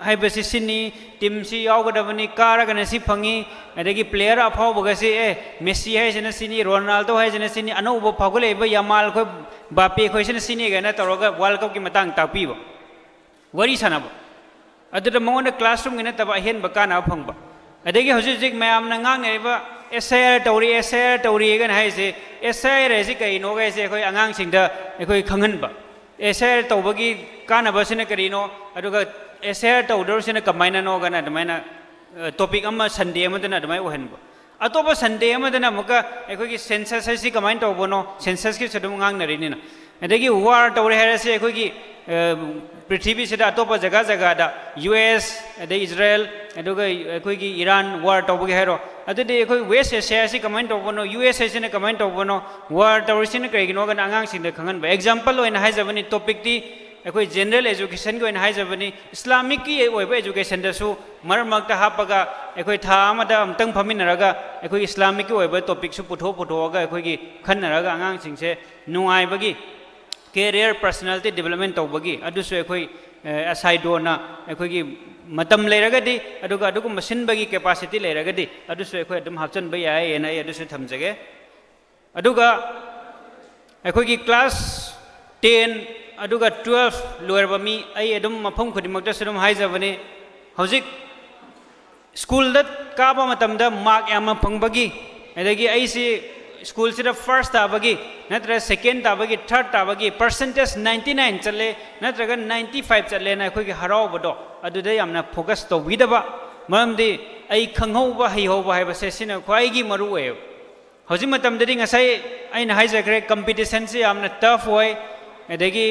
hai base sini team si yaugadabani karaga na si phangi adagi player afau baga se messi hai jena sini ronaldo hai jena sini anu bo phagule ba yamal khoi bape khoi sini sini ga na toroga world cup ki matang takpi ba wari sanaba adada monga classroom gina taba hen ba kana phangba adagi hoji jik mayam na ngang nei ba SIR tauri ga na hai se SIR re kai no ga se khoi angang sing da khoi khangan ba SIR tawbagi kana ba sine karino aduga SIR tawdor sine kamaina no ga na damaina topic amma sunday ma dana damai ohan ba atoba sunday ma dana muka khoi ki census si kamain tawbono census ki sadum ngang na ri ni na adagi war tawre ha se khoi ki पृथ्वी से अतोप जगह जगह US Israel अखोगी Iran वार तौबगे harrow अदुदि अखोई waste Asia से comment तौबनो USA से comment तौबनो वार तौरसिन करिगिनो gun आंगांग सिंग खंगन बा example ओइन हाइजबनी topic ती अखोई जनरल एजुकेशन को ओइन हाइजबनी इस्लामिक की ओइबा एजुकेशन दसु मरमक ता हापगा अखोई था अमदा अमतंग फमिनरगा अखोई इस्लामिक की ओइबा टॉपिक सु पुथोगा अखोगी खन्नरगा आंगांग सिंग से नुआइबगी career personality development tawbagi adusu ekhoi asaidona ekhoi matam leiragadi aduga adugu machine bagi capacity leiragadi adusu ekhoi adum hapchan ba yai ena adusu thamjage aduga ekhoi class 10 aduga 12 loirba mi ai adum mafam khudimakta surum haijabani hojik school da kaba matamda mark yama phangbagi adagi ai si school से first ताबगी नत्र second ताबगी third ताबगी percentage 99 चले नत्रग 95 चले ना अखोई हरावबदो अदुदे यामना focus तौबिदबा मरमदि आई खंगहौबा हईहौबा हाइबा सेसिना ख्वाइगी मरु ओय हौजि मतमदि ngasai aina haijagre competition se yamna tough hoy adagi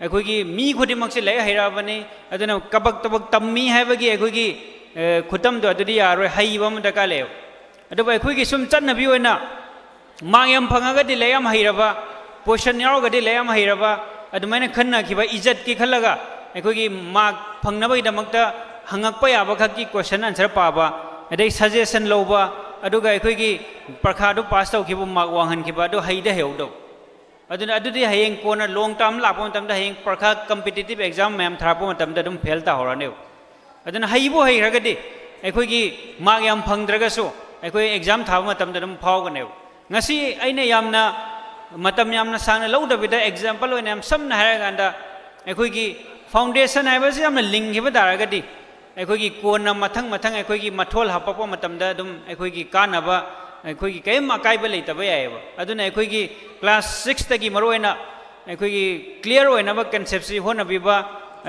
अखोई मी खुदिमक से ले हैराबनी अदुना कबक तबक तम्मी हाइबगी अखोई खुतम दो अदुदि यारोय हईबा मदका ले अदुबा अखोई सुम चन्नबी ओइना मांग फंगगदी लेम हैरबा पोषण यावगदी लेम हैरबा अदुमाइना खन्नाखिबा इज्जत की खल्लगा अखोगी मार्क फंगनबगीदमक्ता हंगकपा याबा खकी क्वेश्चन आंसर पाबा अदै सजेशन लौबा अदुगा अखोगी परखादु पास तौखिबा मार्क वांगहनखिबा अदु हैदा हेउदो अदुना अदुदि हयेंग कोना लॉन्ग टर्म लापो मतमदा हयेंग परखा कॉम्पिटिटिव एग्जाम मैम थारापो मतमदा दुम फेल ता होराने अदुना हैबो हैरगदी अखोगी मार्क याम फंगद्रगसु अखोई एग्जाम थाबा मतमदा दुम फावगने ngasi aina yamna matam yamna sangna lodabida example oina yam samna haraganda ekhoi gi foundation haibase yamna link hiba daragadi ekhoi gi kona mathang mathang ekhoi gi mathol hapapa matamda dum ekhoi gi kanaba ekhoi gi kaim akaiba leitaba yaiba aduna ekhoi gi class 6 tagi maroina ekhoi gi clear oina ba concept si hona biba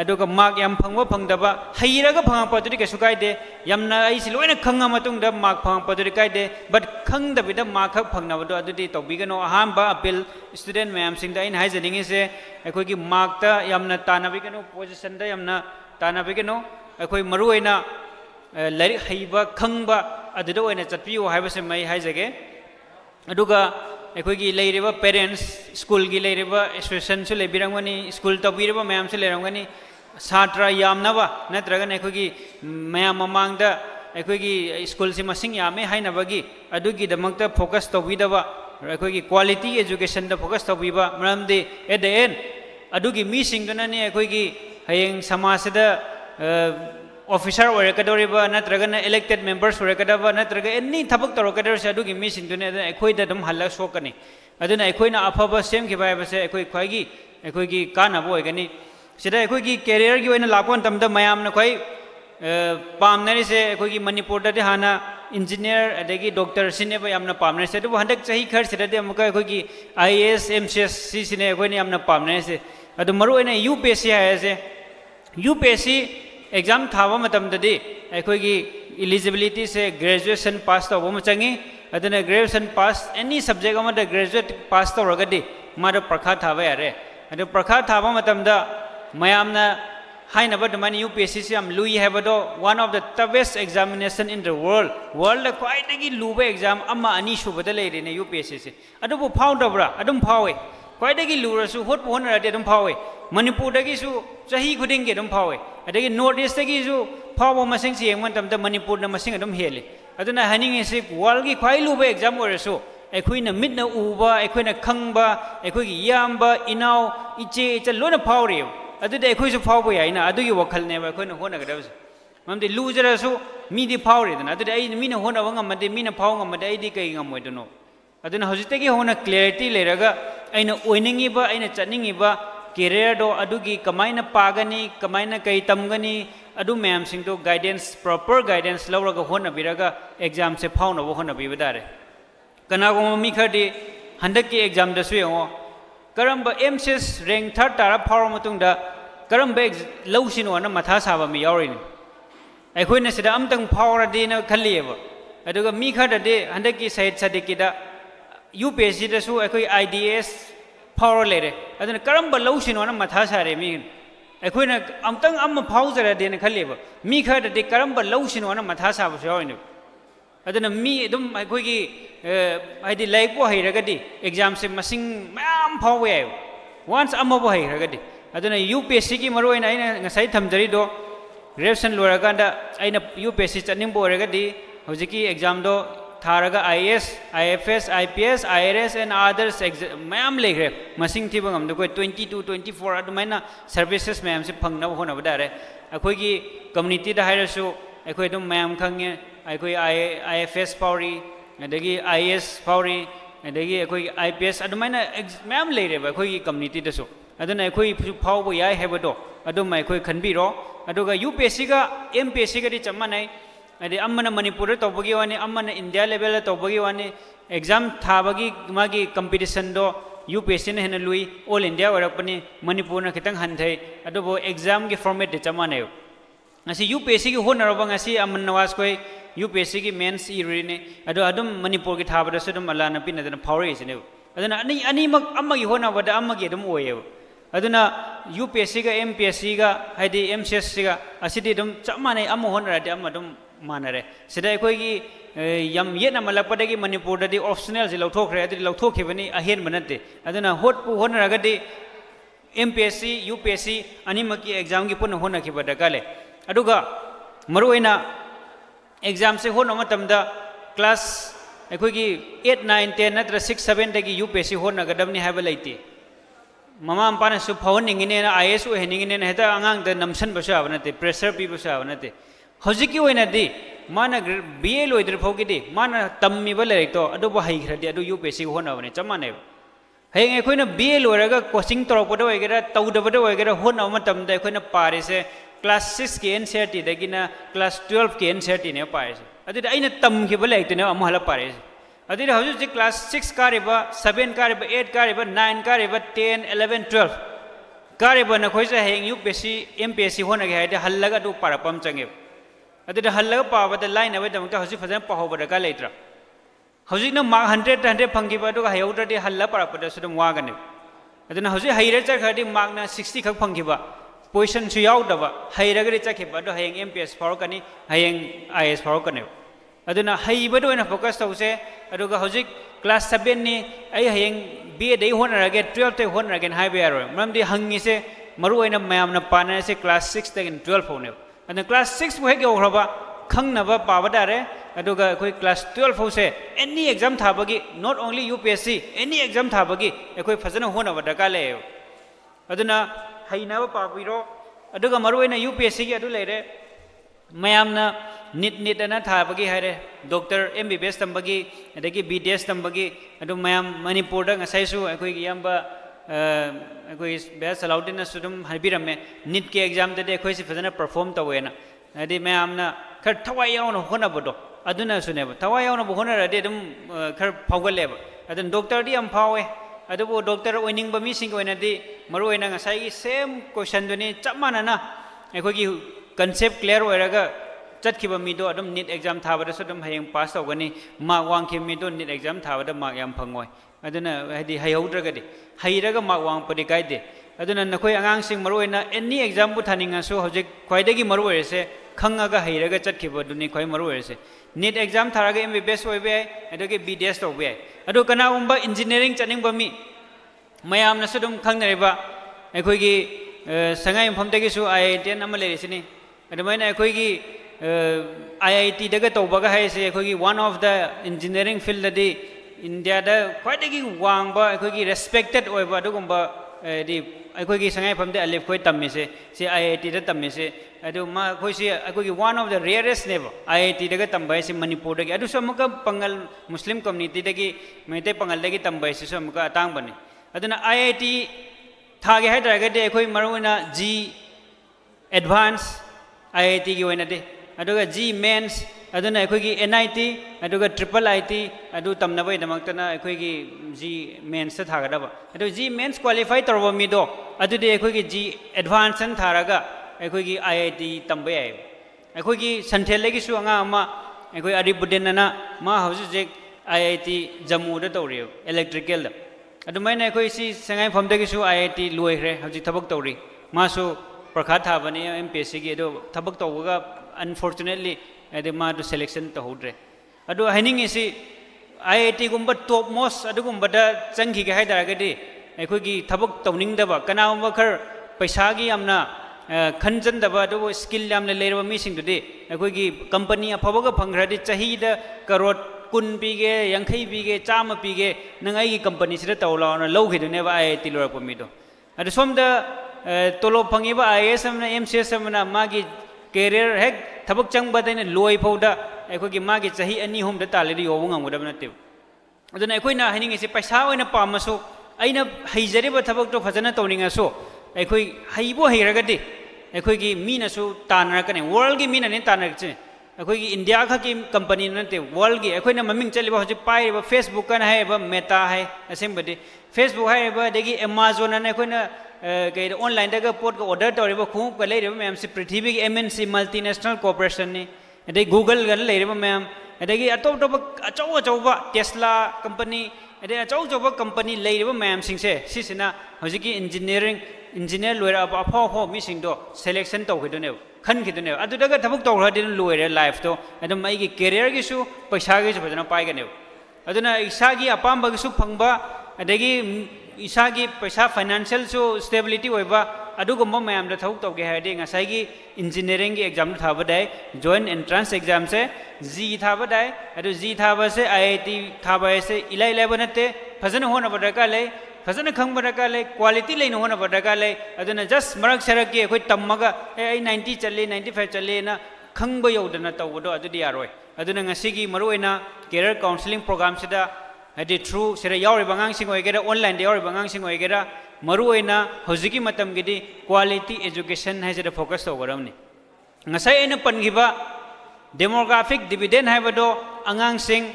aduga mark yam phangwa phangdaba hairaga phangpa turi ke sukaide yamna ai si loina khanga matung da mark phangpa turi kaide but khang da bida mark khak phangna bado adudi tobigano ahamba appeal student mayam sing da in haijaning se ekhoi gi mark ta yamna tanabigano position da yamna tanabigano ekhoi maru oina lari haiba khangba aduda oina chatpiu haiba se mai haijage aduga ekhoi gi leireba parents school gi leireba association su lebirangani school tobireba mayam su lerangani satra yamnaba natragana ekhoi gi mayam mamangda ekhoi gi school si masing yame hainabagi adugi damakta focus tobidaba ekhoi gi quality education da focus tobiba maramde at the end adugi mi singdana ni ekhoi gi hayeng samaj da officer orekadoriba natragana elected members orekadaba natraga any thabak torokador se adugi mi singdune ekhoi da dum halak sokani aduna ekhoina afaba sem ki bai base ekhoi ekhoi gi kana boy gani sida ekhoi gi career gi oina lapon tamda mayam na khoi pamnari se ekhoi gi manipur da hana engineer adagi doctor sine ba yamna pamnari se du handak chahi khar sida de amuka ekhoi gi IAS MCS si sine ekhoi ni yamna pamnari se adu maru oina UPSC ha se UPSC exam थाबा मतमददी अखोगी eligibility से graduation pass तौब चंगी अदुना graduation pass any subject अमदा graduate pass तौरगदी माद प्रखा थाबा यारे अदु प्रखा थाबा मतमदा मयामना hainaba damani UPSC se am lui habado one of the toughest examination in the world la kwai dagi luba exam amma ani subada leire ne UPSC se adubu phawdabra adum phawe kwai dagi lurasu hot honara de adum phawe manipur dagi su chahi khuding ge adum phawe adagi north east dagi su phawa masing se yengman tamda manipur na masing adum hele aduna haning se world gi kwai luba exam orasu ꯑꯩꯈꯣꯏꯅ ꯃꯤꯠꯅ ꯎꯕ ꯑꯩꯈꯣꯏꯅ ꯈꯪꯕ ꯑꯩꯈꯣꯏꯒꯤ ꯏꯌꯥꯝꯕ ꯏꯅꯥꯎ ꯏꯆꯦ ꯏꯆꯜ ꯂꯣꯏꯅ ꯐꯥꯎꯔꯦꯕ ꯑꯗꯨꯗꯤ ꯑꯩꯈꯣꯏꯁꯨ ꯐꯥꯎꯕ ꯌꯥꯏꯅ ꯑꯗꯨꯒꯤ ꯋꯥꯈꯜꯅꯦꯕ ꯑꯩꯈꯣꯏꯅ ꯍꯣꯠꯅꯒꯗꯕꯁꯦ ꯃꯔꯝꯗꯤ ꯂꯨꯖꯔꯁꯨ ꯃꯤꯗꯤ ꯐꯥꯎꯔꯦꯗꯅ ꯑꯗꯨꯗꯤ ꯑꯩ ꯃꯤꯅ ꯍꯣꯠꯅꯕ ꯉꯝꯃꯗꯤ ꯃꯤꯅ ꯐꯥꯎꯕ ꯉꯝꯃꯗꯤ ꯑꯩꯗꯤ ꯀꯩ ꯉꯝꯃꯣꯏꯗꯣꯏꯅꯣ ꯑꯗꯨꯅ ꯍꯧꯖꯤꯛꯇꯒꯤ ꯍꯧꯅ ꯀ꯭ꯂꯦꯔꯤꯇꯤ ꯂꯩꯔꯒ ꯑꯩꯅ ꯑꯣꯏꯅꯤꯡꯉꯤꯕ ꯑꯩꯅ ꯆꯠꯅꯤꯡꯉꯤꯕ ꯀꯦꯔꯤꯌꯔꯗꯣ ꯑꯗꯨꯒꯤ ꯀꯃꯥꯏꯅ ꯄꯥꯒꯅꯤ ꯀꯃꯥꯏꯅ ꯀꯩ ꯇꯝꯒꯅꯤ ꯑꯗꯨ ꯃꯌꯥꯝꯁꯤꯡꯗꯣ ꯒꯥꯏꯗꯦꯟꯁ ꯄ꯭ꯔꯣꯄꯔ ꯒꯥꯏꯗꯦꯟꯁ ꯂꯧꯔꯒ ꯍꯣꯠꯅꯕꯤꯔꯒ ꯑꯦꯛꯖꯥꯝꯁꯦ ꯐꯥꯎꯅꯕ ꯍꯣꯠꯅꯕꯤꯕ ꯇꯥꯔꯦ ꯀꯅꯥꯒꯨꯝꯕ ꯃꯤ ꯈꯔꯗꯤ ꯍꯟꯗꯛꯀꯤ ꯑꯦꯛꯖꯥꯝꯗꯁꯨ ꯌꯦꯡꯉꯣ ꯀꯔꯝꯕ MCS ꯔꯦꯡ 3 ꯇꯥꯔ ꯐꯥꯎꯔ ꯃꯇꯨꯡꯗ ꯀꯔꯝꯕ ꯂꯧꯁꯤꯅꯣꯅ ꯃꯊꯥ ꯁꯥꯕ ꯃꯤ ꯌꯥꯎꯔꯤꯅꯤ ꯑꯩꯈꯣꯏꯅ ꯁꯤꯗ ꯑꯝꯇꯪ ꯐꯥꯎꯔꯗꯤꯅ ꯈꯜꯂꯤꯌꯦꯕ ꯑꯗꯨꯒ ꯃꯤ ꯈꯔꯗꯗꯤ ꯍꯟꯗꯛꯀꯤ ꯁꯍꯤꯗ ꯁꯥꯗꯤꯛꯀꯤꯗ UPSCꯗꯁꯨ ꯑꯩꯈꯣꯏ IDS ꯐꯥꯎꯔ ꯂꯩꯔꯦ ꯑꯗꯨꯅ ꯀꯔꯝꯕ ꯂꯧꯁꯤꯅꯣꯅ ꯃꯊꯥ ꯁꯥꯔꯦ ꯃꯤ ꯑꯩꯈꯣꯏꯅ ꯑꯝꯇꯪ ꯑꯃ ꯐꯥꯎꯖꯔꯗꯤꯅ ꯈꯜꯂꯤꯌꯦꯕ ꯃꯤ ꯈꯔꯗꯗꯤ ꯀꯔꯝꯕ ꯂꯧꯁꯤꯅꯣꯅ ꯃꯊꯥ ꯁꯥꯕꯁꯨ ꯌꯥꯎꯔꯤꯅꯦꯕ aduna mi adum aikoigi haidi laik bo hairagadi exam se masing mayam phawe ay once amma bo hairagadi aduna UPSC ki maroina aina ngasai thamjari do revision loraganda aina UPSC chaning bo regadi hojiki exam do tharaga IAS IFS IPS IRS and others mayam legre masing thiba ngam do 22 24 adumaina services mayam se phangna hona badare aikoigi community da hairasu aikoi dum mayam khange ꯑꯩꯈꯣꯏ IFS ꯐꯥꯎꯔꯤ ꯑꯗꯒꯤ IAS ꯐꯥꯎꯔꯤ ꯑꯗꯒꯤ ꯑꯩꯈꯣꯏ IPS ꯑꯗꯨꯃꯥꯏꯅ ꯃꯌꯥꯝ ꯂꯩꯔꯦꯕ ꯑꯩꯈꯣꯏꯒꯤ ꯀꯝꯃꯨꯅꯤꯇꯤꯗꯁꯨ ꯑꯗꯨꯅ ꯑꯩꯈꯣꯏ ꯐꯥꯎꯕ ꯌꯥꯏ ꯍꯥꯏꯕꯗꯣ ꯑꯗꯨꯝ ꯑꯩꯈꯣꯏ ꯈꯟꯕꯤꯔꯣ ꯑꯗꯨꯒ UPSCꯒ MPSCꯒꯗꯤ ꯆꯞ ꯃꯥꯟꯅꯩ ꯍꯥꯏꯗꯤ ꯑꯃꯅ ꯃꯅꯤꯄꯨꯔꯗ ꯇꯧꯕꯒꯤ ꯋꯥꯅꯤ ꯑꯃꯅ ꯏꯟꯗꯤꯌꯥ ꯂꯦꯚꯦꯜꯗ ꯇꯧꯕꯒꯤ ꯋꯥꯅꯤ ꯑꯦꯛꯖꯥꯝ ꯊꯥꯕꯒꯤ ꯃꯥꯒꯤ ꯀꯝꯄꯤꯇꯤꯁꯟꯗꯣ UPSCꯅ ꯍꯦꯟꯅ ꯂꯨꯏ ꯑꯣꯜ ꯏꯟꯗꯤꯌా ꯑꯣꯏꯔꯛꯄꯅꯤ ꯃꯅꯤꯄꯨꯔꯅ ꯈꯤꯇꯪ ꯍꯟꯊꯩ ꯑꯗꯨꯕꯨ ꯑꯦꯛꯖꯥꯝꯒꯤ ꯐꯣꯔꯃꯦꯠꯇꯤ ꯆꯞ ꯃꯥꯟꯅꯩ ngasi UPSC gi honaraba ngasi aman nawas koi UPSC gi mains irine ado adum manipur gi thabada sudum alana pinadana phawre isine aduna ani mak amma gi honabada amma gi dum oye aduna UPSC ga MPSC ga haidi MCS ga asidi dum chamane amma honarade amma dum manare sida koi gi yam yena malakpada gi manipur da di optional ji lauthokre adi lauthokibani ahen manate aduna hot pu honaragadi MPSC UPSC ani maki exam gi pun honakibada kale aduga maruina exam se hona matamda class aikoigi 8 9 10 natra 6 7 dagi UPSC hona gadamni haiba leite mama ampana su phawning ne IAS o hening ne heta angang da namsan basa banate pressure pi basa banate hojiki oina di mana BA loidir phogi di mana tammi ba leito adu ba hai khradi adu UPSC hona bane chamane hayeng aikoina BA loiraga coaching toropoda oigera tawdabada oigera hona matamda aikoina pare se class 6 ke NCERT dagina class 12 ke NCERT ne paise adida aina tam ke bale itne amhala paise adida hoju je class 6 kariba 7 kariba 8 kariba 9 kariba 10 11 12 kariba na khoisa heng UPSC MPSC hona ge haide hallaga du parapam change adida hallaga pawada line ave damta hoji fajan pahobada ka leitra hoji na mark 100 phangiba du hayauda de halla parapada sudum wagane adina hoji haire cha khadi mark na 60 khak phangiba position su yaudaba hairagari chakhiba do hayeng MPS farokani hayeng IAS farokani aduna haibado ena focus tause aduga hojik class 7 ni ai hayeng BA dei honarage 12 te honarage haibe yaro mamdi hangi se maru ena mayam na pana se class 6 te 12 hone aduna class 6 bu hege ograba khangnaba pabadare aduga koi class 12 hose any exam thabagi not only UPSC any exam thabagi ekoi fajana honaba dakale aduna hainaba pabiro aduga maruina UPSC gi adu leire mayamna nit ana thabagi haire doctor MBBS tambagi adagi BDS tambagi adu mayam manipur da ngasai su akoi gi yamba akoi best allowed na sudum habirame nit ke exam de akoi si fazana perform tawena adi mayamna khar thawai yauna hona bodo aduna suneba thawai yauna bo hona rade dum khar phawgaleba adun doctor di am phawe adubo doctor oining ba mi sing oina di maru oina ngasai gi same question duni chamana na ekoi gi concept clear oiraga chatkiba mi do adum NEET exam thabada sudum hayeng pass tawgani mark wang khim mi do NEET exam thabada mark yam phangoi aduna hadi hayaudraga di hairaga mark wang padi kai de aduna nakoi angangsing maruina any exam bu thaningasu hojik khwaidagi maru oirese khangaga heiraga chatkiba duni khoi maru oirese NEET exam tharaga MBBS oibe adoge BDS tobe adu kana umba engineering chaning bami mayam na sudum khangnariba aikoigi sangai phomdagi su IIT nama lerisini adumaina aikoigi IIT daga tobaga haise aikoigi one of the engineering field di India da khwaidagi wangba aikoigi respected oiba adugumba di aikoigi sangai phomde alif khoi tamise se IIT da tamise adu ma khoi se aikoigi one of the rarest never IIT daga tambai se Manipur dagi adu samuka pangal Muslim community dagi mete pangal dagi tambai se samuka atang bani aduna IIT thage hai taragade akhoi maruna G advance IIT gi oina de aduga G mains aduna akhoi gi NIT aduga triple IT adu tamnabai damaktana akhoi gi G mains ta thagadaba adu G mains qualify torba mi do adu de akhoi gi G advance an tharaga akhoi gi IIT tambai ai akhoi gi santhel legi su anga ama akhoi Aribudin na ma hauju je IIT Jammu da toriyo electrical da adumaina akhoi si sangai phomdagi su IIT loihre hauji thabak tori masu prakha thabani MPSC gi do thabak tawga unfortunately ade ma do selection to hodre adu haning isi IIT gumba top most adu gumba da changhi ga haidara ga di akhoi gi thabak tawning da ba kana umba khar paisa gi amna khanjan da ba do skill yamna leirba mi sing du di akhoi gi company afaba ga phangra di chahi da karot kun pige yankhai pige chama pige nangai gi company sida tawla na low khidu ne ba IIT lora ko mi do adu som da tolo phangi ba IAS amna MCS amna magi career hek thabak changba daina loi phauda akhoi gi magi chahi ani hum da tale ri yobung ngam da na te aduna akhoi na haning ise paisa oina pamaso aina haijare ba thabak to phajana tawninga so akhoi haibo hairaga di akhoi gi mina su tanara kane world gi mina ne tanara che akhoi gi India kha ki company na te world gi akhoi na maming chaliba hoji pai ba Facebook kan hai ba Meta hai asembadi Facebook hai ba degi Amazon na akhoi na ke online daga pot ko order tori ba khum ka leire ba ma'am si prithvi gi MNC multinational corporation ni adai Google gan leire ba ma'am adai atop top achau ba Tesla company adai achau ba company leire ba ma'am sing se sisina hoji ki engineer loira ba apho mi sing do selection to khidone khan khidone adu daga thabuk to khadi loire life to adum mai gi career gi su paisa gi su bajana pai ga ne aduna isa gi apam ba gi su phangba adagi isa gi paisa financial su stability oiba adugumba mayam da thabuk to ge haide ngasai gi engineering gi exam thaba dai joint entrance exam se G thaba dai adu G thaba se IIT thaba se ilai nate phajana hona badaka le phajana khang badaka le quality lein hona badaka le aduna just marak sarak gi khoi tammaga ai 90 challe 95 challe na khangba yodana tawdo adudi yaroi aduna ngasi gi maruina career counseling program sida hadi through sira yauri bangang sing oigera online de yauri bangang sing oigera maruina hojiki matam gidi quality education hai jera focus to garamni ngasai ena pangiba demographic dividend hai bado angang sing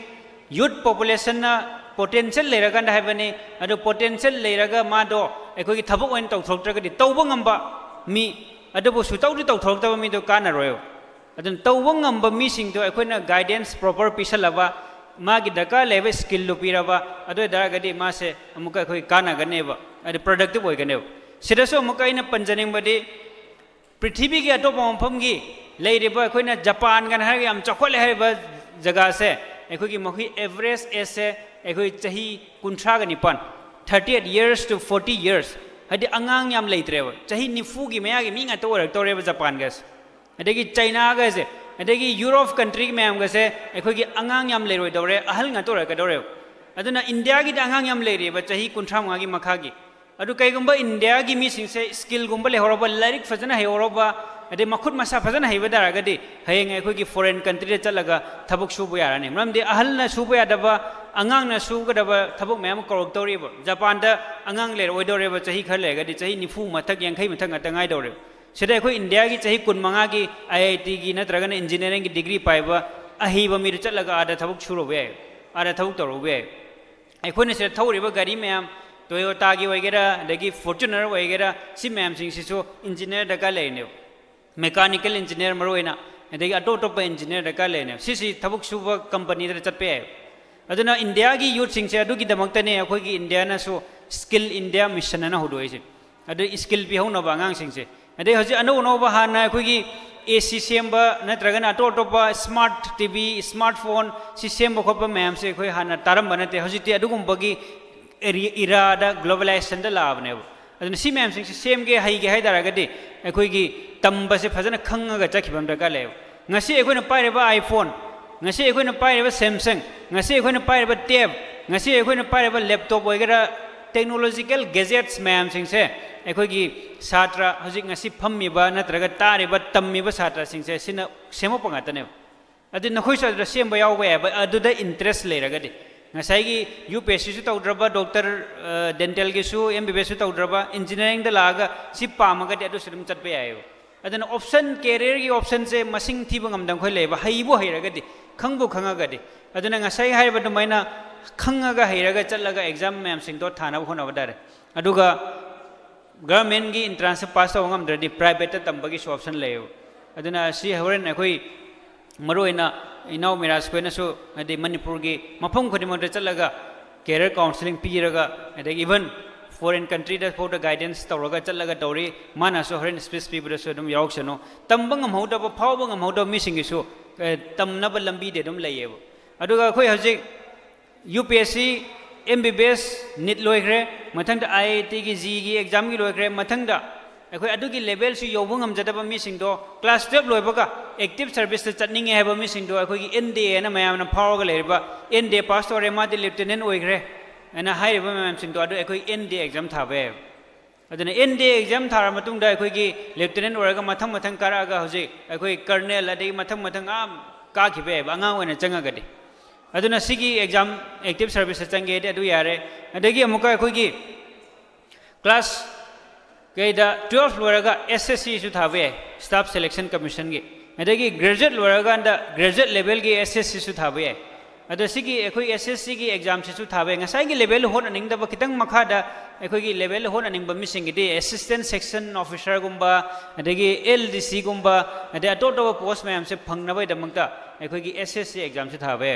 youth population na potential leiraga hai bani adu potential leiraga ma do ekoi gi thabuk oin tau thoktra di tawba ngamba mi adu bu su tau di tau thokta mi do kana royo adun tawba ngamba mi sing do ekoi na guidance proper pisalaba magi daka level skill lu piraba adu daraga di ma se amuka khoi kana ganeba adu productive oi ganeba sidaso amuka ina panjaning badi prithvi gi atop mpham gi leiriba khoi na Japan gan har yam chakhole hai ba jaga se ekhoi gi mokhi average age se ekhoi chahi 30 ga nipan 38 years to 40 years hadi angang yam leitreba chahi nifu gi maya gi mi nga to rak toreba Japan gas adegi China ga se adegi Europe country mayam ga se ekhoi gi angang yam leiroi dore ahal nga to rak dore aduna India gi angang yam leiriba chahi 30 gi makha gi adu kaigumba India gi mi sing se skill gumba le horoba larik fajana he horoba ade makhut masa fajana heiba daraga di hayeng ekhoi gi foreign country de chalaga thabuk subu yarani mramdi ahal na subu yadaba angang na subu daba thabuk mayam korok toriba Japan da angang le oidoreba chahi khar lega di chahi nifu mathak yankhai mathak ngatangai dore sida ekhoi India gi chahi 15 gi IIT gi natraga na engineering gi degree paiba ahiba mi ru chalaga ada thabuk surobe ada thabuk torobe ekhoi ne se thoriba gari mayam Toyota gi oigera dagi Fortuner oigera si mayam sing sisu engineer daga leine mechanical engineer maroina adagi atop engineer daga leine sisi thabuk suba company da chatpe aduna India gi youth sing se adu gi damakta ne akhoi gi India na so skill India mission na hodoi se अदे skill पिहौनबा आंगांसिंगसे अदे हजि अनौ अनौबा हाना अखोगी AC सेमबा नत्रगना अटो अटोपा smart TV smartphone सि सेमबा खोपा ma'am से अखोई हाना तारम बनते हजिति अदुगुंबगी इरादा globalisation दा लाबने अदुन सि मैम सिंग सेम गे हाइगे हाइदारगदि अखोगी तंबसे फजना खंगगा चखिबम दरकार ले ngasi अखोइना पाइरेबा आईफोन ngasi अखोइना पाइरेबा सैमसंग ngasi अखोइना पाइरेबा टैब ngasi अखोइना पाइरेबा लैपटॉप वगैरह टेक्नोलॉजिकल गैजेट्स मैम सिंग से अखोगी छात्र हजिक ngasi फम्मिबा नत्रगा तारेबा तम्मिबा छात्र सिंग से सिना सेमो पंगातने अदि नखोइ सदरा सेमबा यावबा याबा अदुदा interest लेरगदि ngasai UPSC su tawdraba doctor dental gi su MBBS su tawdraba engineering da laga si pamaga de adu sirum chatpe ayo adana option career gi option se masing thiba ngamdang khoi leba haibo hairaga di khangbu khangaga di adana ngasai haiba du maina khangaga hairaga chatlaga exam ma'am sing do thana hona badare aduga government gi entrance pass taw ngamdradi private ta tambagi su option leyo adana si horen akhoi maroina इनाउ मिराज कोइना सु अदि मणिपुर की मफम खदिमोद चलगा career counselling पीरगा अदि even foreign country दा four the guidance तौरगा चलगा तौरी माना सु हरेन space पीबद सु दम यावसनो तंबंग मौदब फावबंग मौदब मिसिंग सु तमनब लंबी दे दम लयेब अदुगा खोय हजि UPSC MBBS NEET लोइग्रे मथंग IIT की जी की एग्जाम की लोइग्रे मथंग अखोई अदुगी लेवल सु योबंग हमजदब मिसिंग दो क्लास 12 लोइबगा एक्टिव सर्विस से चटनिंग हैब मिसिंग दो अखोई NDA ना मयामना फावगा लेबा NDA पास तोरे मादि लेफ्टिनेंट ओइग्रे एना हाइबा मयाम सिंग दो अदु अखोई NDA एग्जाम थाबे अदुना NDA एग्जाम थारा मतुंग दा अखोई लेफ्टिनेंट ओरगा मथंग मथंग करागा हजि अखोई कर्नल अदि मथंग मथंग आ काखिबे अंगा ओइना चंगागदि अदुना सिगी एग्जाम एक्टिव सर्विस से चंगे दे अदु यारे अदगी अमुका अखोई क्लास कईदा 12 लोरगा SSC सु थाबे स्टाफ सिलेक्शन कमीशन की अदगी ग्रेजुएट लोरगा अंदा ग्रेजुएट लेवल की SSC सु थाबे अदसिगी अखोई SSC की एग्जाम से सु थाबे ngасai की लेवल होन अनिंग दब खितंग मखादा अखोई की लेवल होन अनिंग ब मिसिंग दी असिस्टेंट सेक्शन ऑफिसर गुंबा अदगी LDC गुंबा अदे अटोटो पोस्ट मैम से फंगनबय दमंगता अखोई की SSC एग्जाम से थाबे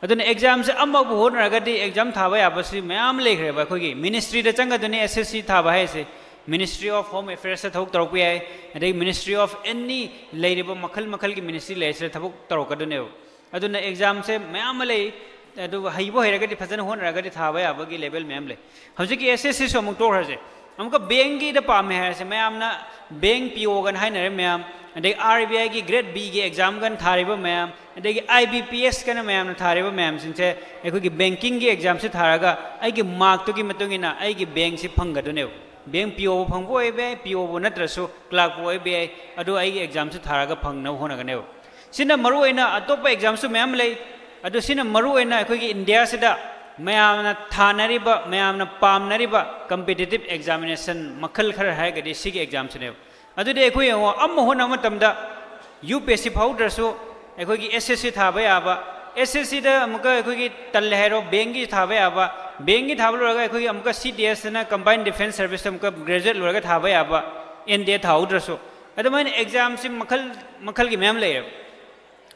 अदुने एग्जाम से अमब होन रगदी एग्जाम थाबे आबसि मैम लेखरेबा अखोई की मिनिस्ट्री द चंगदुने SSC थाबा है से Ministry of Home Affairs से थोक तरोक पियाय अदे Ministry of any लेरिबा मखल मखल की मिनिस्ट्री ले से थोक तरोक कदुने अदुना एग्जाम से मैम ले अदु हाइबो हेरगदि फजन होन रगदि थाबा याबगी लेवल मैम ले हजि की SSC सो अमुक तोर हजे अमुक बैंक की द पामे है से मैम ना बैंक PO गन हाइनरे मैम अदे RBI की ग्रेड B की एग्जाम गन थारिबा मैम अदे IBPS कन मैम ना थारिबा मैम सिंसे एखो की बैंकिंग की एग्जाम से थारागा आई की मार्क तो की मतुंगिना आई की बैंक से फंगदुने बैंक PO फंगबो एबे PO नत्रसु क्लार्क बो एबे अदु आई एग्जाम से थारागा फंगना होनगने सिना मरुएना अतोप एग्जाम सु मैम ले अदु सिना मरुएना अखोगी इंडिया सिदा मैमना थानरिबा मैमना पामनरिबा कॉम्पिटिटिव एग्जामिनेशन मखल खर हायगदि सिगी एग्जाम सने अदुदे अखोई अम होना मतमदा UPSC फाउडरसु अखोगी SSC थाबा याबा SSC दा अमुका अखोगी तल्ले हैरो बैंक की थाबा याबा बैंक की थाबा लोरगा अखोगी अमुका CDS ना कंबाइंड डिफेंस सर्विस अमुका ग्रेजुएट लोरगा थाबा याबा NDA थाउडरसु अदुमाइन एग्जाम से मखल मखल की मैम ले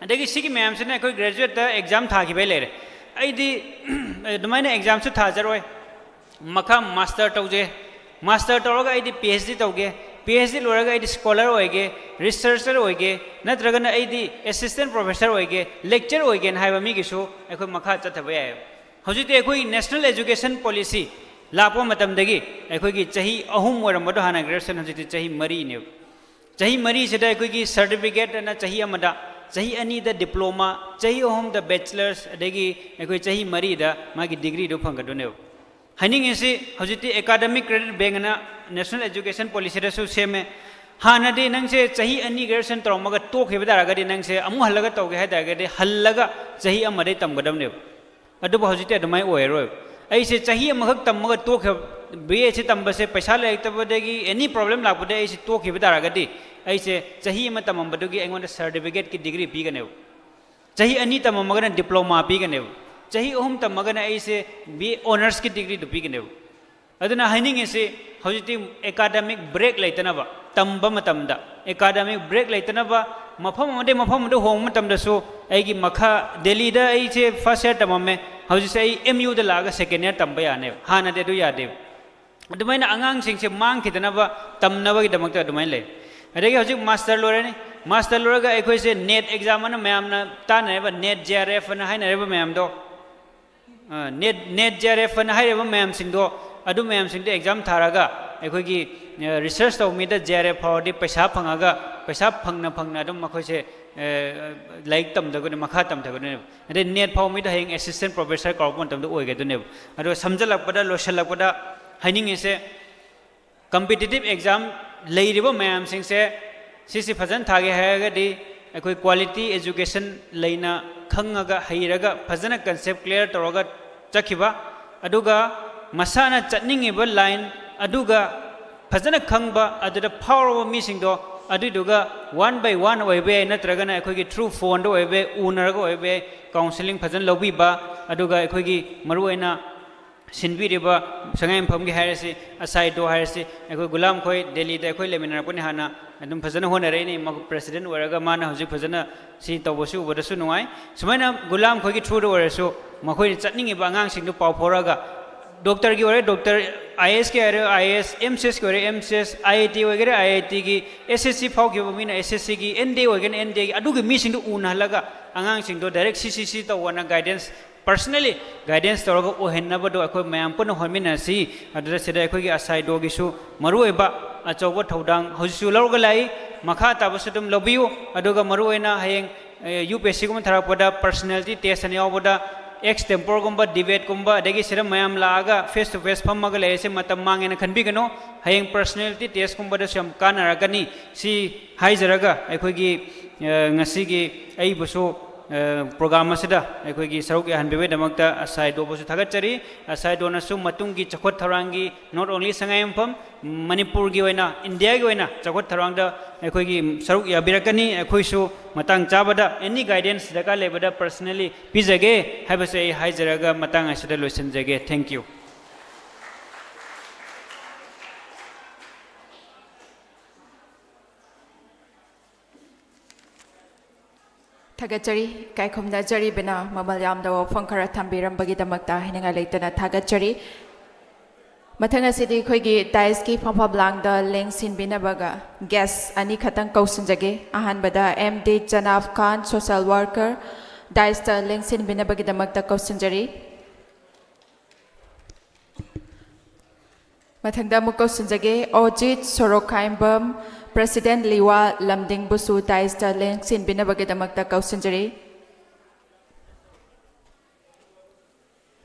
अदगी सिगी मैम से अखोई ग्रेजुएट दा एग्जाम थाखिबे लेरे अइदी अदुमाइन एग्जाम से थाजरोय मखा मास्टर तौजे मास्टर तौरगा अइदी PhD तौगे PhD लोरगा अइदी स्कॉलर होइगे रिसर्चर होइगे नत्रगना अइदी असिस्टेंट प्रोफेसर होइगे लेक्चर होइगे हाइबा मिगिसु अखोई मखा चथबे याय हजिते अखोई नेशनल एजुकेशन पॉलिसी लापो मतमदगी अखोई चाही अहुम वरमदो हाना ग्रेजुएशन हजिते चाही मरी ने चाही मरी सिदा अखोई सर्टिफिकेट ना चाही अमदा चाही अनी द डिप्लोमा चाही अहुम द बैचलर्स अदगी अखोई चाही मरी द मागी डिग्री दो फंगदोने हाइनिंगेसी हजिते एकेडमिक क्रेडिट बैंक ना नेशनल एजुकेशन पॉलिसी दसु सेमे हानदे नंगसे चाही अनी ग्रेजुएशन तौरमगा तोखेबा दारगदि नंगसे अमु हल्लगा तौगे हायदारगदि हल्लगा चाही अमदे तमगदमने अदुबो हजिते अदुमाय ओयरोय ऐसे चाही अमखक तमगा तोखे BA से तमबसे पैसा लेतबदगी एनी प्रॉब्लम लापदे ऐसे तोखेबा दारगदि ऐसे चाही अम तमबदुगी एंगोन सर्टिफिकेट की डिग्री पीगने चाही अनी तममगन डिप्लोमा पीगने चाही अहुम तमगन ऐसे BA ऑनर्स की डिग्री पीगने अदुना हाइनिंगेसे हजिते एकेडमिक ब्रेक लेतनबा तंबा मतमदा एकेडमिक ब्रेक लेतनबा मफम मफम होंग मतमदसु ऐगी मखा दिल्ली दा ऐसे फर्स्ट ईयर तममे हजिसे MU दा लागा सेकेंड ईयर तंबा याने हाना दे दु यादे ꯑꯗꯨꯃꯥꯏꯅ ꯑꯉꯥꯡꯁꯤꯡꯁꯦ ꯃꯥꯡꯈꯤꯗꯅꯕ ꯇꯝꯅꯕꯒꯤꯗꯃꯛꯇ ꯑꯗꯨꯃꯥꯏꯅ ꯂꯩ ꯑꯗꯒꯤ ꯍꯧꯖꯤꯛ ꯃꯥꯁꯇꯔ ꯂꯣꯏꯔꯅꯤ ꯃꯥꯁꯇꯔ ꯂꯣꯏꯔꯒ ꯑꯩꯈꯣꯏꯁꯦ ꯅꯦꯠ ꯑꯦꯛꯖꯥꯝ ꯑꯅ ꯃꯌꯥꯝꯅ ꯇꯥꯟꯅꯔꯤꯕ ꯅꯦꯠ JRF ꯑꯅ ꯍꯥꯏꯅꯔꯤꯕ ꯃꯌꯥꯝꯗꯣ ꯅꯦꯠ JRF ꯑꯅ ꯍꯥꯏꯔꯤꯕ ꯃꯌꯥꯝꯁꯤꯡꯗꯣ ꯑꯗꯨ ꯃꯌꯥꯝꯁꯤꯡꯗꯣ ꯑꯦꯛꯖꯥꯝ ꯊꯥꯔꯒ ꯑꯩꯈꯣꯏꯒꯤ ꯔꯤꯁꯔꯁ ꯇꯧꯕ ꯃꯤꯗ JRF ꯐꯥꯎꯔꯗꯤ ꯄꯩꯁꯥ ꯐꯪꯉꯒ ꯄꯩꯁꯥ ꯐꯪꯅ ꯑꯗꯨꯝ ꯃꯈꯣꯏꯁꯦ ꯂꯥꯏꯔꯤꯛ ꯇꯝꯊꯒꯅꯤ ꯃꯈꯥ ꯇꯝꯊꯒꯅꯦꯕ ꯑꯗꯩ ꯅꯦꯠ ꯐꯥꯎ ꯃꯤꯗ ꯍꯌꯦꯡ ꯑꯦꯁꯤꯁꯇꯦꯟꯠ ꯄ꯭ꯔꯣꯐꯦꯁꯔ ꯀꯧꯔꯛꯄ ꯃꯇꯝꯗ ꯑꯣꯏꯒꯗꯣꯏꯅꯦꯕ ꯑꯗꯣ ꯁꯝꯖꯜꯂꯛꯄꯗ ꯂꯣꯏꯁꯤꯜꯂꯛꯄꯗ ꯍꯥꯏꯅꯤꯡꯉꯤꯁꯦ ꯀꯝꯄꯤꯇꯤꯇꯤቭ ꯑꯦꯛꯖꯥꯝ ꯂꯩꯔꯤꯕ ꯃꯌꯥꯝꯁꯤꯡꯁꯦ ꯁꯤꯁꯤ ꯐꯖꯅ ꯊꯥꯒꯦ ꯍꯥꯏꯔꯒꯗꯤ ꯑꯩꯈꯣꯏ ꯀ꯭ꯋꯥꯂꯤꯇꯤ एजुकेशन लेना खंगा हैरगा फजन कंसेप्ट क्लियर तौरगा चखिबा अदुगा मसाना चटनिंगिबा लाइन अदुगा फजन खंगबा अदुदा फावरबा मिसिंगदो अदुदुगा वन बाय वन ओइबे नत्रगना अखोगी थ्रू फोन दो ओइबे उनरगा ओइबे काउंसलिंग फजन लौबीबा अदुगा अखोगी मरुओइना सिनबीरिबा संगाइमफमगी हायरसी असाइडो हायरसी अखोई गुलाम खोई दिल्ली दा अखोई लेमिनारपनि हाना अदुम फजन होनरेनी मक प्रेसिडेंट ओरगा माना हुजिक फजन सी तौबसु उबदसु नुवाई सुमाइना गुलाम खोगी थ्रू दो ओरसु मखोई चटनिंगिबा आंगांग सिंगदु पाव फोरगा डॉक्टर की ओरे डॉक्टर IAS के अरे IAS MCS के अरे MCS IIT वगैरह IIT की SSC फाउ की बमीना SSC की ND वगैरह ND की अदुगे मी सिंगदु उना लगा आंगांग सिंगदु डायरेक्ट CCC तो वना गाइडेंस पर्सनली गाइडेंस तौरगा ओहेन्नबदो अखोई मयाम पुन होमिनासी अदुदा सिदा अखोई असाइडो गिसु मरुएबा अचौबा थौदांग हजिसु लौरगा लाई मखा ताबसु दुम लबियो अदुगा मरुएना हयेंग UPSC गुम थरापदा पर्सनालिटी टेस्ट अनि यावबदा एक्सटेम्पोर गुम्बा डिबेट गुम्बा अदगी सिरम मयाम लागा फेस टू फेस फम्मगा लेसे मतम मांगेना खनबिगनो हयेंग पर्सनालिटी टेस्ट गुम्बा दसम कानारगनी सी हाइजरगा अखोगी ngasiगी अइबसु प्रोग्राम असिदा अखोगी सरुक याहनबेबेदमक्ता असाइडो बसु थागतचरी असाइडोनसु मतुंगी चखोत थरांगी नॉट ओनली संगायमफम मणिपुर की ओइना इंडिया की ओइना चखोत थरांगदा अखोगी सरुक याबिरकनी अखोइसु मतंग चाबदा एनी गाइडेंस दका लेबदा पर्सनली पिजगे हाइबसे हाइजरगा मतंग असिदा लोइसनजगे थैंक यू थागतचरी कायखोमदा जरी बिना ममल यामदा वफम खरा थंबिरमबगीदमक्ता हिनगा लेतना थागतचरी मथंग असिदी खोगी डाइस की फमफम लांगदा लेंग सिनबिनबगा गेस अनि खतंग कौसनजगे अहानबदा MD जनाब खान सोशल वर्कर डाइस ता लेंग सिनबिनबगीदमक्ता कौसनजरी मथंगदा मु कौसनजगे ओजित सोरोखाइबम President Liwa Lamding Busu Tais da Leng Sin Binabagadamakta Kausanjari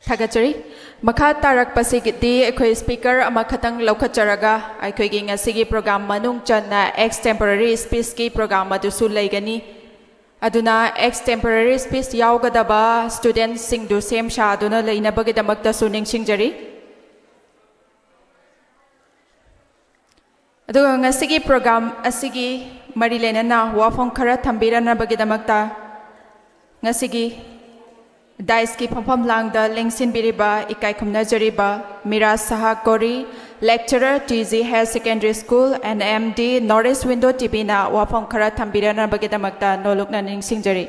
Thagachari Makha Tarak Pasigiti Ekoi Speaker Amakatang Lokacharaga Aikoiging a Sigi Program Manung Chana Extemporary Speech Ki Program Adusu Laigani Aduna Extemporary Speech Yaugadaba Students Sing Du Sem Sha Aduna Laina Bagadamakta Suning Singjari अदुगा ngasiगी program asigi mari lenana wafong khara thambirana bagidamakta ngasigi dais ki phomphom langda lengsin biriba ikai khumna jariba mira saha kori lecturer TG Higher Secondary School and MD Norris Window TV na wafong khara thambirana bagidamakta nolokna ningsingjari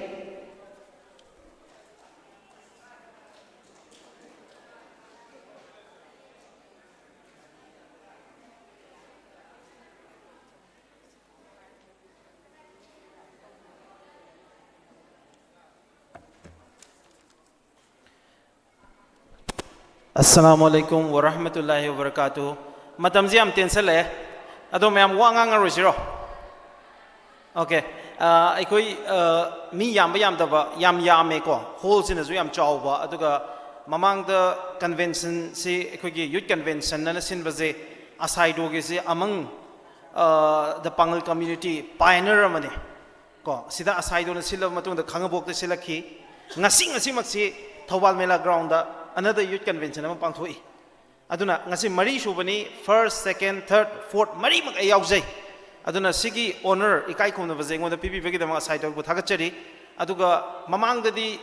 Assalamualaikum warahmatullahi wabarakatuh. Matam ji am tension le. Ado me am wa ngang ro siro. Okay. Aikoi mi yam ba yam da ba yam me ko. Hall sin azu yam chaw ba aduga mamang da convention si aikoi gi youth convention na sin ba je asai do ge se among the Pangal community pioneer amane. Ko sida asai do na sila matung da khangabok da sila ki ngasi mak si Thawal Mela ground da another youth convention ama pangthoi aduna ngasi mari subani first second third fourth mari mak ayaujai aduna sigi honor ikai khomna bajeng ngoda pipi begi dama side bu thagachari aduga mamang dadi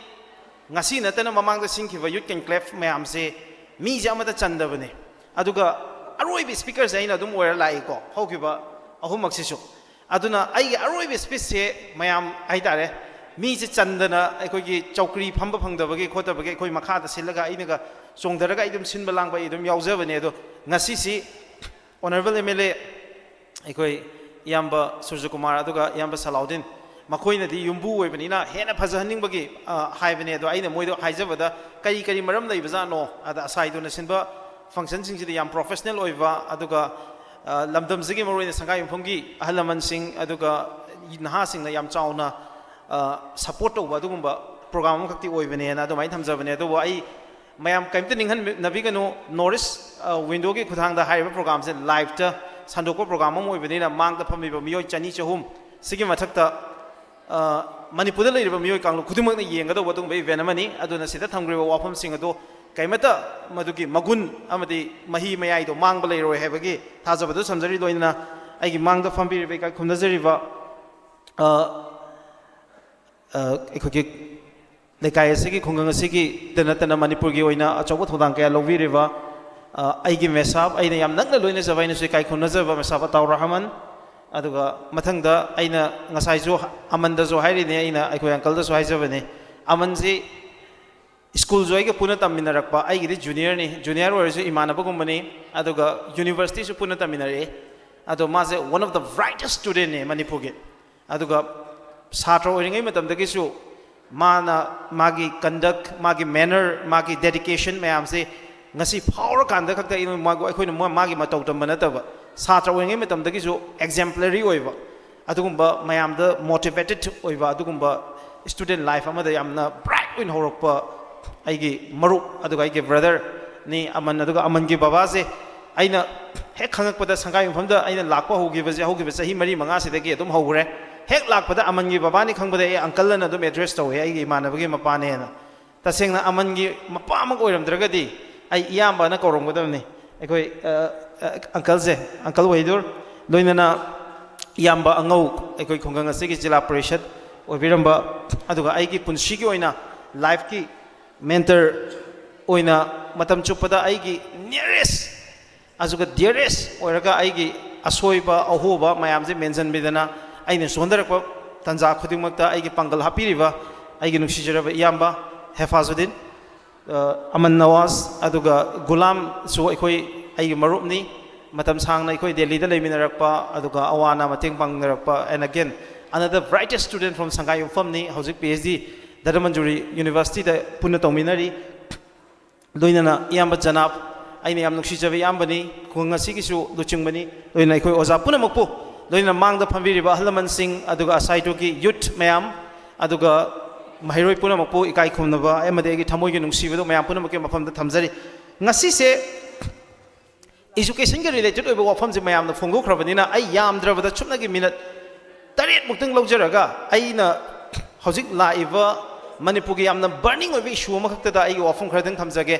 ngasi natana mamang da singkhiba youth conclave mayam se mi jama da chandabane aduga aroi bi speakers aina dum wer lai ko hokiba ahum maksisu aduna ai aroi bi speech se mayam aitare मी से चंदना अखोगी चौकरी फंब फंगदबगे खोतबगे अखोई मखादा सिलगा इनगा सोंदरगा इदम सिनबा लांगबा इदम यावजबने दो ngasi honorable MLA ꯑꯩꯈꯣꯏ ꯏꯌꯥꯝꯕ ꯁꯨꯔꯖꯀꯨꯃꯥꯔ ꯑꯗꯨꯒ ꯏꯌꯥꯝꯕ ꯁꯂꯥꯎꯗꯤꯟ ꯃꯈꯣꯏꯅꯗꯤ ꯌꯨꯝꯕꯨ ꯑꯣꯏꯕꯅꯤꯅ ꯍꯦꯟꯅ ꯐꯖꯍꯟꯅꯤꯡꯕꯒꯤ ꯍꯥꯏꯕꯅꯦ ꯑꯗꯣ ꯑꯩꯅ ꯃꯣꯏꯗꯣ ꯍꯥꯏꯖꯕꯗ ꯀꯔꯤ ꯃꯔꯝ ꯂꯩꯕꯖꯥꯠꯅꯣ ꯑꯗ ꯑꯁꯥꯏꯗꯨꯅ ꯁꯤꯟꯕ ꯐꯪꯁꯟꯁꯤꯡꯁꯤꯗ ꯌꯥꯝ ꯄ꯭ꯔꯣꯐꯦꯁꯅꯦꯜ ꯑꯣꯏꯕ ꯑꯗꯨꯒ ꯂꯝꯗꯝꯁꯤꯒꯤ ꯃꯔꯨꯑꯣꯏꯅ ꯁꯪꯒꯥꯏ ꯌꯨꯝꯐꯝꯒꯤ ꯑꯍꯜ ꯂꯃꯟꯁꯤꯡ ꯑꯗꯨꯒ ꯅꯍꯥꯁꯤꯡꯅ ꯌꯥꯝ ꯆꯥꯎꯅ ꯁꯄꯣꯔꯠ ꯇꯧꯕ ꯑꯗꯨꯒꯨꯝꯕ ꯄ꯭ꯔꯣꯒ꯭ꯔꯥꯝ ꯑꯃꯈꯛꯇꯤ ꯑꯣꯏꯕꯅꯦꯅ ꯑꯗꯨꯃꯥꯏꯅ ꯊꯝꯖꯕꯅꯦ ꯑꯗꯨꯕꯨ ꯑꯩ ꯃꯌꯥꯝ ꯀꯩꯝꯇ ꯅꯤꯡꯍꯟꯅꯕꯤꯒꯅꯨ ꯅꯣꯔꯠ ꯏꯁ ꯋꯤꯟꯗꯣꯒꯤ ꯈꯨꯠꯊꯥꯡꯗ ꯍꯥꯏꯔꯤꯕ ꯄ꯭ꯔꯣꯒ꯭ꯔꯥꯝꯁꯦ ꯂꯥꯏꯚꯇ ꯁꯟꯗꯣꯛꯄ ꯄ꯭ꯔꯣꯒ꯭ꯔꯥꯝ ꯑꯃ ꯑꯣꯏꯕꯅꯤꯅ ꯃꯥꯡꯗ ꯐꯝꯃꯤꯕ ꯃꯤꯑꯣꯏ 200-300 ꯁꯤꯒꯤ ꯃꯊꯛꯇ ꯃꯅꯤꯄꯨꯔꯗ ꯂꯩꯔꯤꯕ ꯃꯤꯑꯣꯏ ꯀꯥꯡꯂꯨꯞ ꯈꯨꯗꯤꯡꯃꯛꯅ ꯌꯦꯡꯒꯗꯧꯕ ꯑꯗꯨꯒꯨꯝꯕ ꯏꯚꯦꯟ ꯑꯃꯅꯤ ꯑꯗꯨꯅ ꯁꯤꯗ ꯊꯝꯈ꯭ꯔꯤꯕ ꯋꯥꯐꯝꯁꯤꯡ ꯑꯗꯣ ꯀꯩꯃꯇ ꯃꯗꯨꯒꯤ ꯃꯒꯨꯟ ꯑꯃꯗꯤ ꯃꯍꯤ ꯃꯌꯥꯏꯗꯣ ꯃꯥꯡꯕ ꯂꯩꯔꯣꯏ ꯍꯥꯏꯕꯒꯤ ꯊꯥꯖꯕꯗꯨ ꯊꯝꯖꯔꯤ ꯂꯣꯏꯅꯅ ꯑꯩꯒꯤ ꯃꯥꯡꯗ ꯐꯝꯕꯤꯔꯤꯕ ꯏꯀꯥꯏ ꯈꯨꯝꯅꯖꯔꯤꯕ ꯑꯩꯈꯣꯏꯒꯤ ꯂꯩꯀꯥꯏ ꯑꯁꯤꯒꯤ ꯈꯨꯡꯒꯪ ꯑꯁꯤꯒꯤꯗ ꯅꯠꯇꯅ ꯃꯅꯤꯄꯨꯔꯒꯤ ꯑꯣꯏꯅ ꯑꯆꯧꯕ ꯊꯧꯗꯥꯡ ꯀꯌꯥ ꯂꯧꯕꯤꯔꯤꯕ ꯑꯩꯒꯤ ꯃꯦꯁꯥꯕ ꯑꯩꯅ ꯌꯥꯝ ꯅꯛꯅ ꯂꯣꯏꯅꯖꯕ ꯑꯩꯅꯁꯨ ꯏꯀꯥꯏ ꯈꯨꯝꯅꯖꯕ ꯃꯦꯁꯥꯕ ꯑꯇꯥꯎ ꯔꯍꯃꯟ ꯑꯗꯨꯒ ꯃꯊꯪꯗ ꯑꯩꯅ ꯉꯁꯥꯏꯁꯨ ꯑꯃꯟꯗꯁꯨ ꯍꯥꯏꯔꯤꯅꯦ ꯑꯩꯅ ꯑꯩꯈꯣꯏ ꯑꯪꯀꯜꯗꯁꯨ ꯍꯥꯏꯖꯕꯅꯦ ꯑꯃꯟꯁꯤ ꯁ꯭ꯀꯨꯜꯁꯨ ꯑꯩꯒ ꯄꯨꯟꯅ ꯇꯝꯃꯤꯟꯅꯔꯛꯄ ꯑꯩꯒꯤꯗꯤ ꯖꯨꯅꯤꯌꯔ ꯑꯣꯏꯔꯁꯨ ꯏꯃꯥꯟꯅꯕꯒꯨꯝꯕꯅꯤ ꯑꯗꯨꯒ ꯌꯨꯅꯤꯚꯔꯁꯤꯇꯤꯁꯨ ꯄꯨꯟꯅ ꯇꯝꯃꯤꯟꯅꯔꯛꯏ ꯑꯗꯣ ꯃꯥꯁꯦ ꯋꯥꯟ ꯑꯣꯐ ꯗ ꯕ꯭ꯔꯥꯏꯇꯦꯁ ꯁ꯭ꯇꯨꯗꯦꯟꯅꯦ ꯃꯅꯤꯄꯨꯔꯒꯤ ꯑꯗꯨꯒ ꯁꯥꯇ꯭ꯔ ꯑꯣꯏꯔꯤꯉꯩ ꯃꯇꯝꯗꯒꯤꯁꯨ ꯃꯥꯅ ꯃꯥꯒꯤ ꯀꯟꯗꯛ ꯃꯥꯒꯤ ꯃꯦꯅꯔ ꯃꯥꯒꯤ ꯗꯦꯗꯤꯀꯦꯁꯟ ꯃꯌꯥꯝꯁꯦ ꯉꯁꯤ ꯐꯥꯎꯔꯀꯥꯟꯗ ꯈꯛꯇ ꯑꯩꯈꯣꯏꯅ ꯃꯥꯒꯤ ꯃꯇꯧ ꯇꯝꯕ ꯅꯠꯇꯕ ꯁꯥꯇ꯭ꯔ ꯑꯣꯏꯔꯤꯉꯩ ꯃꯇꯝꯗꯒꯤꯁꯨ ꯑꯦꯛꯖꯦꯝꯄꯂꯔꯤ ꯑꯣꯏꯕ ꯑꯗꯨꯒꯨꯝꯕ ꯃꯌꯥꯝꯗ ꯃꯣꯇꯤꯚꯦꯇꯦꯠ ꯑꯣꯏꯕ ꯑꯗꯨꯒꯨꯝꯕ ꯁ꯭ꯇꯨꯗꯦꯟ ꯂꯥꯏꯐ ꯑꯃꯗ ꯌꯥꯝꯅ ꯕ꯭ꯔꯥꯏꯠ ꯑꯣꯏꯅ ꯍꯧꯔꯛꯄ ꯑꯩꯒꯤ ꯃꯔꯨꯞ ꯑꯗꯨꯒ ꯑꯩꯒꯤ ꯕ꯭ꯔꯗꯔꯅꯤ ꯑꯃꯟ ꯑꯗꯨꯒ ꯑꯃꯟꯒꯤ ꯕꯕꯥꯁꯦ ꯑꯩꯅ ꯍꯦꯛ ꯈꯪꯉꯛꯄꯗ ꯁꯪꯒꯥꯏ ꯌꯨꯝꯐꯝꯗ ꯑꯩꯅ ꯂꯥꯛꯄ ꯍꯧꯈꯤꯕ ꯆꯍꯤ 4-5 ꯑꯗꯨꯝ ꯍꯧꯈ꯭ꯔꯦ ꯍꯦꯛ ꯂꯥꯛꯄꯗ ꯑꯃꯟꯒꯤ ꯕꯕꯥꯅꯤ ꯈꯪꯕꯗ ꯑꯩ ꯑꯪꯀꯜꯅ ꯑꯗꯨꯝ ꯑꯦꯗ꯭ꯔꯦꯁ ꯇꯧꯋꯦ ꯑꯩꯒꯤ ꯏꯃꯥꯟꯅꯕꯒꯤ ꯃꯄꯥꯅꯦꯅ ꯇꯁꯦꯡꯅ ꯑꯃꯟꯒꯤ ꯃꯄꯥꯃꯛ ꯑꯣꯏꯔꯝꯗ꯭ꯔꯒꯗꯤ ꯑꯩ ꯏꯌꯥꯝꯕꯅ ꯀꯧꯔꯝꯒꯗꯕꯅꯤ ꯑꯩꯈꯣꯏ ꯑꯪꯀꯜꯁꯦ ꯑꯪꯀꯜ ꯋꯥꯍꯤꯗꯨꯔ ꯂꯣꯏꯅꯅ ꯏꯌꯥꯝꯕ ꯑꯉꯧ ꯑꯩꯈꯣꯏ ꯈꯨꯡꯒꯪ ꯑꯁꯤꯒꯤ ꯖꯤꯂꯥ ꯄꯔꯤꯁꯠ ꯑꯣꯏꯕꯤꯔꯝꯕ ꯑꯗꯨꯒ ꯑꯩꯒꯤ ꯄꯨꯟꯁꯤꯒꯤ ꯑꯣꯏꯅ ꯂꯥꯏꯐꯀꯤ ꯃꯦꯟꯇꯔ ꯑꯣꯏꯅ ꯃꯇꯝ ꯆꯨꯞꯄꯗ ꯑꯩꯒꯤ ꯅꯤꯌꯔꯦꯁ ꯑꯗꯨꯒ ꯗꯤꯌꯔꯦꯁ ꯑꯣꯏꯔꯒ ꯑꯩꯒꯤ ꯑꯁꯣꯏꯕ ꯑꯍꯣꯕ ꯃꯌꯥꯝꯁꯦ ꯃꯦꯟꯁꯤꯟꯕꯤꯗꯅ ꯑꯩꯅ ꯁꯣꯟꯊꯔꯛꯄ ꯇꯟꯖꯥ ꯈꯨꯗꯤꯡꯃꯛꯇ ꯑꯩꯒꯤ ꯄꯥꯡꯒꯜ ꯍꯥꯞꯄꯤꯔꯤꯕ ꯑꯩꯒꯤ ꯅꯨꯡꯁꯤꯖꯔꯕ ꯏꯌꯥꯝꯕ ꯍꯦꯐꯥꯖꯨꯗꯤꯟ ꯑꯃꯟ ꯅꯋꯥꯖ ꯑꯗꯨꯒ ꯒꯨꯂꯥꯝꯁꯨ ꯑꯩꯒꯤ ꯃꯔꯨꯞꯅꯤ ꯃꯇꯝ ꯁꯥꯡꯅ ꯑꯩꯈꯣꯏ ꯗꯦꯜꯂꯤꯗ ꯂꯩꯃꯤꯟꯅꯔꯛꯄ ꯑꯗꯨꯒ ꯑꯋꯥꯅ ꯃꯇꯦꯡ ꯄꯥꯡꯅꯔꯛꯄ and again another brightest student from Sangay Yumfamni hꯧꯖꯤꯛ PhD Dadamanjuri University da punna tauminari loinana iyamba janab aina yam nuksijaba iyambani khunga sigisu luchingmani loina ikoi oza puna makpu loina mangda phambiriba ahlaman sing aduga asaitu ki youth mayam aduga mahiroi puna makpu ikai khumnaba amade gi thamoi gi nungsibado mayam puna makke mafamda thamjari ngasi se education ge related oiba wafam je mayam na phongo khrabani na ai yamdrabada chupna gi minute taret muktang lojaraga aina hojik laiba manipurgi yamna burning oiba issue ma khakta da ai wafam khradang thamjage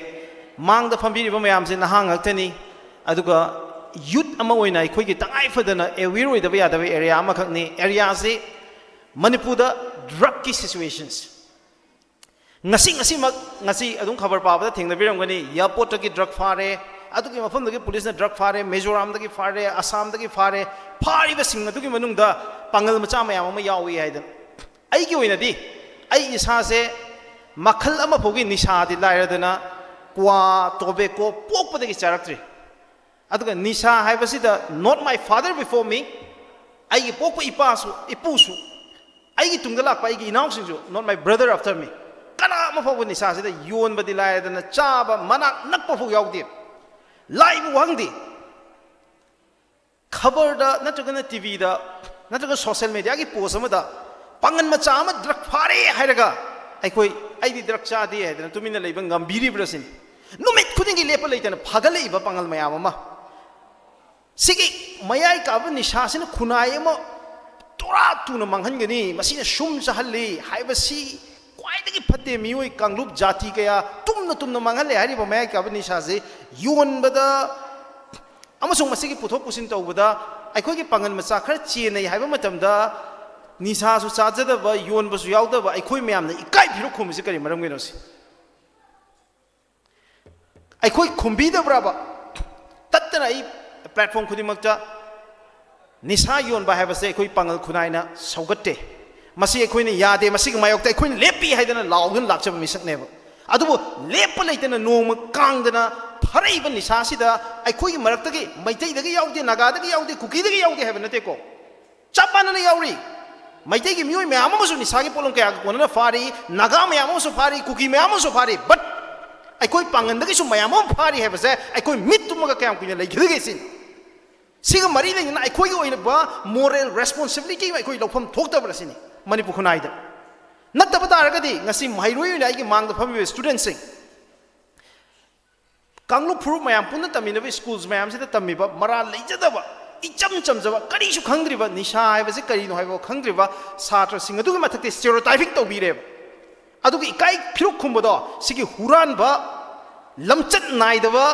mangda phambiriba mayam se nahang aktani aduga youth ama oina ikoi gi tangai fadana aware oidaba yadaba area ama khakni area se manipurda drug ki situations ngasi adum khabar paabada thengnabiramgani airport ki drug fare adugi mafam dagi police na drug fare Mizoram dagi fare Assam dagi fare fariba sing adugi manungda pangal macha mayam ama yawi haidan ai gi oina di ai isa se makhal ama phogi nisha di lairadana kwa tobacco pokpa dagi charaktri aduga nisha haibasida not my father before me ai gi pokpa ipusu ai gi tungda lakpa ai gi inausingju not my brother after me kana ma phogi nisha se da yon badi lairadana chaba manak nakpa phogi yaudi live wangdi khabar da natragana TV da natraga social media gi post amada pangan macha ama drug fare hairaga aikoi aidi drug cha di haidana tumina leiba ngambiri brasin numit khudingi lepa leitana phagalei ba pangal mayam ama sigi mayai ka ba nisha sin khunai ama tora tuna manghangani masina shum chahalli haibasi kwaidagi phatte mioi kanglup jati kaya tumna manghale hari ba mayai ka ba nisha se yon bada amasung masigi puthok pusin tawbada aikoi gi pangan macha khar chenai haiba matamda nisha su chajada ba yon basu yawda ba aikoi mayam na ikai phiru khumsi kari maram gino si aikoi khumbi da braba tattana ai platform khudimakta nisha yon ba haiba se aikoi pangal khunaina saugatte masi aikoi ne yade masi gi mayokta aikoi ne lepi haidana lawgan lakchaba misak neba adubu lepa leitana noma kangdana ꯐꯔꯛꯏꯕ ꯅꯤꯁꯥꯁꯤꯗ ꯑꯩꯈꯣꯏꯒꯤ ꯃꯔꯛꯇꯒꯤ ꯃꯩꯇꯩꯗꯒꯤ ꯌꯥꯎꯗꯦ ꯅꯥꯒꯥꯗꯒꯤ ꯌꯥꯎꯗꯦ ꯀꯨꯀꯤꯗꯒꯤ ꯌꯥꯎꯗꯦ ꯍꯥꯏꯕ ꯅꯠꯇꯦꯀꯣ ꯆꯞ ꯃꯥꯟꯅꯅ ꯌꯥꯎꯔꯤ ꯃꯩꯇꯩꯒꯤ ꯃꯤꯑꯣꯏ ꯃꯌꯥꯝ ꯑꯃꯁꯨ ꯅꯤꯁꯥꯒꯤ ꯄꯣꯠꯂꯝ ꯀꯌꯥꯒ ꯀꯣꯟꯅꯅ ꯐꯥꯔꯤ ꯅꯥꯒꯥ ꯃꯌꯥꯝ ꯑꯃꯁꯨ ꯐꯥꯔꯤ ꯀꯨꯀꯤ ꯃꯌꯥꯝ ꯑꯃꯁꯨ ꯐꯥꯔꯤ ꯕꯠ ꯑꯩꯈꯣꯏ ꯄꯥꯡꯒꯟꯗꯒꯤꯁꯨ ꯃꯌꯥꯝ ꯑꯃ ꯐꯥꯔꯤ ꯍꯥꯏꯕꯁꯦ ꯑꯩꯈꯣꯏ ꯃꯤꯠ ꯇꯨꯝꯃꯒ ꯀꯌꯥꯝ ꯀꯨꯏꯅ ꯂꯩꯈꯤꯗꯒꯦ ꯁꯤꯅꯤ ꯁꯤꯒ ꯃꯔꯤ ꯂꯩꯅꯅ ꯑꯩꯈꯣꯏꯒꯤ ꯑꯣꯏꯕ ꯃꯣꯔꯦꯜ ꯔꯦꯁꯄꯣꯟꯁꯤꯕꯤꯂꯤꯇꯤ ꯑꯩꯈꯣꯏ ꯂꯧꯐꯝ ꯊꯣꯛꯇꯕ꯭ꯔꯥ ꯁꯤꯅꯤ ꯃꯅꯤꯄꯨꯔ ꯈꯨꯟꯅꯥꯏꯗ ꯅꯠꯇꯕ ꯇꯥꯔꯒꯗꯤ ꯉꯁꯤ ꯃꯍꯩꯔꯣꯏ ꯑꯣꯏꯅ ꯑꯩꯒꯤ ꯃꯥꯡꯗ ꯐꯝꯃꯤꯕ ꯁ꯭ꯇꯨꯗꯦꯟꯠꯁꯤꯡ ꯀꯥꯡꯂꯨꯞ ꯐꯨꯔꯨꯞ ꯃꯌꯥꯝ ꯄꯨꯟꯅ ꯇꯝꯃꯤꯟꯅꯕ ꯁ꯭ꯀꯨꯜꯁ ꯃꯌꯥꯝꯁꯤꯗ ꯇꯝꯃꯤꯕ ꯃꯔꯥꯜ ꯂꯩꯖꯗꯕ ꯏꯆꯝ ꯆꯝꯖꯕ ꯀꯔꯤꯁꯨ ꯈꯪꯗ꯭ꯔꯤꯕ ꯅꯤꯁꯥ ꯍꯥꯏꯕꯁꯤ ꯀꯔꯤꯅꯣ ꯍꯥꯏꯕ ꯈꯪꯗ꯭ꯔꯤꯕ ꯁꯥꯇ꯭ꯔꯁꯤꯡ ꯑꯗꯨꯒꯤ ꯃꯊꯛꯇ ꯁ꯭ꯇꯦꯔꯤꯑꯣꯇꯥꯏꯄꯤꯡ ꯇꯧꯕꯤꯔꯦꯕ ꯑꯗꯨꯒ ꯏꯀꯥꯏ ꯐꯤꯔꯨꯛ ꯈꯨꯝꯕꯗꯣ ꯁꯤꯒꯤ ꯍꯨꯔꯥꯟꯕ ꯂꯝꯆꯠ ꯅꯥꯏꯗꯕ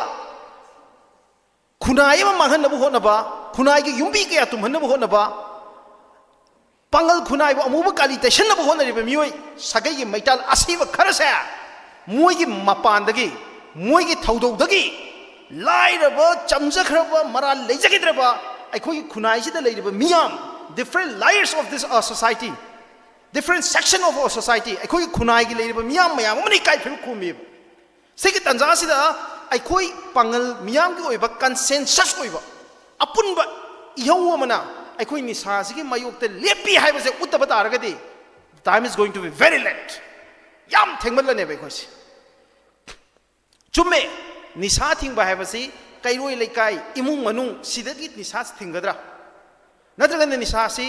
ꯈꯨꯟꯅꯥꯏ ꯑꯃ ꯃꯥꯡꯍꯟꯅꯕ ꯍꯣꯠꯅꯕ ꯈꯨꯟꯅꯥꯏꯒꯤ ꯌꯨꯝꯕꯤ ꯀꯌꯥ ꯇꯨꯝꯍꯟꯅꯕ ꯍꯣꯠꯅꯕ ꯄꯥꯡꯒꯜ ꯈꯨꯟꯅꯥꯏꯕꯨ ꯑꯃꯨꯕ ꯀꯥꯂꯤ ꯇꯩꯁꯟꯅꯕ ꯍꯣꯠꯅꯔꯤꯕ ꯃꯤꯑꯣꯏ ꯁꯥꯒꯩꯒꯤ ꯃꯩꯇꯥꯜ ꯑꯁꯤꯕ ꯈꯔꯁꯦ ꯃꯣꯏꯒꯤ ꯃꯄꯥꯟꯗꯒꯤ ꯃꯣꯏꯒꯤ ꯊꯧꯗꯧꯗꯒꯤ ꯂꯥꯏꯔꯕ ꯆꯝꯖꯈ꯭ꯔꯕ ꯃꯔꯥꯜ ꯂꯩꯖꯈꯤꯗ꯭ꯔꯕ ꯑꯩꯈꯣꯏꯒꯤ ꯈꯨꯟꯅꯥꯏꯁꯤꯗ ꯂꯩꯔꯤꯕ ꯃꯤꯌꯥꯝ different layers of this society different section of our society ꯑꯩꯈꯣꯏꯒꯤ ꯈꯨꯟꯅꯥꯏꯒꯤ ꯂꯩꯔꯤꯕ ꯃꯤꯌꯥꯝ ꯃꯌꯥꯝ ꯑꯃꯅ ꯏꯀꯥꯏ ꯐꯤꯔꯨꯛ ꯈꯨꯝꯃꯤꯕ ꯁꯤꯒꯤ ꯇꯥꯟꯖꯥꯁꯤꯗ ꯑꯩꯈꯣꯏ ꯄꯥꯡꯒꯜ ꯃꯤꯌꯥꯝꯒꯤ ꯑꯣꯏꯕ ꯀꯟꯁꯦꯟꯁꯁ ꯑꯣꯏꯕ ꯑꯄꯨꯟꯕ ꯏꯍꯧ ꯑꯃꯅ ꯑꯩꯈꯣꯏ ꯅꯤꯁꯥꯁꯤꯒꯤ ꯃꯥꯌꯣꯛꯇ ꯂꯦꯞꯄꯤ ꯍꯥꯏꯕꯁꯦ ꯎꯠꯇꯕ ꯇꯥꯔꯒꯗꯤ time is going to be very late ꯌꯥꯝ ꯊꯦꯡꯃꯜꯂꯅꯦꯕ ꯑꯩꯈꯣꯏꯁꯦ ꯆꯨꯝꯃꯦ ꯅꯤꯁꯥ ꯊꯤꯡꯕ ꯍꯥꯏꯕꯁꯤ ꯀꯩꯔꯣꯏ ꯂꯩꯀꯥꯏ ꯏꯃꯨꯡ ꯃꯅꯨꯡ ꯁꯤꯗꯒꯤ ꯅꯤꯁꯥ ꯊꯤꯡꯒꯗ꯭ꯔꯥ ꯅꯠꯇ꯭ꯔꯒꯅ ꯅꯤꯁꯥꯁꯤ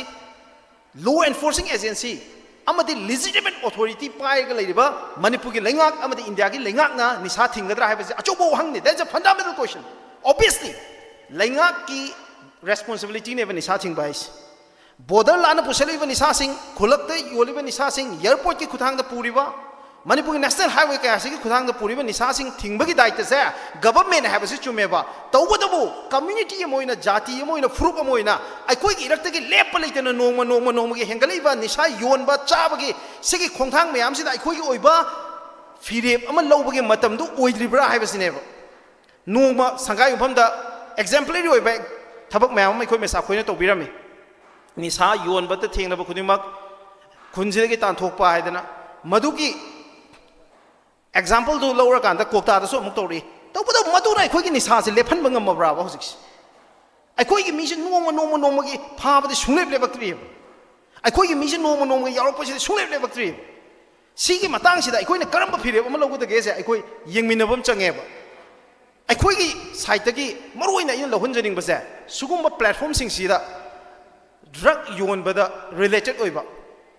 ꯂꯣ ꯑꯦꯟꯐꯣꯔꯁꯤꯡ agency amadi legitimate authority paiga leiriba Manipur gi lengak amadi India gi lengak na nisa thingadra haibase achobo hangni. That's a fundamental question. Obviously lengak ki responsibility ne nisa thingba is border lana pusaliba nisa sing khulakte yoliba nisa sing airport ki khuthang da puriba Manipur national highway ka asigi khuthang da puriba nisa sing thingba gi daita se government habase chumeba tawbadabu community moina jati moina frup moina aikoi gi irakta gi lep leitena noma gi hengaliba nisa yonba chabagi sigi khongthang mayam sida aikoi gi oiba firep ama lobagi matam du oidribra haibasine noma sangai umhamda exemplary oiba thabak mayam aikoi mesa khoina tobirami nisa yonba ta thengnaba khudimak khunjigi tan thokpa haidana madugi example do lower kanda kokta da so muk tori to bodo madu na khoi gi nisa se lephan bangam mabra ba hosik ai khoi gi mission noma gi pha ba de sunglep lebak tri ai khoi gi mission noma gi yarok pa se sunglep lebak tri si gi matang si da ai khoi na karam ba phire ba logo da ge se ai khoi yengminabam change ba ai khoi gi site ta gi maroi na in lohun janing ba se sugum ba platform sing si da drug yon ba da related oi ba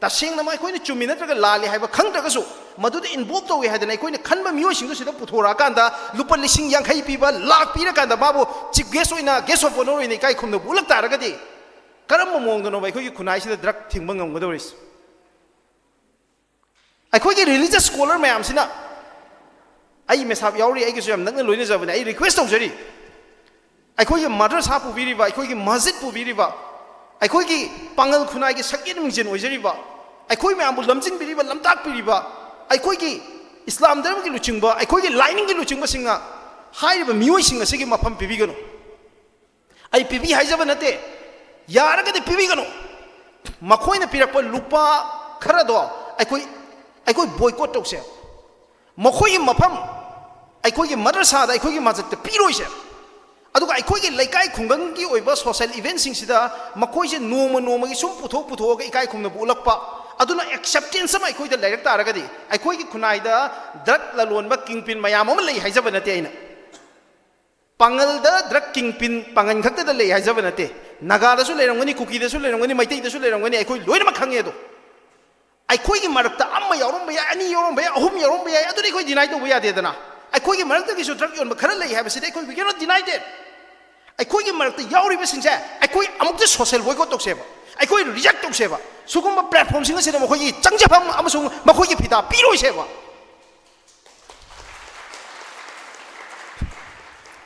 tasing na mai khoi ni chumi na tra lali hai ba khang tra ga su madu de involve to we ha na khoi ni khan ba myo sing do sida puthora kan da lupa lising yang khai pi ba lak pi ra kan da babu chief guest oina guest of honor ni kai khum da bulak ta ra ga di karam mo mong do no bai khoi gi khunai sida drug thing ba ngam ga do ris ai khoi gi religious scholar mayam sina ai mesap yauri ai gi su yam nang na loina ja ba ai request to jari ai khoi gi madrasa pu bi ri ba ai khoi gi masjid pu bi ri ba ai khoi gi pangal khunai gi sakit mingjen oi jari ba ai khoi me ambu lamjing bi ri ba lamtak bi ri ba ai khoi gi islam dharma gi luching ba ai khoi gi lining gi luching ba singa hai ba mioi singa sigi mafam pibi gano ai pibi hai jaba nate yara ga de pibi gano makhoi na pirak pa lupa khara do ai khoi boycott tok se makhoi gi mafam ai khoi gi madrasa da ai khoi gi masjid te piroi se aduga ai khoi gi laikai khungang gi oiba social events sing sida makhoi se noma gi sum puthok ga ikai khungna bulakpa aduna acceptance ma ai khoi da lairak ta raga di ai khoi gi khunai da drug la lon ba kingpin mayam am lei haijaba nate aina pangal da drug kingpin pangan khakta da lei haijaba nate naga da su leirangani kuki da su leirangani maitai da su leirangani ai khoi loina ma khange do ai khoi gi marakta amma yarom ba ya ani yarom ba ya ahum yarom ba ya aduni khoi deny to ba ya de dana ai khoi gi marakta gi su drug yon ba khara lei ha ba sidai khoi we cannot deny that ai khoi gi marakta yauri ba sinja ai khoi amuk de social boycott tok seba ai khoi reject tok seba sugumba platform singa sida mo khoi gi changjapam amasung ma khoi gi phita piroi seba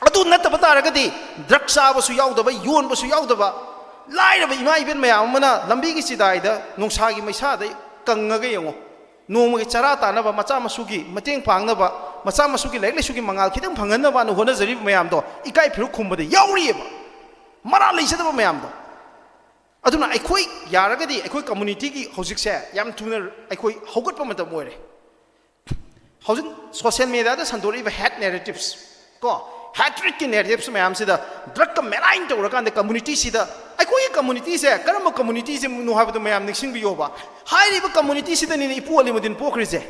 adu natta bata ragadi drug sa ba su yaudaba yon ba su yaudaba laira ba ima iben mayam mana lambi gi sidai da nungsa gi maisa da kangaga yengo noma gi chara ta na ba macha masugi mateng phang na ba macha masugi laik lesugi mangal khidang phangan na ba no hona jari mayam do ikai phiru khumba de yauri ba mara leisa da mayam do aduna ai khoi yaraga di ai khoi community gi hojik se yam tuna ai khoi hogat pa matam moire hojin social media da sandori ba hat narratives ko hatred ki narrative mayam sida drug ka melain to rakan the community sida ai koi community se karam community se nu ha mayam nixing bi yoba hai ri community sida ni ipu ali mudin pokri se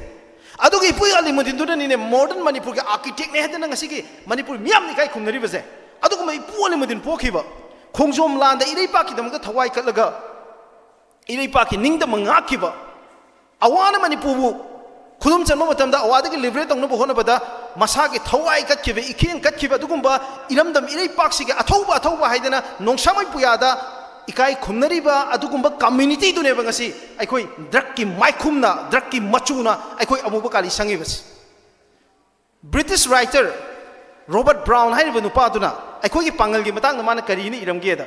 adu gi ipu ali mudin du ni modern manipur ke architect ne hadana ngasi ki manipur miyam ni kai khumnari ba se adu ko mai ipu ali mudin pokhi ba khongjom lan da irei pa ki dam ka thawai katlaga irei pa ki ning da manga ki ba awana manipur bu khudum chanma matam da awada ki liberate tong no bo hona bada masa ki thawai kat ki be ikhen kat ki ba dugumba iramdam irei pak si ke athauba haidana nongsamai puya da ikai khumnari ba adugumba community du ne ba ngasi aikoi drug ki maikhumna drug ki machuna aikoi amuba kali sangi bas British writer Robert Brown hai ba nupa duna aikoi ki pangal gi matang na mana kari ni iram ge da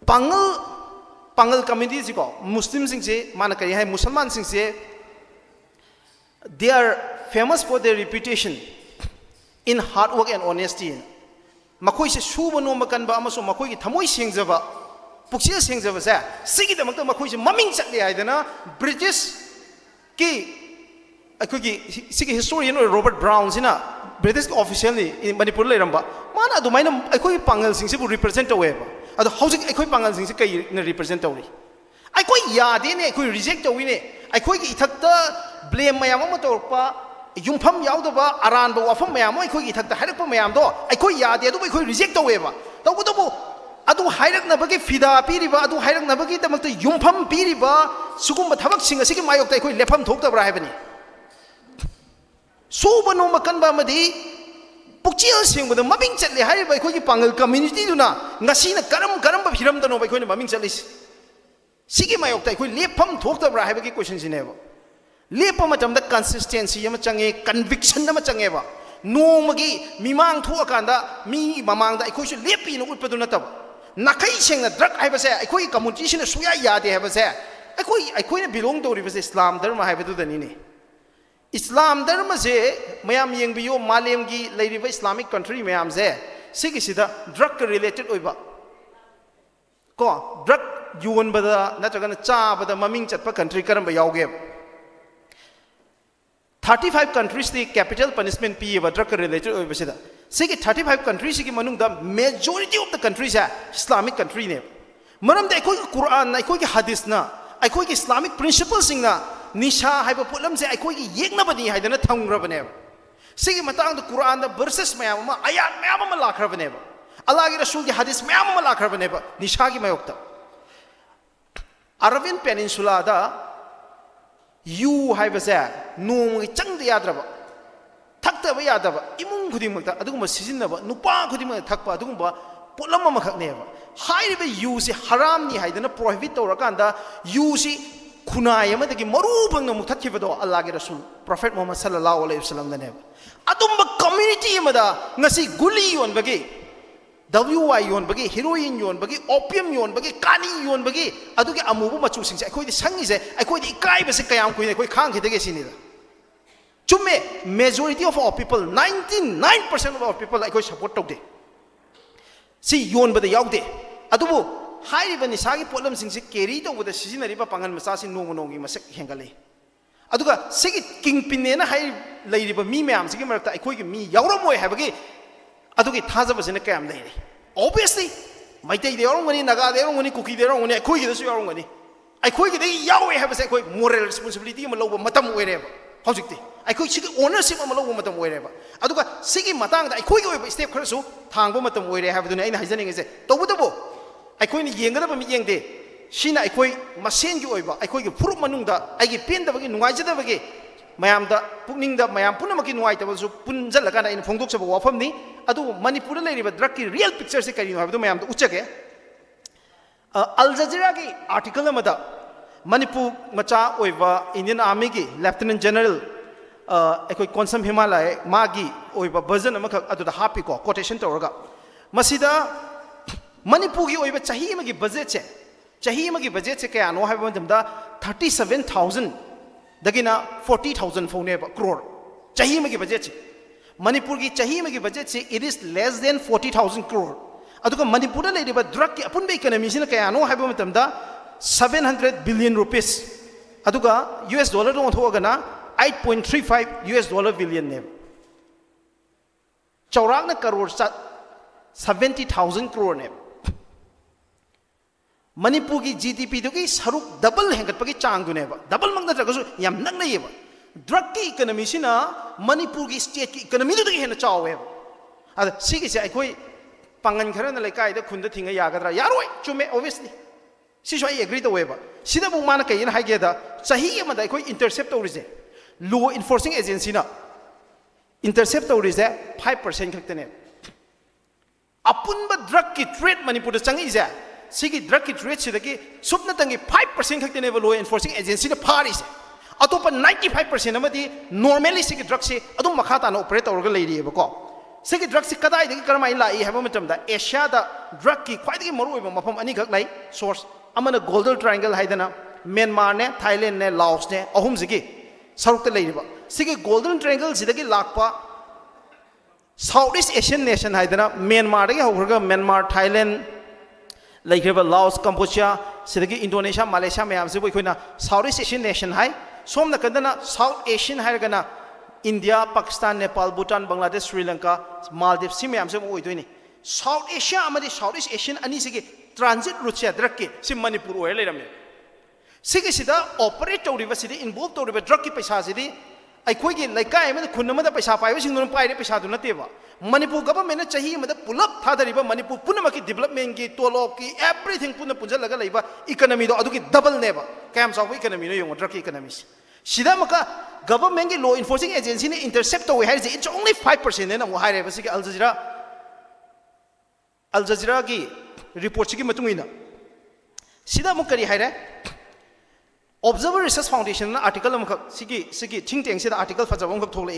pangal community si ko muslim sing se mana kari hai musalman sing se they are famous for their reputation in hard work and honesty. Makoi se suba no makan ba amaso makoi ki thamoi sengjaba puksia sengjaba sa sigi da makta makoi se maming chakle haidana British ki akoi ki sigi historian Robert Brown sina British official ni in Manipur le ramba mana adu maina akoi pangal sing se bu represent away ba adu housing akoi pangal sing se kai na represent away akoi yade ne akoi reject away ne akoi ki ithakta blame mayam ma torpa yumpham yaudaba aran ba wafam mayam ai khoi gi thakta harak pa mayam do ai khoi yade adu khoi reject tawe ba tabu adu hairak na bagi fida piri ba adu hairak na bagi tamakta yumpham piri ba sugum ba thabak singa sigi mayok tai khoi lefam thok tabra hai bani suba no makan ba madi pukchial sing ba maming chatle hai ba khoi gi pangal community du na ngasi na karam ba phiram da no ba khoi na maming chalis sigi mayok tai khoi lefam thok tabra hai ba gi question sine ba lepa matam da consistency yama change conviction na change ba no magi mimang thu akanda mi mamang da ikoi su lepi no utpadu na tab nakai seng na drug ai ba se ikoi community sine suya ya de ba se ikoi na belong to ri ba se Islam dharma hai ba du da ni ne Islam dharma se mayam yeng biyo malem gi leiri ba Islamic country mayam se sigi sida drug related oi ba ko drug yuon ba da na chaga na cha ba da maming chat pa country karam ba yauge 35 countries the capital punishment pi ba drug related oi basida sigi 35 countries sigi manung da majority of the countries are Islamic country ne maram da ikoi Quran na ikoi hadith na ikoi Islamic principles sing na nisha hai ba pulam se ikoi yekna bani hai da na thangra bane sigi matang da Quran da verses mayam ma ayat mayam ma lakhra bane ba Allah gi rasul gi hadith mayam ma lakhra bane ba nisha gi mayokta Arabian Peninsula da you hai ba se nong gi chang da yadraba thakta ba yadaba imung khuding makta aduguma sijinna ba nupa khuding ma thakpa aduguma polam ma khakne ba hai ba you si haram ni haidana prohibit to rakanda you si khunai ma dagi maru bang na mukthak khibado Allah gi rasul prophet Muhammad sallallahu alaihi wasallam da ne adumba community ma da ngasi guli yon bagi WY yon bagi heroin yon bagi opium yon bagi kani yon bagi adugi amubu machu sing se akoi di sangi se akoi di kai ba se kayam koi ne koi khang khidege sini da chumme majority of our people 99% of our people akoi support tokde si yon ba da yaude adubu hairi ba ni sagi problem sing se carry to ba da sijinari ba pangan masa si nong nongi masak hengale aduga sigi kingpin ne na hai leiri ba mi myam sigi marakta akoi gi mi yauramoi ha bagi adugi thajaba sine kayam leire obviously maitai de orongani naga de orongani kuki de orongani khoi gi su orongani ai khoi gi de yawe ha ba se khoi moral responsibility ma loba matam oire ba hojikti ai khoi sigi ownership ma loba matam oire ba aduga sigi matang da ai khoi gi oiba step khara su thangba matam oire ha ba dune aina hajani nge se tobudabu ai khoi ni yengada ba mi yengde sina ai khoi masen gi oiba ai khoi gi furup manung da ai gi pen da ba gi nungai jada ba gi mayam da pukning da mayam puna maki nuai ta su punjal laga na in phongdok sa wafam ni adu manipur le ri ba drug ki real picture se kari no ha mayam da uchake Al Jazeera ki article ma da manipur macha oiba Indian army ki lieutenant general ekoi konsam himalaya magi oiba version ma khak adu da happy ko quotation to orga masida manipur gi oiba chahi ma gi budget se kaya no ha ba dam da 37000 dagina 40,000 phone crore chahi ma gi budget manipur gi chahi ma gi budget se it is less than 40,000 crore aduga manipur la ri ba drug ki apun be economy sin kaya no ha ba matam da 700 billion rupees aduga US dollar do thoga na $8.35 billion ne चौराकना crore 70,000 crore ने मणिपुर की GDP दुगी सरुक double हेंगटपगी चांग दुने double मंग नत्रगसु याम नंगनयेबा drug की economy सिना मणिपुर की state की economy दुगी हेन चावे अद सिगिसे अखोई पांगन खरन लेकाय द खुंद थिंग यागद्रा यारोय चुमे ऑब्वियसली सिसो आई एग्री तवेबा सिदा बु मान कयन हाइगेदा सही अमदा अखोई इंटरसेप्ट तौरिजे लॉ इन्फोर्सिंग एजेंसी ना इंटरसेप्ट तौरिजे 5% खक्तने अपुनबा ड्रग की ट्रेड मणिपुर चंगीजे सिगी ड्रग की ट्रेड सिदगी सुपना तंगी 5% खक्तने लॉ इन्फोर्सिंग एजेंसी ना फारिसे अतोप 95% अमदी नॉर्मली सिगी ड्रग से अदुम मखा ताना ऑपरेट तौरगा लेरियेबको सिगी ड्रग से कदाई दगी करमाई लाई हैबा मतमदा एशिया दा ड्रग की ख्वाइदगी मरुइबा मफम अनी खक लाई सोर्स अमना गोल्डन ट्रायंगल हाइदना म्यांमार ने थाईलैंड ने लाओस ने अहुम सिगी सरुक लेरिबा सिगी गोल्डन ट्रायंगल सिदगी लाकपा साउथ ईस्ट एशियन नेशन हाइदना म्यांमार दगी होखरगा म्यांमार थाईलैंड लाइख्रेबा लाओस कंबोडिया सिदगी इंडोनेशिया मलेशिया मैम से बोइखोइना साउथ ईस्ट एशियन नेशन हाई सोमना कदना साउथ एशियन हाइरगना इंडिया पाकिस्तान नेपाल भूटान बांग्लादेश श्रीलंका मालदीव सि मैम से ओइदोइनी साउथ एशिया अमदी साउथ ईस्ट एशियन अनी सिगी ट्रांजिट रूट से ड्रग की सि मणिपुर ओय लेरमे सिगी सिदा ऑपरेट तौरिबा सिदी इन्वॉल्व तौरिबा ड्रग की पैसा सिदी अखोई लेकाय में खुनमदा पैसा पाइब सिंगन पाइरे पैसा दु नतेबा मणिपुर गवर्नमेंट चाही में पुलप थादरिबा मणिपुर पुनम की डेवलपमेंट की तोलो की एवरीथिंग पुन पुंजलगा लेबा इकोनॉमी दो अदुकी डबल नेबा कैम साउ इकोनॉमी नो योंग ड्रग की इकोनॉमी सिदा मका गवर्नमेंट की लॉ इन्फोर्सिंग एजेंसी ने इंटरसेप्ट तो है इट्स ओनली 5% ने वो हाइरे बस अल जजीरा की रिपोर्ट की मतुंगिना सिदा मुकरी हाइरे ऑब्जर्वर रिसर्च फाउंडेशन आर्टिकल सिगी थिंक टैंक से आर्टिकल फजबम खक थोले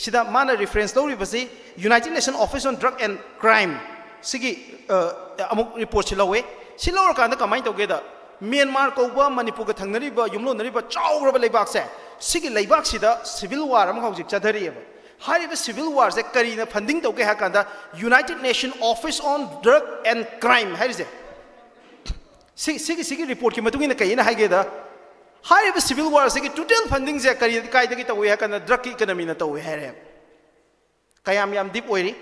सिदा माना रेफरेंस तौरिबसि United Nation office on drug and crime सिगी अमुक रिपोर्ट सिलवे सिलवर कांदा कमाई तौगेदा म्यांमार कौबा मणिपुर का थंगनरिबा युमलोनरिबा चाउरबा लेबाक से सिगी लेबाक सिदा सिविल वार अम हौजिक चधरियबा हारिबा सिविल वार से करीना फंडिंग तौगे हा कांदा United Nation office on drug and crime हारिजे सिगी रिपोर्ट की मतुंगिना कयना हाइगेदा हारिबा सिविल वार से टोटल फंडिंग से करी कायदगी तौवे हा कांदा ड्रग की इकोनॉमी ना तौवे हारे कयाम याम डीप ओइरी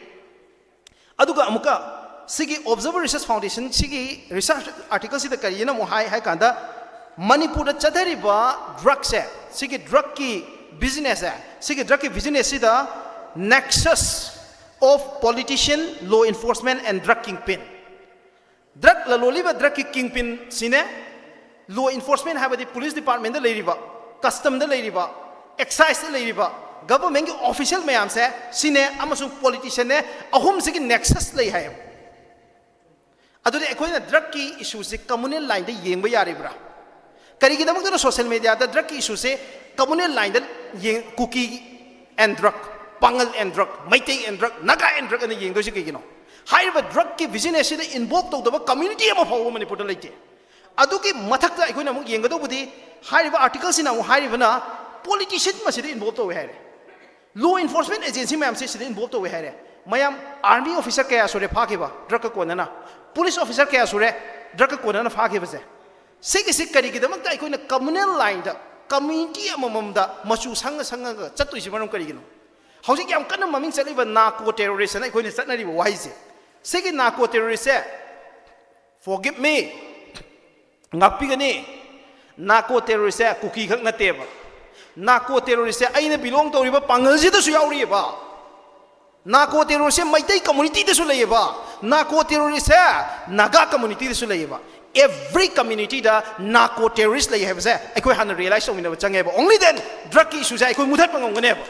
अदुगा अमुका सिगी ऑब्जर्वर रिसर्च फाउंडेशन सिगी रिसर्च आर्टिकल से करीना मो हाई कांदा मणिपुर चधरिबा ड्रग से सिगी ड्रग की बिजनेस है सिगी ड्रग की बिजनेस सिदा nexus of politician law enforcement and drug kingpin drug ललोलिबा ड्रग की किंगपिन सिने लॉ इन्फोर्समेंट है पुलिस डिपार्टमेंट लेरिबा कस्टम लेरिबा एक्साइज लेरिबा गवर्नमेंट की ऑफिशियल मैम से सिने अमसुंग पॉलिटिशियन ने अहुम सिगी नेक्सस ले है अदुदे अखोइना ड्रग की इशू से कम्युनल लाइन दे येंबा यारिब्रा करीगिदमक सोशल मीडिया ड्रग की इशू से communal line Kuki and drug Pangal and drug Meitei and drug Naga and drug येंदोसे कईगिनो हाइबा ड्रग की बिजनेस से इन्वॉल्व तौदबा कम्युनिटी अमा फाव मणिपुर लेते अदुकी मथक्ता अखोइना अमुक येंगदोबुदी हाइबा आर्टिकल सिना अमुक हाइबना पॉलिटिशियन मसिदे इन्वॉल्व तौवे हाइरे लॉ इन्फोर्समेंट एजेंसी मैम से सिदे इन्वॉल्व तौवे हाइरे मयाम आर्मी ऑफिसर कया सुरे फाखिबा ड्रग का कोनना पुलिस ऑफिसर कया सुरे ड्रग का कोनना फाखिबसे सिगी करीगिदमक्ता अखोइना कम्युनल लाइन दा कम्युनिटी अमममदा मचू संग संग चतुइसि मरम करीगिनो हौजिक याम कन्ना ममिंग चलिबा नाको टेररिस्ट ना अखोइना चतनरिबा वाइसे सिगी नाको टेररिस्ट से forgive me ngakpigani nako terrorist se kuki khak nateba nako terrorist se aina belong toriba pangal ji da su yauriba nako terrorist se maitai community da su leiba nako terrorist se naga community da su leiba every community da nako terrorist lei have se akoi han realize tongina change ba only then drug issue se akoi muthat pangongane ba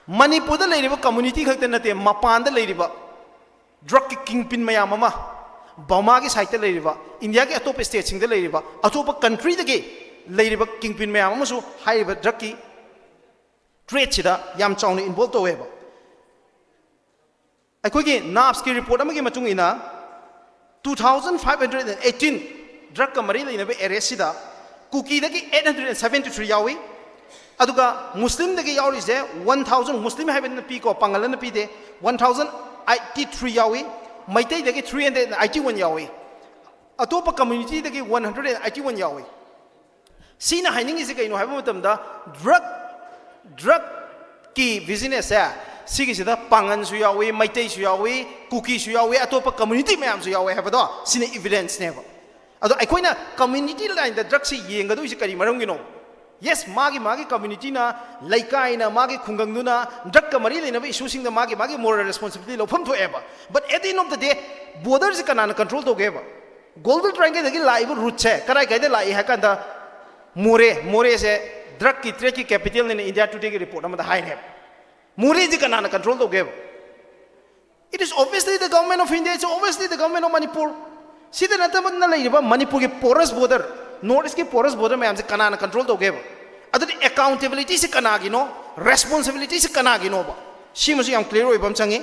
manipur da leiriba community khak nate mapan da leiriba drug की kingpin ma'am Burma की side लेरिबा India के अतोप state सिंग लेरिबा अतोप country दगे लेरिबा kingpin ma'am हाइबा drug की trade सिदा याम chown involve तौवेबा अखोगी naps की report अमगी मतुंग इना 2518 drug का मरी लेनबे arrest सिदा कुकी दगे 873 यावी अदुगा मुस्लिम दगे यावरिसे 1000 मुस्लिम हाइबन पी को पंगलन पी दे 1083 यावी मैते दगे 381 यावी अतोप कम्युनिटी दगे 181 यावी सीना हाइनिंग इसे कइनो हाइबा मतमदा ड्रग की बिजनेस है सिगिसिदा पांगन सुयावी मैतै सुयावी कुकी सुयावी अतोप कम्युनिटी मैम सुयावी है बदो सिने एविडेंस ने अदो अखोइना कम्युनिटी लाइन द ड्रग्स येंगदु इसे करी मरंगिनो yes मागी community na laikai na magi khungang na drug ka mari lena issue sing na magi moral responsibility lo pham thoeba but at the end of the day borders kana na control to geba golden triangle dagi live route che karai kai de lai ha kan da more se drug ki trade ki capital in India today ki report am da high ne more ji kana na control to geba it is obviously the government of India, it's obviously the government of Manipur sida na tamad na lai ba Manipur ki porous border North East की porous border में हमसे कनाना control तो गेब अदुदी accountability से कनागी no responsibility से कनागी no बा she मुझे हम clear हो इबम चंगे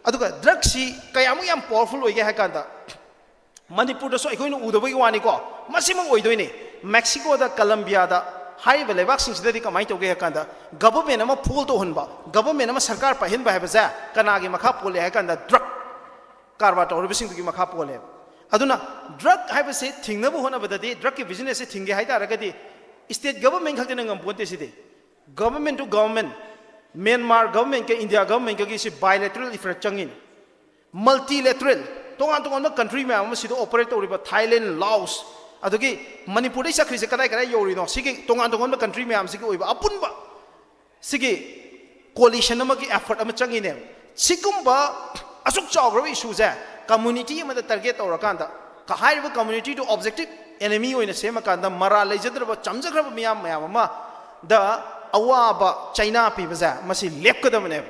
अदुका drug सी कयामु याम powerful हो गया है कांदा मणिपुर दसो इकोई नो उदबई वानी को मसीमंग ओइदोई ने मेक्सिको दा कोलंबिया दा हाई लेबाक सिंसिदरी कमाई तो गया कांदा गवर्नमेंट अमा फूल तो हनबा गवर्नमेंट अमा सरकार पहिन बा है बजा कनागी मखा पोले है कांदा drug कारवा तो रिबिसिंग की मखा पोले अदुना ड्रग हाइबसे थिंगनबो होनबददि ड्रग की बिजनेस से थिंगे हाइदारगदि स्टेट गवर्नमेंट खक्ते नंगम पोते सिदे government to government Myanmar government के इंडिया गवर्नमेंट के से बायलैटरल इफेक्ट चंगिन मल्टीलैटरल तोंगान कंट्री में हम सिदो ऑपरेट तौरिबा थाईलैंड लाओस अदुगी मणिपुर सखरी से कदाई कदाई योरिनो सिगे तोंगान कंट्री में हम सिगे ओइबा अपुनबा सिगे कोलिशन की एफर्ट अम चंगिने सिगुंबा असुक चावग्रब इशूज है community amada target tawrakanda ka hairiba community to objective enemy oina semakanda mara leijadraba chamjagraba miyam ama da awaba China pibaza masi lepkadamane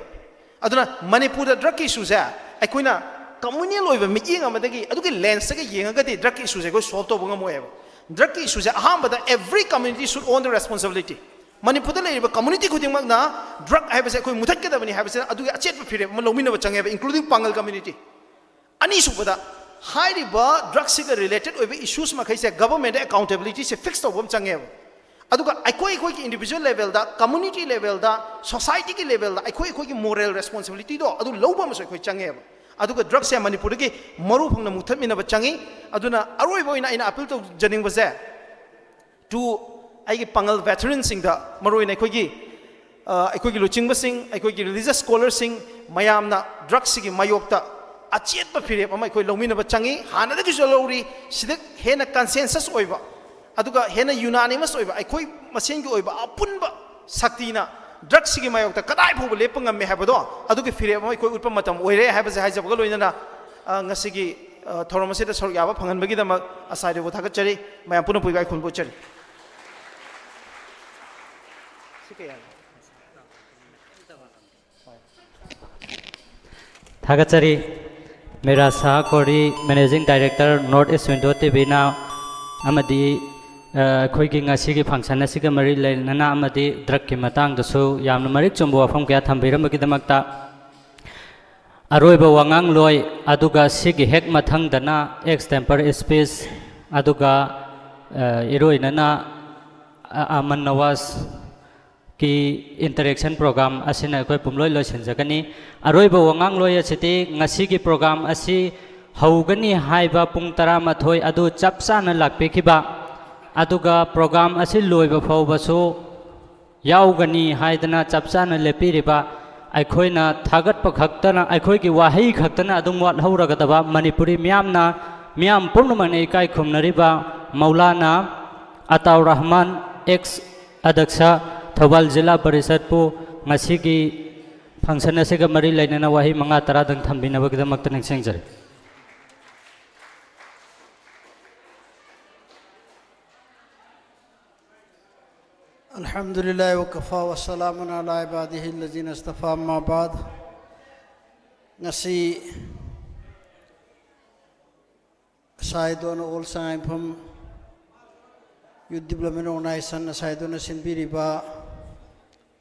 aduna Manipur da drug issues a aikoina communal oiba meeting amadagi adugi lens ga yengagadi drug issues go solve to bunga moeba drug issues ahamba da every community should own the responsibility Manipur da leiba community khudingmak na drug haibase koi muthakkedabani haibase adugi achet phire malomina ba changeba including Pangal community Ani subada hairiba drug siga related oiba issues ma khaise government accountability se fixed to bom change aduga aikoi ki individual level da community level da society ki level da aikoi ki moral responsibility do adu loba ma koi change aduga drug se Manipur ki maru phangna muthamina ba change aduna aroi boina ina appeal to janing baze to aigi Pangal veterans sing da maru ina koi ki luching basing aikoi ki religious scholars sing mayamna drug sigi mayokta अचेत फिरे अखोई लौमीनब चंगी हानदगी लौरी हेन consensus अदुगा हेन unanimous अखोई मसेंगी अपुनब शक्तिना drugs की मायोक्ता कदाई फाव लेप ngame हाबदो अदुगी फिरे अखोई उटप मतम ओइरे हाबसे हाइजबग लोइना ngasiगी थोरमसेदा सर याबा फंगनबगीदमक असाइदबो थागचरी मयाम पुन पुइगाई खुनबो चरी थागचरी मेरा सहकोरी managing director North East window TV ना अमदी अखोइगी ngasiगी फंक्शन असिगा मरि लेना अमदी ड्रग की मतंग दसु यामन मरिक चुंबो वफम कया थंबिरमगिदमक्ता अरोइबा वांगांग लोय अदुगा सिगी हेक मथंग दना एक्सटेम्पर स्पीच अदुगा इरोइनना अमन नवाज की इंटरेक्शन प्रोग्राम असिना अखोइ पुमलोय लोइसनजगनी अरोइबा वांगांग लोय असिति ngasiगी प्रोग्राम असि हौगनी हाइबा पुंग 13 अदु चपचाना लाक्पेखिबा अदुगा प्रोग्राम असि लोइबा फावबसु याउगनी हाइदना चपचाना लेपिरिबा अखोइना थागतप खक्तना अखोइगी वाहै खक्तना अदुम वाट हौरगदबा मणिपुरी मियाम पुर्णमने इकाई खुमनरिबा मौलाना अताउर रहमान एक्स अध्यक्ष थौबाल जिला परिषद पु ngasiगी फंक्शन असिगा मरि लेना वाही 5-10 दंग थंबिनबगदमक्त निंगसेंजरे अल्हम्दुलिल्लाह वकफा वस्सलामुन अला इबादिहि लजीना इस्तफा अम्मा बाद ngasi साइदोन ओल सांगफम youth development organization साइदोन सिनबिरिबा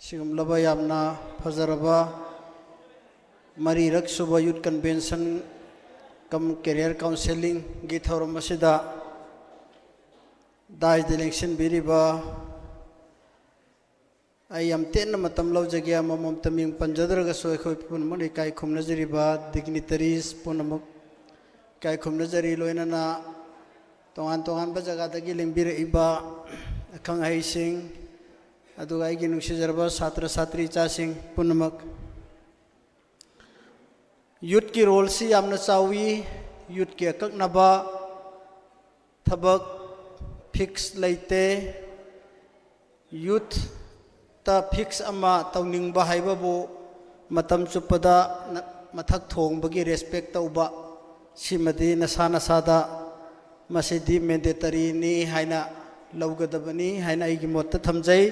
सिगमलबा यामना फजरबा मरीरक सुबह youth convention कम career counseling गी थौरम मसिदा दाइज दिलेक्शन बिरिबा आई am ten matam lawjagya mamam taming panjadraga soi khoi punmani kai khumnajariba dignitaries punamuk kai khumnajari loinana tongan ba jaga dagi lengbir iba akhang hai sing ꯑꯗꯨꯒ ꯑꯩꯒꯤ ꯅꯨꯡꯁꯤꯖꯔꯕ ꯁꯥꯇ꯭ꯔ ꯁꯥꯇ꯭ꯔꯤ ꯏꯆꯥꯁꯤꯡ ꯄꯨꯝꯅꯃꯛ ꯌꯨꯠꯀꯤ ꯔꯣꯜꯁꯤ ꯌꯥꯝꯅ ꯆꯥꯎꯏ ꯌꯨꯠꯀꯤ ꯑꯀꯛꯅꯕ ꯊꯕꯛ ꯐꯤꯛꯁ ꯂꯩꯇꯦ ꯌꯨꯠꯇ ꯐꯤꯛꯁ ꯑꯃ ꯇꯧꯅꯤꯡꯕ ꯍꯥꯏꯕꯕꯨ ꯃꯇꯝ ꯆꯨꯞꯄꯗ ꯃꯊꯛ ꯊꯣꯡꯕꯒꯤ ꯔꯦꯁꯄꯦꯛ ꯇꯧꯕ ꯁꯤꯃꯗꯤ ꯅꯁꯥ ꯅꯁꯥꯗ ꯃꯁꯤꯗꯤ ꯃꯦꯟꯗꯦꯇꯔꯤꯅꯤ ꯍꯥꯏꯅ ꯂꯧꯒꯗꯕꯅꯤ ꯍꯥꯏꯅ ꯑꯩꯒꯤ ꯃꯣꯠꯇ ꯊꯝꯖꯩ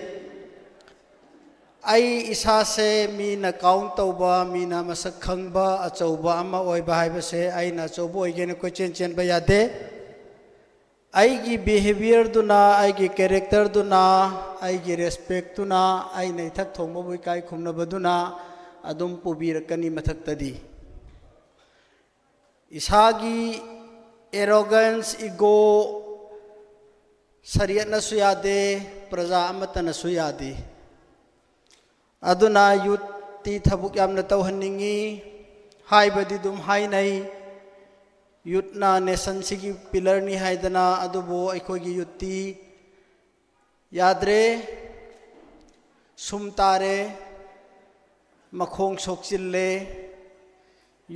ꯑꯩ ꯏꯁꯥꯁꯦ ꯃꯤꯅ ꯀꯥꯎꯟ ꯇꯧꯕ ꯃꯤꯅ ꯃꯁꯛ ꯈꯪꯕ ꯑꯆꯧꯕ ꯑꯃ ꯑꯣꯏꯕ ꯍꯥꯏꯕꯁꯦ ꯑꯩꯅ ꯑꯆꯧꯕ ꯑꯣꯏꯒꯦꯅ ꯀꯣꯏꯆꯦꯟ ꯆꯦꯟꯕ ꯌꯥꯗꯦ ꯑꯩꯒꯤ ꯕꯤꯍꯦꯕꯤꯌꯔꯗꯨꯅ ꯑꯩꯒꯤ ꯀꯦꯔꯦꯛꯇꯔꯗꯨꯅ ꯑꯩꯒꯤ ꯔꯦꯁꯄꯦꯛꯇꯨꯅ ꯑꯩꯅ ꯏꯊꯛ ꯊꯣꯡꯕꯕꯨ ꯏꯀꯥꯏ ꯈꯨꯝꯅꯕꯗꯨꯅ ꯑꯗꯨꯝ ꯄꯨꯕꯤꯔꯛꯀꯅꯤ ꯃꯊꯛꯇꯗꯤ ꯏꯁꯥꯒꯤ ꯑꯦꯔꯣꯒꯦꯟꯁ ꯏꯒꯣ ꯁꯔꯤꯌꯠꯅꯁꯨ ꯌꯥꯗꯦ ꯄ꯭ꯔꯖꯥ ꯑꯃꯠꯇꯅꯁꯨ ꯌꯥꯗꯦ ꯑꯗꯨꯅ ꯌꯨꯠꯇꯤ ꯊꯕꯛ ꯌꯥꯝꯅ ꯇꯧꯍꯟꯅꯤꯡꯉꯤ ꯍꯥꯏꯕꯗꯤ ꯑꯗꯨꯝ ꯍꯥꯏꯅꯩ ꯌꯨꯠꯅ ꯅꯦꯁꯟꯁꯤꯒꯤ ꯄꯤꯂꯔꯅꯤ ꯍꯥꯏꯗꯅ ꯑꯗꯨꯕꯨ ꯑꯩꯈꯣꯏꯒꯤ ꯌꯨꯠꯇꯤ ꯌꯥꯗ꯭ꯔꯦ ꯁꯨꯝ ꯇꯥꯔꯦ ꯃꯈꯣꯡ ꯁꯣꯛꯆꯤꯜꯂꯦ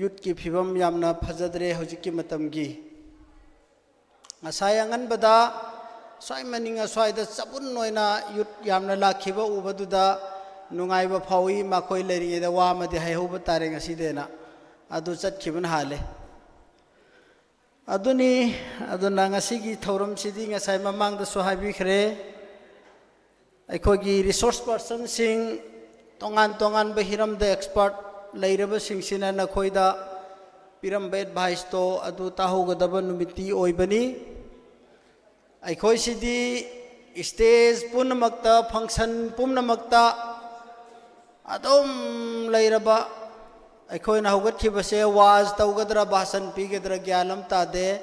ꯌꯨꯠꯀꯤ ꯐꯤꯕꯝ ꯌꯥꯝꯅ ꯐꯖꯗ꯭ꯔꯦ ꯍꯧꯖꯤꯛꯀꯤ ꯃꯇꯝꯒꯤ ꯉꯁꯥꯏ ꯑꯉꯟꯕꯗ ꯁ꯭ꯋꯥꯏ ꯃꯅꯤꯡ ꯑꯁ꯭ꯋꯥꯏꯗ ꯆꯕꯨꯟ ꯑꯣꯏꯅ ꯌꯨꯠ ꯌꯥꯝꯅ ꯂꯥꯛꯈꯤꯕ ꯎꯕꯗꯨꯗ ꯅꯨꯡꯉꯥꯏꯕ ꯐꯥꯎꯏ ꯃꯈꯣꯏ ꯂꯩꯔꯤꯉꯩꯗ ꯋꯥ ꯑꯃꯗꯤ ꯍꯥꯏꯍꯧꯕ ꯇꯥꯔꯦ ꯉꯁꯤꯗꯦꯅ ꯑꯗꯨ ꯆꯠꯈꯤꯕꯅ ꯍꯥꯜꯂꯦ ꯑꯗꯨꯅ ꯉꯁꯤꯒꯤ ꯊꯧꯔꯝꯁꯤꯗꯤ ꯉꯁꯥꯏ ꯃꯃꯥꯡꯗꯁꯨ ꯍꯥꯏꯕꯤꯈ꯭ꯔꯦ ꯑꯩꯈꯣꯏꯒꯤ ꯔꯤꯁꯣꯔꯁ ꯄꯔꯁꯟꯁꯤꯡ ꯇꯣꯉꯥꯟ ꯇꯣꯉꯥꯟꯕ ꯍꯤꯔꯝꯗ ꯑꯦꯛꯁꯄꯔꯠ ꯂꯩꯔꯕꯁꯤꯡꯁꯤꯅ ꯅꯈꯣꯏꯗ ꯄꯤꯔꯝꯕ ꯑꯦꯗꯚꯥꯏꯁꯇꯣ ꯑꯗꯨ ꯇꯥꯍꯧꯒꯗꯕ ꯅꯨꯃꯤꯠꯇꯤ ꯑꯣꯏꯕꯅꯤ ꯑꯩꯈꯣꯏꯁꯤꯗꯤ ꯁ꯭ꯇꯦꯖ ꯄꯨꯝꯅꯃꯛꯇ ꯐꯪꯁꯟ ꯄꯨꯝꯅꯃꯛꯇ ꯑꯗꯨꯝ ꯂꯩꯔꯕ ꯑꯩꯈꯣꯏꯅ ꯍꯧꯒꯠꯈꯤꯕꯁꯦ ꯋꯥꯖ ꯇꯧꯒꯗ꯭ꯔꯥ ꯚꯥꯁꯟ ꯄꯤꯒꯗ꯭ꯔꯥ ꯒ꯭ꯌꯥꯟ ꯑꯃ ꯇꯥꯗꯦ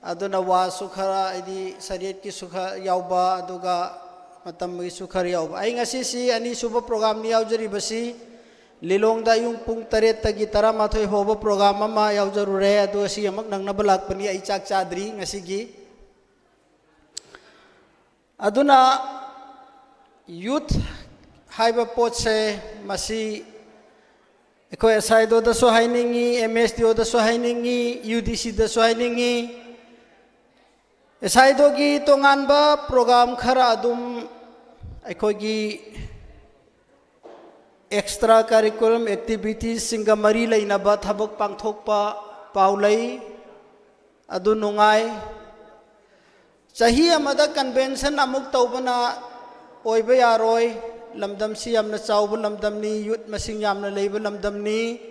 ꯑꯗꯨꯅ ꯋꯥꯖꯁꯨ ꯈꯔ ꯍꯥꯏꯗꯤ ꯁꯔꯤꯌꯠꯀꯤꯁꯨꯈꯔ ꯌꯥꯎꯕ ꯑꯗꯨꯒ ꯃꯇꯝꯒꯤꯁꯨ ꯈꯔ ꯌꯥꯎꯕ ꯑꯩ ꯉꯁꯤꯁꯤ ꯑꯅꯤꯁꯨꯕ ꯄ꯭ꯔꯣꯒ꯭ꯔꯥꯝꯅꯤ ꯌꯥꯎꯖꯔꯤꯕꯁꯤ ꯂꯤꯂꯣꯡꯗ ꯑꯌꯨꯛ ꯄꯨꯡ 8ꯇꯒꯤ 12 ꯐꯥꯎꯕ ꯄ꯭ꯔꯣꯒ꯭ꯔꯥꯝ ꯑꯃ ꯌꯥꯎꯖꯔꯨꯔꯦ ꯑꯗꯨ ꯑꯁꯤ ꯑꯃꯨꯛ ꯅꯪꯅꯕ ꯂꯥꯛꯄꯅꯤ ꯑꯩ ꯆꯥꯛ ꯆꯥꯗ꯭ꯔꯤ ꯉꯁꯤꯒꯤ ꯑꯗꯨꯅ ꯌꯨꯠ ꯍꯥꯏꯕ ꯄꯣꯠꯁꯦ ꯃꯁꯤ ꯑꯩꯈꯣꯏ ꯑꯦꯁꯥꯏꯗꯣꯗꯁꯨ ꯍꯥꯏꯅꯤꯡꯉꯤ MSDOꯗꯁꯨ ꯍꯥꯏꯅꯤꯡꯉꯤ UDCꯗꯁꯨ ꯍꯥꯏꯅꯤꯡꯉꯤ ꯑꯦꯁꯥꯏꯗꯣꯒꯤ ꯇꯣꯉꯥꯟꯕ ꯄ꯭ꯔꯣꯒ꯭ꯔꯥꯝ ꯈꯔ ꯑꯗꯨꯝ ꯑꯩꯈꯣꯏꯒꯤ ꯑꯦꯛꯁꯇ꯭ꯔꯥ ꯀꯔꯤꯀꯨꯂꯝ ꯑꯦꯛꯇꯤꯚꯤꯇꯤꯁꯁꯤꯡꯒ ꯃꯔꯤ ꯂꯩꯅꯕ ꯊꯕꯛ ꯄꯥꯡꯊꯣꯛꯄ ꯄꯥꯎ ꯂꯩ ꯑꯗꯨ ꯅꯨꯡꯉꯥꯏ ꯆꯍꯤ ꯑꯃꯗ ꯀꯟꯚꯦꯟꯁꯟ ꯑꯃꯨꯛ ꯇꯧꯕꯅ ꯑꯣꯏꯕ ꯌꯥꯔꯣꯏ ꯂꯝꯗꯝꯁꯤ ꯌꯥꯝꯅ ꯆꯥꯎꯕ ꯂꯝꯗꯝꯅꯤ ꯌꯨꯠ ꯃꯁꯤꯡ ꯌꯥꯝꯅ ꯂꯩꯕ ꯂꯝꯗꯝꯅꯤ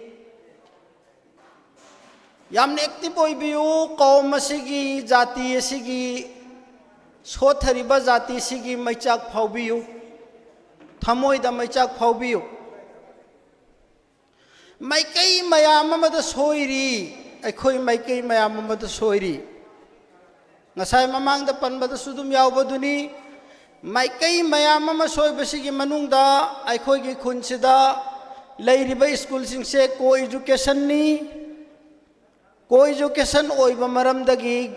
ꯌꯥꯝꯅ ꯑꯦꯛꯇꯤꯚ ꯑꯣꯏꯕꯤꯌꯨ ꯀꯧꯝ ꯑꯁꯤꯒꯤ ꯖꯥꯇꯤ ꯑꯁꯤꯒꯤ ꯁꯣꯊꯔꯤꯕ ꯖꯥꯇꯤꯁꯤꯒꯤ ꯃꯩꯆꯥꯛ ꯐꯥꯎꯕꯤꯌꯨ ꯊꯃꯣꯏꯗ ꯃꯩꯆꯥꯛ ꯐꯥꯎꯕꯤꯌꯨ ꯃꯥꯏꯀꯩ ꯃꯌꯥꯝ ꯑꯃꯗ ꯁꯣꯏꯔꯤ ꯑꯩꯈꯣꯏ ꯃꯥꯏꯀꯩ ꯃꯌꯥꯝ ꯑꯃꯗ ꯁꯣꯏꯔꯤ ngасai mamangda panbadasu dum yaubaduni maikai mayam ama soibasigi manungda aikhoigi khunsida leiriba school singse co education ni co education oiba maramdagi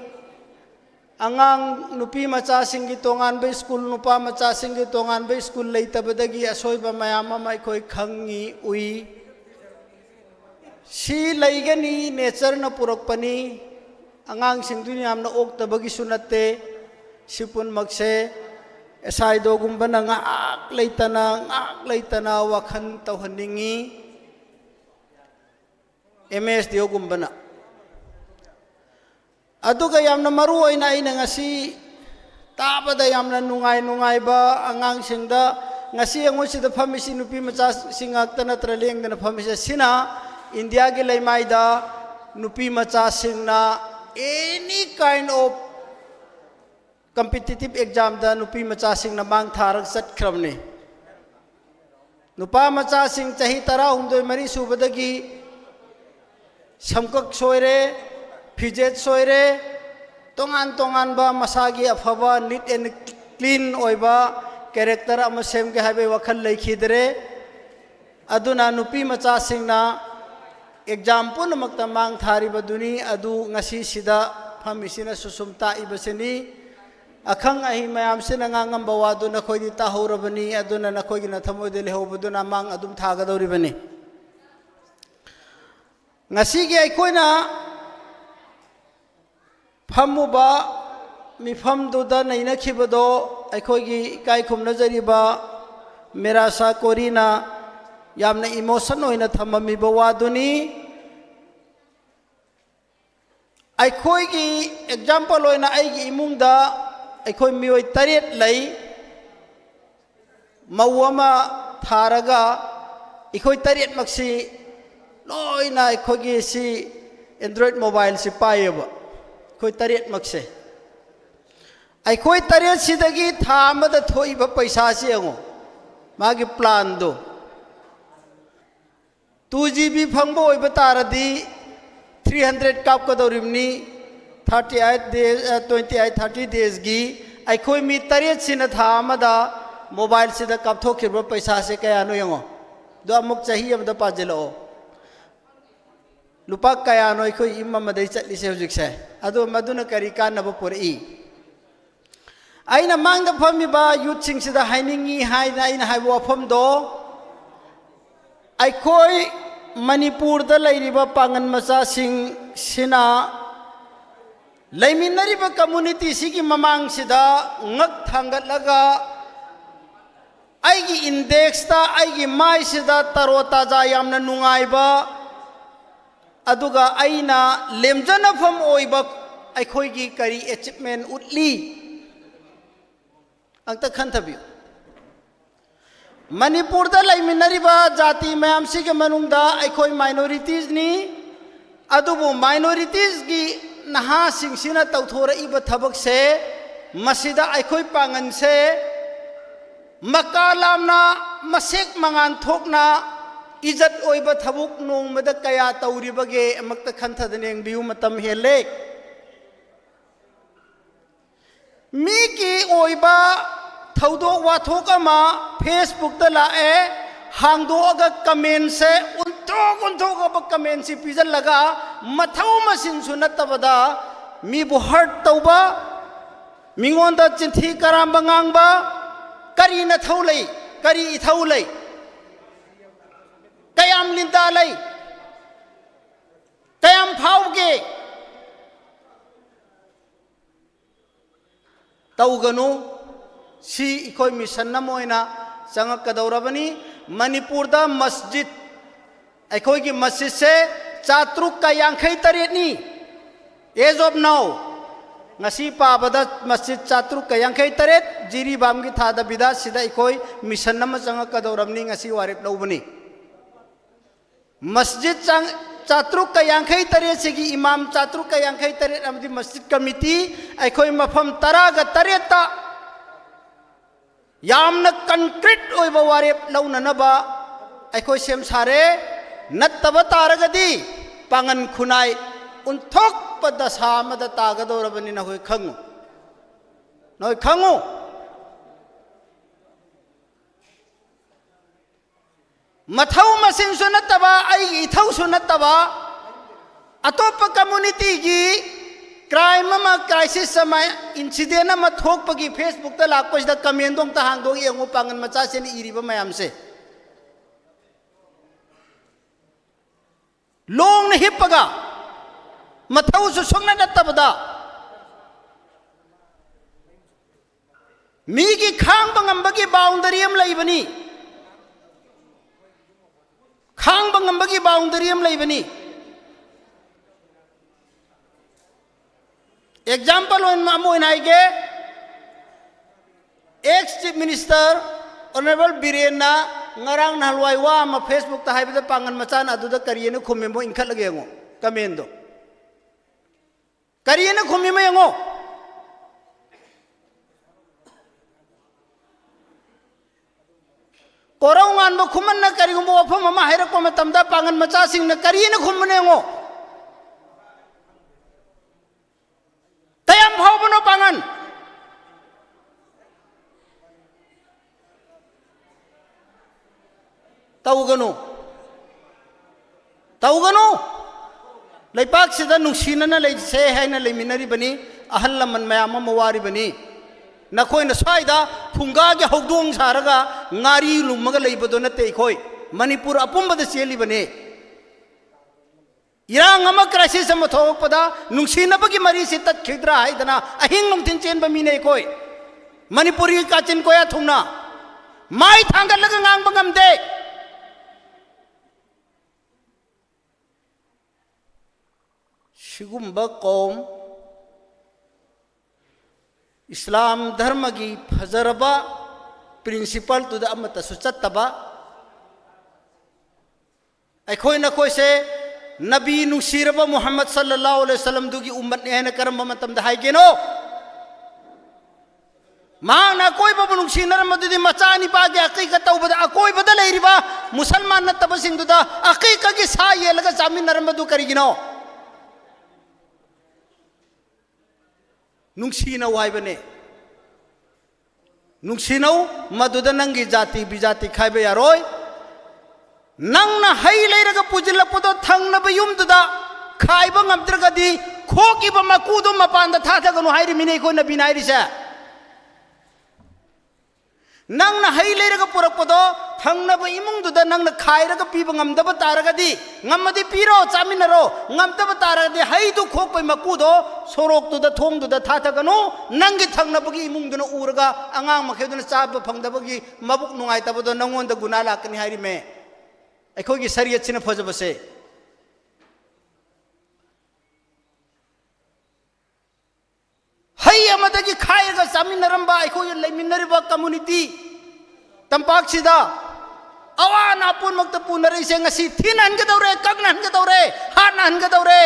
angang nupi macha singi tongan ba school nupa macha singi tongan ba school leitabadagi asoiba mayam ama aikhoi khangi ui si leigani nature na purakpani angang singduni amna oktabagi sunate sipun magse esaido gumba na ngak leitana wakhan tawhaningi MSDO gumba na aduga yamna maru oina ina ngasi tabada yamna nungai ba angang singda ngasi angon sida phamisi nupi macha singak tana traleng dana phamisi sina India gi leimaida nupi macha singna any kind of competitive exam da nupi macha sing na mang tharak sat kramni nupa macha sing chahi 13 mari subadagi samkak soire fijet soire tongan ba masagi afaba neat and clean oiba character ama sem ge habe wakhal leikhidre aduna nupi macha sing na exam punamakta mang thari baduni adu ngasi sida phamisina susumta ibaseni अखंग अही ma'am से नंगांगम बवादु नखोई ताहौरबनी अदुना नखोई न थमोदे लेहौबदुना मांग अदुम थागदौरिबनी ngasiगी अखोइना फमुबा मिफमदुदा नैनखिबदो अखोइगी इकाई खुमनजरिबा मेरासा Corina यामना emotion होइना थममिबा वादुनी अखोइगी example होइना आइगी इमुंगदा अखोइ मियोय तरेट लई मौमा थारगा अखोइ तरेट मक्सी लोइना अखोइगी सी Android mobile से पाएबा अखोइ तरेट मक्से अखोइ तरेट सिदगी था अमदा थोइबा पैसा से यंगो मागी प्लान दो 2GB फंगबो ओइबा तारदी 300 कापकदौरिबनी 38 days 28 30 days गी अखोइ मी तरेट सिना था अमदा मोबाइल सिदा कापथोखिबा पैसा से कयानो यंगो दो अमुक चाही अमदा पाजलो लुपा कयानो अखोइ इममदै चटलिसे हुजिकसे अदो मदुना करी कानबो पुरई आइना मांगदा फमिबा यूथ सिंगसिदा हाइनिंगी हाइना आइना हाइबो वफमदो अखोइ मणिपुरदा लैरिबा पांगन मचा सिंग सिना लैमिनरिबा कम्युनिटी सिगी ममांग सिदा ngak thangatlaga आइगी इंडेक्स ता आइगी माइ सिदा तरो ताजा यामना नुंगाइबा अदुगा आइना लेमजनफम ओइबा अखोइगी करी अचीवमेंट उतली अंत खंथबियो मणिपुरदा लैमिनरिबा जाति मयाम सिगे मनुंगदा अखोइ माइनॉरिटीज नि अदुबो माइनॉरिटीज गी नहा सिंगसिना तौथोरइबा थबक से मसिदा अखोइ पांगन से मकालामना मसेक मंगान थोकना इज्जत ओइबा थबुक नोंमदा कया तौरिबगे अमक्ता खंथदनेंग बियु मतम हेले मी की ओइबा थौदो वाथोक अमा फेसबुक दा लाए हांगदोगा कमेंट से उन्थोग कमेंट से पिजल लगा मथौ मसिन सुनतबदा मी बु हर्ट तौबा मिंगोंदा चिंथी करांबा ngangbा करी न थौलै करी इथौलै कयाम लिंदा लै कयाम फावगे तौगनु सी इखोइ मिशन नमोइना चंगकदौरबनी मणिपुरदा मस्जिद अखोइगी मस्जिद से 453 नि एज ऑफ नाउ ngasi पाबदा मस्जिद 453 जिरीबाम की थादा बिदा सिदा इखोइ मिशन नम चंगकदौरबनी ngasi वारिप लौबनी मस्जिद 453 सिगी इमाम 453 अमदी मस्जिद कमिटी अखोइ मफम 13 यामना कंक्रीट ओइबा वारेप लौननबा अखोइ सेम सारे नत्तबा तारगदी पांगन खुनाई उन्थोक दशा मद तागदौरबनी नहोइ खंगु नहोइ खंगु मथौ मसिन सुनतबा आई इथौ सुनतबा अतोप कम्युनिटी की क्राइम मा क्राइसिस समय इंसिडेंट मा थोकपगी फेसबुक ता लाकपसिदा कमेंट दोंग ता हांगदोग येंगो पांगन मचा सेन इरिबा मयाम से लोंग न हिपगा मथौ सु सोंगना नतबदा मी की खांग बंगंबगी बाउंड्री हम लइबनी खांग बंगंबगी बाउंड्री हम लइबनी एग्जाम्पल मोइनाइगे ex chief minister honourable Biren ngarang nalwai wa ma Facebook ta haibada pangan machan aduda kariyena khumimo inkhalage ngo kamendo kariyena khumimo ngo korau ngan ba khuman na karigumbo wafam ma haira ko matamda pangan macha sing na kariyena khumne ngo tayam bhawbono pangan तौगनु तौगनु लेपाक सिदा नुसीनना लेसे हैना लेमिनरी बनी अहल लमन मयाम Maori बनी नखोइना स्वाइदा फुंगागे हौदोंग सारगा ngari lummaga leibado nate khoi manipur apumbada cheliबने irang ama crisis ama thokpada nungsinabagi mari si tat khidra haidana ahing nungtin chenba mine khoi manipuri kachin koya thungna mai thangal laga ngang bangam de shigumba qom Islam dharma gi fazaraba principle to the amata suchataba akhoi na koi se nabi nusiraba Muhammad sallallahu alaihi wasallam dugi ummat ne na karam matam da haigeno ma na koi ba nungsinar madudi machani ba ge aqiqa tawbada akoi bada leiriba musalman na tabasing duda aqiqa gi sa yelaga jamin narmadu karigino nungsina waibane nungsinau maduda nangi jati bijati khaiba yaroi nangna hai leiraga pujilla podo thangna ba yumduda khaiba ngamdragadi khoki ba makudo mapanda thatha ganu hairi mine ko na binairi sa nangna hai leiraga purak podo thangna ba imungduda nangna khairaga piba ngamdaba taragadi ngamadi piro chaminaro ngamdaba taragadi hai du khok pai makudo sorok tu da thong tu da thatha ganu nangi thangna bagi imungduna uraga angang makheduna chaba phangdabagi mabuk nungai tabado nangonda guna lakani hairi me aikogi sariyat sina phajabase hai amadagi khaiga chaminaramba aikogi leiminariba community tampak sida awana pun makta punari se ngasi thinan ga daure kagnan ga daure hanan ga daure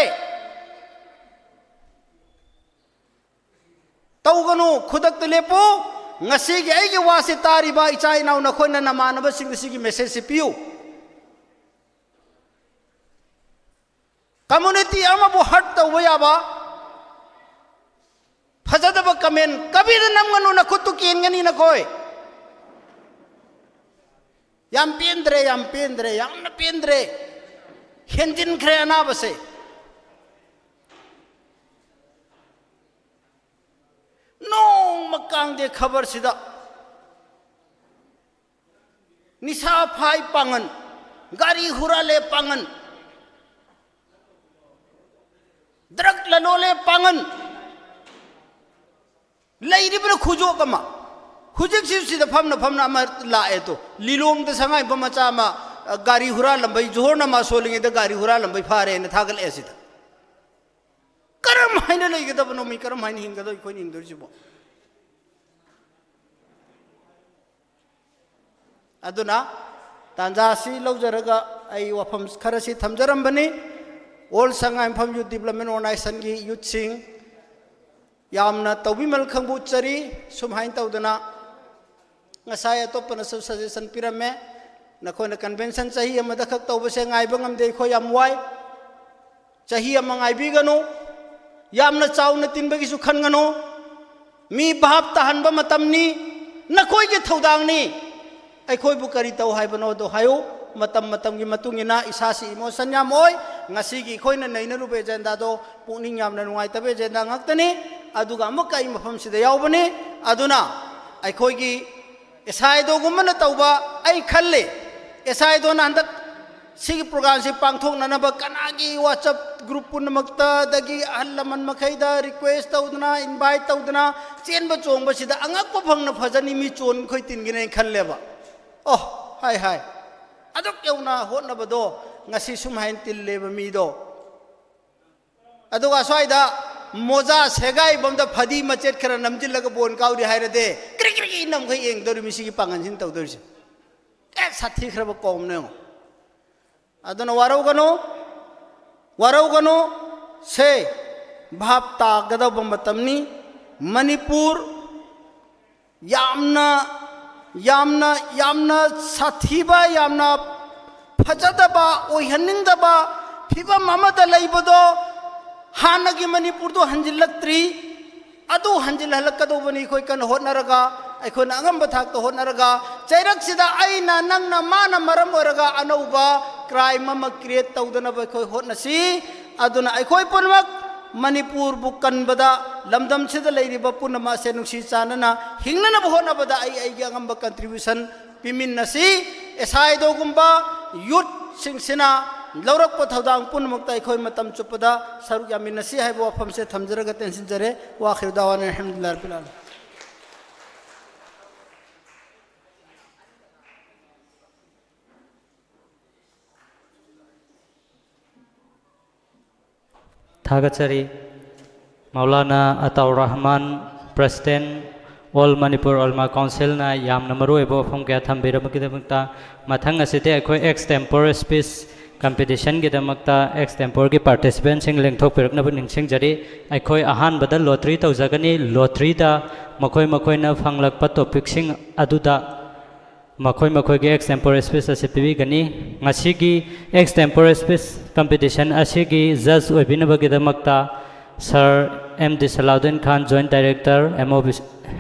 tawganu khudak lepo ngasi gi ai gi wase tariba ichai naw na khona namanaba sing gi message piu community ama bo hat tawya ba phajadaba comment kabir namganu na khutu ken ngani na koi yam pendre yam na pendre henjin khre ana base no makang de khabar sida nisa phai pangan gari hurale pangan drug lalole pangan leiribra khujo kama hujik sida famna ama lae to lilong de sangai bamacha ma gari hura lambai johorna ma solinge de gari hura lambai phare na thagal esida karam haina lei gada bano mi karam haina hinga do koi ning durjibo aduna tanja si lojaraga ai wafam kharasi thamjaram bani all sangai pham youth development organization gi youth sing yamna tawbimal khangbu chari sumhain tawdana ngasai atopana sub suggestion pirame nakhona convention chahi amada khak tawbase ngai bangam de kho yam wai chahi am ngai bi ganu yamna chauna tinbagi su khan ganu mi bhap tahanba matamni nakhoi ge thodang ni ai khoi bu kari taw hai bano do hayo matam gi matungina isasi emotion yam oi ngasi gi khoina naina rupe jenda do puning yamna nungai tabe jenda ngaktani aduga makai mafam sida yawbani aduna ai khoi gi esai do gumana tawba ai khalle esai do nan dak sigi program si pangthok nana ba kanagi whatsapp group pun makta dagi allaman makhaida request tawduna invite tawduna chenba chongba sida angak pa phangna phajani mi chon khoi tin gi nei khalle ba oh hai adok yauna hotna ba do ngasi sum hain tille ba mi do aduga swaida moja segai bomda phadi machet khara namjil laga bon kauri hairade kri nam khai eng dori misi gi pangan sin taw dori e sathi khara ba kom ne aduna warau gano se bhap ta gada bomba tamni manipur yamna sathiba yamna phajadaba oihaningdaba phiba mamada leibodo hanagi manipur do hanjilaktri adu hanjil halakado bani khoi kan hotnaraga akhon angam bathak to hotnaraga chairak sida aina nangna mana maram oraga anauba crime ma create tawdana ba khoi hotna si aduna akhoi punmak Manipur बु कनबदा लमदम सिदा लेरिबा पुनमा से नुसी चानना हिंगना होनाबदा आई अंगम contribution पिमिन्नसी एसाइदो गुंबा youth सिंगसिना लौरक पथौदांग पुनमुक्ता अखोय मतम चुपदा सरुक यामिनसी है वफम से थमजरग tension जरे वाखिर दावान अल्हम्दुलिल्लाह रब्बिल आलमीन थागचरी मौलाना अताउर रहमान प्रेसिडेंट ऑल मणिपुर उलमा काउंसिल ना यामना मरुएबो फम क्या थम्बिरमकिदमक्ता मथंग असिते अखोय एक्सटेम्पोर स्पीच कंपटीशन की दमक्ता एक्सटेम्पोर की पार्टिसिपेंट सिंग लेंथोकपिरकनब निंगसिंग जरी अखोय अहानबदा लॉटरी तौजगनी लॉटरी दा मखोय मखोयना फंगलकप टॉपिक सिंग अदुदा मखोय मखोय के एक्सटेम्पोर स्पीच असे पिबिगनी ngasi एक्सटेम्पोर स्पीच कंपटीशन असिगी जज ओबिनबगिदमक्ता sir MD Salauddin Khan joint director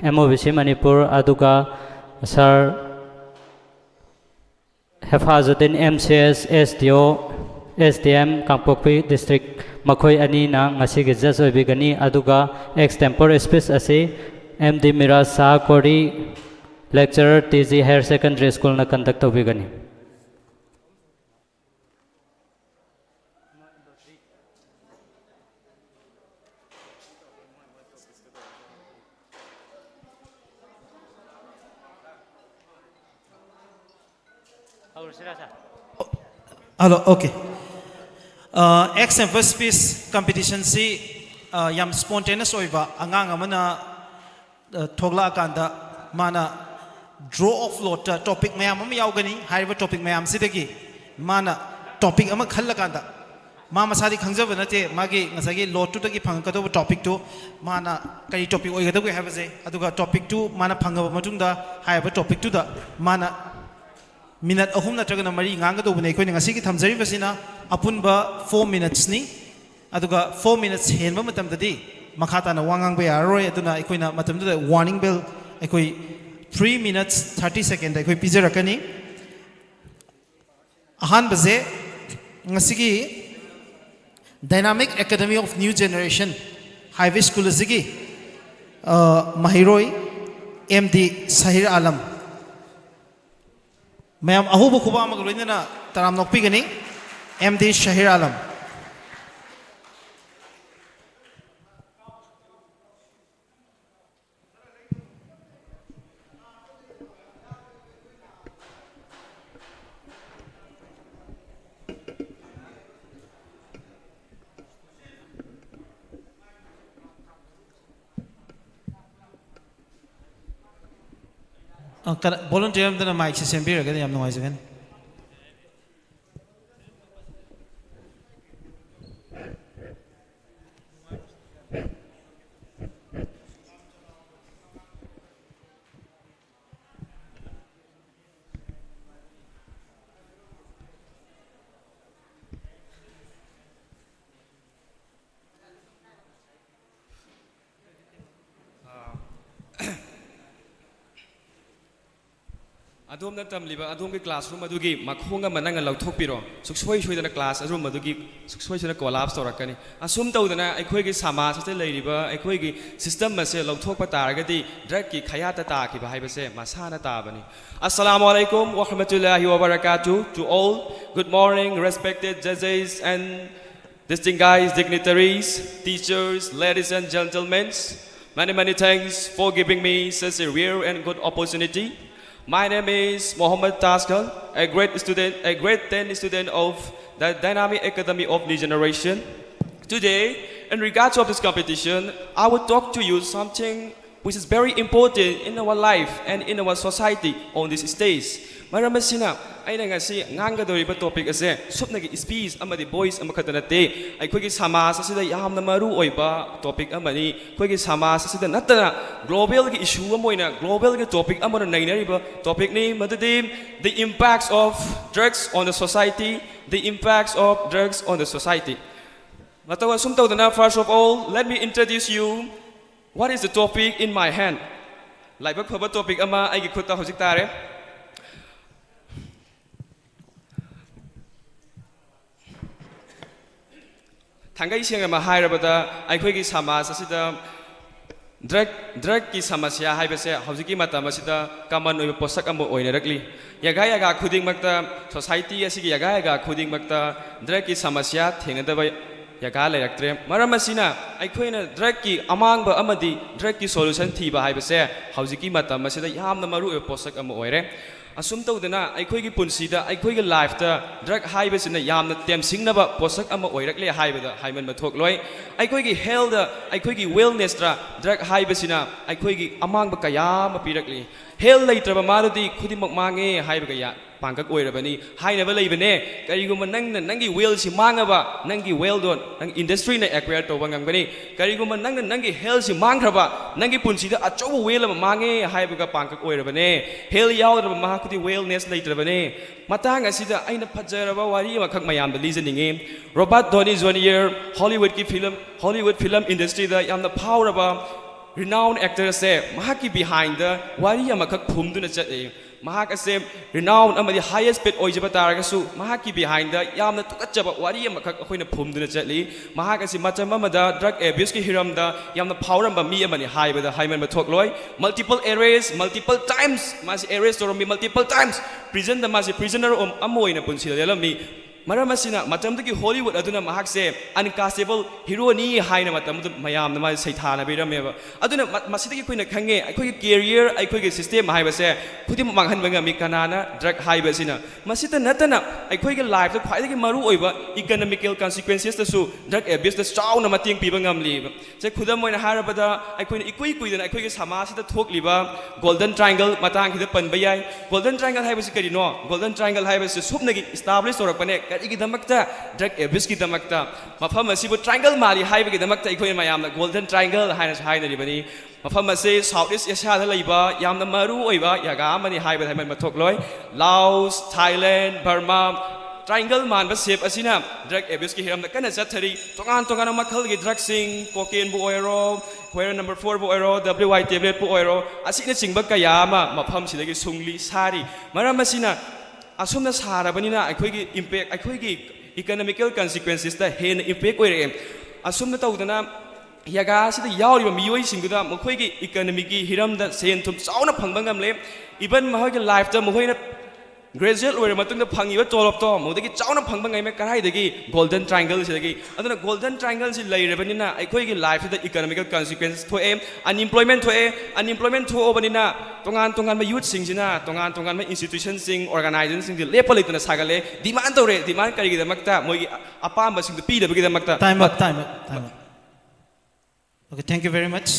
MOBC Manipur अदुगा sir Hefazuddin MCS SDO SDM Kangpokpi district मखोय अनी ना ngasi जज ओबिगनी अदुगा एक्सटेम्पोर स्पीच असे एमडी मिराज शाह कोरी lecturer TG higher secondary school ना कंडक्ट तौबिगनी hello okay extempore speech competition से याम स्पॉन्टेनियस ओइबा अंगांग अमना थोगला कांदा माना ड्रॉ ऑफ लॉट टॉपिक मैम यावगनी हाइब टॉपिक मैम सिदगी माना टॉपिक अमा खल्ला कांदा मा मसादी खंगजब नते मागी ngसागी लॉट टू तगी फंगकदो टॉपिक टू माना कई टॉपिक ओइगदबो हाबजे अदुगा टॉपिक टू माना फंगब मतुंदा हाइब टॉपिक टू दा माना मिनट अहुम नत्रगना मरी ngangadobune khoi ngasi ki thamjari basina apunba 4 minutes ni aduga 4 minutes henba matam dadi makhata na wangang be aroi aduna ikoina matam da warning bell ikoi 3 minutes 30 second ikoi pijarakani ahan baze ngasi ki dynamic academy of new generation highway school zigi mahiroi md sahir alam मैम अहूब खुबा लोना तराम नौपीगनी MD Shahir Alam volunteer amdana mic se sembiragani yam nuaizagan अदोम तमलीबा अदोम के क्लासरूम अदुगी मखोंगा मनंग लौथोकपिरो सुक्सोय सोयदना क्लासरूम अदुगी सुक्सोय सोयदना कोलाप्स तौरकनी असुम तौदना अखोयगी समाज से लैरिबा अखोयगी सिस्टम मसे लौथोकपा तारगदी ड्रग की खयाता ताकिबा हाइबसे मसाना ताबनी अस्सलामु अलैकुम व रहमतुल्लाहि व बरकातुहू to all good morning respected judges and distinguished dignitaries teachers ladies and gentlemen many thanks for giving me such a rare and good opportunity. My name is Mohammed Taskal, a grade 10 student of the Dynamic Academy of New Generation. Today, in regards of this competition, I will talk to you something which is very important in our life and in our society on this stage. Maram asina aina ngasi ngangadoriba topic ase supnagi speech amadi voice amakhatanate aikogi samaj asida yamna maru oiba topic amani koigi samaj asida natana global gi issue amoina global gi topic amana nainariba topic ni madadi the impacts of drugs on the society, the impacts of drugs on the society. Matawa sumtawdana first of all let me introduce you what is the topic in my hand. Laibak phaba topic ama aigi khutta hojik tare. ꯊꯥꯡꯒꯩ ꯁꯦꯡꯅ ꯑꯃ ꯍꯥꯏꯔꯕꯗ ꯑꯩꯈꯣꯏꯒꯤ ꯁꯃꯥꯖ ꯑꯁꯤꯗ ꯗ꯭ꯔꯒꯀꯤ ꯁꯃꯁ꯭ꯌꯥ ꯍꯥꯏꯕꯁꯦ ꯍꯧꯖꯤꯛꯀꯤ ꯃꯇꯝ ꯑꯁꯤꯗ ꯀꯃꯟ ꯑꯣꯏꯕ ꯄꯣꯠꯁꯛ ꯑꯃ ꯑꯣꯏꯅꯔꯛꯂꯤ ꯌꯥꯒꯥ ꯌꯥꯒꯥ ꯈꯨꯗꯤꯡꯃꯛꯇ ꯁꯣꯁꯥꯏꯇꯤ ꯑꯁꯤꯒꯤ ꯌꯥꯒꯥ ꯌꯥꯒꯥ ꯈꯨꯗꯤꯡꯃꯛꯇ ꯗ꯭ꯔꯒꯀꯤ ꯁꯃꯁ꯭ꯌꯥ ꯊꯦꯡꯅꯗꯕ ꯌꯥꯒꯥ ꯂꯩꯔꯛꯇ꯭ꯔꯦ ꯃꯔꯝ ꯑꯁꯤꯅ ꯑꯩꯈꯣꯏꯅ ꯗ꯭ꯔꯒꯀꯤ ꯑꯃꯥꯡꯕ ꯑꯃꯗꯤ ꯗ꯭ꯔꯒꯀꯤ ꯁꯣꯂꯨꯁꯟ ꯊꯤꯕ ꯍꯥꯏꯕꯁꯦ ꯍꯧꯖꯤꯛꯀꯤ ꯃꯇꯝ ꯑꯁꯤꯗ ꯌꯥꯝꯅ ꯃꯔꯨꯑꯣꯏꯕ ꯄꯣꯠꯁꯛ ꯑꯃ ꯑꯣꯏꯔꯦ ꯑꯁꯨꯝ ꯇꯧꯗꯅ ꯑꯩꯈꯣꯏꯒꯤ ꯄꯨꯟꯁꯤꯗ ꯑꯩꯈꯣꯏꯒꯤ ꯂꯥꯏꯐꯇ ꯗ꯭ꯔꯒ ꯍꯥꯏꯕꯁꯤꯅ ꯌꯥꯝꯅ ꯇꯦꯝꯁꯤꯡꯅꯕ ꯄꯣꯠꯁꯛ ꯑꯃ ꯑꯣꯏꯔꯛꯂꯦ ꯍꯥꯏꯕꯗ ꯍꯥꯏꯃꯟꯕ ꯊꯣꯛꯂꯣꯏ ꯑꯩꯈꯣꯏꯒꯤ ꯍꯦꯜꯊꯗ ꯑꯩꯈꯣꯏꯒꯤ ꯋꯦꯜꯅꯦꯁꯇ ꯗ꯭ꯔꯒ ꯍꯥꯏꯕꯁꯤꯅ ꯑꯩꯈꯣꯏꯒꯤ ꯑꯃꯥꯡꯕ ꯀꯌꯥ ꯑꯃ ꯄꯤꯔꯛꯂꯤ ꯍꯦꯜ ꯂꯩꯇ꯭ꯔꯕ ꯃꯥꯗꯨꯗꯤ ꯈꯨꯗꯤꯡꯃꯛ ꯃꯥꯡꯉꯦ ꯍꯥꯏꯕꯒ ꯄꯥꯡꯀꯛ ꯑꯣꯏꯔꯕꯅꯤ ꯍꯥꯏꯅꯕ ꯂꯩꯕꯅꯦ ꯀꯔꯤꯒꯨꯝꯕ ꯅꯪꯅ ꯅꯪꯒꯤ ꯋꯦꯜꯁꯤ ꯃꯥꯡꯉꯕ ꯅꯪꯒꯤ ꯋꯦꯜꯗꯣ ꯅꯪ ꯏꯟꯗꯁꯇ꯭ꯔꯤꯅ ꯑꯦꯛꯋꯥꯌꯔ ꯇꯧꯕ ꯉꯝꯒꯅꯤ ꯀꯔꯤꯒꯨꯝꯕ ꯅꯪꯅ ꯅꯪꯒꯤ ꯍꯦꯜꯁꯤ ꯃꯥꯡꯈ꯭ꯔꯕ ꯅꯪꯒꯤ ꯄꯨꯟꯁꯤꯗ ꯑꯆꯧꯕ ꯋꯦꯜ ꯑꯃ ꯃꯥꯡꯉꯦ ꯍꯥꯏꯕꯒ ꯄꯥꯡꯀꯛ ꯑꯣꯏꯔꯕꯅꯦ ꯍꯦꯜ ꯌꯥꯎꯗ꯭ꯔꯕ ꯃꯍꯥꯛꯀꯨꯗꯤ ꯋꯦꯜꯅꯦꯁ ꯂꯩꯇ꯭ꯔꯕꯅꯦ ꯃꯇꯥꯡ ꯑꯁꯤꯗ ꯑꯩꯅ ꯐꯖꯔꯕ ꯋꯥꯔꯤ ꯑꯃꯈꯛ ꯃꯌꯥꯝꯗ ꯂꯤꯖꯅꯤꯡꯉꯤ ꯔꯣꯕꯥꯔꯠ ꯗꯣꯅꯤ ꯖꯨꯅꯤꯌꯔ ꯍꯣꯂꯤꯋꯨꯗ ꯐꯤꯂꯝ ꯏꯟꯗꯁꯇ꯭ꯔꯤꯗ ꯌꯥꯝꯅ ꯐꯥꯎꯔꯕ ꯔꯤꯅꯥꯎꯟ ꯑꯦꯛꯇꯔꯁꯦ ꯃꯍꯥꯛꯀꯤ ꯕꯤꯍꯥꯏꯟꯗ ꯋꯥꯔꯤ ꯑꯃꯈꯛ ꯐꯨꯝꯗꯨꯅ ꯆꯠꯂꯤ ꯃꯍꯥꯛ ꯑꯁꯦ ꯔꯤꯅꯥꯎꯟ ꯑꯃꯗꯤ ꯍꯥꯏꯌꯦꯁ ꯄꯦꯠ ꯑꯣꯏꯖꯕ ꯇꯥꯔꯒꯁꯨ ꯃꯍꯥꯛꯀꯤ ꯕꯤꯍꯥꯏꯟꯗ ꯌꯥꯝꯅ ꯇꯨꯀꯠꯆꯕ ꯋꯥꯔꯤ ꯑꯃꯈꯛ ꯑꯩꯈꯣꯏꯅ ꯐꯨꯝꯗꯨꯅ ꯆꯠꯂꯤ ꯃꯍꯥꯛ ꯑꯁꯤ ꯃꯇꯝ ꯑꯃꯗ ꯗ꯭ꯔꯒ ꯑꯦꯕ꯭ꯌꯨꯁꯀꯤ ꯍꯤꯔꯝꯗ ꯌꯥꯝꯅ ꯐꯥꯎꯔꯝꯕ ꯃꯤ ꯑꯃꯅꯤ ꯍꯥꯏꯕꯗ ꯍꯥꯏꯃꯟꯕ ꯊꯣꯛꯂꯣꯏ ꯃꯜꯇꯤꯄꯜ ꯑꯦꯔꯦꯁ ꯃꯜꯇꯤꯄꯜ ꯇꯥꯏꯝꯁ ꯃꯥꯁꯤ ꯑꯦꯔꯦꯁ ꯇꯧꯔꯝꯃꯤ ꯃꯜꯇꯤꯄꯜ ꯇꯥꯏꯝꯁ ꯄ꯭ꯔꯤꯖꯟꯗ ꯃꯥꯁꯤ ꯄ꯭ꯔꯤꯖꯅꯔ ꯑꯃ ꯑꯣꯏꯅ ꯄꯨꯟꯁꯤꯗ ꯂꯦꯜꯂꯝꯃꯤ ꯃꯔꯝ ꯑꯁꯤꯅ ꯃꯇꯝꯗꯨꯒꯤ ꯍꯣꯂꯤꯋꯨꯗ ꯑꯗꯨꯅ ꯃꯍꯥꯛꯁꯦ ꯑꯟꯀꯥꯁꯇꯦꯕꯜ ꯍꯤꯔꯣꯅꯤ ꯍꯥꯏꯅ ꯃꯇꯝꯗꯨ ꯃꯌꯥꯝꯅ ꯃꯥꯁꯦ ꯁꯩꯊꯥꯅꯕꯤꯔꯝꯃꯦꯕ ꯑꯗꯨꯅ ꯃꯁꯤꯗꯒꯤ ꯑꯩꯈꯣꯏꯅ ꯈꯪꯉꯦ ꯑꯩꯈꯣꯏꯒꯤ ꯀꯦꯔꯤꯌꯔ ꯑꯩꯈꯣꯏꯒꯤ ꯁꯤꯁꯇꯦꯝ ꯍꯥꯏꯕꯁꯦ ꯈꯨꯗꯤꯡꯃꯛ ꯃꯥꯡꯍꯟꯕ ꯉꯝꯃꯤ ꯀꯅꯥꯅ ꯗ꯭ꯔꯒ ꯍꯥꯏꯕꯁꯤꯅ ꯃꯁꯤꯇ ꯅꯠꯇꯅ ꯑꯩꯈꯣꯏꯒꯤ ꯂꯥꯏꯐꯇ ꯈ꯭ꯋꯥꯏꯗꯒꯤ ꯃꯔꯨꯑꯣꯏꯕ ꯏꯀꯅꯣꯃꯤꯀꯦꯜ ꯀꯟꯁꯤꯀ꯭ꯋꯦꯟꯁꯦꯁꯇꯁꯨ ꯗ꯭ꯔꯒ ꯑꯦꯕ꯭ꯌꯨꯁꯇ ꯆꯥꯎꯅ ꯃꯇꯦꯡ ꯄꯤꯕ ꯉꯝꯂꯤꯕ ꯁꯦ ꯈꯨꯗꯝ ꯑꯣꯏꯅ ꯍꯥꯏꯔꯕꯗ ꯑꯩꯈꯣꯏꯅ ꯏꯀꯨꯏ ꯀꯨꯏꯗꯅ ꯑꯩꯈꯣꯏꯒꯤ ꯁꯃꯥꯖꯁꯤꯗ ꯊꯣꯛꯂꯤꯕ ꯒꯣꯜꯗꯟ ꯇ꯭ꯔꯥꯏꯡꯒꯜ ꯃꯇꯥꯡꯁꯤꯗ ꯄꯟꯕ ꯌꯥꯏ ꯒꯣꯜꯗꯟ ꯇ꯭ꯔꯥꯏꯡꯒꯜ ꯍꯥꯏꯕꯁꯤ ꯀꯔꯤꯅೋ ꯒꯣꯜꯗꯟ ꯇ꯭ꯔꯥꯏꯡꯒꯜ ꯍꯥꯏꯕꯁꯤ ꯁꯨꯞꯅꯒꯤ ꯏꯁꯇꯥꯕ꯭ꯂꯤꯁ ꯇꯧꯔꯛꯄꯅꯦ ꯀꯔꯤꯒꯤꯗꯃꯛꯇ ꯗ꯭ꯔꯒ ꯑꯦꯕ꯭ꯌꯨꯁꯀꯤꯗꯃꯛꯇ ꯃꯐꯝ ꯑꯁꯤꯕꯨ ꯇ꯭ꯔꯥꯏꯡꯒꯜ ꯃꯥꯜꯂꯤ ꯍꯥꯏꯕꯒꯤꯗꯃꯛꯇ ꯑꯩꯈꯣꯏꯅ ꯃꯌꯥꯝꯅ ꯒꯣꯜꯗꯟ ꯇ꯭ꯔꯥꯏꯡꯒꯜ ꯍꯥꯏꯅꯁꯨ ꯍꯥꯏꯅꯔꯤꯕꯅꯤ ꯃꯐꯝ ꯑꯁꯤ ꯁꯥꯎꯠ ꯏꯁ ꯑꯦꯁꯤꯌꯥꯗ ꯂꯩꯕ ꯌꯥꯝꯅ ꯃꯔꯨ ꯑꯣꯏꯕ ꯖꯒꯥ ꯑꯃꯅꯤ ꯍꯥꯏꯕꯗ ꯍꯥꯏꯃꯟꯕ ꯊꯣꯛꯂꯣꯏ ꯂꯥꯎꯁ ꯊꯥꯏꯂꯦꯟ ꯕꯔꯃꯥ ꯇ꯭ꯔꯥꯏꯡꯒꯜ ꯃꯥꯟꯕ ꯁꯦꯞ ꯑꯁꯤꯅ ꯗ꯭ꯔꯒ ꯑꯦꯕ꯭ꯌꯨꯁꯀꯤ ꯍꯤꯔꯝꯗ ꯀꯟꯅ ꯆꯠꯊꯔꯤ ꯇꯣꯉꯥꯟ ꯇꯣꯉꯥꯟꯕ ꯃꯈꯜꯒꯤ ꯗ꯭ꯔꯒꯁꯤꯡ ꯀꯣꯀꯦꯟꯕꯨ ꯑꯣꯏꯔꯣ ꯍꯣꯏꯔ ꯅꯝꯕꯔ 4ꯕꯨ ꯑꯣꯏꯔꯣ WY ꯇꯦꯕ꯭ꯂꯦꯠꯄꯨ ꯑꯣꯏꯔꯣ ꯑꯁꯤꯅꯆꯤꯡꯕ ꯀꯌꯥ ꯑꯃ ꯃꯐꯝꯁꯤꯗꯒꯤ ꯁꯨꯡꯂꯤ ꯁꯥꯔꯤ ꯃꯔꯝ ꯑꯁꯤꯅ ꯑꯁꯨꯝꯅ ꯁꯥꯔꯕꯅꯤꯅ ꯑꯩꯈꯣꯏꯒꯤ ꯏꯝꯄꯦꯛ ꯑꯩꯈꯣꯏꯒꯤ ꯏꯀꯅꯣꯃꯤꯀꯦꯜ ꯀꯟꯁꯤꯀ꯭ꯋꯦꯟꯁꯦꯁꯇ ꯍꯦꯟꯅ ꯏꯝꯄꯦꯛ ꯑꯣꯏꯔꯛꯑꯦ ꯑꯁꯨꯝꯅ ꯇꯧꯗꯅ ꯖꯒꯥ ꯑꯁꯤꯗ ꯌꯥꯎꯔꯤꯕ ꯃꯤꯑꯣꯏꯁꯤꯡꯗꯨꯗ ꯃꯈꯣꯏꯒꯤ ꯏꯀꯅꯣꯃꯤꯒꯤ ꯍꯤꯔꯝꯗ ꯁꯦꯟ ꯊꯨꯝ ꯆꯥꯎꯅ ꯐꯪꯕ ꯉꯝꯂꯦ ꯏꯚꯟ ꯃꯈꯣꯏꯒꯤ ꯂꯥꯏꯐꯇ ꯃꯈꯣꯏꯅ ꯒ꯭ꯔꯦꯖꯨꯑꯦꯠ ꯑꯣꯏꯔꯕ ꯃꯇꯨꯡꯗ ꯐꯪꯉꯤꯕ ꯇꯣꯂꯣꯞꯇꯣ ꯃꯗꯨꯗꯒꯤ ꯆꯥꯎꯅ ꯐꯪꯕ ꯉꯝꯃꯦ ꯀꯗꯥꯏꯗꯒꯤ ꯒꯣꯜꯗꯟ ꯇ꯭ꯔꯥꯏꯡꯒꯜꯁꯤꯗꯒꯤ ꯑꯗꯨꯅ ꯒꯣꯜꯗꯟ ꯇ꯭ꯔꯥꯏꯡꯒꯜꯁꯤ ꯂꯩꯔꯕꯅꯤꯅ ꯑꯩꯈꯣꯏꯒꯤ ꯂꯥꯏꯐꯁꯤꯗ ꯏꯀꯅꯣꯃꯤꯀꯦꯜ ꯀꯟꯁꯤꯀ꯭ꯋꯦꯟꯁ ꯊꯣꯛꯑꯦ ꯑꯟꯏꯝꯄ꯭ꯂꯣꯏꯃꯦꯟ ꯊꯣꯛꯑꯦ ꯑꯟꯏꯝꯄ꯭ꯂꯣꯏꯃꯦꯟ ꯊꯣꯛꯑꯕꯅꯤꯅ ꯇꯣꯉꯥꯟ ꯇꯣꯉꯥꯟꯕ ꯌꯨꯠꯁꯤꯡꯁꯤꯅ ꯇꯣꯉꯥꯟ ꯇꯣꯉꯥꯟꯕ ꯏꯟꯁꯇꯤꯇ꯭ꯌꯨꯁꯟꯁꯤꯡ ꯑꯣꯔꯒꯅꯥꯏꯖꯦꯁꯟꯁꯤꯡꯁꯤ ꯂꯦꯞꯄ ꯂꯩꯇꯅ ꯁꯥꯒꯠꯂꯦ ꯗꯤꯃꯥꯟ ꯇꯧꯔꯦ ꯗꯤꯃꯥꯟ ꯀꯔꯤꯒꯤꯗꯃꯛꯇ ꯃꯣꯏꯒꯤ ꯑꯄꯥꯝꯕꯁꯤꯡꯗꯨ ꯄꯤꯗꯕꯒꯤꯗꯃꯛꯇ Time up. Okay, thank you very much.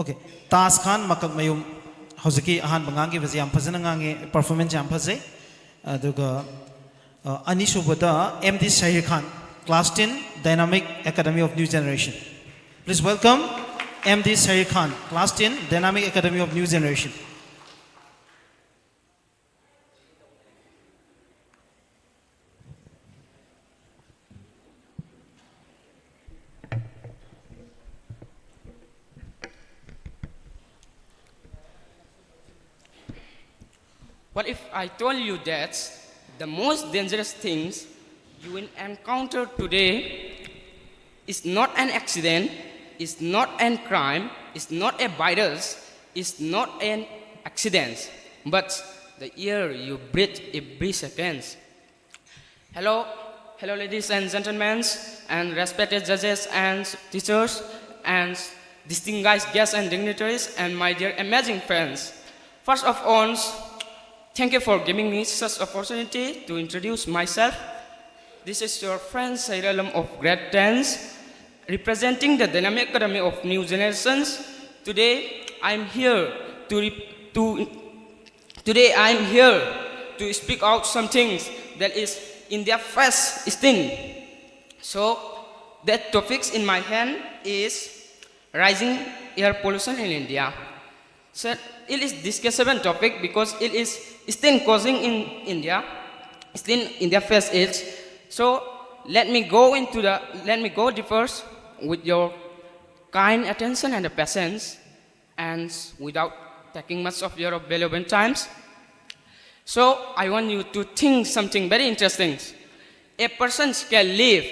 Okay, Tas Khan Makak Mayum Hozaki Ahan Bangangi was Yam Pazanangangi performance Yam Paze Aduga Anishubada MD Shahir Khan, Class 10 Dynamic Academy of New Generation. Please welcome MD Shahir Khan, Class 10 Dynamic Academy of New Generation. What if I told you that the most dangerous things you will encounter today is not an accident, is not a crime, is not a virus, is not an accident, but the air you breathe every second. Hello, ladies and gentlemen, and respected judges and teachers, and distinguished guests and dignitaries, and my dear amazing friends. First of all, thank you for giving me such opportunity to introduce myself. This is your friend Sahir Alam of grade 10, representing the Dynamic Academy of New Generations. Today I am here to speak out some things that is in their first sting. So that topics in my hand is rising air pollution in India. So it is discussable topic because it is still causing in India, still in their first age. So let me go first with your kind attention and patience, and without taking much of your valuable times. So I want you to think something very interesting. A person can live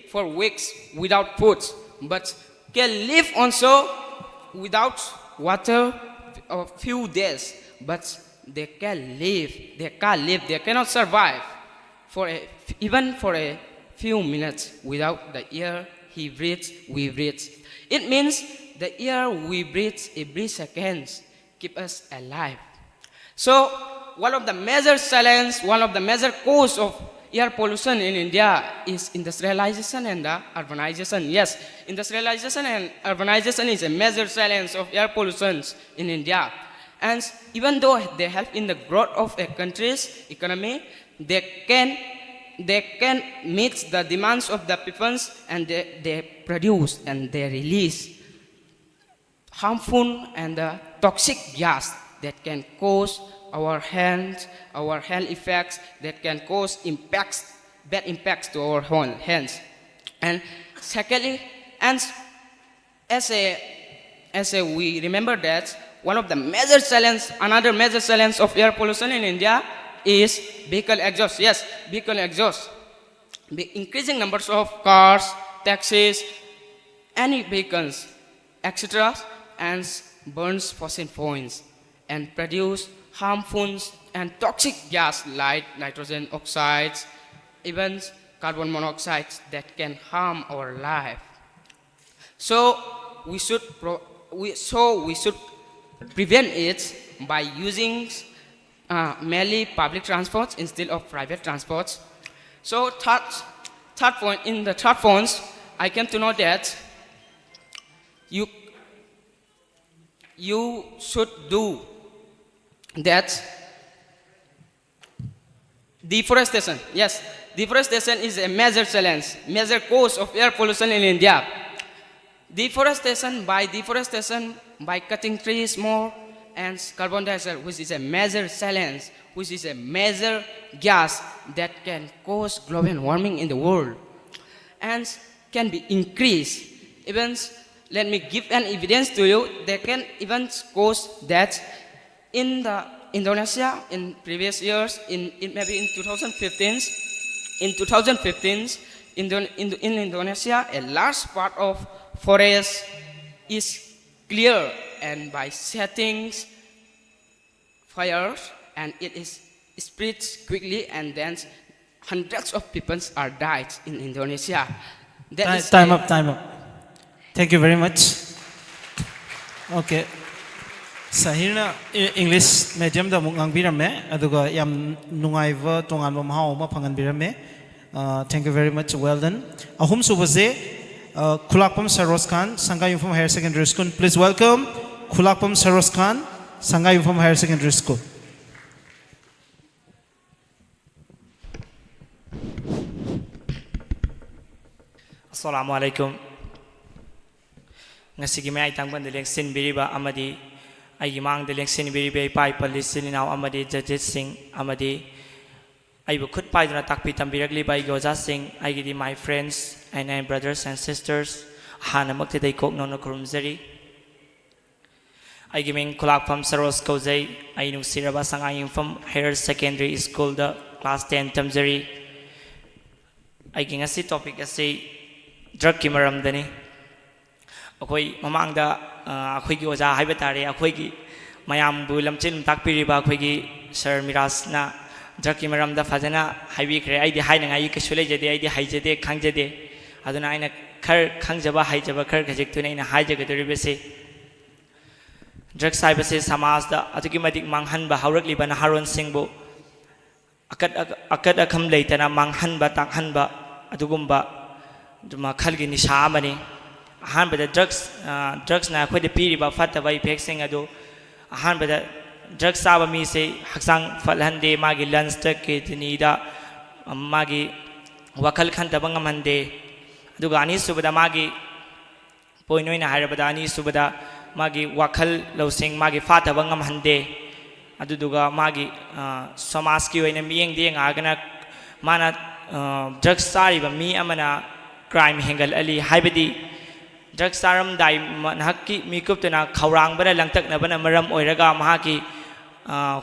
for weeks without food, but can live also without water a few days, but they can live, they cannot survive even for a few minutes without the air he breathes, we breathe. It means the air we breathe every second keep us alive. So one of the major challenges, one of the major causes of air pollution in India is industrialization and urbanization. Yes, industrialization and urbanization is a major challenge of air pollution in India. And even though they help in the growth of a country's economy, they can meet the demands of the people, and they produce and they release harmful and toxic gas that can cause our health effects, that can cause bad impacts to our health. And secondly, and as we remember that one of the major challenge, another major challenge of air pollution in India is vehicle exhaust. Yes, vehicle exhaust. The increasing numbers of cars, taxis, any vehicles, etc., and burns fossil fuels and produce harmful and toxic gas like nitrogen oxides, even carbon monoxide that can harm our life. So we should prevent it by using mainly public transports instead of private transports. So third point, in the third points, I came to know that you should do that. Deforestation. Yes, deforestation is a major challenge, major cause of air pollution in India. Deforestation, by cutting trees more, and carbon dioxide, which is a major challenge, which is a major gas that can cause global warming in the world and can be increased. Even, let me give an evidence to you, they can even cause that in the Indonesia in previous years, maybe in 2015, in Indonesia, a large part of forest is clear, and by setting fires, and it is spreads quickly, and then hundreds of people are died in Indonesia. Time up. Thank you very much. Okay. Sahirna English medium da mungang birame aduga yam nungaiva tongan mahau ma phangan birame. Thank you very much. Well done. Ahum subaze Khulakpam Saros Khan, Sangha Uniform Higher Secondary School. Please welcome Khulakpam Saros Khan, Sangha Uniform Higher Secondary School. Assalamu alaikum. Ngasigi may tangban dilek sin biriba amadi ay gimang dilek sin biriba pai palisilinaw amadi Jajit Singh amadi ay bukut pai duna takpi tambiragli by Goja Singh ay gidi my friends and my brothers and sisters hana magtiday kok no kurumzari ay giming Khulakpam Saros Kozay ay nung siraba Sangha Uniform Higher Secondary School the class 10 tamzari ay gingasi topic asi drug ki maramdani akoi mamangda akoi gi oja haiba tare akoi gi mayam bu lamchin takpiriba akoi gi Sir Miras na drug ki maramda fajana haibi kre ai di haina ngai ke sule jade ai di haijade khangjade aduna aina khar khangjaba haijaba khar khajik tune ina haijaga doribese drug saiba se samaj da atuki madik manghan ba haurak liba na haron singbo akat akham leitana manghan ba takhan ba adugumba duma khalgi nisha amani ahan bada drugs na khoi de piri ba fatta ba effect sing adu ahan bada drugs saba mi se haksang falhande magi lungs tak ke tinida magi wakal khan tabang amande aduga ani subada magi poinoina harabada ani subada magi wakal losing magi fatta bang amhande aduduga magi samas ki oina mieng de ngagana mana drugs sari ba mi amana crime hengal ali haibadi drugs चारमदाई नहक्की मिकुप्तना खौरांगबना लंगतकनबना मरम ओइरगा महाकी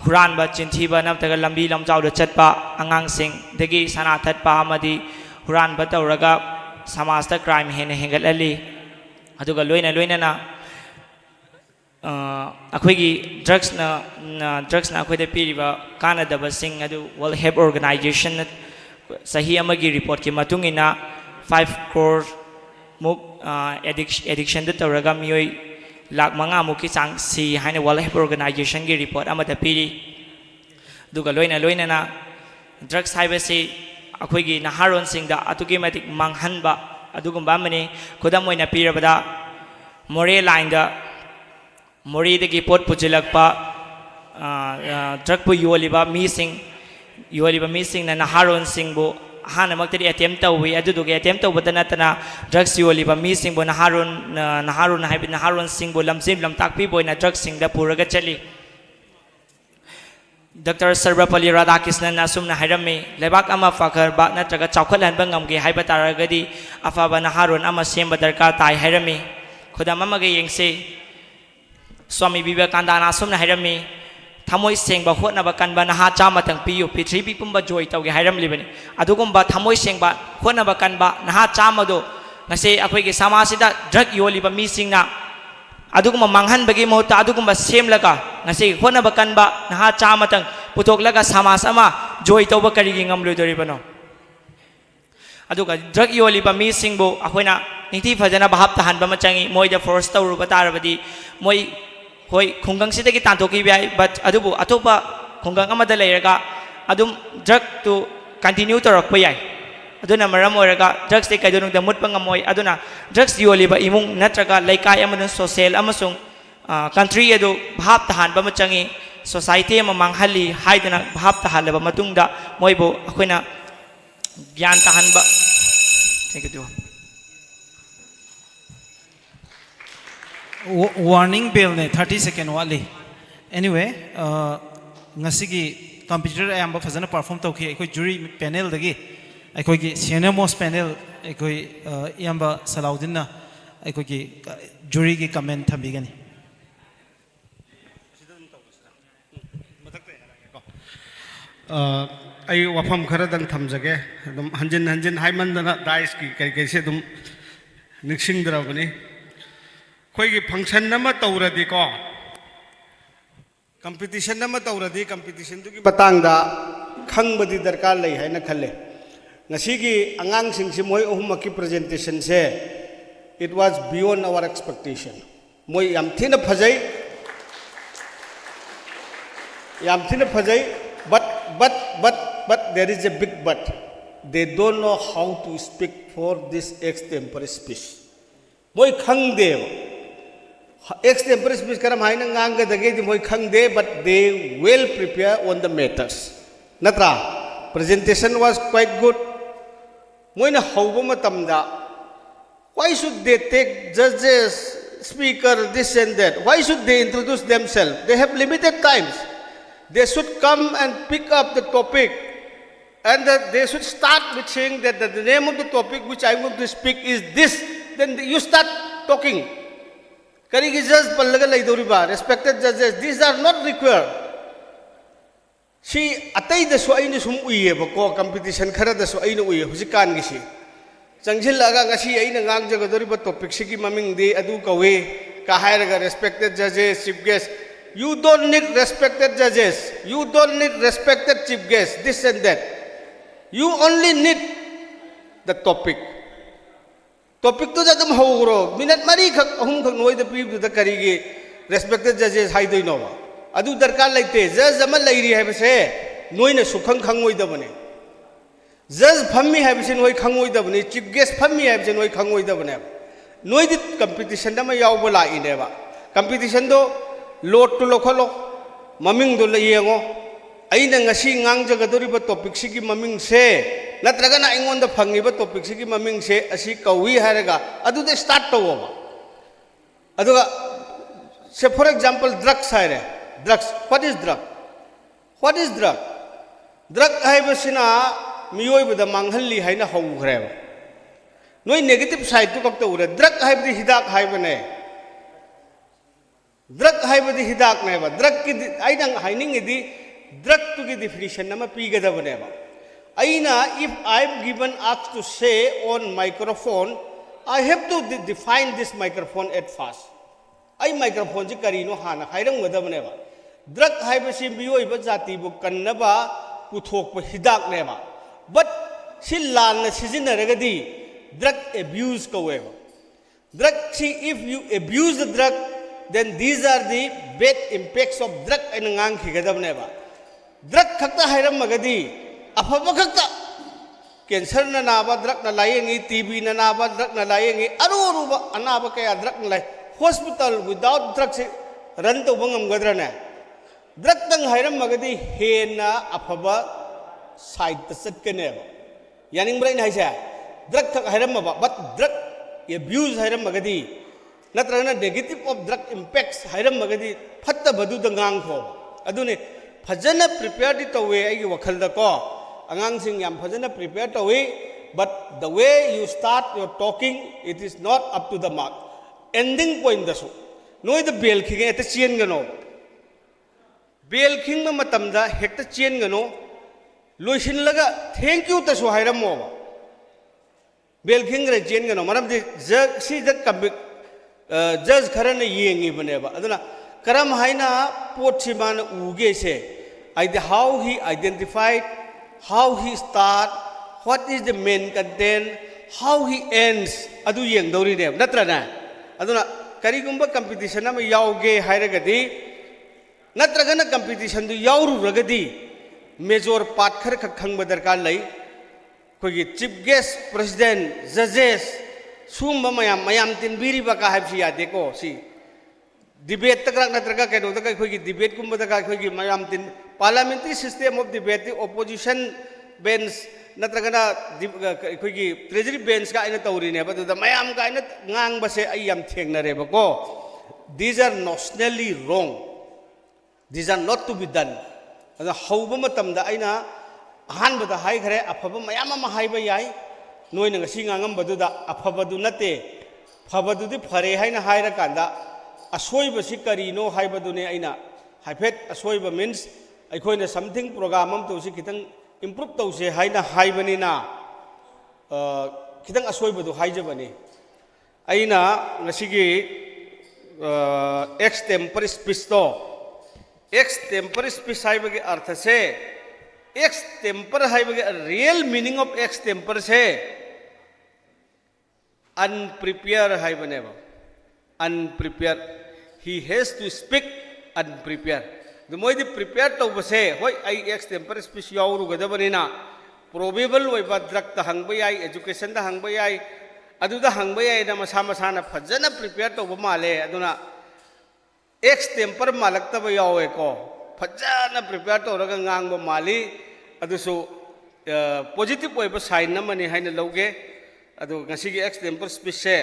हुरानबा चिंथीबा नबतगा लंबी लमचाउदा चटपा अंगांगसिंग दगी सना थटपा अमदी हुरानबा तौरगा समाजता crime हेने हेंगलली अदुगा लोइना लोइना अखोगी ड्रग्सना अखोइदा पीरिबा कानादबसिंग अदु वर्ल्ड हेल्थ ऑर्गेनाइजेशन सही अमगी रिपोर्ट की मतुंगिना 5 crore मुक एडिक्शन तौरगा मियोई लाख मंगा मुकी चांग सी हाइन वर्ल्ड हेल्थ ऑर्गेनाइजेशन की रिपोर्ट अमदा पीरी दुगा लोइना लोइना ड्रग्स हाइबसी अखोगी नहारोन सिंगदा अतुकी मतिक मांगहनबा अदुगुम्बा मने खुदम ओइना पीरबदा मोरे लाइन मोरीदगी पोट पुजिलक्पा ड्रग पु योलिबा मीसिंग नहारोन सिंगबु हानमक्तरी अटेम्प्ट तौवी अदुदुगे अटेम्प्ट तौबदा नतना ड्रग्स योलिबा मीसिंगबु नहारोन सिंगबु लमजिम लमताकपी बोइना ड्रग्स सिंगदा पुरगा चली डॉक्टर सर्वपल्ली राधाकृष्णन असुमना हाइरमी लेबाक अमा फखरबा नत्रगा चौखलहनबा ngamge हाइबा तारगदी अफाबा नहारोन अमा सेमबा दरकार ताई हाइरमी खुदाम अमगे येंगसे स्वामी विवेकानंदना असुमना हाइरमी थमोई सेंगबा होटनबा कनबा नहा चामतंग पियु पृथ्वी पुंबा जोय तौगे हाइरमलिबनी अदुगुम्बा थमोई सेंगबा होटनबा कनबा नहा चामदो ngase अखोइगे समाजसिदा ड्रग योलिबा मीसिंगना अदुगुम्बा मांगहनबगी महत्ता अदुगुम्बा सेमलगा ngase होटनबा कनबा नहा चामतंग पुथोकलगा समाज अमा जोय तौबा करिगी ngamलोइदोरिबनो अदुगा ड्रग योलिबा मीसिंगबो अखोइना निथि फजना भाप तहनबा मचंगी मोइदा फोर्स तौरुबा तारबदी मोइ होय खुंगंगसिदगी तांतोकी बियाय बट अदुबु अतोपा खुंगंग अमदा लेरगा अदुम ड्रग टू कंटिन्यू तौरक्पा याय अदुना मरम ओरगा ड्रग्स ते कैदोनुंगदा मुटपा ngамोय अदुना ड्रग्स योलिबा इमुंग नत्रगा लैकाय अमदन सोशल अमसुंग कंट्री अदु भाप तहनबा मचंगी सोसाइटी अमा मांगहली हाइदना भाप तहलबा मतुंगदा मोइबो अखोइना ज्ञान तहनबा थैंक यू वार्निंग बेल ने 30 सेकेंड वाली anyway ngasi computer ayamba fazana perform tawki ekoi jury panel dagi ekoi gi senior most panel ekoi ayamba salaudin na ekoi gi jury gi comment thambigani ai wafam khara dang thamjage dum hanjin haimandana dais ki kai se dum niksing drabani khoi gi function nama tauradi ko competition nama tauradi competition du gi batang da khangbadi darkar lei haina khalle ngasi gi angang sing si moi ohum ki presentation se it was beyond our expectation moi yam thina phajai but there is a big but they don't know how to speak for this extempore speech moi khangde extempore speech karam haina nganga dage di moi khangde but they well prepare on the matters natra presentation was quite good moi na hauba matamda why should they take judges speaker this and that why should they introduce themselves they have limited times they should come and pick up the topic and that they should start with saying that the name of the topic which I want to speak is this then you start talking karigi judge pallaga laidoriba respected judges these are not required si atai da so aini sum uye ba ko competition khara da so aini uye husikan gi si changjil laga ngasi aina ngang jaga doriba topic si gi maming de adu kawe ka hairaga respected judges chief guest you don't need respected judges you don't need respected chief guest this and that you only need the topic to jadum hogro minute mari khak ahum khak noi da pib da karigi respected judges hai doi no adu darkar laite judge ama lairi hai base noi na sukhang khangoi da bane judge phammi hai base noi khangoi da bane chief guest phammi hai base noi khangoi da bane noi di competition da ma yaw bola ine ba competition do lot to lokhalo maming do la yengo aina ngasi ngang jagadoriba topic sigi maming se natraga na ingon da phangiba topic sigi maming se asi kawi haraga adu de start to ba aduga say for example drugs haire drugs what is drug drug haibasina miyoi bada manghalli haina hau greba नोई negative side तो कब तो उरे drug है बदी हिदाक है बने drug है बदी हिदाक नहीं बा ड्रग की आई नंग हाइनिंग इदी ड्रग तो की डिफिनेशन नम पी गदा बने बा aina if I'm given asked to say on microphone I have to define this microphone at first ai microphone ji kari no hana khairang madabne ba drug haiba si bioi ba jati bu kannaba puthok pa hidak ne ba but si lan na sijinaragadi drug abuse ko we drug si if you abuse the drug then these are the bad impacts of drug and ngang khigadabne ba drug khakta hairam magadi afaba khakta cancer na naba drug na layengi tb na naba drug na layengi aru ba anaba kaya drug na lay hospital without drugs run to bangam gadra na drug tang hairam magadi hena afaba side ta sat kene ba yaning brain hai sa drug khak hairam ba but drug abuse hairam magadi natrana negative of drug impacts hairam magadi phatta badu da ngang kho adune phajana prepared to we ai wakhal da ko angang sing yam phajana prepare to we but the way you start your talking it is not up to the mark ending point da so noi the bel khing eta chien gano bel khing ma matam da hekta chien gano loisin laga thank you ta so hairam mo bel khing re chien gano maram di judge si that judge khara na yengi bane ba aduna karam haina pot chimana uge se how he identified how he start what is the main content how he ends adu yeng dori ne natra na aduna kari gumba competition am yauge hairagadi natra gana competition du yauru ragadi major part khar khang badar kan lai kogi chief guest president judges sumba mayam tin biri ba ka habsi ya deko si debate takrak natraga keno daga kogi debate kumba daga kogi mayam tin parliamentary system of debate opposition bench natragana kogi treasury bench ka ina tawri ne ba da mayam ka ina ngang ba se ayam thengnare ba ko these are notionally wrong these are not to be done ada hauba matam da aina ahan ba da hai khare afaba mayam ma hai ba yai noi na ngasi ngangam badu da afaba du nate fabadu di phare haina haira kanda asoi ba si kari no hai ba du ne aina haiphet asoi ba means aikoina something program am to si kitang improve to se haina haibani na kitang asoi ba du haijabani aina ngasigi extempore speech to extempore speech haiba ge artha se extempore haiba ge real meaning of extempore se unprepared haibane ba unprepared he has to speak unprepared the moi the prepared to base hoi ai extempore speech yauru gadabani na probable oi ba drug ta hangba yai education da hangba yai adu da hangba yai na masa masa na phajana prepare to ba male aduna extempore malak ta ba yawe ko phajana prepare to raga ngang ba mali adu so positive oi ba sign na mani haina loge adu ngasi gi extempore speech se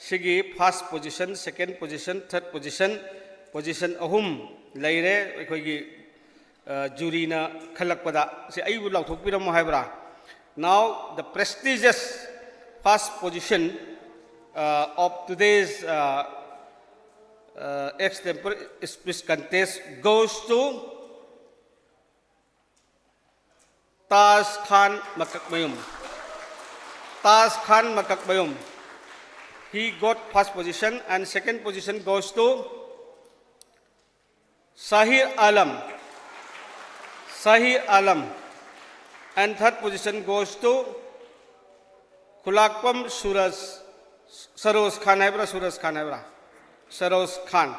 sigi first position second position third position ahum laire khoi gi jury na khalak pada se ai bu lauthok piram haibra now the prestigious first position of today's extempore speech contest goes to Taj Khan Makakmayum. Taj Khan Makakmayum. He got first position and second position goes to Sahir Alam. Sahir Alam. And third position goes to Kulakpam Saroz Khan Hebra, Suraj Khan Hebra. Saroz Khan.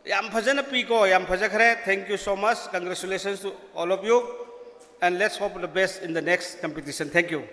Yam Phajana Piko, Yam Phajakhare, thank you so much. Congratulations to all of you. And let's hope for the best in the next competition. Thank you.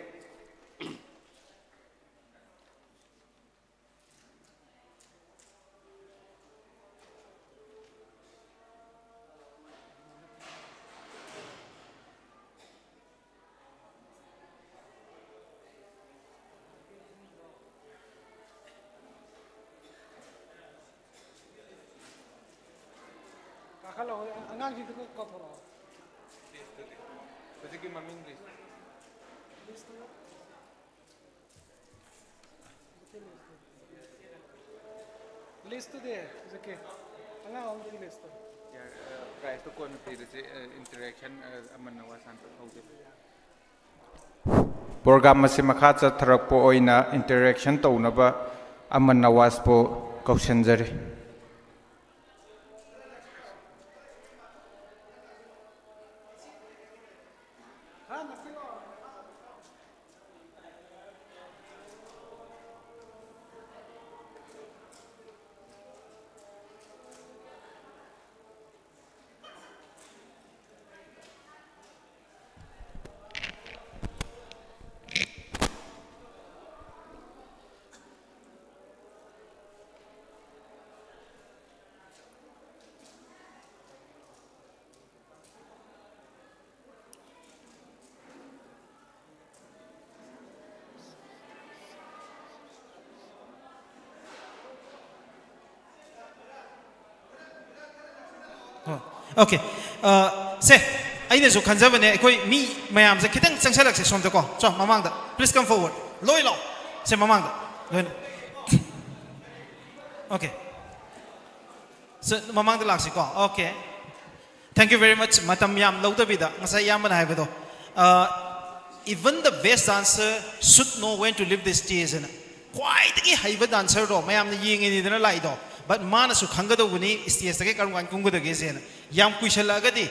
List today. Is okay. Anga on the list. Price to कोई में interaction अमन नवाज अंतर होगे. Program मसे मखा चतरक पो ओइना interaction तो उनबा अमन नवाज पो question जरे. Okay. Say, I need to conserve me, ma'am, the kitten, Sansalak from the call. So, Mamanda, please come forward. Loyal, say Mamanda. Okay. So, Mamanda Laxiko. Okay. Thank you very much, Matam Yam, Lauta Vida, Masayam and Havedo. Even the best dancer should know when to leave the stage. Quite a high dancer, ma'am, the ying in the light. But mana su khanga do guni stage take karwan kungu de gesen yam kuishala gadi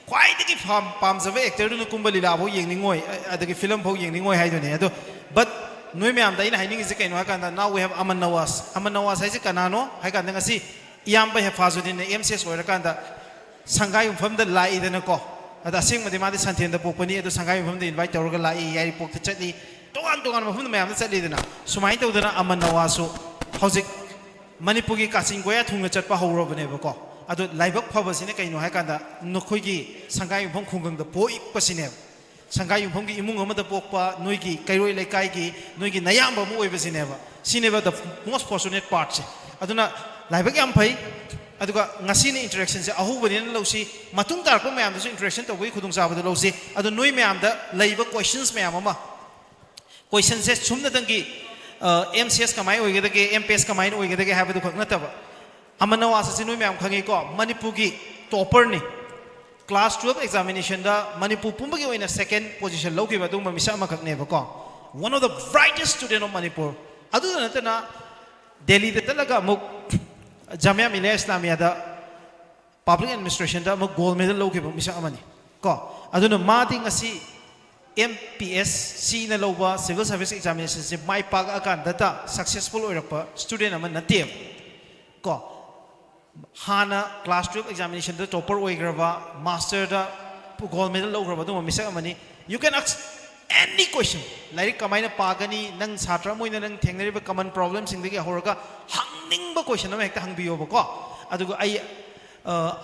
kwai de ki pam zabe actor nu kumbali la bo yeng ningoi adagi film bo yeng ningoi hai do ne ado but noi me am da ina haining is kai no kan now we have Aman Nawaz hai se kanano hai kan ngasi yam ba he fazudin MCS oira kan da sangai from the lai de na ko ada sing ma de ma de santhen da pokpani ado sangai from the invite tor ga lai yai pok chati tongan ma from me am chali de na sumai to da Aman Nawaz so hojik Manipuri Kasing Goya Tunga Chatpa Horobaneboko. I don't live up powers in a kind of Hakanda, Nokogi, Sangai Pong the Poi Pasine, Sangai Pongi Imungama the Popa, Nuigi, Kairoi Lekaigi, Nuigi Nayamba Moevas in ever. See never the most fortunate parts. I do not live a gampai. I do got Nasini interactions, a whole in Losi, Matunga Pomam, the interaction of we couldn't have the Losi. I don't know me am the labor questions, me mama. Questions says Chumnatangi. MCS kamai oigedage MPS kamai oigedage habadu khaknataba Aman Nawaz asinu me am khangi ko Manipur gi topper ni class 12 examination da Manipur pumbagi oina second position logi badu ma misa ma khakne ba ko one of the brightest student of Manipur adu natana Delhi de talaga muk Jamia Millia Islamia da public administration da muk gold medal logi ba misa amani ko adu na ma ding asi MPS C na loba civil service examination se mai pag akan data successful oirapa student aman natem ko hana class 12 examination da topper oigraba master da gold medal lograba do misa amani you can ask any question like kamaina pagani nang chatra moina nang thengnari ba common problems sing degi horga hangning ba question am ekta hangbiyo ba ko adugo ai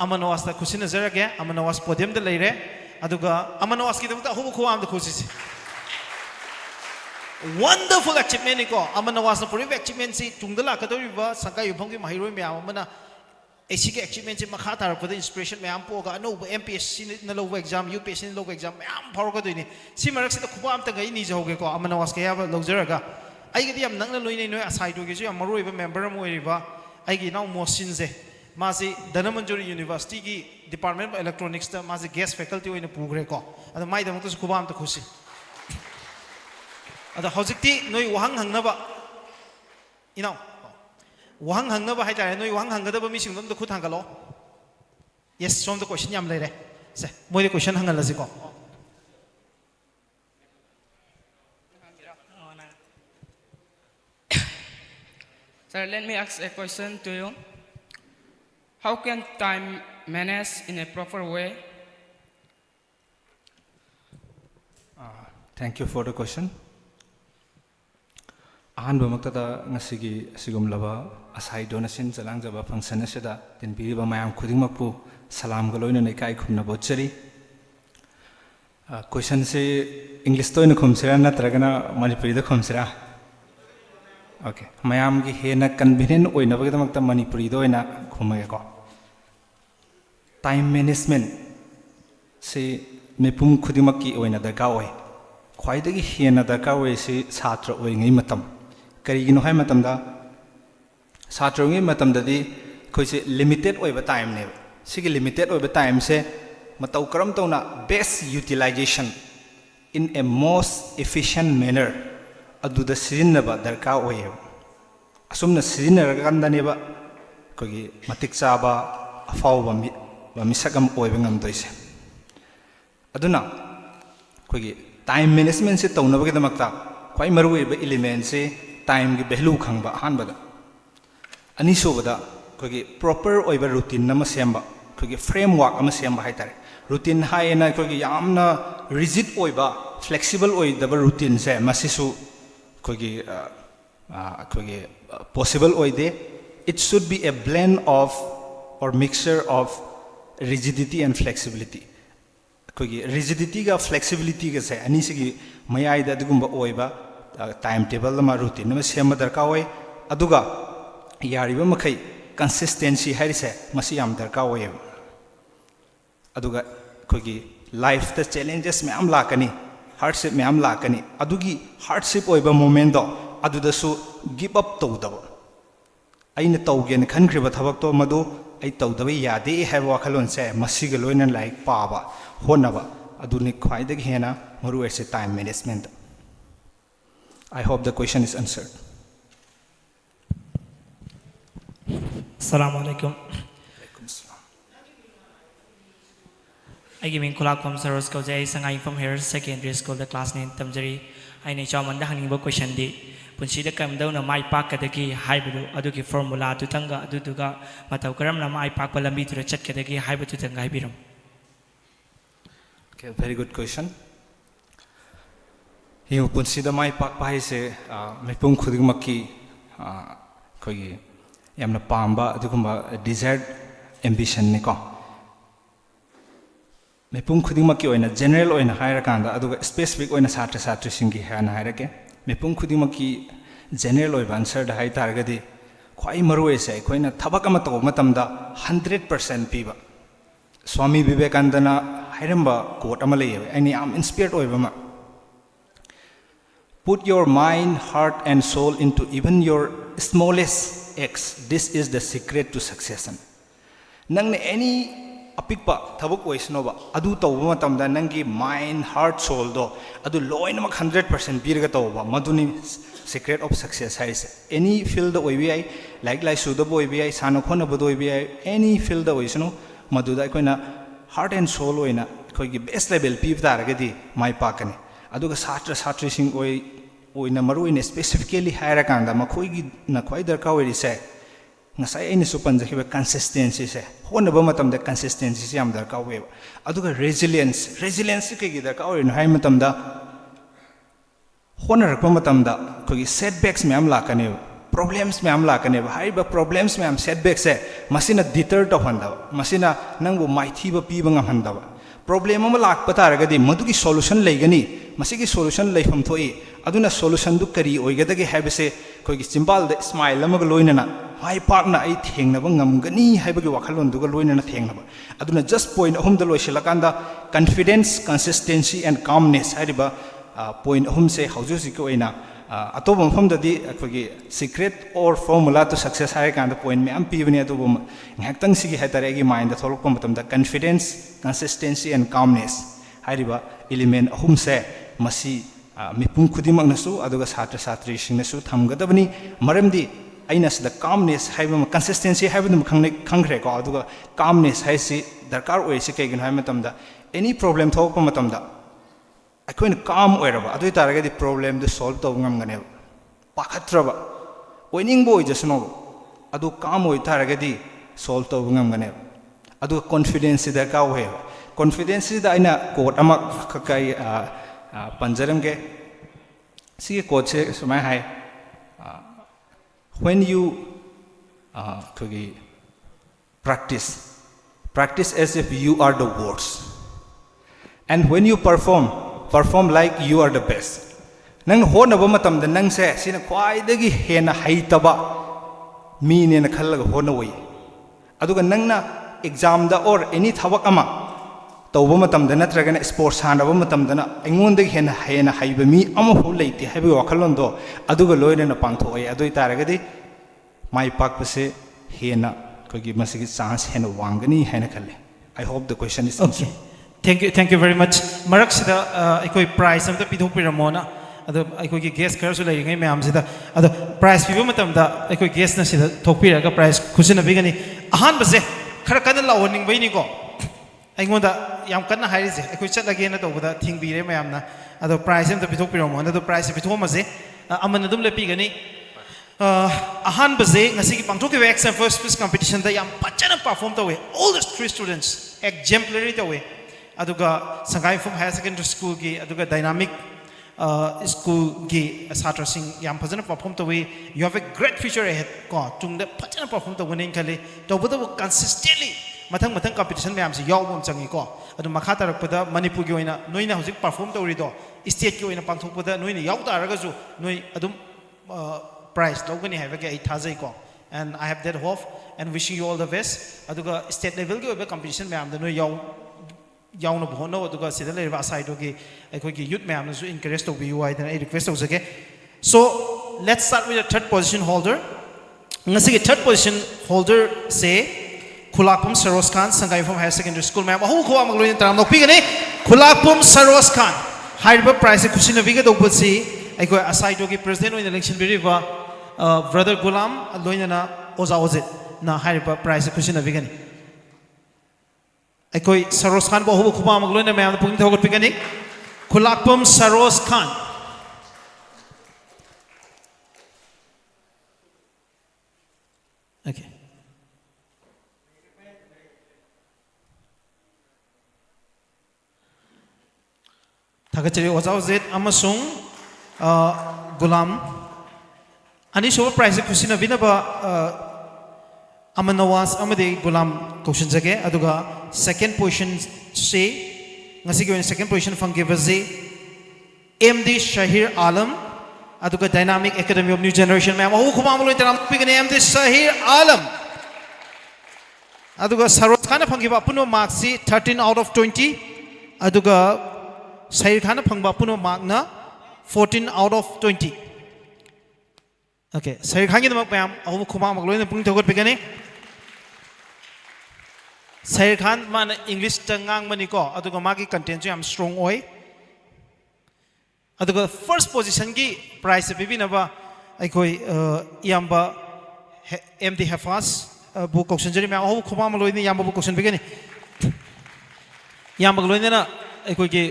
Aman Nawaz ta khusina zarage Aman Nawaz podium da leire aduga Aman Nawaz ki damta hubu khuam da khusi wonderful achievement ko Aman Nawaz na puri achievement si tungdala ka dori ba sankai yubhong ki mahiroi me amana AC ke achievement si makha tar ko inspiration me am po ga no MPSC na low exam UPSC na low exam me am phar ko doini si marak si ta khuba am ta gai ni joge ko Aman Nawaz ke ya ba lojaraga ai gi am nang na loi nei noi asai do ge ju am maroi ba member mo ri ba ai gi now mosin je Masi Dhananmanjari University ki Department of Electronics ta masi guest faculty oina pugre ko ada mai damta su khubam ta khusi ada hojikti noi wahang hangnaba inau wahang hangnaba hai tare noi wahang hangada mi singdom da khut hangalo yes from the question yam lere se moi the question hangal lasi ko Sir, let me ask a question to you. How can time manage in a proper way? Thank you for the question. Ahanba maktada ngasigi sigumlaba asai donation jalang jaba function asida tin biriba mayam khudingmakpu salam galoina nei kai khumna bochari. Question se English to ina khumsira natragana Manipuri da khumsira. Okay. Mayam gi hena convenient oina bagdamakta Manipuri do ina khumage ko. Time management se mepum khudimaki oina darka oi khwaidagi hena darka oi se chhatra oi ngai matam karigino hai matam da सात्रोंगी मतमददी खोइसे limited ओइबा time ने सिगी limited ओइबा time से मतौ करम तौना best utilisation in a most efficient manner aduda sirinaba darka oye asumna sirinaragandaniba kogi matik chaba afau ba misagam oibe ngam doise aduna kogi time management se taunaba gidamakta kwai maru oibe element se time gi value khangba hanbada ani sobada kogi proper oibe routine nama semba kogi framework ama semba haitare routine haina kogi yamna rigid oiba flexible oidaba routine se masisu kogi possible oide it should be a blend of or mixture of rigidity and flexibility kogi rigidity ga flexibility ga se ani sigi mayai da dugumba oiba timetable ma routine ma sema darka oi aduga yariba makai consistency harise masi yam darka oi aduga kogi life the challenges me am lakani hardship me am lakani adugi hardship oiba moment do aduda su give up tawdaba aina tawgen khankriba thabak to madu ai tawdaba yade haiba wakhalon se masiga loina like paba honaba aduni khwaidagi hena maru ese time management. I hope the question is answered. Assalamu alaikum. I give in Kulakom Saros Ko Jay Sangai from here secondary school the class name Tamjari. I need Chaman the hanging book question D. Punshi the come down on my park at the key hybrid aduki formula to Tanga Duduga Mataukaram my park Palambi to the chat the hybrid to Tanga Birum. Okay, very good question. He will consider my park by say Mepung Kudimaki Kogi Yamna Pamba Dukumba desired ambition Niko. Mepung Kudimaki or in a general or in a higher kanda, other specific or in a satra singi han hierarchy. Mepung Kudimaki general or answered high targeti. Quai Maru say, Quina Tabakamato Matamda 100% piba. Swami Vivekandana Hiramba quote Amalay, and I'm inspired over. Put your mind, heart, and soul into even your smallest acts. This is the secret to success. Nang any apikpa thabuk oisnova adu tawba matamda nangi mind heart soul do adu loinamak 100% birga tawba maduni secret of success haise any field oibi like suda oibi sano khona bodo oibi any field oisno maduda koina heart and soul oina khogi best level pip taragadi mai pakani aduga satra satri sing oina maru in specifically higher kanda makhoigi na khoi darka oiri se ngasai aina su panjahiba consistency se honaba matamda consistency se am darka weba aduga resilience ke gi darka orin hai matamda honarakpa matamda kogi setbacks me am lakane problems me am lakane haiba problems me am setbacks se masina deter to handa masina nangbu maithi ba pi bangam handa problem am lak pataragadi madugi solution leigani masigi solution leifam thoi aduna solution du kari oigadagi habese kogi chimbal de smile amaga loinana mai partner ai thengnaba ngamgani haibagi wakhalon duga loinana thengnaba aduna just point ahum da loisilakanda confidence consistency and calmness hariba point ahum se haujusi ko ina atobam famdadi kogi secret or formula to success hai kanda point me am pibani atobam ngaktang sigi hatare gi mind da tholok pam da confidence consistency and calmness hariba element ahum se masi mipung khudimak nasu aduga satra satri sing nasu thamgadabani maramdi aina sida calmness haiba consistency haiba dum khangre ko aduga calmness haisi darkar oisi kegin hai matamda any problem thokpa matamda akoin calm oiraba adu taragadi problem de solve to ngamgane pakhatraba oining boy jasno adu calm oi taragadi solve to ngamgane adu confidence da ka we confidence da aina quote ama kai panjaram ke si quote se sumai hai when you practice as if you are the worst, and when you perform like you are the best. Nang honaba matamda nang se sina khwaidagi hena haitaba mi ne na khallaga honawai aduga nangna exam da or any thabak ama tawba matamda natragana sports hanaba matamda na aingonda hena haiba mi ama hu leiti haiba wakhalon do aduga loina na pangtho ai adoi taragadi माई पाकपसे हेना कोई मसिकी chance हेना वांगनी हैना खले I hope the question is Okay. Thank you very much. Marak sida ekoi prize amta pidhok piramona. Ado ekoi ki guest khara su lai ngai mayam sida. Ado prize pibu matam da ekoi guest na sida thokpira ga prize khusina bigani. Ahan base khara kana lawoning bai ni ko. Aingonda yam kana hairi je ekoi chatlage na tawda thingbire mayam na. Ado prize amta pidhok piramona. Ado prize pidhok ma je aman dum lepi gani. Ahan base ngasi ki pangthok ki exam first speech competition da yam pachana perform tawe. All the 3 students exemplary tawe. Aduga Sangai Phum Higher Secondary School ki aduga dynamic school ki satra sing yam phajana perform to we you have a great future ahead ko tungda phajana perform to winning khale to boda consistently mathang competition mayam se yaw bom changi ko adu makha tarak pada Manipur gi oina noina hojik perform to ri do state ki oina pangthok pada noina yaw taraga ju noi adum prize logani haiba ge ai thajai ko and I have that hope and wishing you all the best aduga state level gi oba competition mayam da noi yaw yauna bhono aduga sida leriba aside gi ekoi gi youth mayam na su encourage to be wide and I request to jage so let's start with the third position holder ngasi gi third position holder se Khulakpum Saros Khan Sangai Phum Higher Secondary School mayam ahu kho amaglo ni taram nokpi gani Khulakpum Saros Khan haiba prize khusina biga dokpasi ekoi aside gi president in election biriba brother Gulam loina na oza ozet na haiba prize khusina bigani ekoi Saros Khan bo hubu khuma maglo na mayam pung thogot pigani Khulakpum Saros Khan okay thagachari ozawzet amasung Gulam ani show prize khusina binaba Amanawas amade Gulam question jage aduga second position se ngasi gi second position fang givaze MD Shahir Alam aduga Dynamic Academy of New Generation ma'am ahu khuma amlo taram pigane MD Shahir Alam aduga Saros Khan phangiba puno marks 13 out of 20 aduga Shahir Khan phangba puno mark na 14 out of 20 okay Shahir Khan gi ma'am ahu khuma amlo na pung thogot pigane Shahir Khan man English tangang mani ko aduga magi content jo am strong oi aduga first position gi prize bibina ba aikoi yamba MD Hafaz bu question jari ma ho khoma ma loini yamba bu question bigani yamba loini na aikoi gi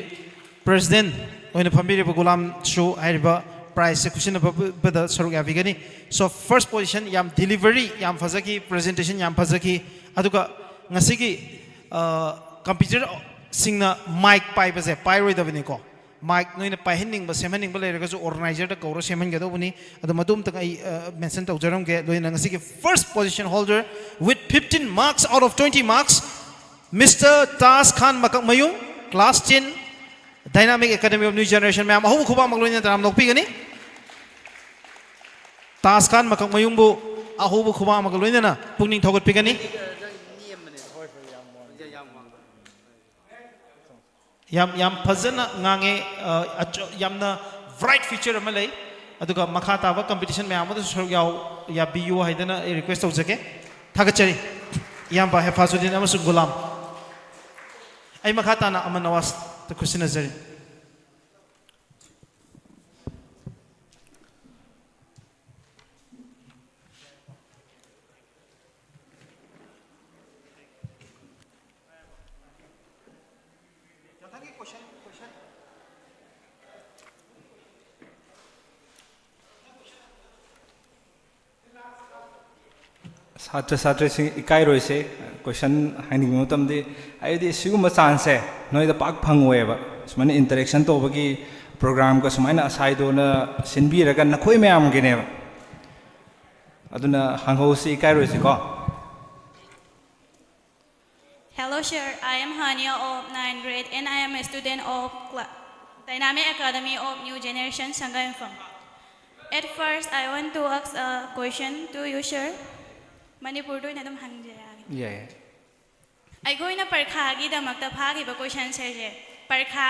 president oina family bu Gulam show haiba prize question ba da saruk ya bigani so first position yam delivery yam fazaki presentation yam fazaki aduga ngasigi computer singna mic pai base pai roi da bani ko mic noina pai hinning ba semening ba leraga so organizer da kauro semen ga do bani adu madum tak ai mention tau jaram ge loina ngasigi first position holder with 15 marks out of 20 marks Mr. Tas Khan Makak Mayung class 10 Dynamic Academy of New Generation ma'am ahu khuba magloina taram nokpi gani Tas Khan Makak Mayung bu ahu bu khuba magloina na pungning thogot pi gani yam phajana ngange yamna bright future amalai aduga makha taba competition me amadu sorok yaw ya bu haidana request tawjake thagachari yam ba Hafazudin amasu Gulam ai makha tana amanawas to kusina zari छात्र छात्री इकाई रोसे question हाइनिंग मतमदि आइदि सिगुम chance से नोइद पाक फंगोएबा सुमान interaction तोबगी programme का सुमाइना असाइदोना सिनबीरगा नखोय मयाम गिनेबा अदुना हंगौसी इकाई रोसे को Hello sir, I am Hania of 9th grade and I am a student of Dynamic Academy of New Generation Sangai Phum. At first I want to ask a question to you sir. Manipur do na dum hangjaya. Yeah. I go in a parkha gi da makta phagi ba question sir je. Parkha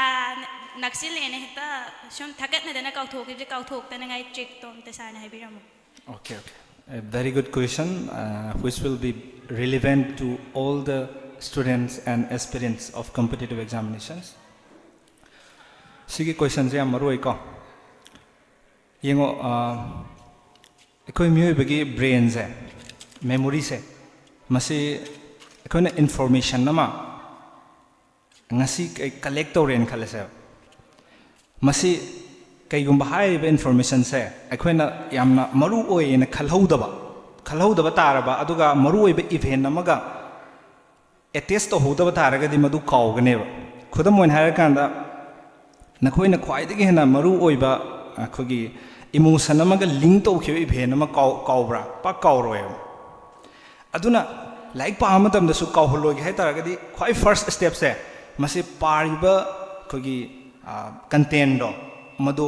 naksil ene hita shom thakat na dana kau thok je kau thok ta na ngai check tom ta sana hai biramo. Okay okay. A very good question, which will be relevant to all the students and aspirants of competitive examinations. Sigi question se amaru ko. Yengo ekoi miyoi bagi brain se, memory se, masi ekoi na information nama ngasi collect tauren khale se. Masi kaigumba haiba information se ekhoina yamna maru oi na khalhodaba taraba aduga maru oi be event namaga attest to hodaba taraga di madu kaugane ba khudam moin hair kanda nakhoina khwaidagi hena maru oi ba akhogi emotion namaga link to khyo event nama kaubra pa kauroi aduna like pa amatam da su kauhologi hai taraga di khwai first step se masi pariba khogi content do madu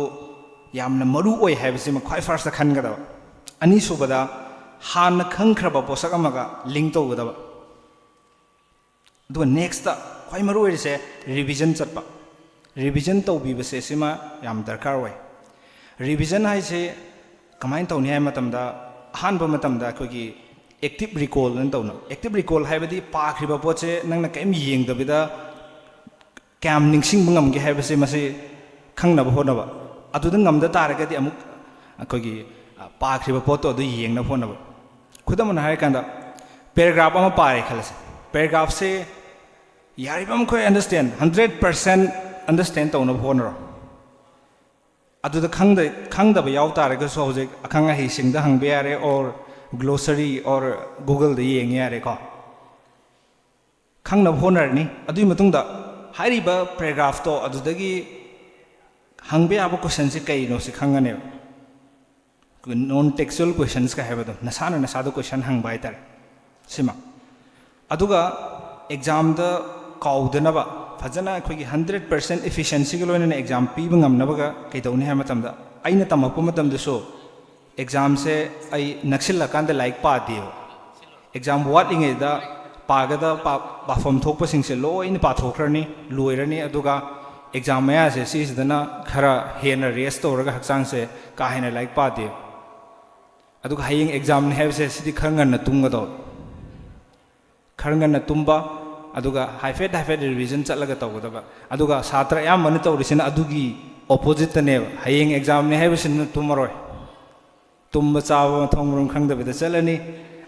yamna maru oi habisima khwai first khangada ani subada han khangkraba posak amaga link to gada do next khwai maru oi se revision chatpa revision to bi base sima yam darkar oi revision hai se kamain tawni hai matamda han ba matamda khogi active recall nan tawna active recall haibadi pa khriba poche nangna kaim yeng dabida kam ningsing bangam ge haibase mase khangna ba honaba adudang ngamda taragadi amuk akogi pakhriba poto adu yengna phonaba khudamana hai kanda paragraph ama pare khalase paragraph se yaribam khoi understand 100% understand tawna phonara aduda khangda ba yaw taraga so hojek akhanga hi singda hangbe yare or glossary or google da yeng yare ko khangna phonar ni adui matungda hairiba paragraph to adudagi hangbe abo question se kai no se khangane non textual questions ka heba do nasana nasado question hang bai tar sima aduga exam da kaudana ba fajana khoi 100% efficiency ga loina exam pi bangam na ba kai tawni ha matam da aina tamapu matam da so exam se ai naksil la kan da like pa dio exam what inge da pagada pa form thokpa sing se loina pa thokrani loirani aduga exam maya se si sidana khara hena rest toraga haksang se ka hena like pa de aduga haying exam ne have se sidi khangan na tunga do khangan na tumba aduga high fat revision chatlaga tawgada aduga satra yam mani tawrisina adugi opposite ne haying exam ne have sin tumaroi tumba chawa thongrum khangda bida chalani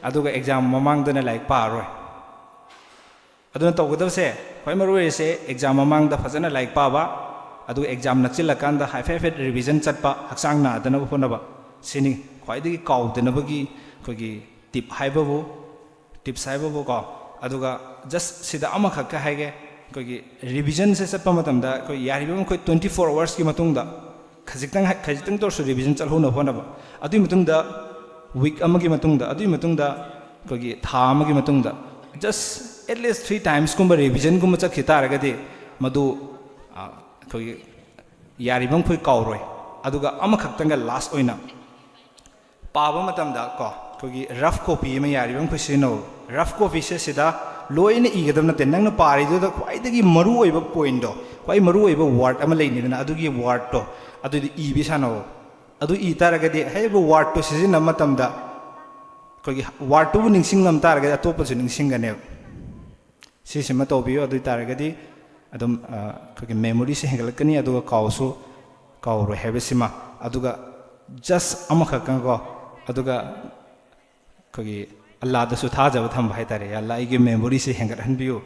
aduga exam mamang dana like pa roi aduna tawgada se khoi maru se exam mamang da fajana like pa ba adu exam nakchil kan da high fat revision chatpa haksang na adana phona ba sini khoi digi kaw dana bagi khogi tip haibabu tips haibabu ko aduga just sida ama khakka haige khogi revision se chatpa matam da khoi yaribam khoi 24 hours ki matung da khajitang tor su revision chalhuna phona ba adu matung da week amagi matung da adu matung da khogi tha amagi matung da just at least 3 times kumba revision kumba chakhi taragadi madu khogi yaribam khoi kauroi aduga ama khaktanga last oina paba matam da ko khogi rough copy ma yaribam khoi sino rough copy se sida loina igadam na tenang na pari do da kwai dagi maru oiba point do kwai maru oiba word ama leini na adugi word to adu e bi sano adu e taragadi haiba word to sizina matam da khogi word to ningsing nam taragadi atopa su ningsing gane si sima to biyo adu taragadi adum khogi memory se hengalakani aduga kawsu kawro hebe sima aduga just amakha kan ko aduga khogi Allah da su thaja ba tham bhai tare Allah ige memory se hengal han biyo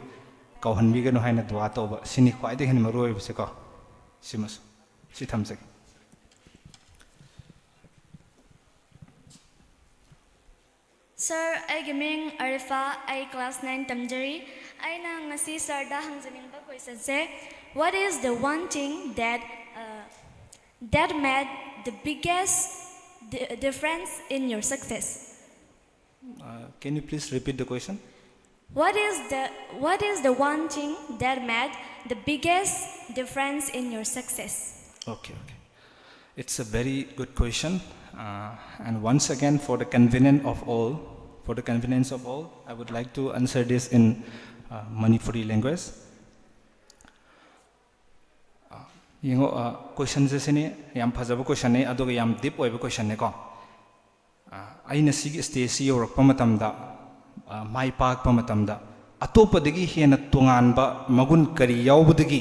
kaw han bi gano haina dua to ba sini kwai de hen maroi se ko simas si tham se Sir, I gaming Arifa, I class 9 tamjari. I na ngasi sir da hangjaning ba question se what is the one thing that made the biggest difference in your success? Can you please repeat the question? What is the one thing that made the biggest difference in your success? Okay. It's a very good question. And once again, for the convenience of all, I would like to answer this in Manipuri language. Question is yam phajaba question ne aduga yam deep oiba question ne ko aina sigi stage si yorok pamatamda mai pak pamatamda atopadagi hena tunganba magun kari yaubudagi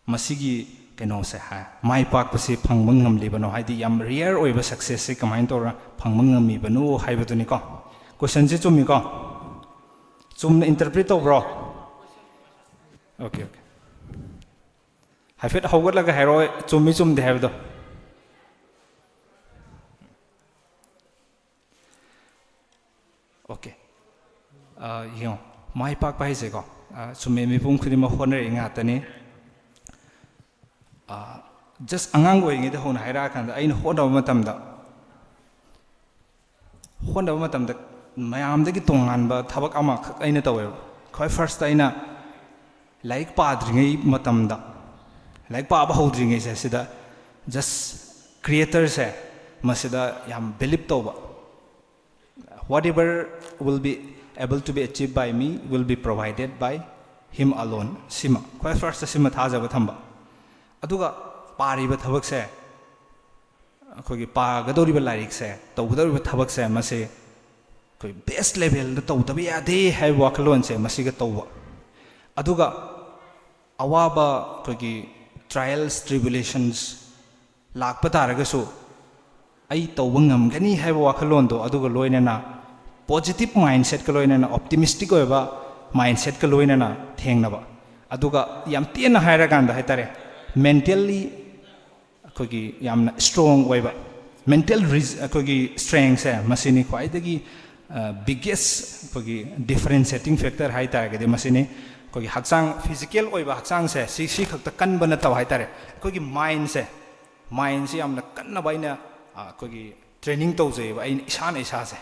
masigi keno se ha mai pak pasi phangmang ngamli bano haidi yam rare oiba success se kamain tora phangmang ngami banu haibaduni ko question se chumi ko chumna interpret to bro okay okay hafet hawgat laga hero chumi chum de habdo okay yo mai pak pai se ko chume mi pung khudi ma honre inga tani just angang oi ngi de hon haira kan da ain hoda matam da mayam da gi tongan ba thabak ama khak aina tawe khoi first aina like padri ngai matam da like pa ba hodri ngai se sida just creator se masida yam believe to ba whatever will be able to be achieved by me will be provided by him alone sima khoi first sima thaja ba thamba aduga pariba thabak se akogi pa gadori ba larik se tawdori ba thabak se mase koi best level da tawda ya de hai wakalon se masiga tawwa aduga awaba kogi trials tribulations lakpa taraga so ai tawba ngamgani hai wakalon do aduga loina na positive mindset ka loina na optimistic oiba mindset ka loina na thengna ba aduga yam tiena haira ganda hai tare mentally kogi yamna strong oiba mental kogi strength se masini khwai dagi biggest kogi differentiating factor hai tare ge masini kogi haksang physical oiba haksang se si khakta kan bana taw hai tare kogi mind se yamna kanna baina kogi training to je ba isa se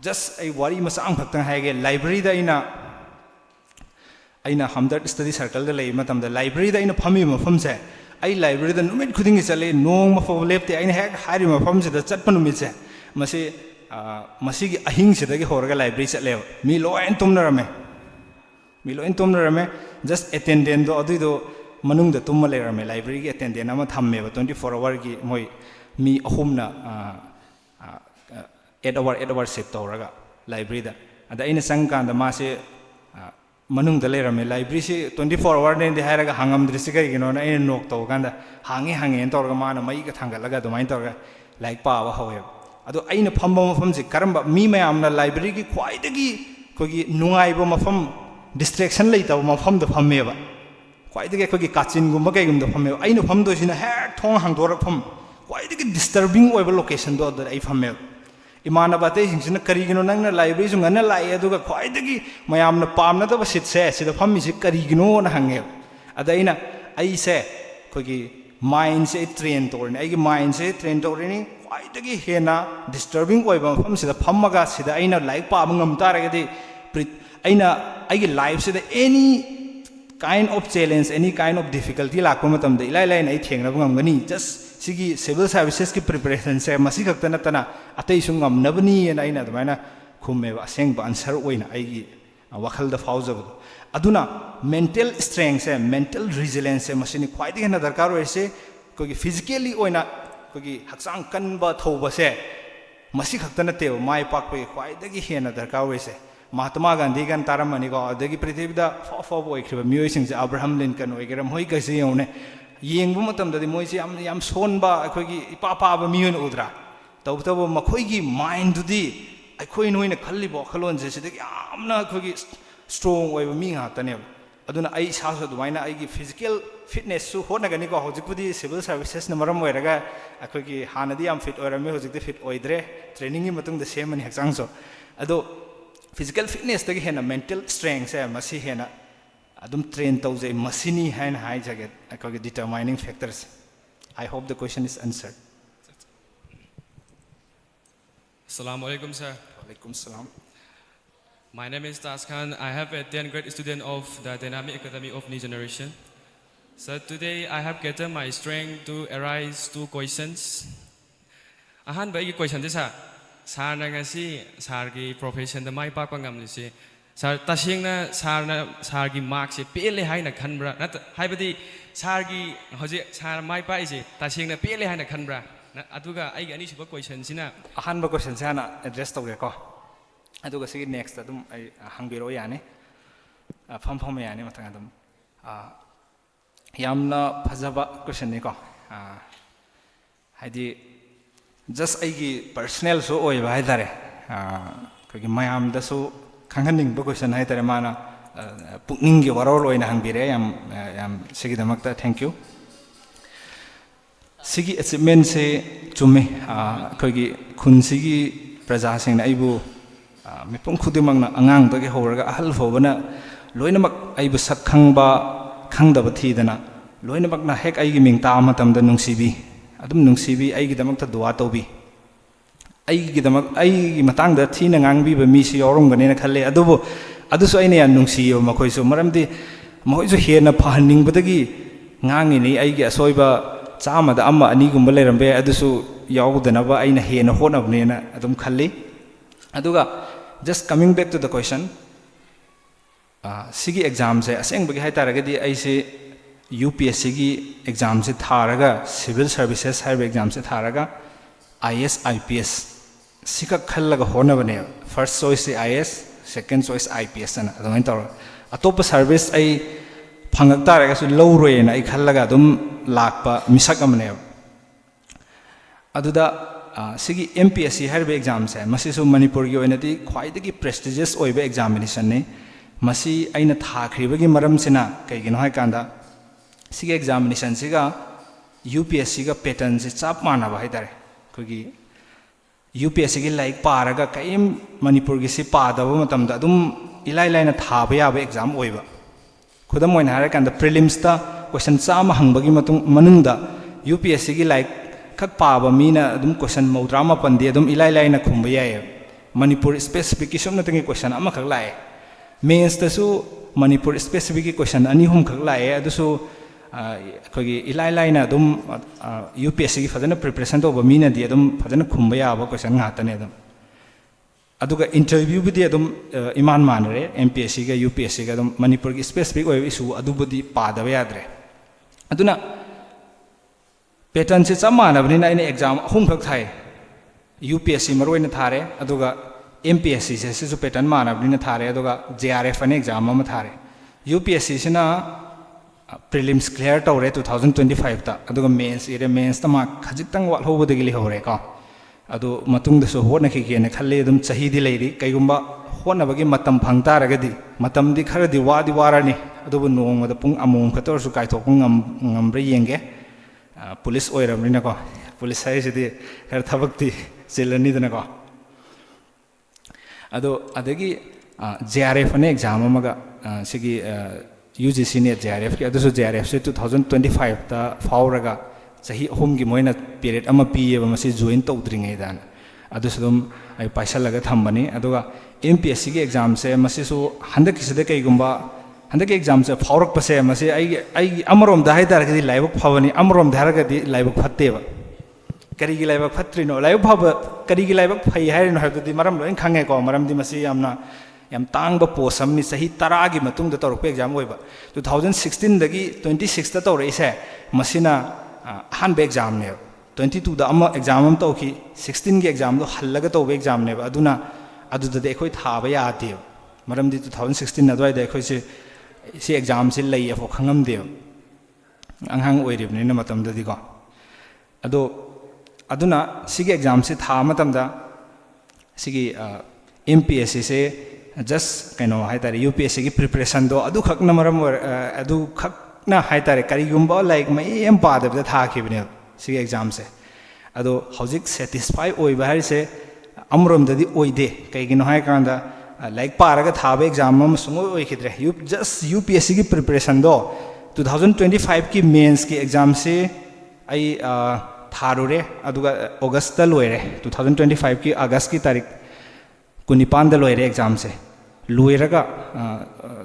just ai wari masang khakta hai ge library da aina hamdard study circle da lei matam da library da ina phami mafam se ai library da numit khuding chale nong ma fo lepte aina hek hari mafam se da chatpa numit se masi masigi ahing se da ge horga library chale mi loin tumnarame just attendant do adu do manung da tumma le rame library ge attendant ama thamme ba 24 hour gi moi mi ahumna 8 hour set toraga library da ada ina sangkan da ma se manung da le rame library se 24 hour ne de hairaga hangam drisi ga gino na ina nok to ganda hange en torga ma na mai ga thangalaga do main torga like pa wa hoye ado aina phamba mafam se karamba mi mayam na library gi khwai dagi kogi nungai bo mafam distraction lei taw mafam da phamme ba khwai dagi kogi kachin gum ga gum da phamme aina pham do sina hek thong hang dor pham khwai dagi disturbing oiba location do da ai phamme imana bate hingsina kari gino nang na library su ngana lai aduga khwai dagi mayam na pamna da sit se sida phammi se kari gino na hange adaina ai se kogi mind se train torni ai gi mind se train torni khwai dagi hena disturbing oiba pham sida phammaga sida aina like pa ngam taragadi aina ai gi life sida any kind of challenge any kind of difficulty lakpa matam da ilai lai nai thengna ngamgani just sigi civil services ki preparation se masi khakta na tana atei su ngamnabani na aina damaina khumme ba seng ba answer oina ai gi wakhal da fauzab aduna mental strength se mental resilience se masini khwai di na darkar oi se kogi physically oina kogi haksang kan ba thoba se masi khakta na te mai pak pe khwai dagi hena darkar oi se Mahatma Gandhi gan taramani ko adagi prithibida fo oi khriba mioi sing se Abraham Lincoln oi geram hoi ka se yone yengbu matam da moi se yam sonba akhoi ipa pa ba mion udra tawtabo makhoi gi mind du di akhoi noina khalli bo khalon je se yamna akhoi strong oi mi nga tane aduna ai sa sa dumaina ai gi physical fitness su hona gani ko hojikudi civil services na maram oiraga akhoi gi hanadi am fit oirame hojikte fit oidre training gi matung da semani haksang so ado physical fitness tagi hena mental strength se masi hena adum train tawje masini hain hai jaget akogi determining factors. I hope the question is answered. Assalamu alaikum sir. Alaikum salam. My name is Tas Khan. I have a 10th grade student of the Dynamic Academy of New Generation. So today I have gathered my strength to arise 2 questions. Ahan ba igi question this sir. Sar na ngasi sar gi profession da mai pa pa ngam li si sar tasing na sar gi mark se pele hai na khan bra na hai badi sar gi hoji sar mai pa isi tasing na pele hai na khan bra aduga ai ani suba question sina ahanba question se hana address tawge ko aduga sigi next adum ai hangbiro yani pham pham yani matang adum yamna phajaba question ni ko haidi just aigi personal so oi ba haidare ko gi mayam da so khanghaning ba question haidare mana pukning gi warol oina hangbire yam sigi damakta thank you sigi achievement se chumme kogi khun sigi praja sing aibu mipum khudimang na angang da ge horaga ahal fobana loina mak aibu sak khangba khangdaba thidana loina mak na hek aigi ming ta matam da nungsibi adum nungsibi aigi damak ta dua tobi aigi damak aigi matang da thina ngangbi ba mi si yorom gane na khalle adubo adusu aina yan nungsi yo makoi so maramdi moi so hena phaning badagi ngangi ni aigi asoiba chama da amma ani gumba lerambe adusu yawdanaba aina hena honabnena adum khalli aduga just coming back to the question sigi exam se aseng bagi hai taragadi aise UPSC gi exam se tharaga civil services higher exam se tharaga IS IPS sika khallaga honabane first choice se IS second choice IPS ana adum tor atopa service ai phangak taraga su lowroi na ai khallaga adum lakpa misak amane aduda sigi MPSC higher exam se masi su Manipur gi oinati khwaidagi prestigious oiba examination ne masi aina thakribagi maram sina kaigino hai kanda sigi examination siga UPSC ga pattern se chap mana ba haidare kogi UPSC gi like paraga kaim Manipur gi si padaba matamda adum ilai laina thaba yaba exam oiba khudam oina hare kanda prelims ta question chama hangbagi matung manungda UPSC gi like khak paba mina adum question maudrama pandi adum ilai laina khumba yai Manipur specific isum na tangi question ama khak lai mains ta su Manipur specific question ani hum khak lai adusu kogi ilai laina adum UPSC gi fadana preparation to ba mina di adum fadana khumba ya ba question ngatane adum aduga interview budi adum iman manare MPSC ga UPSC ga adum Manipur gi specific oi issue adubudi padaba yadre aduna pattern se chamana bani na ine exam hum khak thai UPSC maroina thare aduga MPSC se su pattern mana bani na thare aduga JRF ane exam ma thare UPSC sina prelims clear tawre 2025 ta aduga mains ire mains ta ma khajitang wal hobodagi li hore ka adu matung da so hona ki gene khalle dum chahi di leiri kaigumba hona bagi matam phang taragadi matam di khara di wadi warani adu nong da pung among khator su kai thokung ngambre yenge police oiramrina ko police sai sidi her thabakti chilani dana ko ado adagi JRF ane exam amaga sigi UGC ne JRF ki adu so JRF se 2025 ta fauraga chahi home gi moina period ama piye ba masi join tawdringai dan adu sudum ai paisa laga thambani aduga MPSC gi exam se masi so handak sida kai gumba handak exam se faurak pase masi ai amarom da haidar gi laibak phawani amarom dhar ga di laibak phatte ba kari gi laibak phatrino laibak phaba kari gi laibak phai hairino habdu di maram loin khange ko maram di masi amna yam tang ba posam ni sahi tara gi matung da torok exam oiba 2016 dagi 26 ta tore ise masina han be exam ne 22 da amma exam am to ki 16 gi exam do hallaga to be exam ne aduna aduda de khoi thaba ya de maram di 2016 adwai de khoi si exam si lei afo khangam de anghang oirib ne na matam da di ko ado aduna sigi exam si tha matam da sigi MPSC se just kaino hai tare UPSC gi preparation do adu khak na maram adu khak na hai tare kari gumba like mai em pa da tha khibne sigi exam se ado hojik satisfy oi ba hari se amrom da di oi de kai gino hai kan da like paraga thabe exam am sungo oi khidre just UPSC gi preparation do 2025 ki mains ki exam se ai tharure aduga August ta loire 2025 ki August ki tarik kunipan da loire exam se loiraga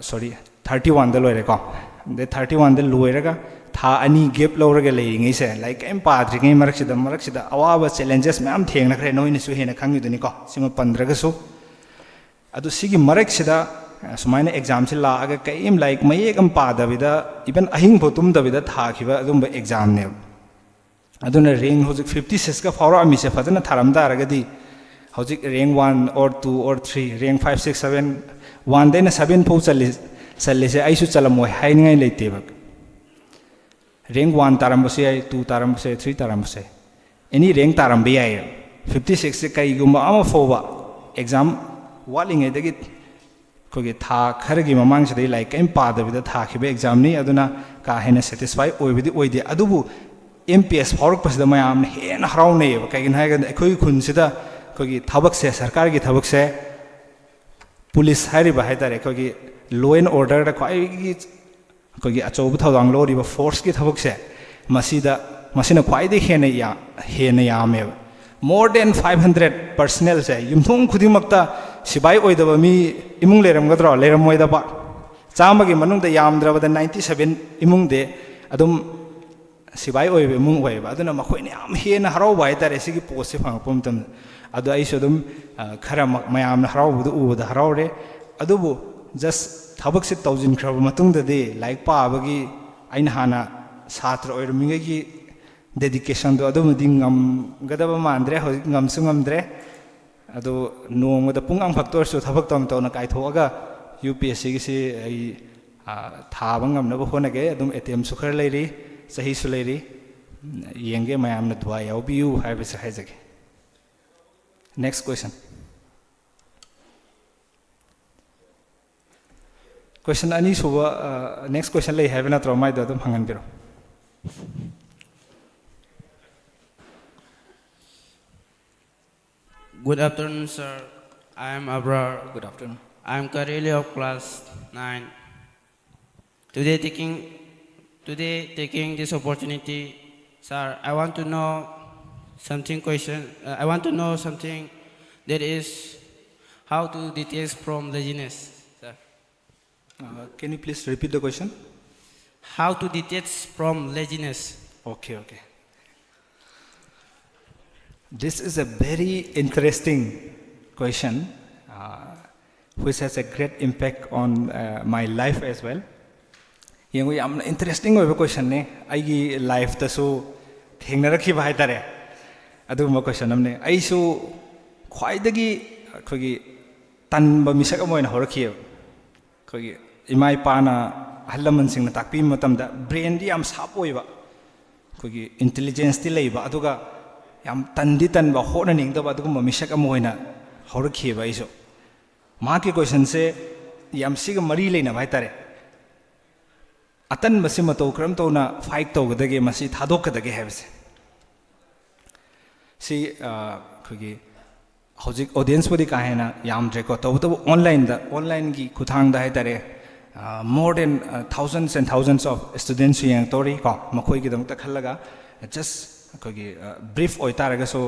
sorry 31 da loire ko de 31 da loiraga tha ani gap loraga leiringai se like em padri ngai maraksida awaba challenges ma'am thengna khre noina su hena khangyu duni ko sima 15 ga su adu sigi maraksida sumaina exam se la aga kaim like mai ekam pada vida even ahing photum da vida tha khiba adum exam ne aduna rank hozik 56 ka fawra mi se fadana tharam da ragadi hozik rank 1 or 2 or 3 rank 5 6 7 1 dena 7 pau challe se aisu chalamoi hainingai leite ba rank 1 taram bose 2 taram bose 3 taram bose any rank taram be ai 56 se kai guma ama fowa exam waling edagi kogi tha kharagi mamang se dei like kaim pa da bida tha khibe exam ni aduna ka hena satisfy oibidi oide adubu MPS forok pasida mayam hen haraune ba kai gin haiga khoi khun sida kogi thabak se sarkar gi thabak se police hari ba haidare kogi law and order da kai gi kogi achobu thawang lori ba force gi thabak se masina kwai de hena ya me more than 500 personnel se yumthong khudimakta sibai oidaba mi imung leram gadro leram moida ba chama gi manung da yamdra ba 97 imung de adum sibai oibe imung oiba aduna makhoi ne am hena harau bai tare sigi post se phang pom tam adu ai so dum khara mayam na harau bu u da harau re adubu just thabak se taujin khra matung da de like pa bagi aina hana satra oirminga gi dedication do adum dingam gadaba mandre ho ngam sungam dre ado nong da pungang factor so thabak tom to na kai thoga UPSC gi se ai thaba ngam na bo hona ge adum ATM su khar leiri sahi su leiri yenge mayam na dwa yaw biu hai be sai jage next question ani so next question lei have na tro mai da dum hangan biro Good afternoon, sir. I am Abrar. Good afternoon. I am currently of class 9. Today taking this opportunity, sir, I want to know something that is how to detect from laziness, sir. Can you please repeat the question? How to detect from laziness? Okay. This is a very interesting question, which has a great impact on my life as well. Yengu yam interesting oiba question ne aigi life ta so thengna rakhi ba haitare adu ma question amne ai su khwai dagi khogi tan ba misak amoina horakhi khogi imai pa na halaman sing na takpi matam da brain di am sap oiba khogi intelligence ti leiba aduga yam tan ba hona ning da ba dugum misak amoina horakhi ba iso ma ke question se yam sig mari leina ba haitare atan masi mato kram to na fight to gadage masi thadok kadage habse si khogi hojik audience bodi ka hena yam dre ko to online gi khuthang da haitare more than thousands and thousands of students yang tori ko makhoi gi dam ta khallaga just khogi brief oi taraga so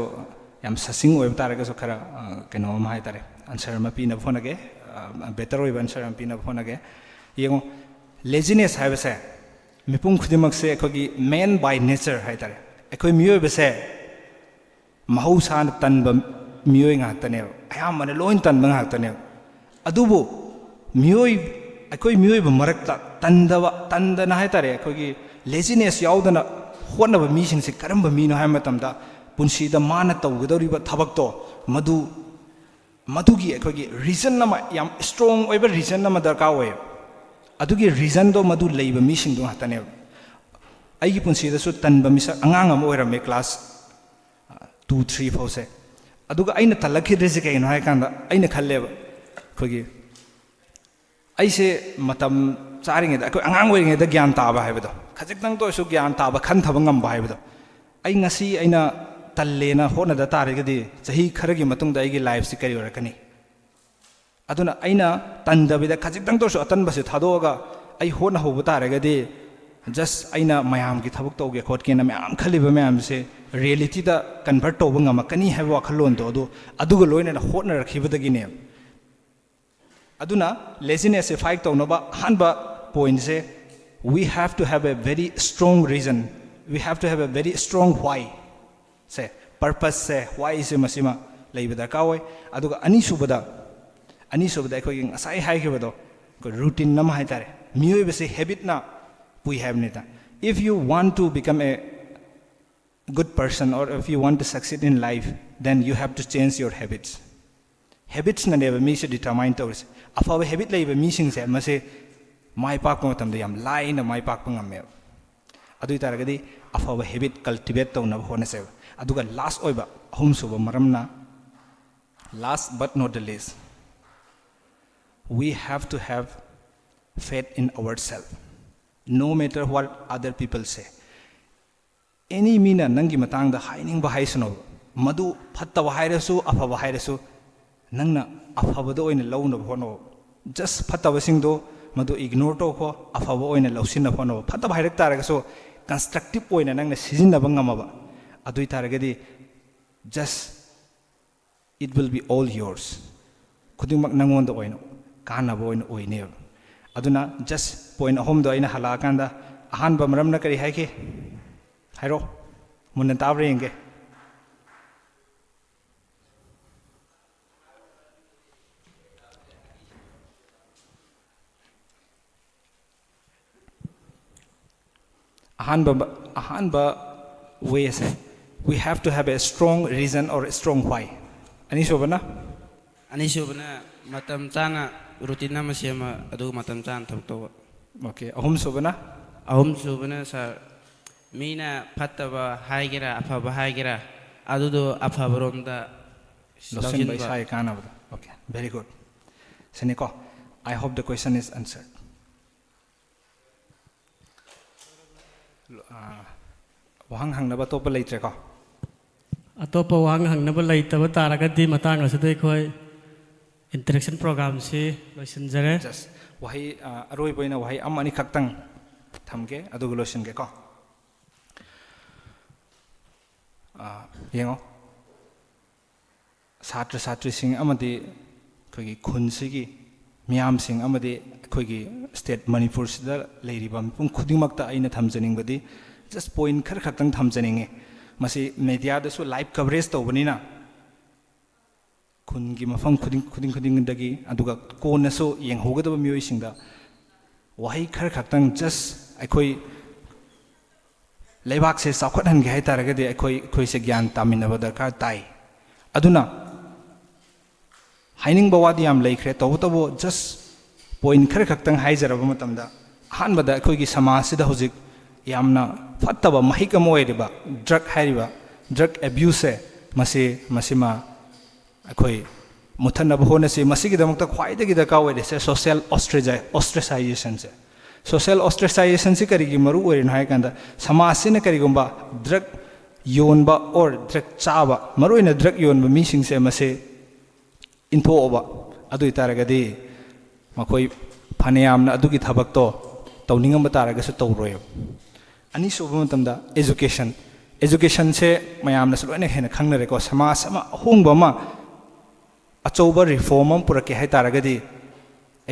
yam sasing oi taraga so khara keno ma haitare answer ma pina phonage better oi answer ma pina phonage yengo laziness hai base mipung khudimak se khogi man by nature hai tare ekhoi miyoi base mahausa na tanba miyoi nga tane ayam mane loin tan bang ha tane adubu miyoi ekhoi miyoi ba marakta tandana hai tare khogi laziness yaudana hona ba mi sing se karamba mi no hai matam da punsi da mana tawgadori ba thabak to madugi ekhoi reason na yam strong oiba reason na darka oy adugi reason do madu leiba mi sing do hatane aigi punsi da su tanba misa angang am oirame class 2 3 4 se aduga aina talakhi rese kai no hai kanda aina khalleba khogi aise matam charing da ko angang oiring da gyan ta ba haibedo khajik tang to su gyan ta ba khan thaba ngam ba haibedo ai ngasi aina tallena hona da tare gadi chahi kharagi matung da aigi life si kari orakani aduna aina tandabida khajik tang to su atan base thadoga ai hona hobu tare gadi just aina mayam gi thabuk to ge khot ke na mayam khaliba mayam se reality da convert to ngam kani ha wa khalon to aduga loina na hotna rakhibadagi ne aduna laziness se fight to no ba hanba point se we have to have a very strong reason, we have to have a very strong why se purpose se why se masima leibada kawai aduga ani subada ekhoi asai hai khibado ko routine nam hai tare miyoi bese habit na we have neta if you want to become a good person or if you want to succeed in life, then you have to change your habits. Habits na neba mi se determine tawse. Afawa habit leiba mi sing se mase mai pak pa matam da yam lai na mai pak pa ngamme. Adu taragadi afawa habit cultivate tawna hona se. Aduga last oiba hum suba maramna, last but not the least, we have to have faith in ourselves, no matter what other people say. Any mina nangi matang da haining ba haisano madu phatta ba hairasu afa ba hairasu nangna afa ba do oina law na hono just phatta ba sing do madu ignore to ko afa ba oina lawsin na hono phatta ba hairak taraga so constructive oina nangna sizin na banga ma ba adui taragadi just it will be all yours khuding mak nangon do oina kana ba oina oine aduna just point home do aina hala kanda ahan ba maram na kari haike hairo munan tabre inge ahan ba way say we have to have a strong reason or a strong why ani sobana matam chana routine ma sema adu matam chan thok to okay ahum sobana sir mina phattaba haigira afaba haigira adudo afabaronda losin by sai kana okay very good seniko I hope the question is answered. Wahang hang na ba to pa later ko atopa wahang hang na ba later ba taragadi matang asade khoi interaction program si losin jare just wahi aroi boina wahi amani khaktang thamge adu losin ge ko yengo satra satri sing amadi khoi khun sigi miyam sing amadi khoi state Manipur sida leiriba pung khudingmakta aina thamjaning badi just point khar khatang thamjaning masi media da su live coverage tawbanina khun gi mafam khuding dagi aduga kona so yenghogadaba miyoi singda wahi khar khatang just akhoi leibak se sakhat han ge hai taragadi akhoi se gyan taminaba darkar tai aduna haining bawadi am leikhre tawtabo just point khar khatang haijaraba matamda hanbada akhoi gi samaj sida hojik yamna fattaba mahika moiriba drug hairiba drug abuse masima akhoi muthanaba hona se masigi damakta khwaidagi da kawai se social ostracization se social ostracization se karigi maru orin hai kanda samaj sina karigumba drug yonba or drug chaba maru ina drug yonba mi sing se mase intho oba adu itaragadi makhoi phaneyamna adugi thabak to tawningam bataraga se tawroy ani soba matamda education se mayamna saloina hena khangnare ko samaj sama hongba ma achouba reform am purake hai taragadi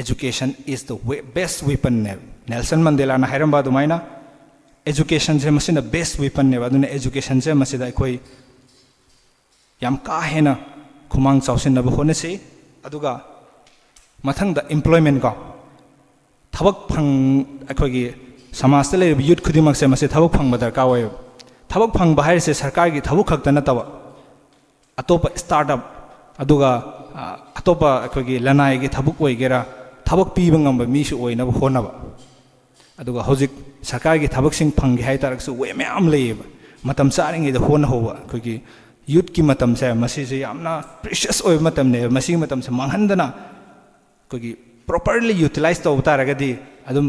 education is the best weapon Nelson Mandela na hairamba dumaina education se masina best weapon ne aduna education se masida koi yam ka hena khumang chausin na hone se aduga mathang da employment ko thabak phang akhoi gi samaj te le youth khudimak se mase thabak phang badar ka way thabak phang bahar se sarkar gi thabuk khakta na tawa atopa startup aduga atopa akhoi gi lanai gi thabuk oigera thabak piba ngamba mi su oina honaba aduga hojik sarkar gi thabak sing phang gi hai tarak su we meam leba matam charing gi da hon howa akhoi gi youth ki matam se masi se yamna precious oi matam ne masi matam se manghandana akhoi gi properly utilize to taragadi adum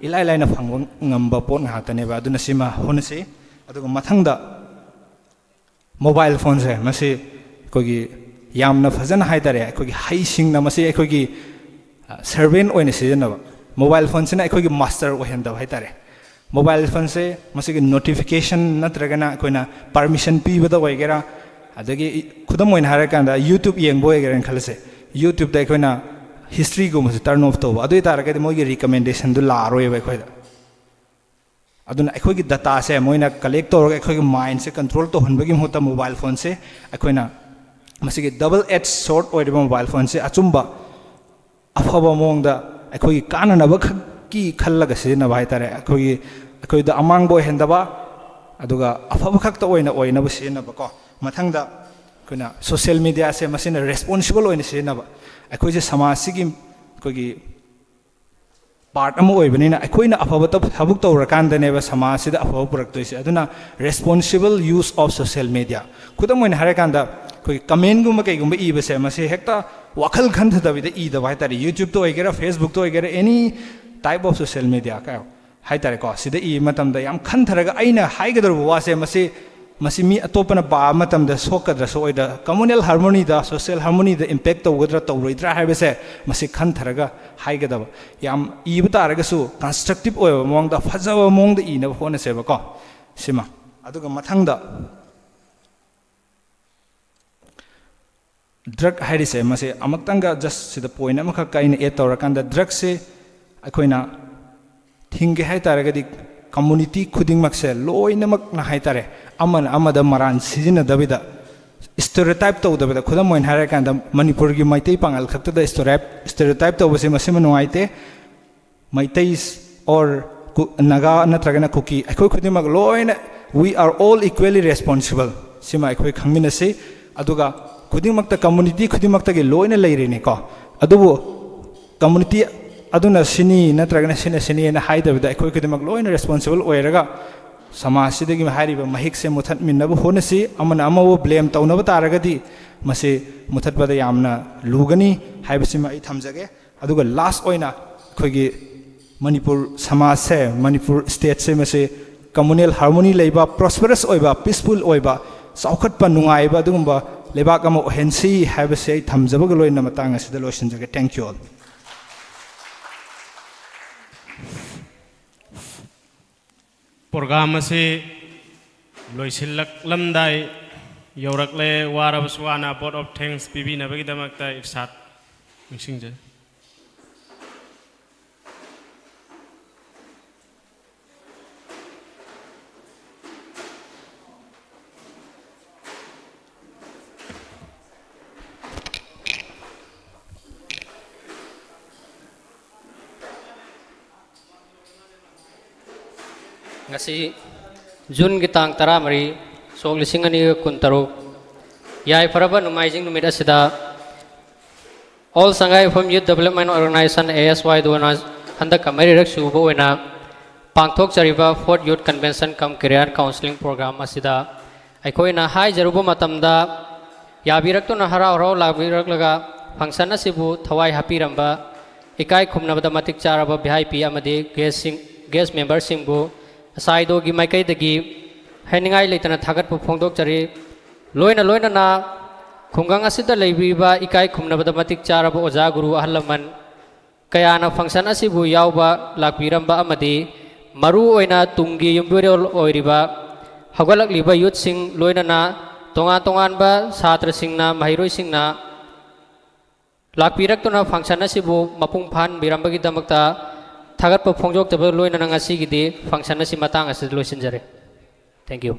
ilai laina phangwa ngamba pon hatane ba aduna sima honse aduga mathangda mobile phone se masi akhoi yamna fazana haidare akhoi hai sing na masi akhoi servant oina sijana mobile phone sina akhoi master ohenda haidare mobile phone se masi notification natragana akhoi permission pi bada oigera adagi khudam oina harakanda YouTube yengbo oigera khalase YouTube da akhoi history go must turn off to adu taragadi mogi recommendation du la roi ba akhoi aduna akhoi gi data se moina collect to akhoi gi mind se control to honbagi hota mobile phone se akhoi na masigi double edged sword oida mobile phone se achumba afaba mongda akhoi gi kanana ba ki khallaga se na bai tare akhoi da amang boy hendaba ꯑꯗꯨꯒ ꯑꯐꯕ ꯈꯛꯇ ꯑꯣꯏꯅꯕ ꯁꯤꯖꯤꯟꯅꯕꯀꯣ ꯃꯊꯪꯗ ꯑꯩꯈꯣꯏꯅ social ꯃꯤꯗꯤꯌꯥꯁꯦ ꯃꯁꯤꯅ responsible ꯑꯣꯏꯅ ꯁꯤꯖꯤꯟꯅꯕ ꯑꯩꯈꯣꯏꯁꯦ ꯁꯃꯥꯖꯁꯤꯒꯤ ꯑꯩꯈꯣꯏꯒꯤ ꯄꯥꯔꯠ ꯑꯃ ꯑꯣꯏꯕꯅꯤꯅ ꯑꯩꯈꯣꯏꯅ ꯑꯐꯕ ꯊꯕꯛ ꯇꯧꯔꯀꯥꯟꯗꯅꯦꯕ ꯁꯃꯥꯖꯁꯤꯗ ꯑꯐꯕ ꯄꯨꯔꯛꯇꯣꯏꯁꯦ ꯑꯗꯨꯅ responsible use of social media ꯈꯨꯗꯝ ꯑꯣꯏꯅ ꯍꯥꯏꯔꯀꯥꯟꯗ ꯑꯩꯈꯣꯏ ꯀꯃꯦꯟꯒꯨꯝꯕ ꯀꯩꯒꯨꯝꯕ ꯏꯕꯁꯦ ꯃꯁꯤ ꯍꯦꯛꯇ ꯋꯥꯈꯜ ꯈꯟꯊꯗꯕꯤꯗ ꯏꯗꯕ ꯍꯥꯏꯇꯥꯔꯦ ꯌꯨꯇ꯭ꯌꯨꯕꯇ ꯑꯣꯏꯒꯦꯔꯥ ꯐꯦꯁꯕꯨꯛꯇ ꯑꯣꯏꯒꯦꯔꯥ any type of social media ꯍꯥꯏꯇꯥꯔꯦꯀꯣ ꯁꯤꯗ ꯏꯕ ꯃꯇꯝꯗ ꯌꯥꯝ ꯈꯟꯊꯔꯒ ꯑꯩꯅ ꯍꯥꯏꯒꯗꯧꯔꯤꯕ ꯋꯥꯁꯦ ꯃꯁꯤ ꯃꯤ ꯑꯇꯣꯞꯄꯅ ꯄꯥꯕ ꯃꯇꯝꯗ ꯁꯣꯛꯀꯗ꯭ꯔꯥ ꯁꯣꯛꯑꯣꯏꯗ꯭ꯔꯥ ꯀꯝꯃꯨꯅꯦꯜ ꯍꯥꯔꯃꯣꯅꯤꯗ ꯁꯣꯁꯤꯌꯦꯜ ꯍꯥꯔꯃꯣꯅꯤꯗ ꯏꯝꯄꯦꯛ ꯇꯧꯒꯗ꯭ꯔꯥ ꯇꯧꯔꯣꯏꯗ꯭ꯔꯥ ꯍꯥꯏꯕꯁꯦ ꯃꯁꯤ ꯈꯟꯊꯔꯒ ꯍꯥꯏꯒꯗꯕ ꯌꯥꯝ ꯏꯕ ꯇꯥꯔꯒꯁꯨ ꯀꯟꯁꯇ꯭ꯔꯛꯇꯤቭ ꯑꯣꯏꯕ ꯃꯑꯣꯡꯗ ꯐꯖꯕ ꯃꯑꯣꯡꯗ ꯏꯅꯕ ꯍꯣꯠꯅꯁꯦꯕꯀꯣ ꯁꯤꯃ ꯑꯗꯨꯒ ꯃꯊꯪꯗ ꯗ꯭ꯔꯒ ꯍꯥꯏꯔꯤꯁꯦ ꯃꯁꯤ ꯑꯃꯛꯇꯪꯒ ꯖꯁ ꯁꯤꯗ ꯄꯣꯏꯟ ꯑꯃꯈꯛ ꯑꯩꯅ ꯑꯦꯗ ꯇꯧꯔꯀꯥꯟꯗ ꯗ꯭ꯔꯒꯁꯦ ꯑꯩꯈꯣꯏꯅ ꯊꯤꯡꯒꯦ ꯍꯥꯏꯇꯥꯔꯒꯗꯤ ꯀꯝꯃꯨꯅꯤꯇꯤ ꯈꯨꯗꯤꯡꯃꯛꯁꯦ ꯂꯣꯏꯅꯃꯛꯅ ꯍꯥꯏꯇꯥꯔꯦ ꯑꯃꯅ ꯑꯃꯗ ꯃꯔꯥꯟ ꯁꯤꯖꯤꯟꯅꯗꯕꯤꯗ ꯁ꯭ꯇꯦꯔꯤꯑꯣꯇꯥꯏꯞ ꯇꯧꯗꯕꯤꯗ ꯈꯨꯗꯝ ꯑꯣꯏꯅ ꯍꯥꯏꯔꯀꯥꯟꯗ ꯃꯅꯤꯄꯨꯔꯒꯤ ꯃꯩꯇꯩ ꯄꯥꯡꯒꯜ ꯈꯛꯇꯗ ꯁ꯭ꯇꯦꯔꯤꯑꯣꯇꯥꯏꯞ ꯇꯧꯕꯁꯦ ꯃꯁꯤꯃ ꯅꯨꯡꯉꯥꯏꯇꯦ ꯃꯩꯇꯩ ꯑꯣꯔ ꯅꯥꯒꯥ ꯅꯠꯇ꯭ꯔꯒꯅ ꯀꯨꯀꯤ ꯑꯩꯈꯣꯏ ꯈꯨꯗꯤꯡꯃꯛ ꯂꯣꯏꯅ ꯋꯤ ꯑꯥꯔ ꯑꯣꯜ ꯏꯀ꯭ꯋꯦꯂꯤ ꯔꯦꯁꯄꯣꯟꯁꯤꯕꯜ ꯁꯤꯃ ꯑꯩꯈꯣꯏ ꯈꯪꯃꯤꯟꯅꯁꯤ ꯑꯗꯨꯒ ꯈꯨꯗꯤꯡꯃꯛꯇ ꯀꯝꯃꯨꯅꯤꯇꯤ ꯈꯨꯗꯤꯡꯃꯛꯇꯒꯤ ꯂꯣꯏꯅ ꯂꯩꯔꯤꯅꯤꯀꯣ ꯑꯗꯨꯕꯨ ꯀꯝꯃꯨꯅꯤꯇꯤ ꯑꯗꯨꯅ ꯁꯤꯅꯤ ꯅꯠꯇ꯭ꯔꯒꯅ ꯁꯤꯅꯤꯅ ꯍꯥꯏꯗꯕꯤꯗ ꯑꯩꯈꯣꯏ ꯈꯨꯗꯤꯡꯃꯛ ꯂꯣꯏꯅ ꯔꯦꯁꯄꯣꯟꯁꯤꯕꯜ ꯑꯣꯏꯔꯒ ꯁꯃꯥꯖꯁꯤꯗꯒꯤ ꯍꯥꯏꯔꯤꯕ ꯃꯍꯤꯛꯁꯦ ꯃꯨꯊꯠꯃꯤꯟꯅꯕ ꯍꯣꯠꯅꯁꯤ ꯑꯃꯅ ꯑꯃꯕꯨ ꯕ꯭ꯂꯦꯝ ꯇꯧꯅꯕ ꯇꯥꯔꯒꯗꯤ ꯃꯁꯤ ꯃꯨꯊꯠꯄꯗ ꯌꯥꯝꯅ ꯂꯨꯒꯅꯤ ꯍꯥꯏꯕꯁꯤꯃ ꯑꯩ ꯊꯝꯖꯒꯦ ꯑꯗꯨꯒ ꯂꯥꯁ ꯑꯣꯏꯅ ꯑꯩꯈꯣꯏꯒꯤ ꯃꯅꯤꯄꯨꯔ ꯁꯃꯥꯖꯁꯦ ꯃꯅꯤꯄꯨꯔ ꯁ꯭ꯇꯦꯠꯁꯦ ꯃꯁꯤ ꯀꯝꯃꯨꯅꯦꯜ ꯍꯥꯔꯃꯣꯅꯤ ꯂꯩꯕ ꯄ꯭ꯔꯣꯁꯄꯔꯁ ꯑꯣꯏꯕ ꯄꯤꯁꯐꯨꯜ ꯑꯣꯏꯕ ꯆꯥꯎꯈꯠꯄ ꯅꯨꯡꯉꯥꯏꯕ ꯑꯗꯨꯒꯨꯝꯕ ꯂꯩꯕꯥꯛ ꯑꯃ ꯑꯣꯏꯍꯟꯁꯤ ꯍꯥꯏꯕꯁꯦ ꯑꯩ ꯊꯝꯖꯕꯒ ꯂꯣꯏꯅ ꯃꯇꯥꯡ ꯑꯁꯤꯗ ꯂꯣꯏꯁꯤꯟꯖꯒꯦ ꯊꯦꯡꯛ ꯌꯨ ꯑꯣꯜ ꯄ꯭ꯔꯣꯒ꯭ꯔꯥꯝ ꯑꯁꯤ ꯂꯣꯏꯁꯤꯜꯂꯛꯂꯝꯗꯥꯏ ꯌꯧꯔꯛꯂꯦ ꯋꯥꯔꯕꯁꯨ ꯋꯥꯅ ꯚꯣꯠ ꯑꯣꯐ ꯊꯦꯡꯛꯁ ꯄꯤꯕꯤꯅꯕꯒꯤꯗꯃꯛꯇ ꯏꯔꯁꯥꯗ ꯅꯤꯡꯁꯤꯡꯖꯩ ngasi June ki tang 13 sok 2023 yai faraba numaijing numit asida all sangai from youth development organization ASY dona handa kamari rak subo oina pangthok chariba 4th youth convention cum career counseling program asida aikoina hai jarubo matamda yabirak to na harau rau labirak laga function asibu thawai hapiramba ikai khumnabada matik charaba VIP amade guest member singbu asaido gi maikai dagi haningai leitana thagat pu phongdok chari loina na khungang asida leibiba ikai khumnabada matik charaba oja guru ahlaman kayana function asibu yauba lakpiramba amadi maru oina tungi yumbirol oiriba hagalak liba youth sing loina na tongan ba satra singna mahiroi singna lakpirak tona function asibu mapung phan birambagi damakta thagat pa phongjok tebe loina na ngasi gidi function asi matang asi loisinjare thank you